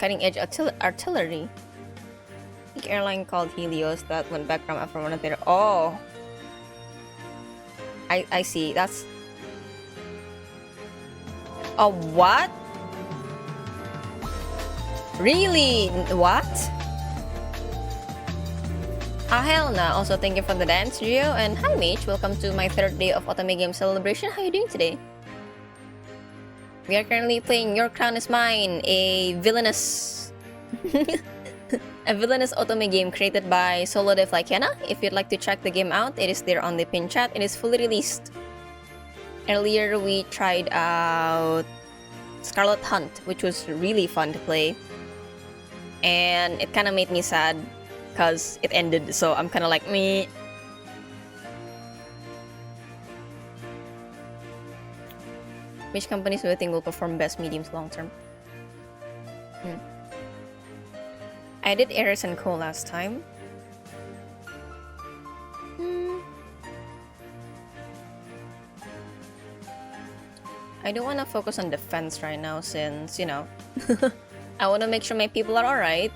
cutting-edge artillery. Big airline called Helios that went bankrupt after one of their... Oh! I see. That's... Oh, what? Really? What? Ah, hell no. Also, thank you for the dance, Rio. And hi, Mage. Welcome to my 3rd day of Otome Game Celebration. How are you doing today? We are currently playing Your Crown is Mine, a villainous... a villainous Otome game created by Solo de Flykena. If you'd like to check the game out, it is there on the pin chat. It is fully released. Earlier, we tried out Scarlet Hunt, which was really fun to play. And it kind of made me sad because it ended, so I'm kind of like, meh. Which companies do you think will perform best mediums long term? I did Eris and Co last time. I do want to focus on defense right now since, you know, I want to make sure my people are alright.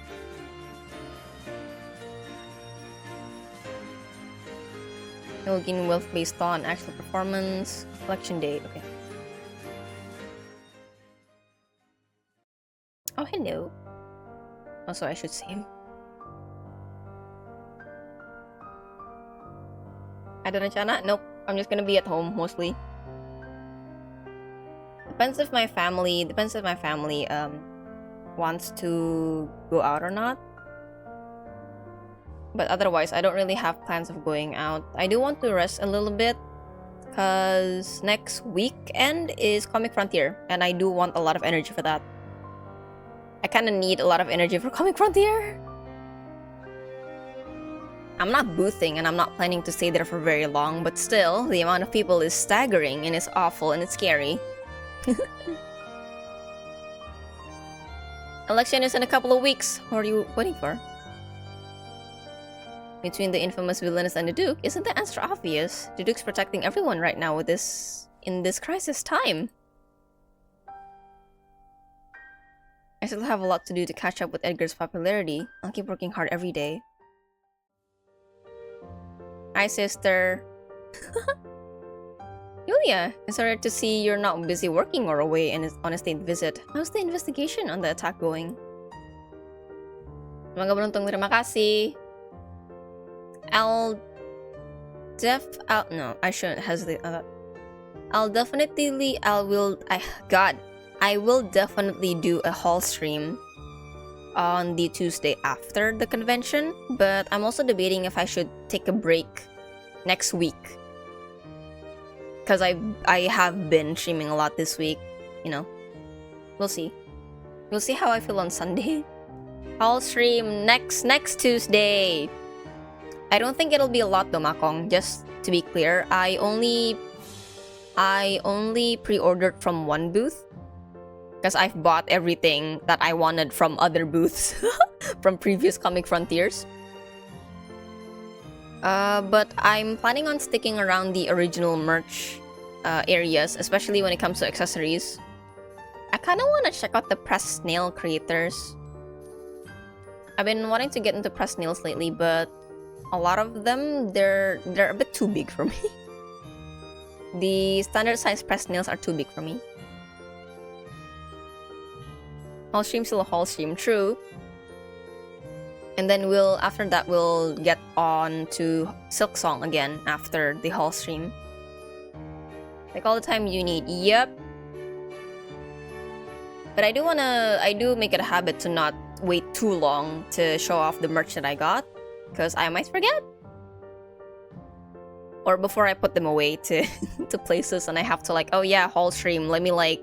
You'll gain wealth based on actual performance. Election day, okay. Oh, hello. Also, I should save. Ada rencana? Nope. I'm just gonna be at home mostly. Depends if my family wants to go out or not. But otherwise, I don't really have plans of going out. I do want to rest a little bit because next weekend is Comic Frontier and I do want a lot of energy for that. I kind of need a lot of energy for Comic Frontier. I'm not boothing and I'm not planning to stay there for very long, but still, the amount of people is staggering and it's awful and it's scary. Election is in a couple of weeks. What are you waiting for? Between the infamous villainous and the Duke, isn't the answer obvious? The Duke's protecting everyone right now with in this crisis time. I still have a lot to do to catch up with Edgar's popularity. I'll keep working hard every day. Hi, sister. Yulia, it's sorry to see you're not busy working or away and on a state visit. How's the investigation on the attack going? Mga beruntong, terima kasih. No, I shouldn't hesitate on that. I will definitely do a haul stream on the Tuesday after the convention, but I'm also debating if I should take a break next week. Because I have been streaming a lot this week, you know. We'll see. We'll see how I feel on Sunday. I'll stream next Tuesday. I don't think it'll be a lot though, Makong. Just to be clear, I only pre-ordered from one booth because I've bought everything that I wanted from other booths from previous Comic Frontiers. But I'm planning on sticking around the original merch areas, especially when it comes to accessories. I kind of want to check out the pressed snail creators. I've been wanting to get into pressed snails lately, but a lot of them, they're a bit too big for me. The standard size pressed snails are too big for me. Hall stream still a hall stream, true. And then after that we'll get on to Silk Song again after the hall stream. Like all the time you need, yep. But I do make it a habit to not wait too long to show off the merch that I got, because I might forget. Or before I put them away to to places and I have to like, oh yeah, hall stream, let me like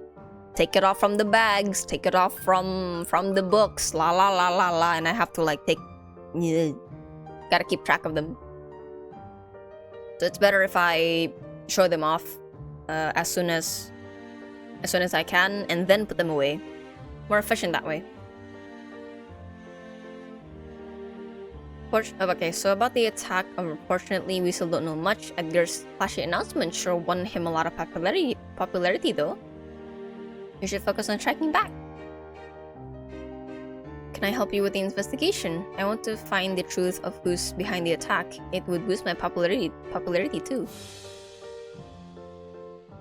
take it off from the bags, take it off from the books, la la la la la, and I have to like gotta keep track of them. So it's better if I show them off as soon as I can and then put them away. More efficient that way. Okay, so about the attack, unfortunately we still don't know much. Edgar's flashy announcement sure won him a lot of popularity though. You should focus on striking back. Can I help you with the investigation? I want to find the truth of who's behind the attack. It would boost my popularity too.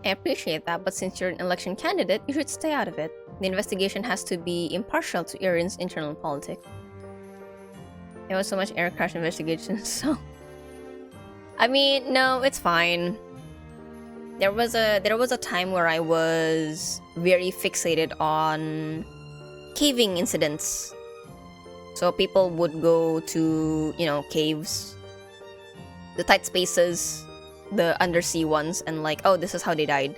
I appreciate that, but since you're an election candidate, you should stay out of it. The investigation has to be impartial to Iran's internal politics. There was so much air crash investigations, so... I mean, no, it's fine. There was a time where I was very fixated on caving incidents. So people would go to, you know, caves, the tight spaces, the undersea ones, and like, oh, this is how they died.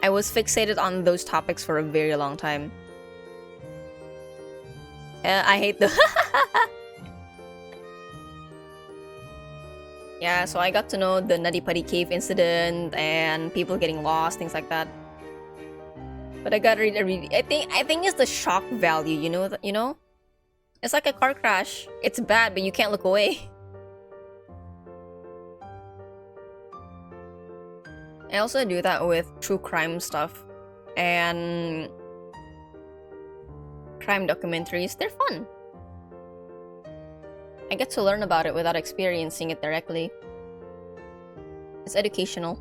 I was fixated on those topics for a very long time. I hate the... Yeah, so I got to know the Nutty Putty Cave incident and people getting lost, things like that. But I got really I think it's the shock value, you know? It's like a car crash. It's bad, but you can't look away. I also do that with true crime stuff and crime documentaries. They're fun. I get to learn about it without experiencing it directly. It's educational.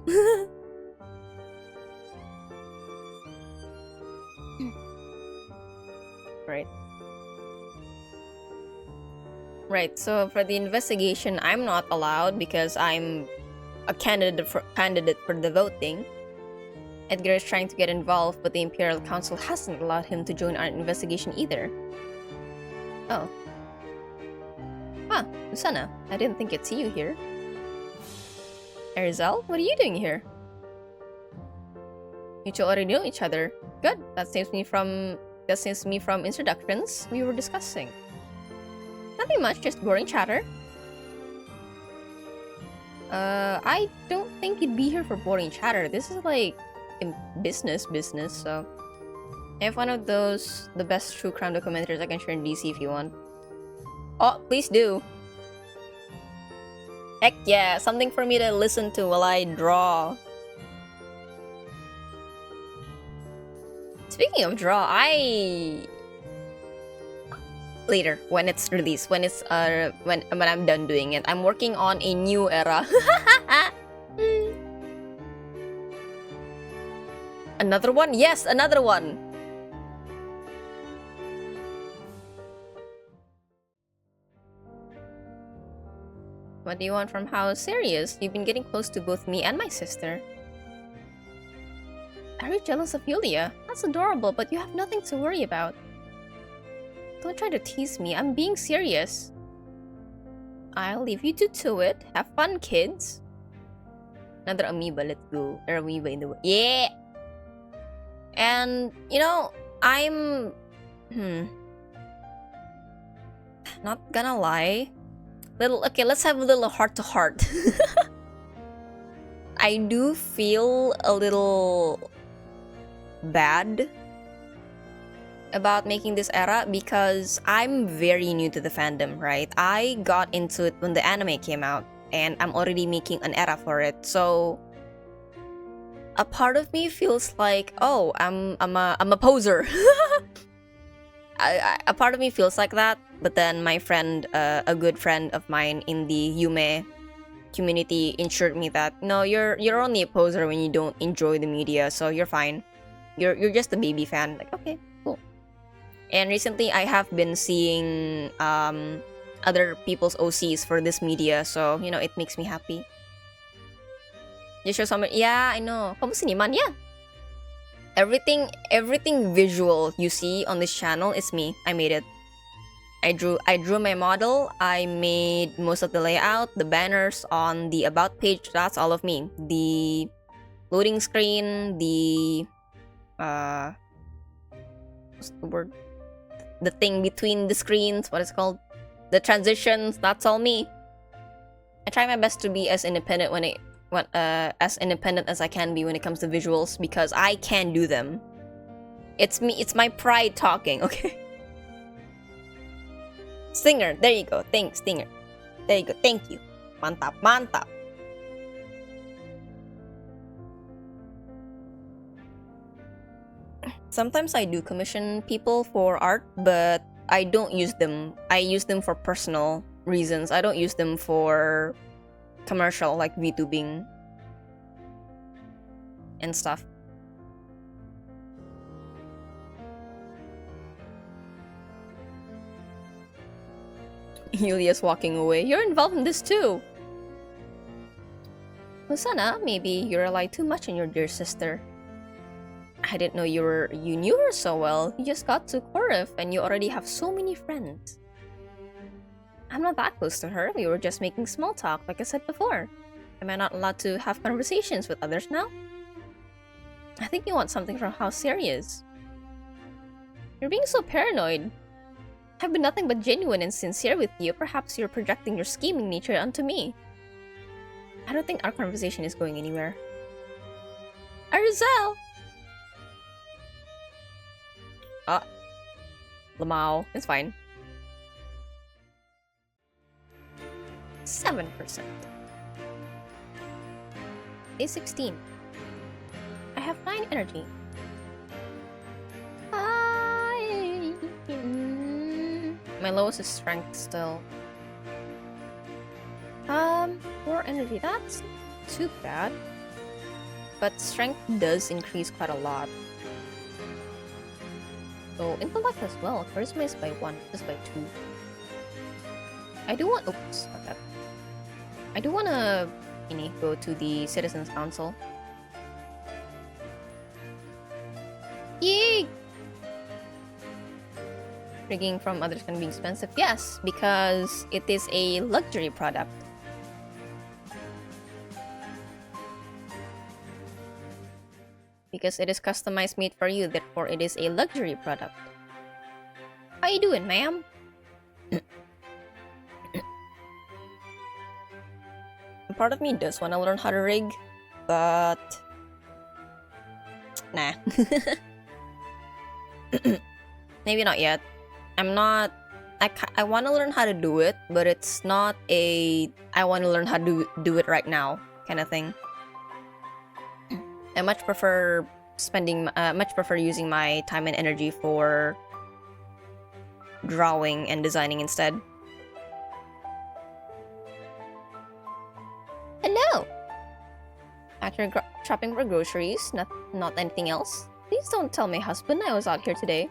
Right, so for the investigation, I'm not allowed because I'm a candidate for the voting. Edgar is trying to get involved, but the Imperial Council hasn't allowed him to join our investigation either. Oh. Huh, Usana, I didn't think I'd see you here. Erizal, what are you doing here? You two already know each other. Good, that saves me from introductions we were discussing. Nothing much, just boring chatter. I don't think you'd be here for boring chatter. This is like business, so... I have one of those, the best true crime documentaries I can share in DC if you want. Oh, please do. Heck yeah, something for me to listen to while I draw. Speaking of draw, later, when it's released, when I'm done doing it, I'm working on a new era. Another one? Yes, another one! What do you want from How Serious? You've been getting close to both me and my sister. Are you jealous of Yulia? That's adorable, but you have nothing to worry about. Don't try to tease me, I'm being serious. I'll leave you two to it. Have fun, kids. Another amoeba, let's go. Or amoeba in the way. Yeah! And, you know, I'm... Not gonna lie. Okay, let's have a little heart-to-heart. I do feel a little bad about making this era because I'm very new to the fandom, right? I got into it when the anime came out and I'm already making an era for it. So a part of me feels like, oh, I'm a poser. A part of me feels like that, but then my friend, a good friend of mine in the Yume community, ensured me that no, you're only a poser when you don't enjoy the media, so you're fine. You're just a baby fan. Like, okay, cool. And recently, I have been seeing other people's OCs for this media, so you know it makes me happy. You show someone, yeah, I know. Kamu seniman, yeah. Everything visual you see on this channel is me. I made it. I drew my model. I made most of the layout, the banners on the about page. That's all of me. The loading screen, the what's the word? The thing between the screens. What is it called? The transitions. That's all me. I try my best to be as independent as independent as I can be when it comes to visuals, because I can do them. It's me. It's my pride talking. Okay. Stinger, there you go. Thanks, Stinger. There you go. Thank you. Mantap, mantap. Sometimes I do commission people for art, but I don't use them. I use them for personal reasons. I don't use them for commercial, like VTubing and stuff. Yulia's walking away. You're involved in this too. Hosanna, maybe you rely too much on your dear sister. I didn't know you knew her so well. You just got to Korif and you already have so many friends. I'm not that close to her. We were just making small talk, like I said before. Am I not allowed to have conversations with others now? I think you want something from House Sirius. You're being so paranoid. I've been nothing but genuine and sincere with you. Perhaps you're projecting your scheming nature onto me. I don't think our conversation is going anywhere. Arzel! Lamau. It's fine. 7%. Day 16. I have 9 energy. My lowest is strength still. 4 energy. That's too bad. But strength does increase quite a lot. So intellect as well. Charisma is by 1, is by 2. I do want. Oops, not that. I do want to go to the Citizens Council. Yay! Rigging from others can be expensive. Yes, because it is a luxury product. Because it is customized made for you, therefore it is a luxury product. How you doing, ma'am? Part of me does want to learn how to rig, but nah. Maybe not yet. I'm not. I want to learn how to do it, but it's not a I want to learn how to do it right now kind of thing. I much prefer using my time and energy for drawing and designing instead. Hello! After shopping for groceries, not anything else. Please don't tell my husband I was out here today.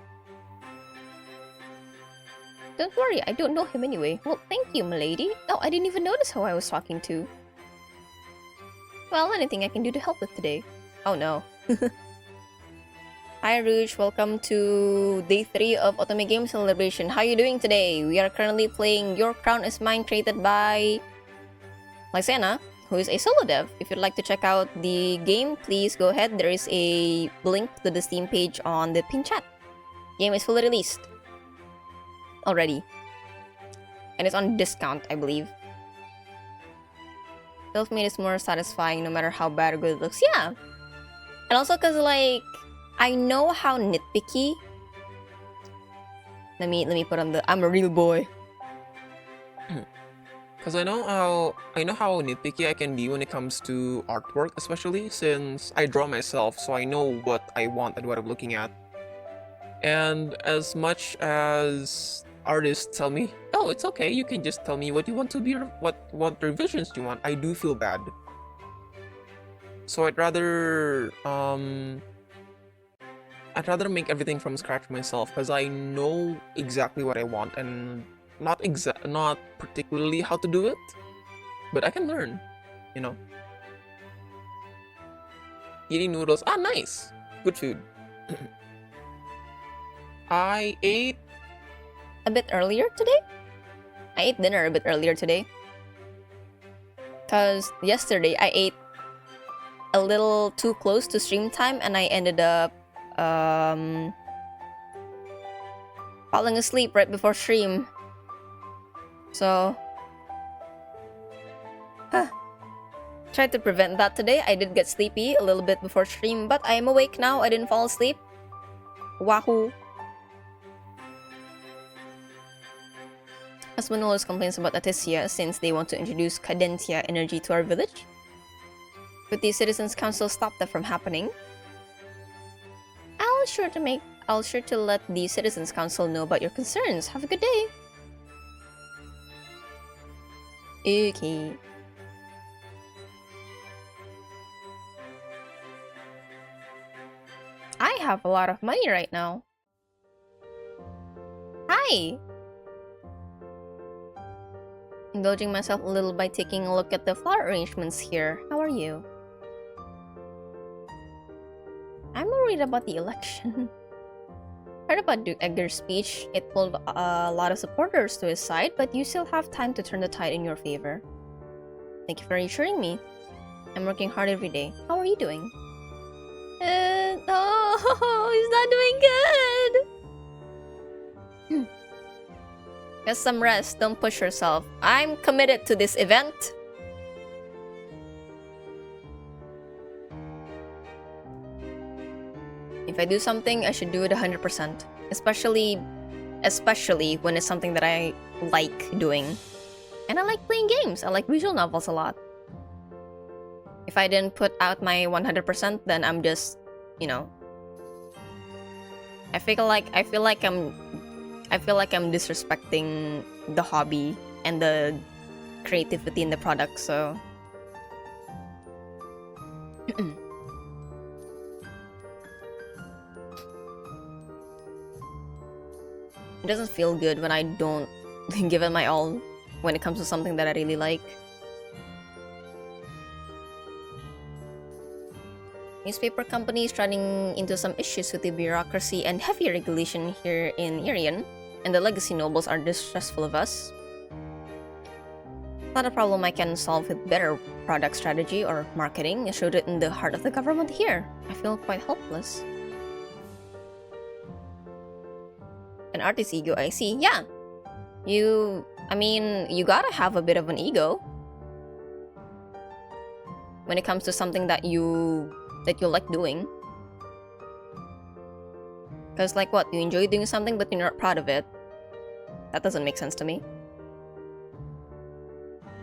Don't worry, I don't know him anyway. Well, thank you, milady. Oh, I didn't even notice who I was talking to. Well, anything I can do to help with today. Oh no. Hi Rouge, welcome to day 3 of Otome Game Celebration. How are you doing today? We are currently playing Your Crown is Mine, created by Lysana, who is a solo dev. If you'd like to check out the game, please go ahead. There is a link to the Steam page on the pin chat. Game is fully released already. And it's on discount, I believe. Self-made is more satisfying no matter how bad or good it looks. Yeah. And also because, like, I know how nitpicky. Let me put on the I'm a real boy. Because I know how nitpicky I can be when it comes to artwork, especially since I draw myself, so I know what I want and what I'm looking at. And as much as artists tell me, "Oh, it's okay, you can just tell me what you want to be, what revisions you want," I do feel bad. So I'd rather make everything from scratch myself because I know exactly what I want and not particularly how to do it, but I can learn, you know. Eating noodles. Ah, nice. Good food. I ate A bit earlier today? I ate dinner a bit earlier today. Because yesterday I ate a little too close to stream time and I ended up falling asleep right before stream. So tried to prevent that today. I did get sleepy a little bit before stream, but I am awake now. I didn't fall asleep. Wahoo. Husband always complains about Atesia since they want to introduce Cadentia energy to our village. But the Citizens Council stopped that from happening. I'll sure to let the Citizens Council know about your concerns. Have a good day. Okay. I have a lot of money right now. Hi! Indulging myself a little by taking a look at the flower arrangements here. How are you? I'm worried about the election. Heard about Duke Edgar's speech. It pulled a lot of supporters to his side, but you still have time to turn the tide in your favor. Thank you for reassuring me. I'm working hard every day. How are you doing? No, he's not doing good. Get some rest. Don't push yourself. I'm committed to this event. If I do something, I should do it 100%. Especially when it's something that I like doing. And I like playing games. I like visual novels a lot. If I didn't put out my 100%, then I'm just, you know. I feel like I'm disrespecting the hobby and the creativity in the product, so it doesn't feel good when I don't give it my all when it comes to something that I really like. Newspaper companies running into some issues with the bureaucracy and heavy regulation here in Irian, and the legacy nobles are distrustful of us. Not a problem I can solve with better product strategy or marketing. I showed it in the heart of the government here. I feel quite helpless. An artist's ego, I see. Yeah. You gotta have a bit of an ego when it comes to something that you like doing. Because like what? You enjoy doing something but you're not proud of it. That doesn't make sense to me.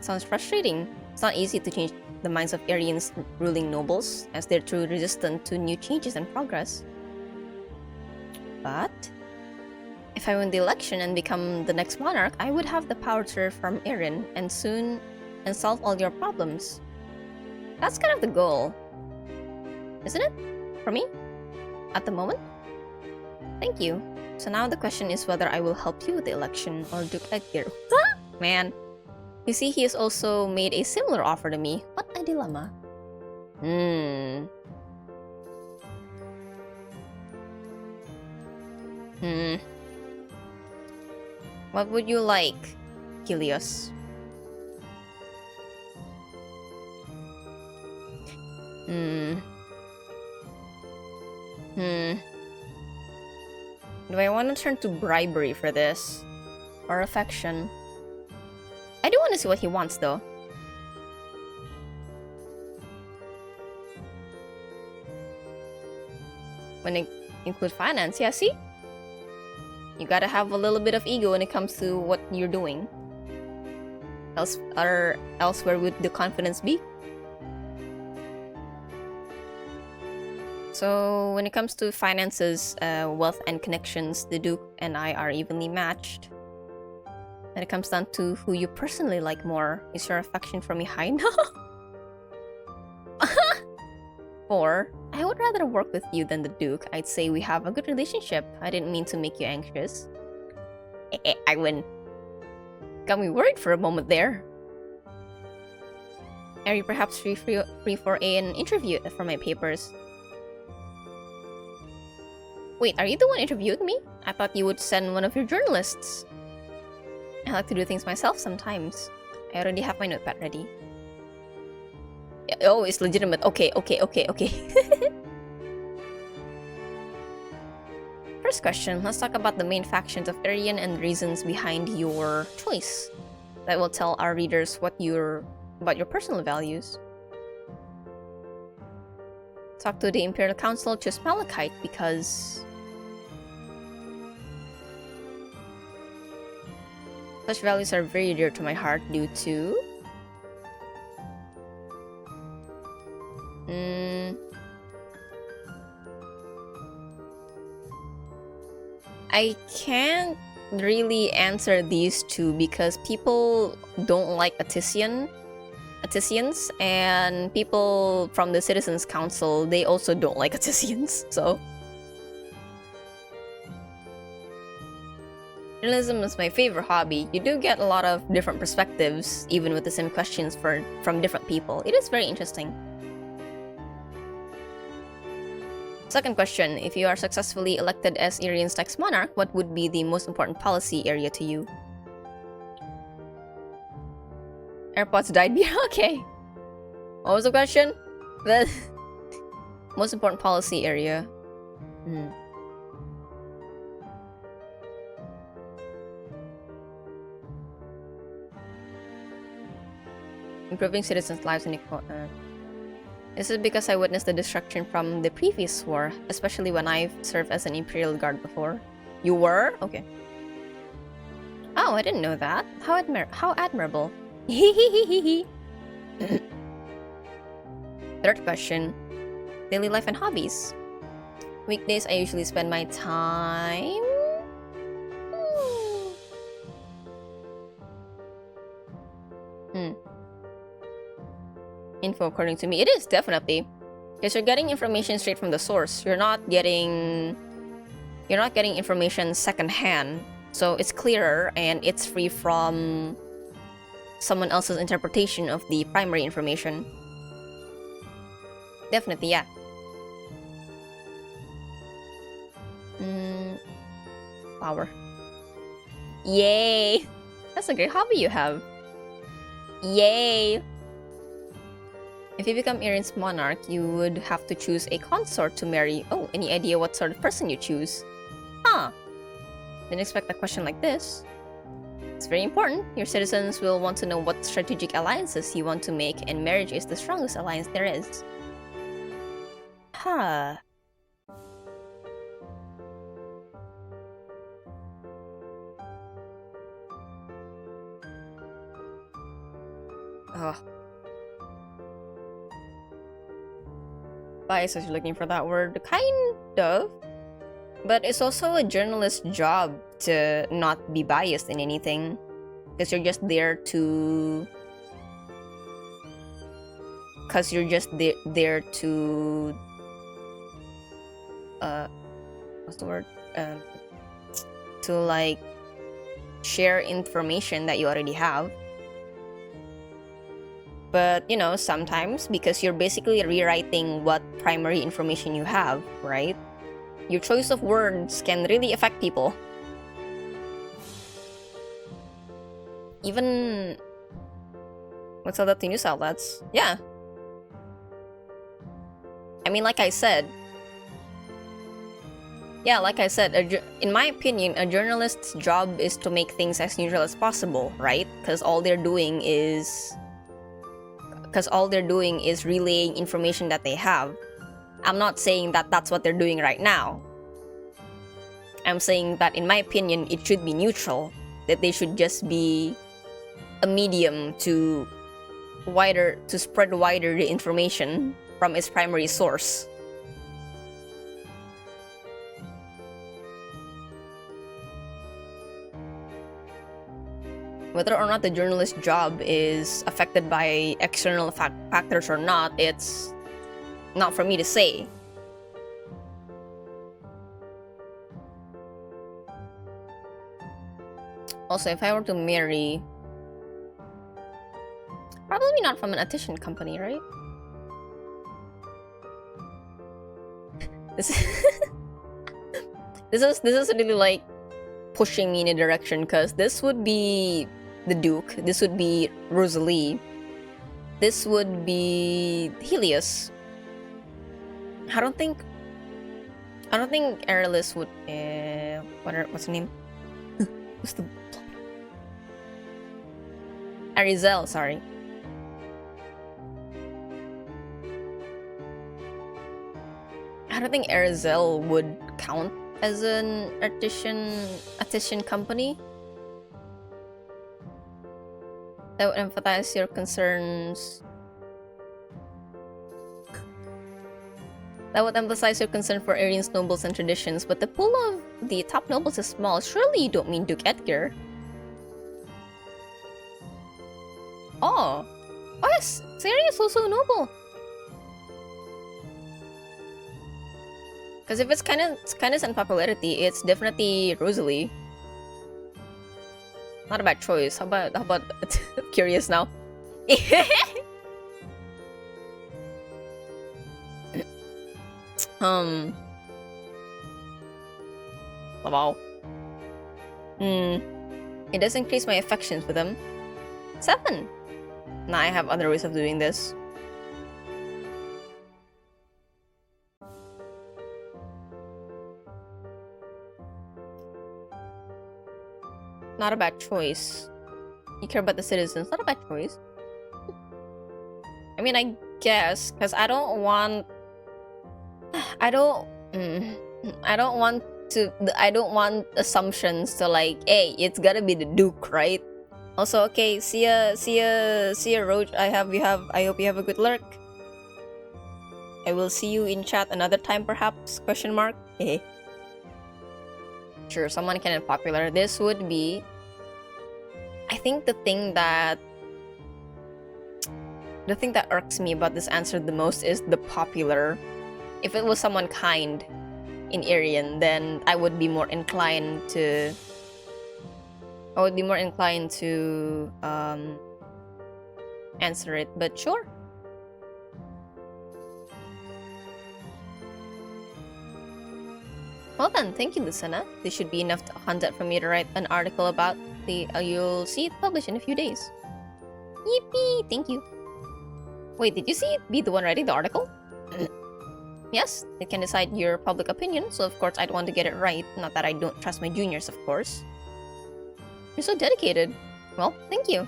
Sounds frustrating. It's not easy to change the minds of Arian's ruling nobles, as they're too resistant to new changes and progress. But if I win the election and become the next monarch, I would have the power to reform Arian and solve all your problems. That's kind of the goal, isn't it? For me? At the moment? Thank you. So now the question is whether I will help you with the election or Duke Edgar. Man. You see, he has also made a similar offer to me. What a dilemma. What would you like, Helios? Do I want to turn to bribery for this? Or affection? I do want to see what he wants, though. When it includes finance, yeah, see? You gotta have a little bit of ego when it comes to what you're doing. Elsewhere would the confidence be? So when it comes to finances, wealth, and connections, the Duke and I are evenly matched. When it comes down to who you personally like more, is your affection for me high now? Or, I would rather work with you than the Duke. I'd say we have a good relationship. I didn't mean to make you anxious. I win. Got me worried for a moment there. Are you perhaps free for an interview for my papers? Wait, are you the one interviewing me? I thought you would send one of your journalists. I like to do things myself sometimes. I already have my notepad ready. Oh, it's legitimate. Okay. First question, let's talk about the main factions of Arian and reasons behind your choice. That will tell our readers about your personal values. Talk to the Imperial Council, choose Malachite because such values are very dear to my heart due to I can't really answer these two because people don't like Atticians, and people from the Citizens Council, they also don't like Atticians, so journalism is my favorite hobby. You do get a lot of different perspectives, even with the same questions from different people. It is very interesting. Second question, if you are successfully elected as Irian's next monarch, what would be the most important policy area to you? AirPods died. Yeah, okay. What was the question? The most important policy area. Improving citizens' lives and equality. This is because I witnessed the destruction from the previous war, especially when I've served as an Imperial Guard before. You were? Okay. Oh, I didn't know that. How admirable. Third question. Daily life and hobbies. Weekdays, I usually spend my time... Info according to me. It is, definitely. Because you're getting information straight from the source. You're not getting information secondhand. So it's clearer and it's free from someone else's interpretation of the primary information. Definitely, yeah. Power. Yay! That's a great hobby you have. Yay! If you become Irian's monarch, you would have to choose a consort to marry. Oh, any idea what sort of person you choose? Huh. Didn't expect a question like this. It's very important. Your citizens will want to know what strategic alliances you want to make, and marriage is the strongest alliance there is. Huh. Ugh. Bias as you're looking for that word. Kind of. But it's also a journalist's job to not be biased in anything. Because you're just there to... Because you're just there to... What's the word? To, like, share information that you already have. But, you know, sometimes, because you're basically rewriting what primary information you have, right? Your choice of words can really affect people. Even... What's all that to news outlets? Yeah. I mean, like I said... Yeah, like I said, in my opinion, a journalist's job is to make things as neutral as possible, right? Because all they're doing is relaying information that they have. I'm not saying that that's what they're doing right now. I'm saying that, in my opinion, it should be neutral. That they should just be a medium to spread wider the information from its primary source. Whether or not the journalist's job is affected by external factors or not, it's not for me to say. Also, if I were to marry, probably not from an optician company, right? This is really like pushing me in a direction, because this would be the Duke, this would be Rosalie, this would be Helios. I don't think Aerolus would. What's her name? Who's the Arizel? Sorry. I don't think Arizel would count as an optician company. That would emphasize your concerns. That would emphasize your concern for Arian's nobles and traditions, but the pool of the top nobles is small. Surely you don't mean Duke Edgar. Oh yes, Syria is also noble. Because if it's kindness and popularity, it's definitely Rosalie. Not a bad choice. How about curious now? Wow. It does increase my affections with them. 7. Nah, I have other ways of doing this. Not a bad choice. You care about the citizens. Not a bad choice. I mean, I guess, because I don't want assumptions to like, hey, it's gotta be the Duke, right? Also, okay, see ya, Roach. I hope you have a good lurk. I will see you in chat another time, perhaps? Question mark. Eh. Sure, someone can popular. This would be, I think the thing that irks me about this answer the most is the popular. If it was someone kind in Arian, then I would be more inclined to answer it, but sure. Well then, thank you, Lucena. This should be enough content for me to write an article about. You'll see it published in a few days. Yippee! Thank you. Wait, did you see it be the one writing the article? Yes, it can decide your public opinion, so of course I'd want to get it right. Not that I don't trust my juniors, of course. You're so dedicated. Well, thank you.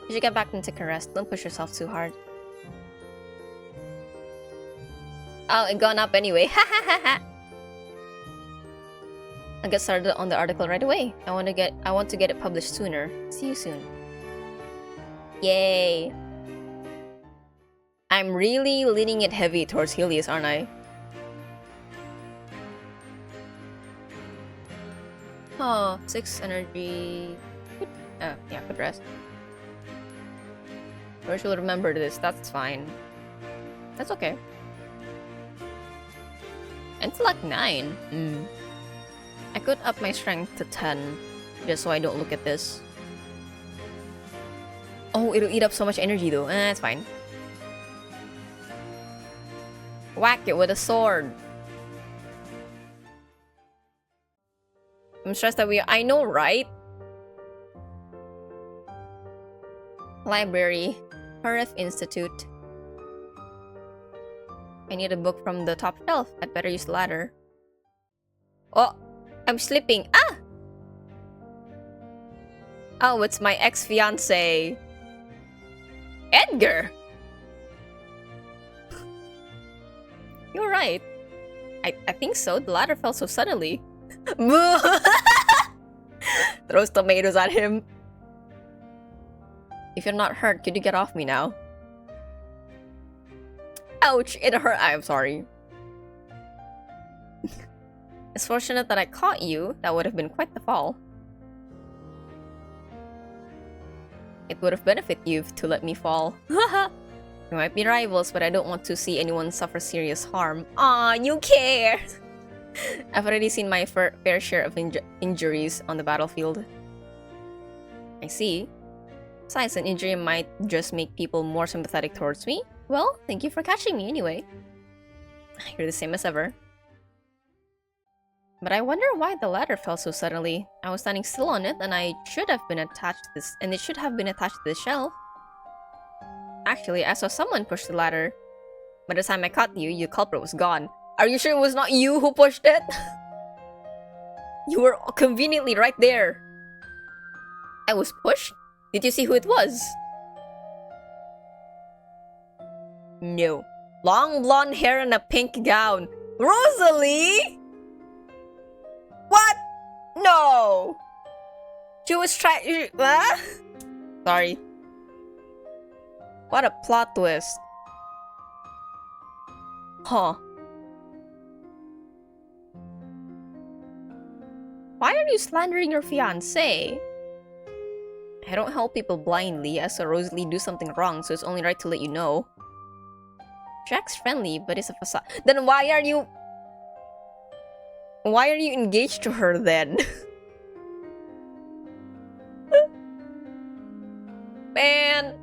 You should get back and take a rest. Don't push yourself too hard. Oh, it gone up anyway. Ha ha ha ha! I'll get started on the article right away. I want to get it published sooner. See you soon. Yay! I'm really leaning it heavy towards Helios, aren't I? Oh, 6 energy. Yeah, good rest. Roach will remember this. That's fine. That's okay. Intellect 9. I could up my strength to 10, just so I don't look at this. Oh, it'll eat up so much energy though. It's fine. Whack it with a sword. I'm stressed that I know, right? Library. Harith Institute. I need a book from the top shelf. I'd better use the ladder. Oh! I'm slipping. Ah! Oh, it's my ex-fiance. Edgar! You're right. I think so. The ladder fell so suddenly. Throws tomatoes at him. If you're not hurt, could you get off me now? Ouch, it hurt. I'm sorry. It's fortunate that I caught you. That would have been quite the fall. It would have benefited you to let me fall. We might be rivals, but I don't want to see anyone suffer serious harm. Aw, you care! I've already seen my fair share of injuries on the battlefield. I see. Besides, an injury might just make people more sympathetic towards me. Well, thank you for catching me anyway. You're the same as ever. But I wonder why the ladder fell so suddenly. I was standing still on it, and it should have been attached to the shelf. Actually, I saw someone push the ladder. By the time I caught you, your culprit was gone. Are you sure it was not you who pushed it? You were conveniently right there. I was pushed? Did you see who it was? No. Long blonde hair and a pink gown. Rosalie? What? No. She was trying... Huh? Sorry. What a plot twist. Huh. Why are you slandering your fiancé? I don't help people blindly. I saw Rosalie do something wrong, so it's only right to let you know. Jack's friendly, but it's a facade. Then why are you engaged to her then? Man.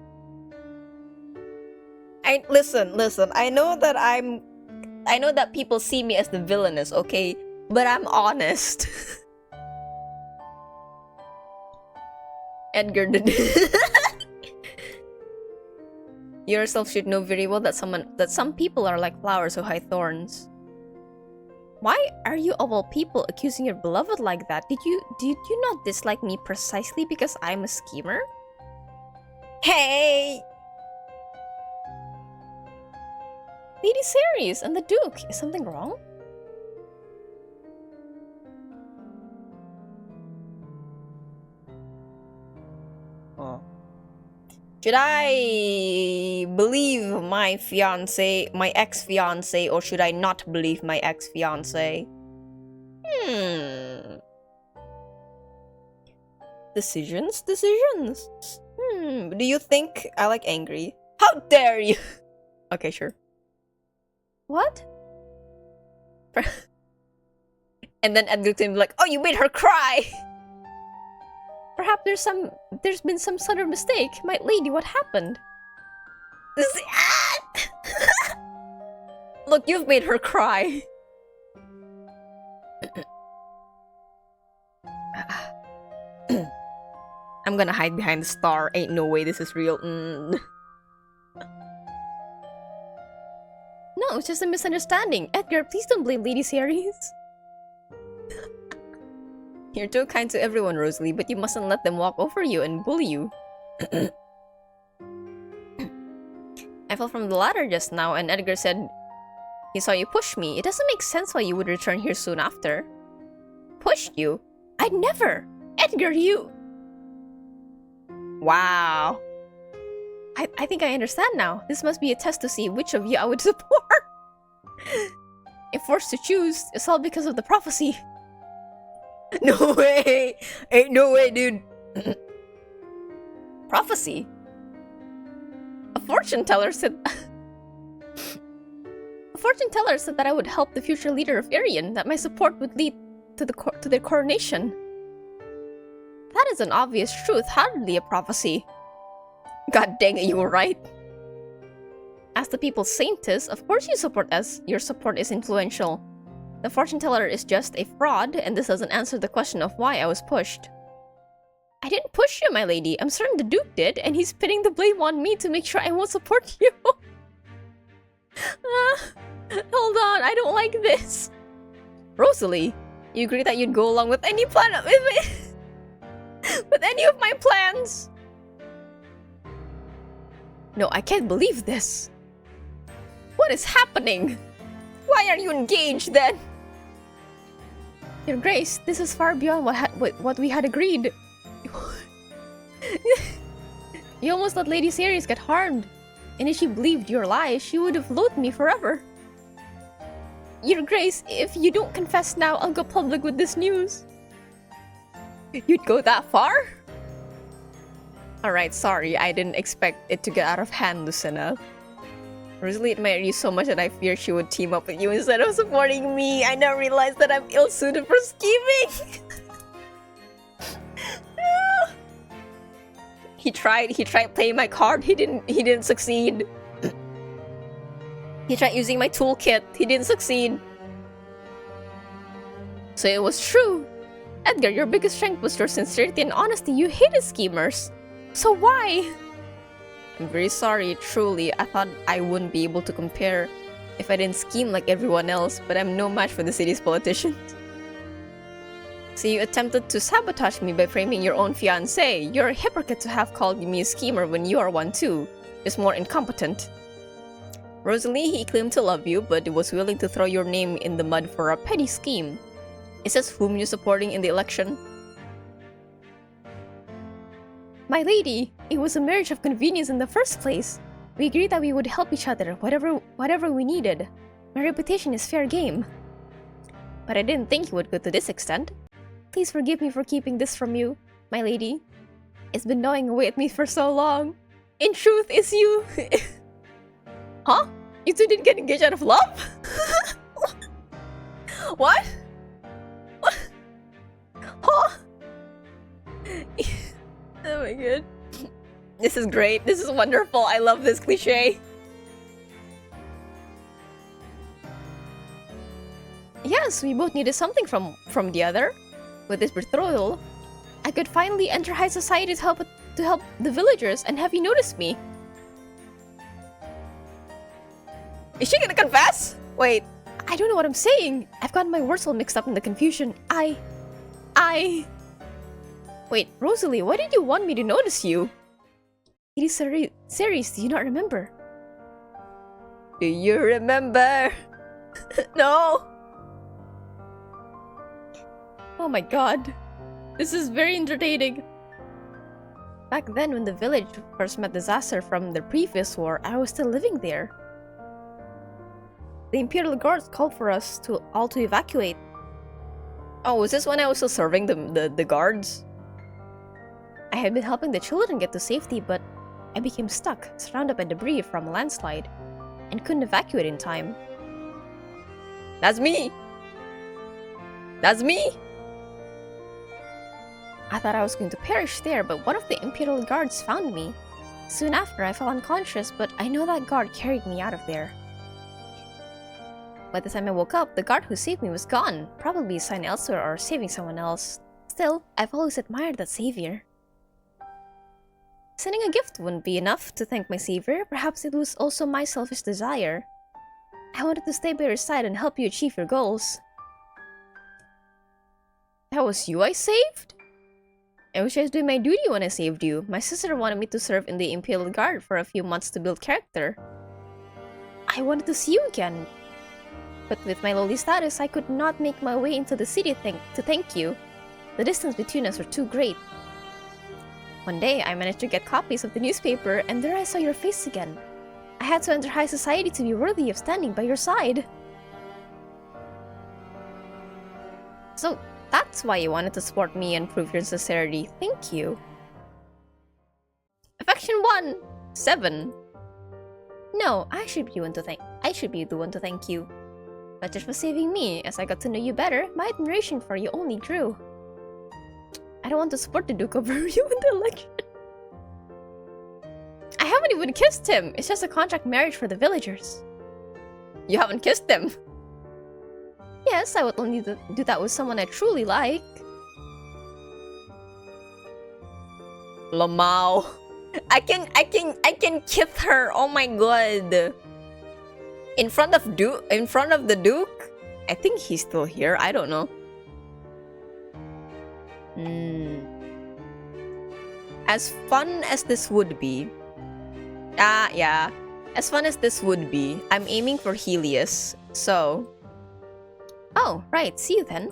Listen. I know that people see me as the villainous, okay? But I'm honest. Edgar did. You yourself should know very well that some people are like flowers who hide thorns. Why are you of all people accusing your beloved like that? Did you not dislike me precisely because I'm a schemer? Hey! Lady Ceres and the Duke. Is something wrong? Oh. Should I believe my ex-fiance, or should I not believe my ex-fiance? Decisions? Do you think I like angry? How dare you? Okay, sure. What? And then Edgar can be like, oh, you made her cry! Perhaps there's been some subtle mistake. My lady, what happened? Look, you've made her cry. I'm gonna hide behind the star. Ain't no way this is real. No, it's just a misunderstanding. Edgar, please don't blame Lady Ceres. You're too kind to everyone, Rosalie, but you mustn't let them walk over you and bully you. I fell from the ladder just now, and Edgar said he saw you push me. It doesn't make sense why you would return here soon after. Pushed you? I'd never! Edgar, you... Wow. I think I understand now. This must be a test to see which of you I would support. If forced to choose, it's all because of the prophecy. No way! Ain't no way, dude. Prophecy? A fortune teller said... A fortune teller said that I would help the future leader of Irian, that my support would lead to their coronation. That is an obvious truth, hardly a prophecy. God dang it, you were right. As the people's saintess, of course you support us. Your support is influential. The fortune teller is just a fraud, and this doesn't answer the question of why I was pushed. I didn't push you, my lady. I'm certain the Duke did, and he's pinning the blame on me to make sure I won't support you. Hold on, I don't like this. Rosalie, you agree that you'd go along with any plan with any of my plans? No, I can't believe this. What is happening? Why are you engaged then? Your Grace, this is far beyond what we had agreed. You almost let Lady Ceres get harmed. And if she believed your lies, she would have loathed me forever. Your Grace, if you don't confess now, I'll go public with this news. You'd go that far? Alright, sorry, I didn't expect it to get out of hand, Lucina. Rosalie admired you so much that I feared she would team up with you instead of supporting me. I now realized that I'm ill-suited for scheming. He tried playing my card. He didn't succeed. He tried using my toolkit. He didn't succeed. So it was true. Edgar, your biggest strength was your sincerity and honesty. You hated schemers. So why? I'm very sorry, truly. I thought I wouldn't be able to compare if I didn't scheme like everyone else, but I'm no match for the city's politicians. So you attempted to sabotage me by framing your own fiancé. You're a hypocrite to have called me a schemer when you are one too. Just more incompetent. Rosalie, he claimed to love you, but was willing to throw your name in the mud for a petty scheme. Is this whom you're supporting in the election? My lady, it was a marriage of convenience in the first place. We agreed that we would help each other, whatever we needed. My reputation is fair game. But I didn't think you would go to this extent. Please forgive me for keeping this from you, my lady. It's been gnawing away at me for so long. In truth, it's you. Huh? You two didn't get engaged out of love? What? What? Huh? Oh my god. This is great. This is wonderful. I love this cliche. Yes, we both needed something from the other. With this betrothal, I could finally enter high society to help the villagers, and have you noticed me? Is she gonna confess? Wait, I don't know what I'm saying. I've gotten my words all mixed up in the confusion. Wait, Rosalie, why did you want me to notice you? It is Ceres, do you not remember? Do you remember? No! Oh my god. This is very entertaining. Back then, when the village first met disaster from the previous war, I was still living there. The Imperial Guards called for us all to evacuate. Oh, was this when I was still serving the guards? I had been helping the children get to safety, but I became stuck, surrounded by debris from a landslide, and couldn't evacuate in time. That's me! That's me! I thought I was going to perish there, but one of the Imperial Guards found me. Soon after, I fell unconscious, but I know that guard carried me out of there. By the time I woke up, the guard who saved me was gone, probably assigned elsewhere or saving someone else. Still, I've always admired that savior. Sending a gift wouldn't be enough to thank my savior. Perhaps it was also my selfish desire. I wanted to stay by your side and help you achieve your goals. That was you I saved? I wish I was doing my duty when I saved you. My sister wanted me to serve in the Imperial Guard for a few months to build character. I wanted to see you again. But with my lowly status, I could not make my way into the city to thank you. The distance between us were too great. One day, I managed to get copies of the newspaper, and there I saw your face again. I had to enter high society to be worthy of standing by your side. So, that's why you wanted to support me and prove your sincerity. Thank you. Affection 1! 7. No, I should be the one to thank you. But just for saving me, as I got to know you better, my admiration for you only grew. I don't want to support the Duke over you in the election. I haven't even kissed him. It's just a contract marriage for the villagers. You haven't kissed him? Yes, I would only do that with someone I truly like. Lamau. I can kiss her. Oh my god. In front of the Duke? I think he's still here. I don't know. As fun as this would be. Yeah. As fun as this would be, I'm aiming for Helios. So. Oh, right. See you then.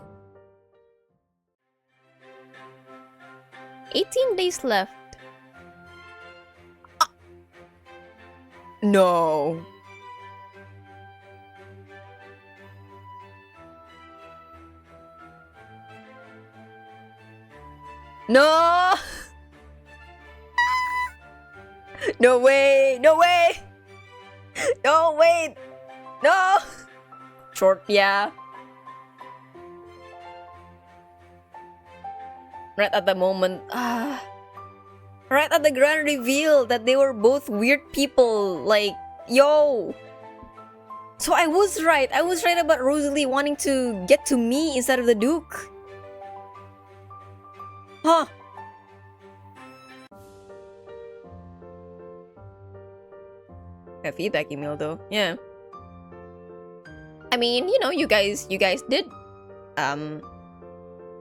18 days left. No. No! No way! No way! No, wait! No! Short, yeah. Right at the moment, right at the grand reveal that they were both weird people, like, yo! So I was right about Rosalie wanting to get to me instead of the Duke. Huh. A feedback email though, yeah. I mean, you know, you guys did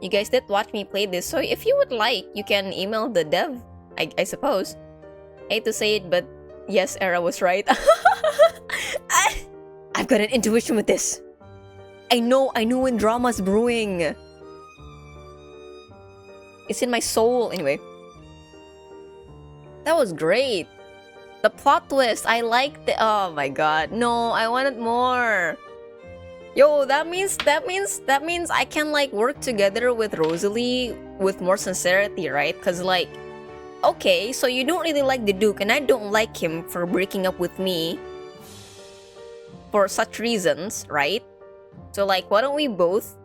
you guys did watch me play this, so if you would like, you can email the dev, I suppose. I hate to say it, but yes, Era was right. I've got an intuition with this. I know when drama's brewing. It's in my soul. Anyway. That was great. The plot twist, I liked it. Oh my god. No, I wanted more. Yo, that means I can like work together with Rosalie with more sincerity, right? Cause like, okay, so you don't really like the Duke and I don't like him for breaking up with me for such reasons, right? So like, why don't we both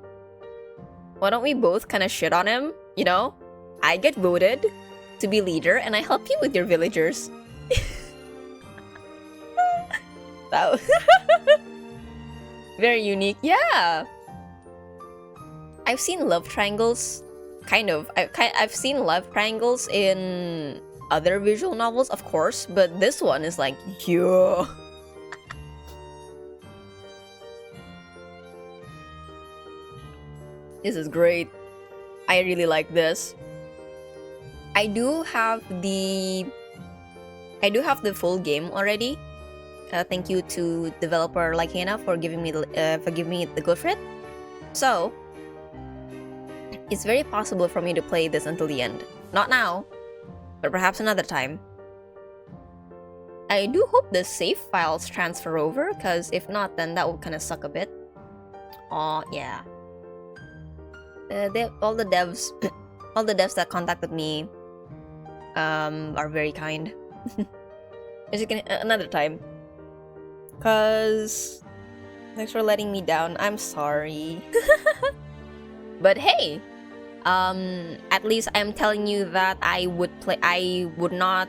kind of shit on him, you know? I get voted to be leader and I help you with your villagers. That was very unique. Yeah. I've seen love triangles, kind of. I've seen love triangles in other visual novels, of course, but this one is like, yo. This is great. I really like this. I do have the full game already. Thank you to developer like Hannah for giving me the go for it. So it's very possible for me to play this until the end. Not now, but perhaps another time. I do hope the save files transfer over, because if not, then that would kind of suck a bit. Aw, yeah. All the devs that contacted me are very kind. Another time. Cause thanks for letting me down. I'm sorry. But hey, at least I'm telling you that I would not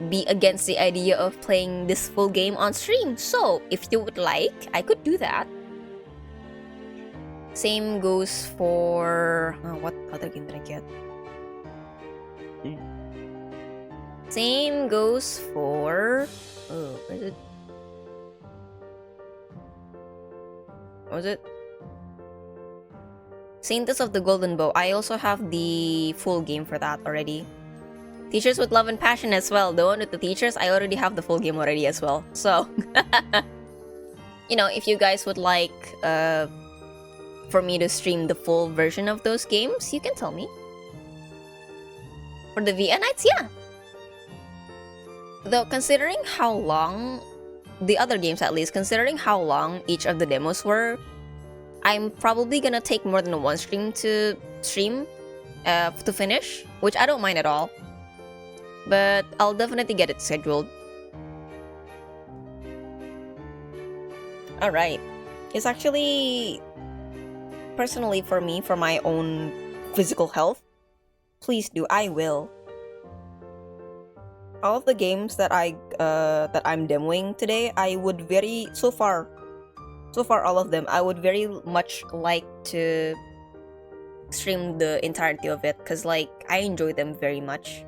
be against the idea of playing this full game on stream. So if you would like, I could do that. Same goes for what other game did I get? Same goes for where is it? What was it? Saintess of the Golden Bow. I also have the full game for that already. Teachers with Love and Passion as well. The one with the teachers, I already have the full game already as well. So, you know, if you guys would like for me to stream the full version of those games, you can tell me. For the VN Nights, yeah. Though, considering how long, the other games at least, considering how long each of the demos were, I'm probably gonna take more than one stream to finish, which I don't mind at all. But I'll definitely get it scheduled. Alright. It's actually, personally for me, for my own physical health, please do, I will. All of the games that I'm demoing today, I would so far all of them, I would very much like to stream the entirety of it, because like I enjoy them very much.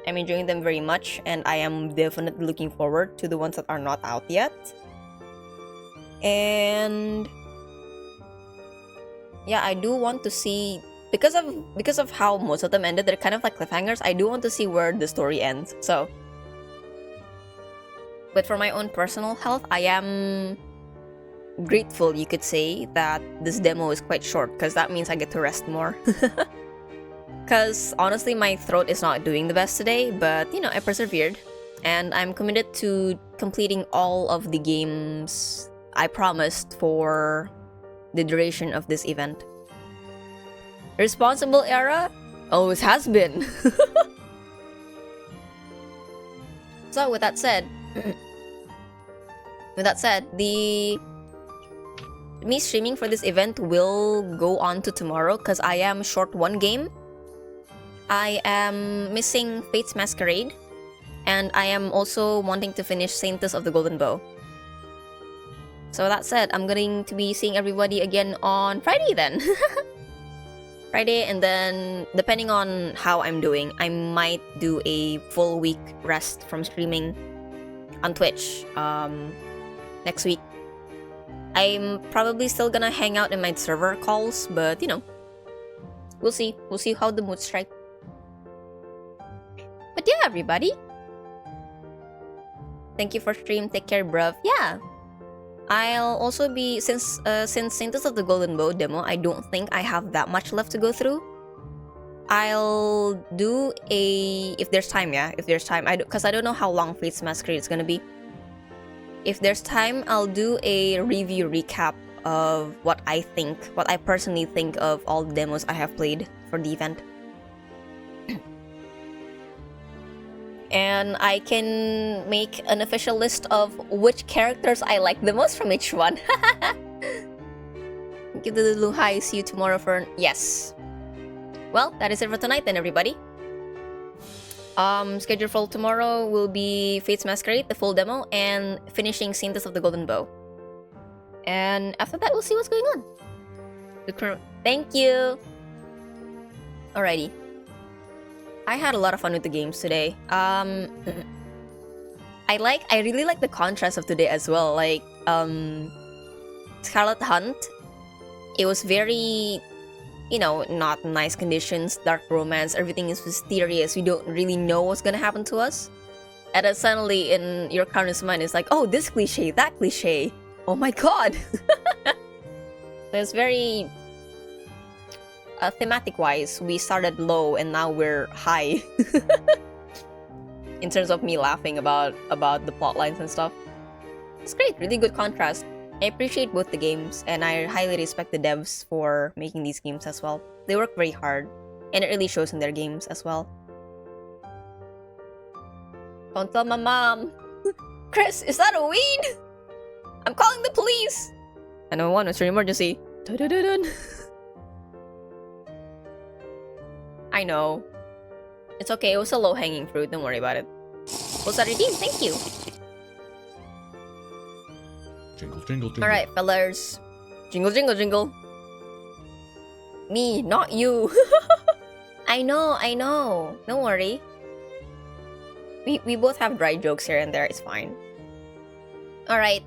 I'm enjoying them very much, and I am definitely looking forward to the ones that are not out yet. And yeah, I do want to see, because of how most of them ended, they're kind of like cliffhangers. I do want to see where the story ends. So, but for my own personal health, I am grateful, you could say, that this demo is quite short, because that means I get to rest more. Because honestly, my throat is not doing the best today, but you know, I persevered. And I'm committed to completing all of the games I promised for the duration of this event. Responsible era always has been. So with that said, the me streaming for this event will go on to tomorrow because I am short one game. I am missing Fate's Masquerade, and I am also wanting to finish Saintess of the Golden Bow. So that said, I'm going to be seeing everybody again on Friday then. Friday, and then depending on how I'm doing, I might do a full week rest from streaming on Twitch next week. I'm probably still gonna hang out in my server calls, but you know, we'll see. We'll see how the mood strike. But yeah, everybody, thank you for stream. Take care, bruv. Yeah, I'll also be since Saintess of the Golden Bow demo, I don't think I have that much left to go through. I'll do a if there's time, yeah. If there's time, because I don't know how long Fate's Masquerade is gonna be. If there's time, I'll do a review recap of what I personally think of all the demos I have played for the event. And I can make an official list of which characters I like the most from each one. Give the little hi, see you tomorrow for... Yes. Well, that is it for tonight then, everybody. Schedule for tomorrow will be Fate's Masquerade, the full demo, and finishing Saintess of the Golden Bow. And after that, we'll see what's going on. Thank you! Alrighty. I had a lot of fun with the games today. I really like the contrast of today as well. Like, Scarlet Hunt, it was very... you know, not nice conditions, dark romance, everything is mysterious, we don't really know what's gonna happen to us. And then suddenly in your current mind it's like, oh, this cliche, that cliche, oh my god! It's very... thematic-wise, we started low and now we're high. In terms of me laughing about the plot lines and stuff. It's great, really good contrast. I appreciate both the games, and I highly respect the devs for making these games as well. They work very hard, and it really shows in their games as well. Don't tell my mom! Chris, is that a weed? I'm calling the police! 911, what's your emergency? Dun-dun-dun-dun. I know. It's okay, it was a low-hanging fruit, don't worry about it. Full star redeem, thank you! Jingle, jingle, jingle. Alright, fellas. Jingle, jingle, jingle. Me, not you. I know. Don't worry. We both have dry jokes here and there, it's fine. Alright.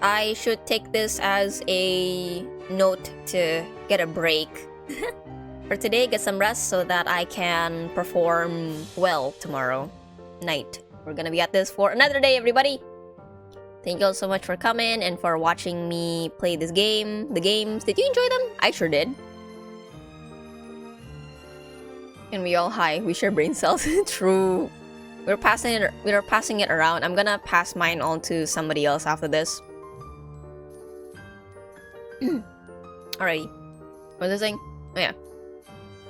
I should take this as a note to get a break. For today, get some rest so that I can perform well tomorrow night. We're gonna be at this for another day, everybody! Thank you all so much for coming and for watching me play this game, the games. Did you enjoy them? I sure did. And we all high. We share brain cells. True. We're passing it around. I'm gonna pass mine on to somebody else after this. Alrighty. What was I saying? Oh yeah.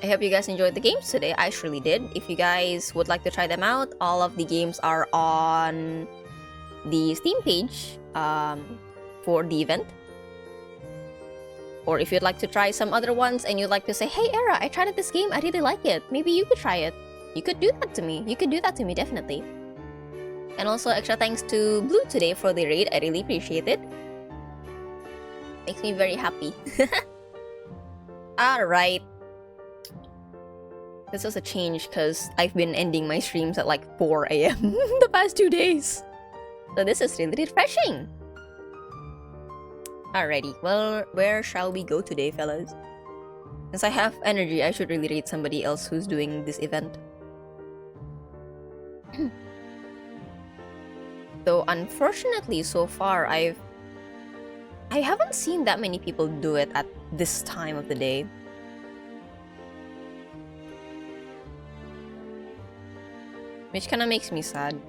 I hope you guys enjoyed the games today. I surely did. If you guys would like to try them out, all of the games are on the Steam page for the event. Or if you'd like to try some other ones and you'd like to say, hey Era, I tried this game, I really like it, maybe you could try it, you could do that to me. You could do that to me, definitely. And also extra thanks to Blue today for the raid. I really appreciate it. Makes me very happy. Alright. This was a change because I've been ending my streams at like 4 AM the past 2 days. So this is really refreshing. Alrighty, well, where shall we go today, fellas? Since I have energy, I should really rate somebody else who's doing this event. Though, unfortunately, so far, I haven't seen that many people do it at this time of the day. which kind of makes me sad.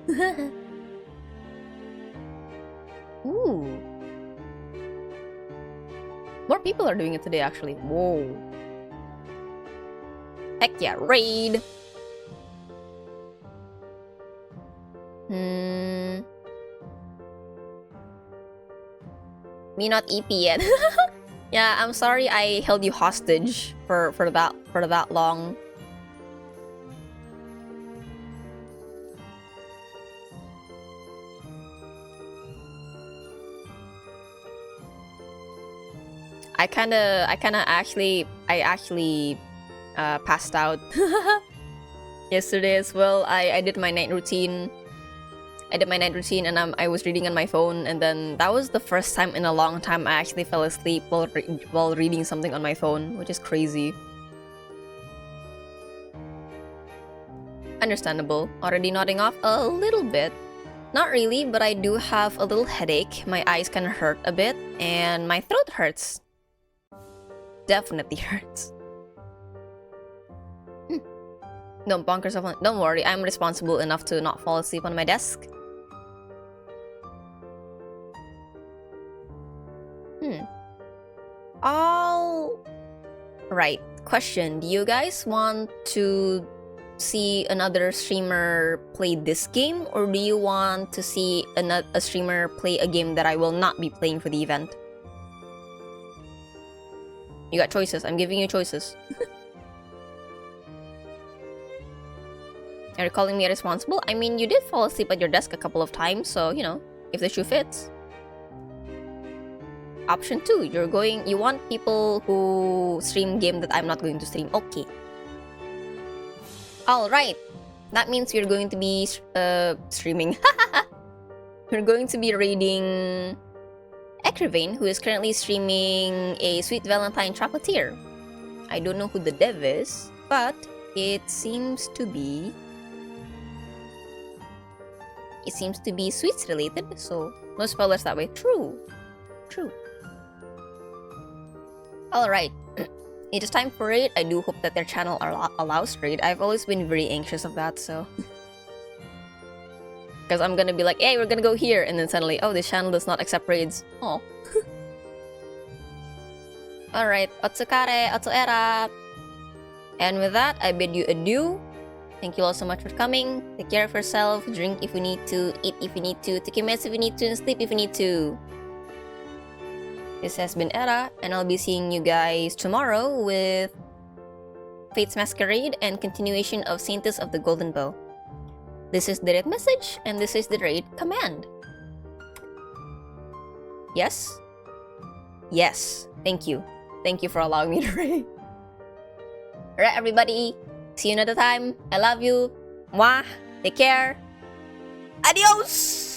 Ooh. More people are doing it today, actually. Whoa. Heck yeah, raid! Me not EP yet. Yeah, I'm sorry I held you hostage for that long. I actually passed out yesterday as well. I did my night routine. And I was reading on my phone, and then that was the first time in a long time I actually fell asleep while reading something on my phone, which is crazy. Understandable. Already nodding off a little bit. Not really, but I do have a little headache. My eyes kind of hurt a bit, and my throat hurts. Definitely hurts. Don't bonk yourself on. Don't worry, I'm responsible enough to not fall asleep on my desk. All right. Question: do you guys want to see another streamer play this game, or do you want to see a streamer play a game that I will not be playing for the event? You got choices. I'm giving you choices. Are you calling me irresponsible? I mean, you did fall asleep at your desk a couple of times, so, you know, if the shoe fits. Option 2, you want people who stream game that I'm not going to stream. Okay. Alright. That means you're going to be streaming. You're going to be raiding Ecrivane, who is currently streaming a Sweet Valentine Chocolatier. I don't know who the dev is, but it seems to be sweets related, so no spoilers that way. True. Alright. It is time for raid. I do hope that their channel allows raid. I've always been very anxious of that, so because I'm gonna be like, hey, we're gonna go here, and then suddenly, oh, this channel does not accept raids. Oh. Alright, Otsukare, Otsuera. And with that, I bid you adieu. Thank you all so much for coming. Take care of yourself, drink if you need to, eat if you need to, take your meds if you need to, and sleep if you need to. This has been Era, and I'll be seeing you guys tomorrow with Fate's Masquerade and continuation of Saintess of the Golden Bow. This is the raid message, and this is the raid command. Yes? Yes. Thank you. Thank you for allowing me to raid. Alright, everybody. See you another time. I love you. Mwah. Take care. Adios!